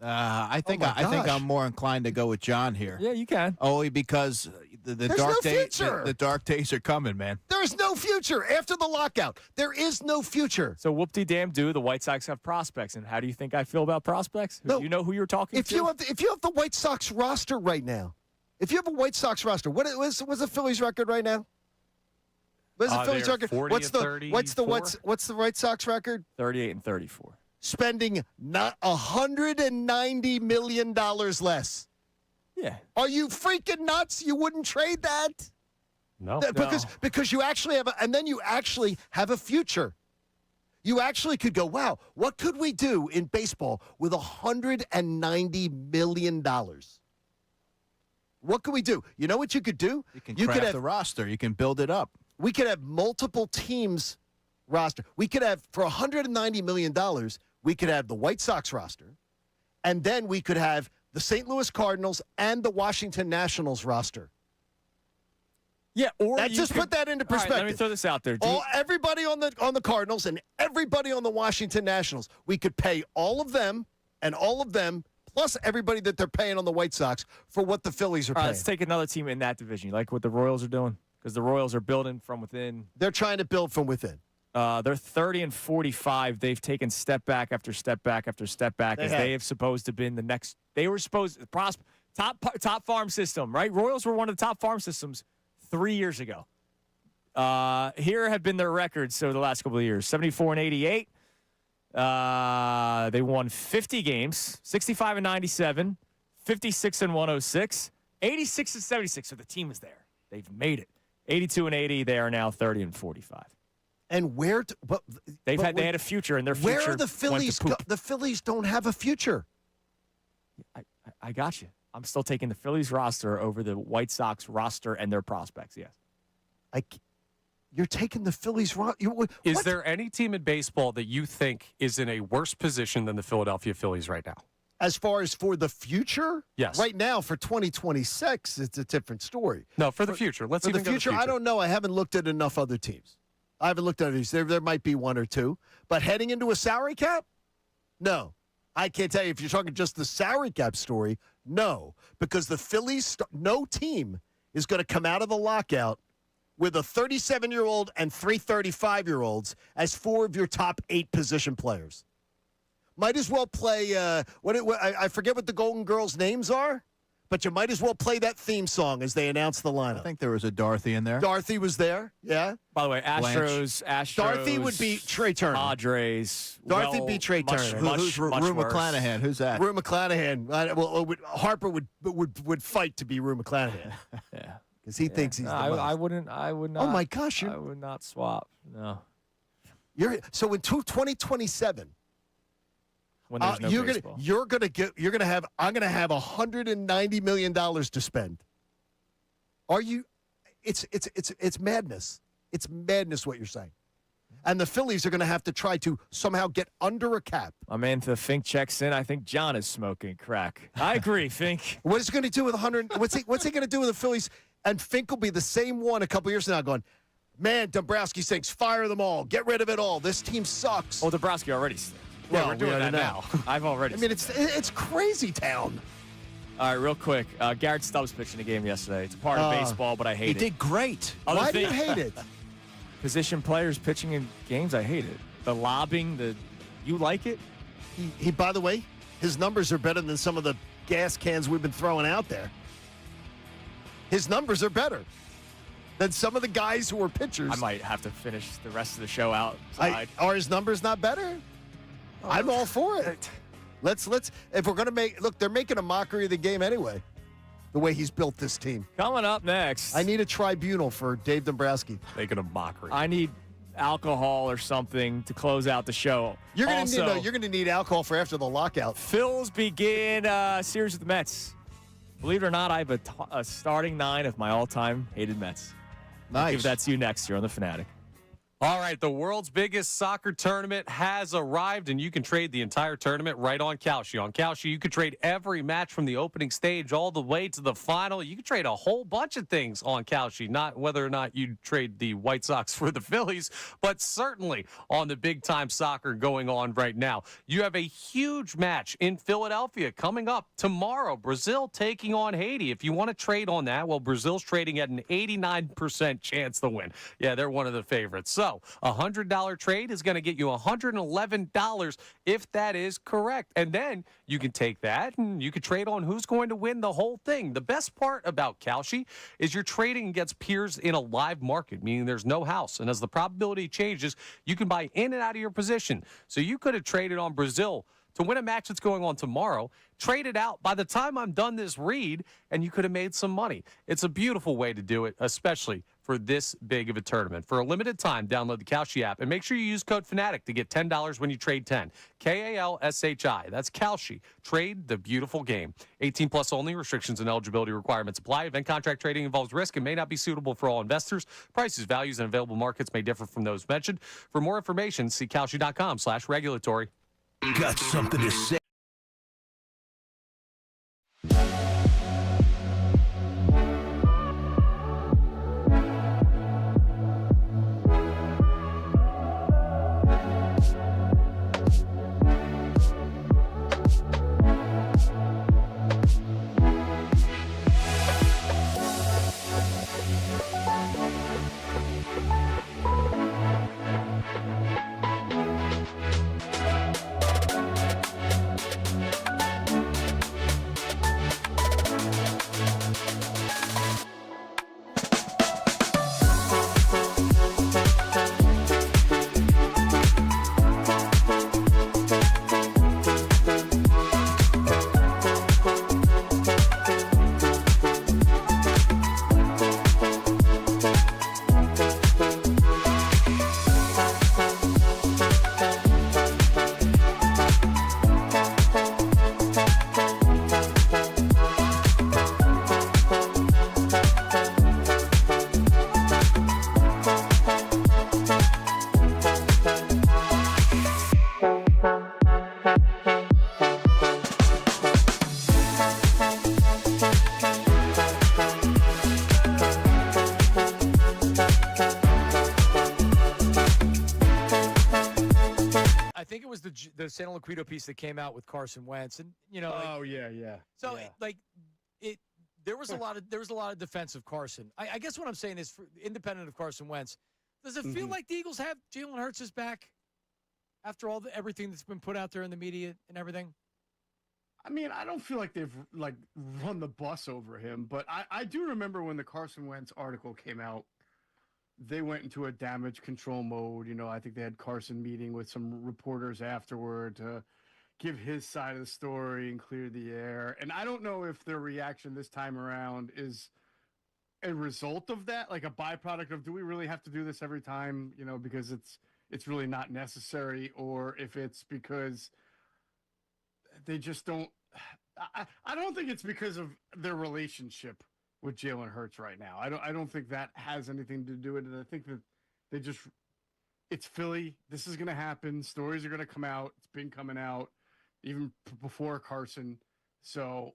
Speaker 15: I think I'm more inclined to go with John here.
Speaker 2: Yeah, you can.
Speaker 15: Only because the dark days are coming, man.
Speaker 3: There's no future after the lockout. There is no future.
Speaker 2: So whoop-de-damn-do, the White Sox have prospects. And how do you think I feel about prospects?
Speaker 3: No,
Speaker 2: you know who you're talking to?
Speaker 3: If you have the White Sox roster right now, if you have a White Sox roster, what's the Phillies record right now? What's the Phillies record?
Speaker 5: 40
Speaker 3: What's the White Sox record?
Speaker 2: 38 and 34.
Speaker 3: Spending not $190 million less.
Speaker 2: Yeah.
Speaker 3: Are you freaking nuts? You wouldn't trade that?
Speaker 5: No.
Speaker 3: Because you actually have and then you actually have a future. You actually could go, wow, what could we do in baseball with $190 million? What could we do? You know what you could do?
Speaker 15: You can craft the roster. You can build it up.
Speaker 3: We could have multiple teams roster. We could have, for $190 million, we could have the White Sox roster, and then we could have the St. Louis Cardinals and the Washington Nationals roster.
Speaker 2: Yeah, or
Speaker 3: put that into perspective.
Speaker 2: All right, let me throw this out there.
Speaker 3: Everybody on the Cardinals and everybody on the Washington Nationals, we could pay all of them plus everybody that they're paying on the White Sox for what the Phillies are paying.
Speaker 2: Let's take another team in that division. You like what the Royals are doing? Because the Royals are building from within.
Speaker 3: They're trying to build from within.
Speaker 2: They're 30 and 45. They've taken step back after step back after step back they have supposed to been the next. They were supposed top farm system, right? Royals were one of the top farm systems 3 years ago. Here have been their records so the last couple of years: 74 and 88. They won 50 games, 65 and 97, 56 and 106, 86 and 76. So the team is there. They've made it. 82 and 80. They are now 30 and 45.
Speaker 3: And
Speaker 2: they had a future, and their future.
Speaker 3: Where are the Phillies? The Phillies don't have a future.
Speaker 2: I got you. I'm still taking the Phillies roster over the White Sox roster and their prospects. Yes.
Speaker 3: You're taking the Phillies.
Speaker 5: Is there any team in baseball that you think is in a worse position than the Philadelphia Phillies right now?
Speaker 3: As far as for the future?
Speaker 5: Yes.
Speaker 3: Right now, for 2026, it's a different story.
Speaker 5: No, for the future. Let's
Speaker 3: for
Speaker 5: even
Speaker 3: the
Speaker 5: go to
Speaker 3: future, I don't know. I haven't looked at enough other teams. I haven't looked at these. There might be one or two. But heading into a salary cap? No. I can't tell you. If you're talking just the salary cap story, no. Because the Phillies, no team is going to come out of the lockout with a 37-year-old and 3 35-year-olds as 4 of your top 8 position players. Might as well play, I forget what the Golden Girls' names are, but you might as well play that theme song as they announce the lineup.
Speaker 15: I think there was a Dorothy in there.
Speaker 3: Dorothy was there, yeah.
Speaker 2: By the way, Astros.
Speaker 3: Dorothy would be Trey Turner.
Speaker 2: Padres.
Speaker 3: Dorothy beat Trey Turner.
Speaker 15: Who's Rue McClanahan? Who's that?
Speaker 3: Rue McClanahan. Harper would fight to be Rue McClanahan.
Speaker 2: Yeah.
Speaker 3: Because he thinks he's the most.
Speaker 2: I would not.
Speaker 3: Oh, my gosh.
Speaker 2: I would not swap. No.
Speaker 3: So in 2027,
Speaker 2: when there's no baseball.
Speaker 3: I'm gonna have $190 million to spend. Are you? It's madness. It's madness what you're saying. And the Phillies are going to have to try to somehow get under a cap.
Speaker 2: My man, the Fink checks in. I think John is smoking crack. I agree, Fink.
Speaker 3: What is he going to do with 100? What's he going to do with the Phillies? And Fink will be the same one a couple years from now going, man, Dombrowski thinks fire them all. Get rid of it all. This team sucks.
Speaker 2: Oh, Dombrowski already.
Speaker 3: Well,
Speaker 2: we're doing that now. I've already.
Speaker 3: I mean, it's crazy town.
Speaker 2: All right, real quick. Garrett Stubbs pitched in the game yesterday. It's a part of baseball, but I hate it.
Speaker 15: He did great.
Speaker 3: Why do you hate it?
Speaker 2: Position players pitching in games, I hate it. The lobbing, you like it?
Speaker 3: He, by the way, his numbers are better than some of the gas cans we've been throwing out there. His numbers are better than some of the guys who are pitchers.
Speaker 2: I might have to finish the rest of the show outside.
Speaker 3: Are his numbers not better? I'm all for it. Let's if we're gonna they're making a mockery of the game anyway. The way he's built this team.
Speaker 2: Coming up next.
Speaker 3: I need a tribunal for Dave Dombrowski.
Speaker 5: Making a mockery.
Speaker 2: I need alcohol or something to close out the show.
Speaker 3: You're gonna need alcohol for after the lockout.
Speaker 2: Phils begin a series with the Mets. Believe it or not, I have a starting 9 of my all-time hated Mets.
Speaker 15: Nice.
Speaker 2: I'll give that to you next year on the Fanatic.
Speaker 5: All right, the world's biggest soccer tournament has arrived, and you can trade the entire tournament right on Kalshi. On Kalshi, you can trade every match from the opening stage all the way to the final. You can trade a whole bunch of things on Kalshi, not whether or not you trade the White Sox for the Phillies, but certainly on the big-time soccer going on right now. You have a huge match in Philadelphia coming up tomorrow. Brazil taking on Haiti. If you want to trade on that, well, Brazil's trading at an 89% chance to win. Yeah, they're one of the favorites. So a $100 trade is going to get you $111 if that is correct. And then you can take that and you can trade on who's going to win the whole thing. The best part about Kalshi is you're trading against peers in a live market, meaning there's no house. And as the probability changes, you can buy in and out of your position. So you could have traded on Brazil to win a match that's going on tomorrow, trade it out by the time I'm done this read, and you could have made some money. It's a beautiful way to do it, especially for this big of a tournament. For a limited time, download the Kalshi app and make sure you use code FANATIC to get $10 when you trade 10. Kalshi. That's Kalshi. Trade the beautiful game. 18 plus only. Restrictions and eligibility requirements apply. Event contract trading involves risk and may not be suitable for all investors. Prices, values, and available markets may differ from those mentioned. For more information, see Kalshi.com/regulatory.
Speaker 1: Got something to say?
Speaker 6: San Lucido piece that came out with Carson Wentz, and
Speaker 11: Oh yeah.
Speaker 6: So
Speaker 11: Yeah.
Speaker 6: there was a lot of defense of Carson. I guess what I'm saying is, independent of Carson Wentz, does it feel like the Eagles have Jalen Hurts' back after everything that's been put out there in the media and everything?
Speaker 11: I mean, I don't feel like they've run the bus over him, but I do remember when the Carson Wentz article came out, they went into a damage control mode. I think they had Carson meeting with some reporters afterward to give his side of the story and clear the air. And I don't know if their reaction this time around is a result of that, like a byproduct of, do we really have to do this every time, because it's really not necessary, or if it's because they just don't. I don't think it's because of their relationship with Jalen Hurts right now. I don't think that has anything to do with it. I think that it's Philly. This is going to happen. Stories are going to come out. It's been coming out even before Carson. So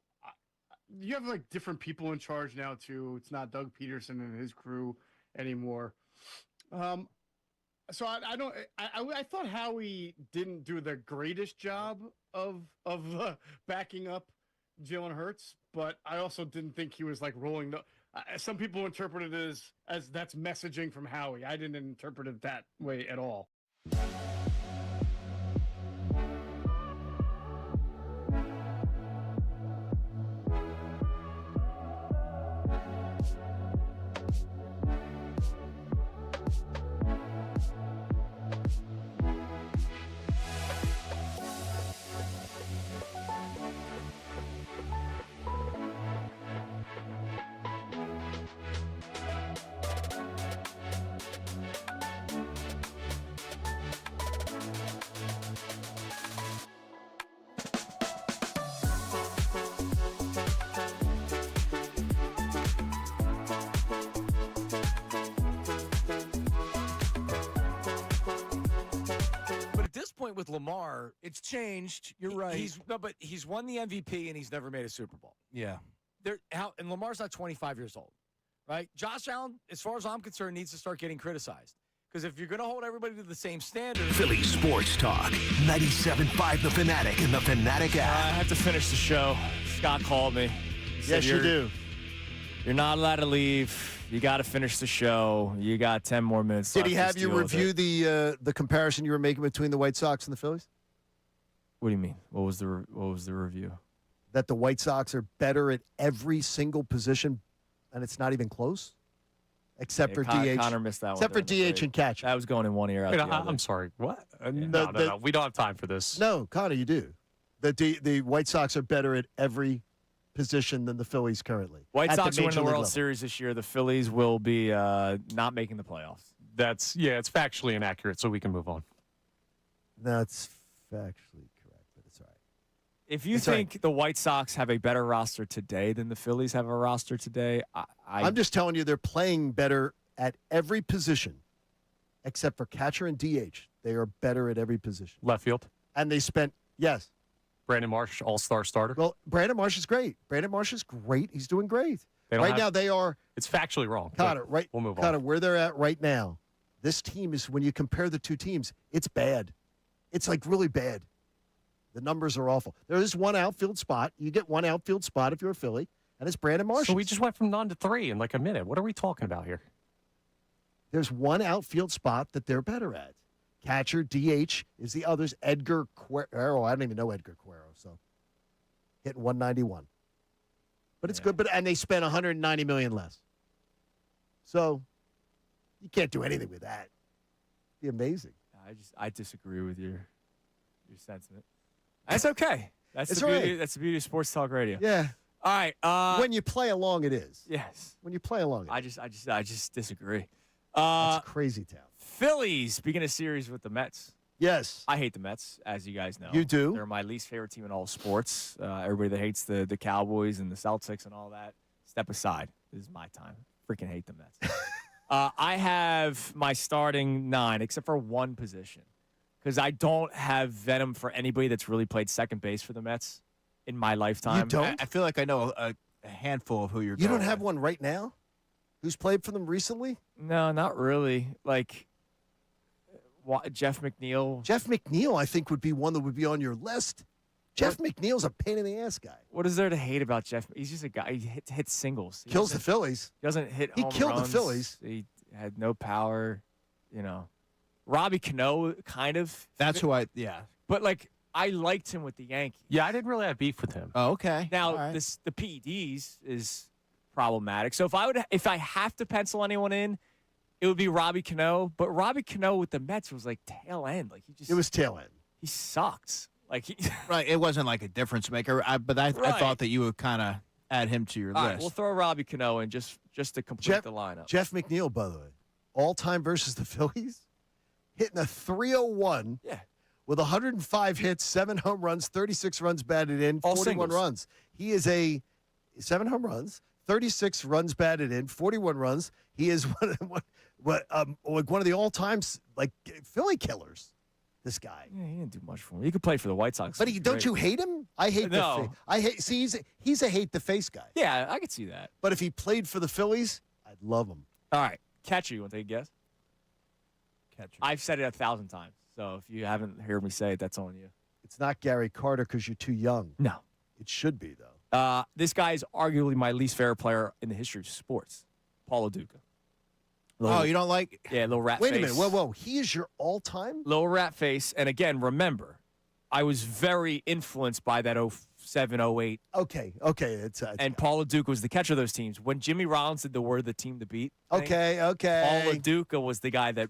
Speaker 11: you have different people in charge now too. It's not Doug Peterson and his crew anymore. So I don't. I thought Howie didn't do the greatest job of backing up Jalen Hurts, but I also didn't think he was rolling the. Some people interpret it as that's messaging from Howie. I didn't interpret it that way at all.
Speaker 6: With Lamar,
Speaker 7: it's changed. You're right.
Speaker 6: But he's won the MVP and he's never made a Super Bowl.
Speaker 7: Yeah.
Speaker 6: And Lamar's not 25 years old, right? Josh Allen, as far as I'm concerned, needs to start getting criticized. Because if you're going to hold everybody to the same standard.
Speaker 1: Philly Sports Talk, 97.5 The Fanatic and the Fanatic app.
Speaker 2: I have to finish the show. Scott called me.
Speaker 3: Yes, you do.
Speaker 2: You're not allowed to leave. You got to finish the show. You got 10 more minutes.
Speaker 3: Did he have you review the comparison you were making between the White Sox and the Phillies?
Speaker 2: What do you mean? What was the review?
Speaker 3: That the White Sox are better at every single position, and it's not even close, except for DH.
Speaker 2: Connor missed that one.
Speaker 3: Except for DH and catcher.
Speaker 2: That was going in one ear.
Speaker 5: Wait, I'm sorry. What? No. We don't have time for this.
Speaker 3: No, Connor, you do. The White Sox are better at every position than the Phillies currently.
Speaker 2: White Sox win the World
Speaker 3: level.
Speaker 2: Series this year. The Phillies will be not making the playoffs.
Speaker 5: It's factually inaccurate, so we can move on.
Speaker 3: That's factually correct, but it's all right.
Speaker 2: If you think the White Sox have a better roster today than the Phillies have a roster today,
Speaker 3: I'm just telling you they're playing better at every position except for catcher and DH. They are better at every position.
Speaker 5: Left field.
Speaker 3: And they spent, yes.
Speaker 5: Brandon Marsh, all-star starter.
Speaker 3: Well, Brandon Marsh is great. He's doing great. Now they are.
Speaker 5: It's factually wrong.
Speaker 3: Connor,
Speaker 5: we'll move on.
Speaker 3: Connor, where they're at right now, this team is, when you compare the two teams, it's bad. It's really bad. The numbers are awful. There is one outfield spot. You get one outfield spot if you're a Philly, and it's Brandon Marsh.
Speaker 5: So we just went from none to three in a minute. What are we talking about here?
Speaker 3: There's one outfield spot that they're better at. Catcher, DH is the others. Edgar Cuero. I don't even know Edgar Cuero, so hitting 191. But it's good. And they spent $190 million less. So you can't do anything with that. It'd be amazing.
Speaker 2: I disagree with your sentiment. That's okay. That's the beauty of Sports Talk Radio.
Speaker 3: Yeah.
Speaker 2: All right.
Speaker 3: When you play along, it is.
Speaker 2: Yes.
Speaker 3: When you play along,
Speaker 2: I just disagree.
Speaker 3: That's a crazy town.
Speaker 2: Phillies begin a series with the Mets.
Speaker 3: Yes.
Speaker 2: I hate the Mets, as you guys know.
Speaker 3: You do?
Speaker 2: They're my least favorite team in all sports. Everybody that hates the Cowboys and the Celtics and all that, step aside. This is my time. Freaking hate the Mets. I have my starting 9, except for one position, because I don't have venom for anybody that's really played second base for the Mets in my lifetime.
Speaker 3: You don't?
Speaker 15: I feel like I know a handful of who you're
Speaker 3: You
Speaker 15: going
Speaker 3: don't have
Speaker 15: with.
Speaker 3: one right now? Who's played for them recently?
Speaker 2: No, not really. Jeff McNeil.
Speaker 3: Jeff McNeil, I think, would be one that would be on your list. Jeff McNeil's a pain in the ass guy.
Speaker 2: What is there to hate about Jeff? He's just a guy. He hits singles. He
Speaker 3: Kills the Phillies.
Speaker 2: He doesn't hit
Speaker 3: He
Speaker 2: home
Speaker 3: killed
Speaker 2: runs.
Speaker 3: the Phillies.
Speaker 2: He had no power. Robbie Cano, kind of.
Speaker 15: That's who yeah.
Speaker 2: But, I liked him with the Yankees.
Speaker 5: Yeah, I didn't really have beef with him.
Speaker 15: Oh, okay.
Speaker 2: Now,
Speaker 15: All right.
Speaker 2: the PEDs is problematic. So if I have to pencil anyone in, it would be Robbie Cano. But Robbie Cano with the Mets was tail end.
Speaker 3: It was tail end.
Speaker 2: He sucked.
Speaker 15: Right. It wasn't like a difference maker. But I thought that you would kind of add him to your
Speaker 2: All
Speaker 15: list.
Speaker 2: right, we'll throw Robbie Cano in just to complete the lineup.
Speaker 3: Jeff McNeil, by the way, all-time versus the Phillies, hitting a .301 with 105 hits, 7 home runs, 36 runs batted in,
Speaker 2: All
Speaker 3: 41
Speaker 2: singles.
Speaker 3: runs. He is 7 home runs, 36 runs batted in, 41 runs. He is one of the all-time Philly killers. This guy.
Speaker 2: Yeah, he didn't do much for me. He could play for the White Sox.
Speaker 3: But
Speaker 2: He's
Speaker 3: don't
Speaker 2: great.
Speaker 3: you hate him? I hate
Speaker 2: No.
Speaker 3: he's a hate the face guy.
Speaker 2: Yeah, I could see that.
Speaker 3: But if he played for the Phillies, I'd love him.
Speaker 2: All right, catcher. You want to take a guess?
Speaker 15: Catcher.
Speaker 2: I've said it 1,000 times. So if you haven't heard me say it, that's on you.
Speaker 3: It's not Gary Carter because you're too young.
Speaker 2: No.
Speaker 3: It should be, though.
Speaker 2: This guy is arguably my least favorite player in the history of sports. Paulo Duca.
Speaker 15: You don't like?
Speaker 2: Yeah, little rat
Speaker 3: Wait
Speaker 2: face.
Speaker 3: a minute. Whoa. He is your all-time?
Speaker 2: Little rat face. And again, remember, I was very influenced by that 07, 08.
Speaker 3: Okay.
Speaker 2: And Paulo Duca was the catcher of those teams. When Jimmy Rollins did the word the team to beat.
Speaker 3: Okay.
Speaker 2: Paulo Duca was the guy that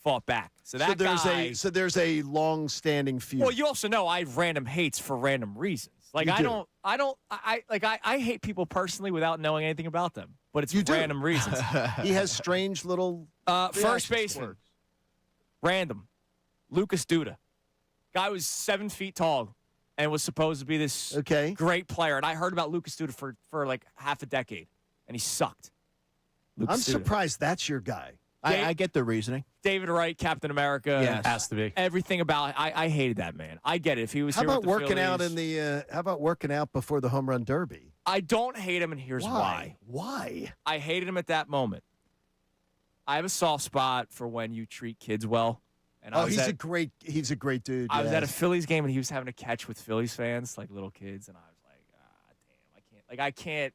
Speaker 2: fought back. So
Speaker 3: there's a long-standing feud.
Speaker 2: Well, you also know I have random hates for random reasons. I hate people personally without knowing anything about them. But it's random reasons.
Speaker 3: He has strange little
Speaker 2: first baseman. Random. Lucas Duda. Guy was 7 feet tall and was supposed to be this great player. And I heard about Lucas Duda for half a decade, and he sucked.
Speaker 3: I'm surprised that's your guy.
Speaker 15: I get the reasoning.
Speaker 2: David Wright, Captain America.
Speaker 15: Yes.
Speaker 5: Has to be.
Speaker 2: Everything about it. I hated that man. I get it. If he was
Speaker 3: How
Speaker 2: here
Speaker 3: about
Speaker 2: with the
Speaker 3: working out
Speaker 2: Phillies,
Speaker 3: in the? How about working out before the home run derby?
Speaker 2: I don't hate him, and here's why.
Speaker 3: Why?
Speaker 2: I hated him at that moment. I have a soft spot for when you treat kids well. And
Speaker 3: he's a great dude.
Speaker 2: I was at a Phillies game, and he was having a catch with Phillies fans, like little kids, and I was like, damn, I can't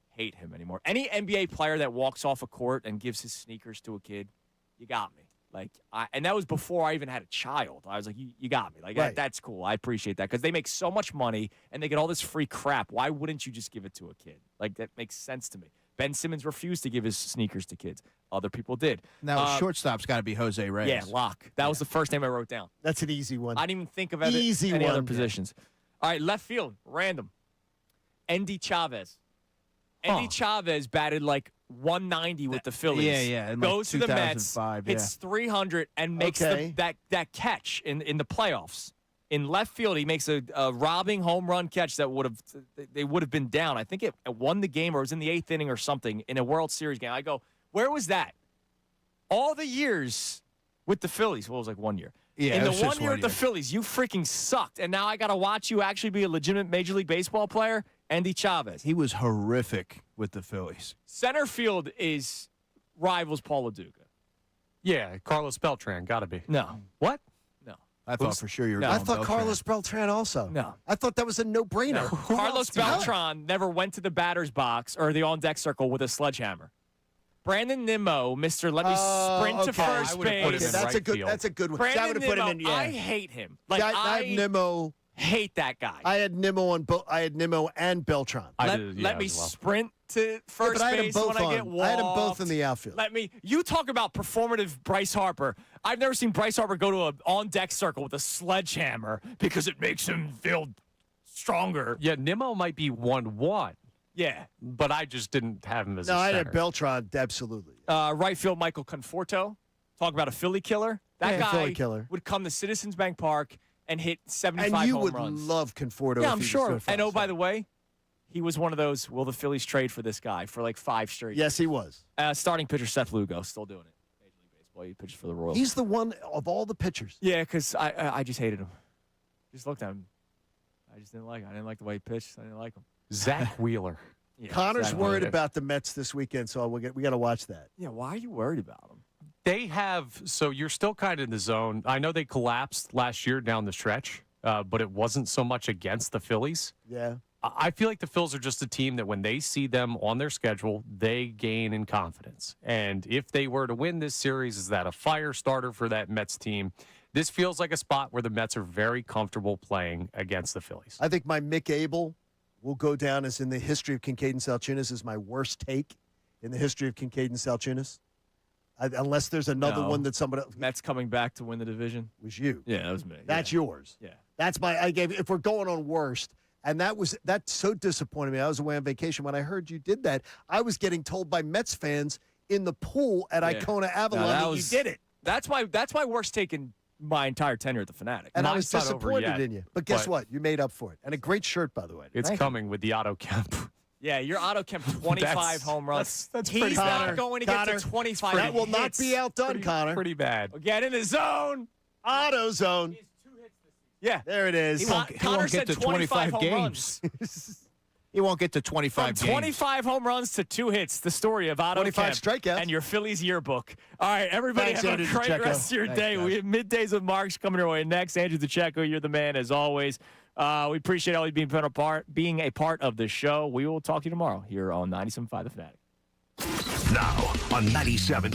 Speaker 2: hate him anymore. Any NBA player that walks off a court and gives his sneakers to a kid, you got me. And that was before I even had a child. I was like, you got me. That's cool. I appreciate that because they make so much money and they get all this free crap. Why wouldn't you just give it to a kid? That makes sense to me. Ben Simmons refused to give his sneakers to kids. Other people did.
Speaker 15: Now, shortstop's got to be Jose Reyes.
Speaker 2: Yeah, lock. That was the first name I wrote down.
Speaker 3: That's an easy one.
Speaker 2: I didn't even think of
Speaker 3: Easy
Speaker 2: any other
Speaker 3: one.
Speaker 2: positions. All right, left field, random. Andy Chavez. Andy Chavez batted 190 with the Phillies.
Speaker 15: Yeah. In
Speaker 2: Goes to the Mets,
Speaker 15: 2005,
Speaker 2: hits 300, and makes that catch in the playoffs. In left field, he makes a robbing home run catch that they would have been down. I think it won the game or it was in the 8th inning or something in a World Series game. I go, where was that? All the years with the Phillies. Well, it was 1 year.
Speaker 15: Yeah,
Speaker 2: in
Speaker 15: it
Speaker 2: the
Speaker 15: was
Speaker 2: one
Speaker 15: just
Speaker 2: year
Speaker 15: 1
Speaker 2: with the Phillies, you freaking sucked. And now I got to watch you actually be a legitimate Major League Baseball player. Andy Chavez.
Speaker 15: He was horrific with the Phillies.
Speaker 2: Center field is rivals Paulo Duca.
Speaker 5: Yeah, Carlos Beltran, got to be.
Speaker 2: No.
Speaker 5: What?
Speaker 2: No.
Speaker 15: I thought for sure you were
Speaker 3: I
Speaker 15: going
Speaker 3: thought
Speaker 15: Beltran.
Speaker 3: Carlos Beltran also.
Speaker 2: No.
Speaker 3: I thought that was a no-brainer.
Speaker 2: No. Carlos Beltran never went to the batter's box or the on-deck circle with a sledgehammer. Brandon Nimmo, Mr. Let me sprint to first base.
Speaker 3: That's a good one.
Speaker 2: Brandon
Speaker 3: I would have put him in.
Speaker 2: Nimmo,
Speaker 3: Yeah.
Speaker 2: I hate him.
Speaker 3: I have Nimmo.
Speaker 2: Hate that guy.
Speaker 3: I had Nimmo and Beltran.
Speaker 2: Let me sprint to first base when I get walked.
Speaker 3: I had them both in the outfield.
Speaker 2: You talk about performative Bryce Harper. I've never seen Bryce Harper go to an on-deck circle with a sledgehammer because it makes him feel stronger.
Speaker 5: Yeah, Nimmo might be 1-1.
Speaker 2: Yeah.
Speaker 5: But I just didn't have him as a
Speaker 3: I
Speaker 5: center.
Speaker 3: had Beltran, absolutely.
Speaker 2: Right field, Michael Conforto. Talk about a Philly killer. That guy
Speaker 3: Philly killer.
Speaker 2: would come to Citizens Bank Park and hit 75
Speaker 3: and you
Speaker 2: home
Speaker 3: would
Speaker 2: runs.
Speaker 3: love Conforto.
Speaker 2: Yeah,
Speaker 3: if
Speaker 2: I'm
Speaker 3: he was
Speaker 2: sure.
Speaker 3: doing
Speaker 2: And
Speaker 3: fast.
Speaker 2: by the way, he was one of those, will the Phillies trade for this guy for 5 straight?
Speaker 3: Yes, he was.
Speaker 2: Starting pitcher Seth Lugo, still doing it. Major League Baseball, he pitches for the Royals.
Speaker 3: He's the one of all the pitchers.
Speaker 2: Yeah, because I just hated him. Just looked at him. I just didn't like him. I didn't like the way he pitched. I didn't like him.
Speaker 5: Zach Wheeler.
Speaker 2: Yeah,
Speaker 3: Connor's
Speaker 2: Zach
Speaker 3: worried
Speaker 2: Wheeler.
Speaker 3: about the Mets this weekend, so we got to watch that.
Speaker 2: Yeah, why are you worried about him?
Speaker 5: They have, so you're still kind of in the zone. I know they collapsed last year down the stretch, but it wasn't so much against the Phillies.
Speaker 3: Yeah.
Speaker 5: I feel like the Phils are just a team that when they see them on their schedule, they gain in confidence. And if they were to win this series, is that a fire starter for that Mets team? This feels like a spot where the Mets are very comfortable playing against the Phillies.
Speaker 3: I think my Mick Abel will go down as in the history of Kincade and Salciunas as my worst take in the history of Kincade and Salciunas. Unless there's another one that somebody else.
Speaker 2: Mets coming back to win the division.
Speaker 3: Was you.
Speaker 2: Yeah, that was me.
Speaker 3: That's yours.
Speaker 2: Yeah.
Speaker 3: That's I gave, if we're going on worst, and that so disappointed me. I was away on vacation. When I heard you did that, I was getting told by Mets fans in the pool at Icona Avalon that you did it.
Speaker 2: That's my worst take in my entire tenure at the Fanatic.
Speaker 3: And I was disappointed in you. But guess what? You made up for it. And a great shirt, by the way.
Speaker 5: It's coming with the Otto Kemp.
Speaker 2: Yeah, your Otto Kemp 25 home runs.
Speaker 5: That's
Speaker 2: He's
Speaker 5: pretty
Speaker 2: not
Speaker 5: bad.
Speaker 2: going to get to 25
Speaker 3: That will not
Speaker 2: hits.
Speaker 3: be outdone, Connor.
Speaker 5: Pretty bad.
Speaker 2: Get in the zone.
Speaker 3: Auto zone.
Speaker 2: Yeah.
Speaker 3: There it is.
Speaker 15: He won't
Speaker 2: Connor
Speaker 15: get
Speaker 2: said
Speaker 15: to 25
Speaker 2: home
Speaker 15: games. He won't get to 25
Speaker 2: From
Speaker 15: games.
Speaker 2: 25 home runs to 2 hits, the story of Otto
Speaker 3: 25
Speaker 2: Kemp
Speaker 3: strikeouts.
Speaker 2: And your Phillies yearbook. All right, everybody
Speaker 3: Thanks,
Speaker 2: have
Speaker 3: Andrew
Speaker 2: a great
Speaker 3: DeCecco.
Speaker 2: rest of your
Speaker 3: Thanks,
Speaker 2: day.
Speaker 3: guys.
Speaker 2: We have Middays with Marks coming your way next. Andrew DeCecco, you're the man as always. We appreciate all you being a part of the show. We will talk to you tomorrow here on 97.5 The Fanatic.
Speaker 1: Now on 97.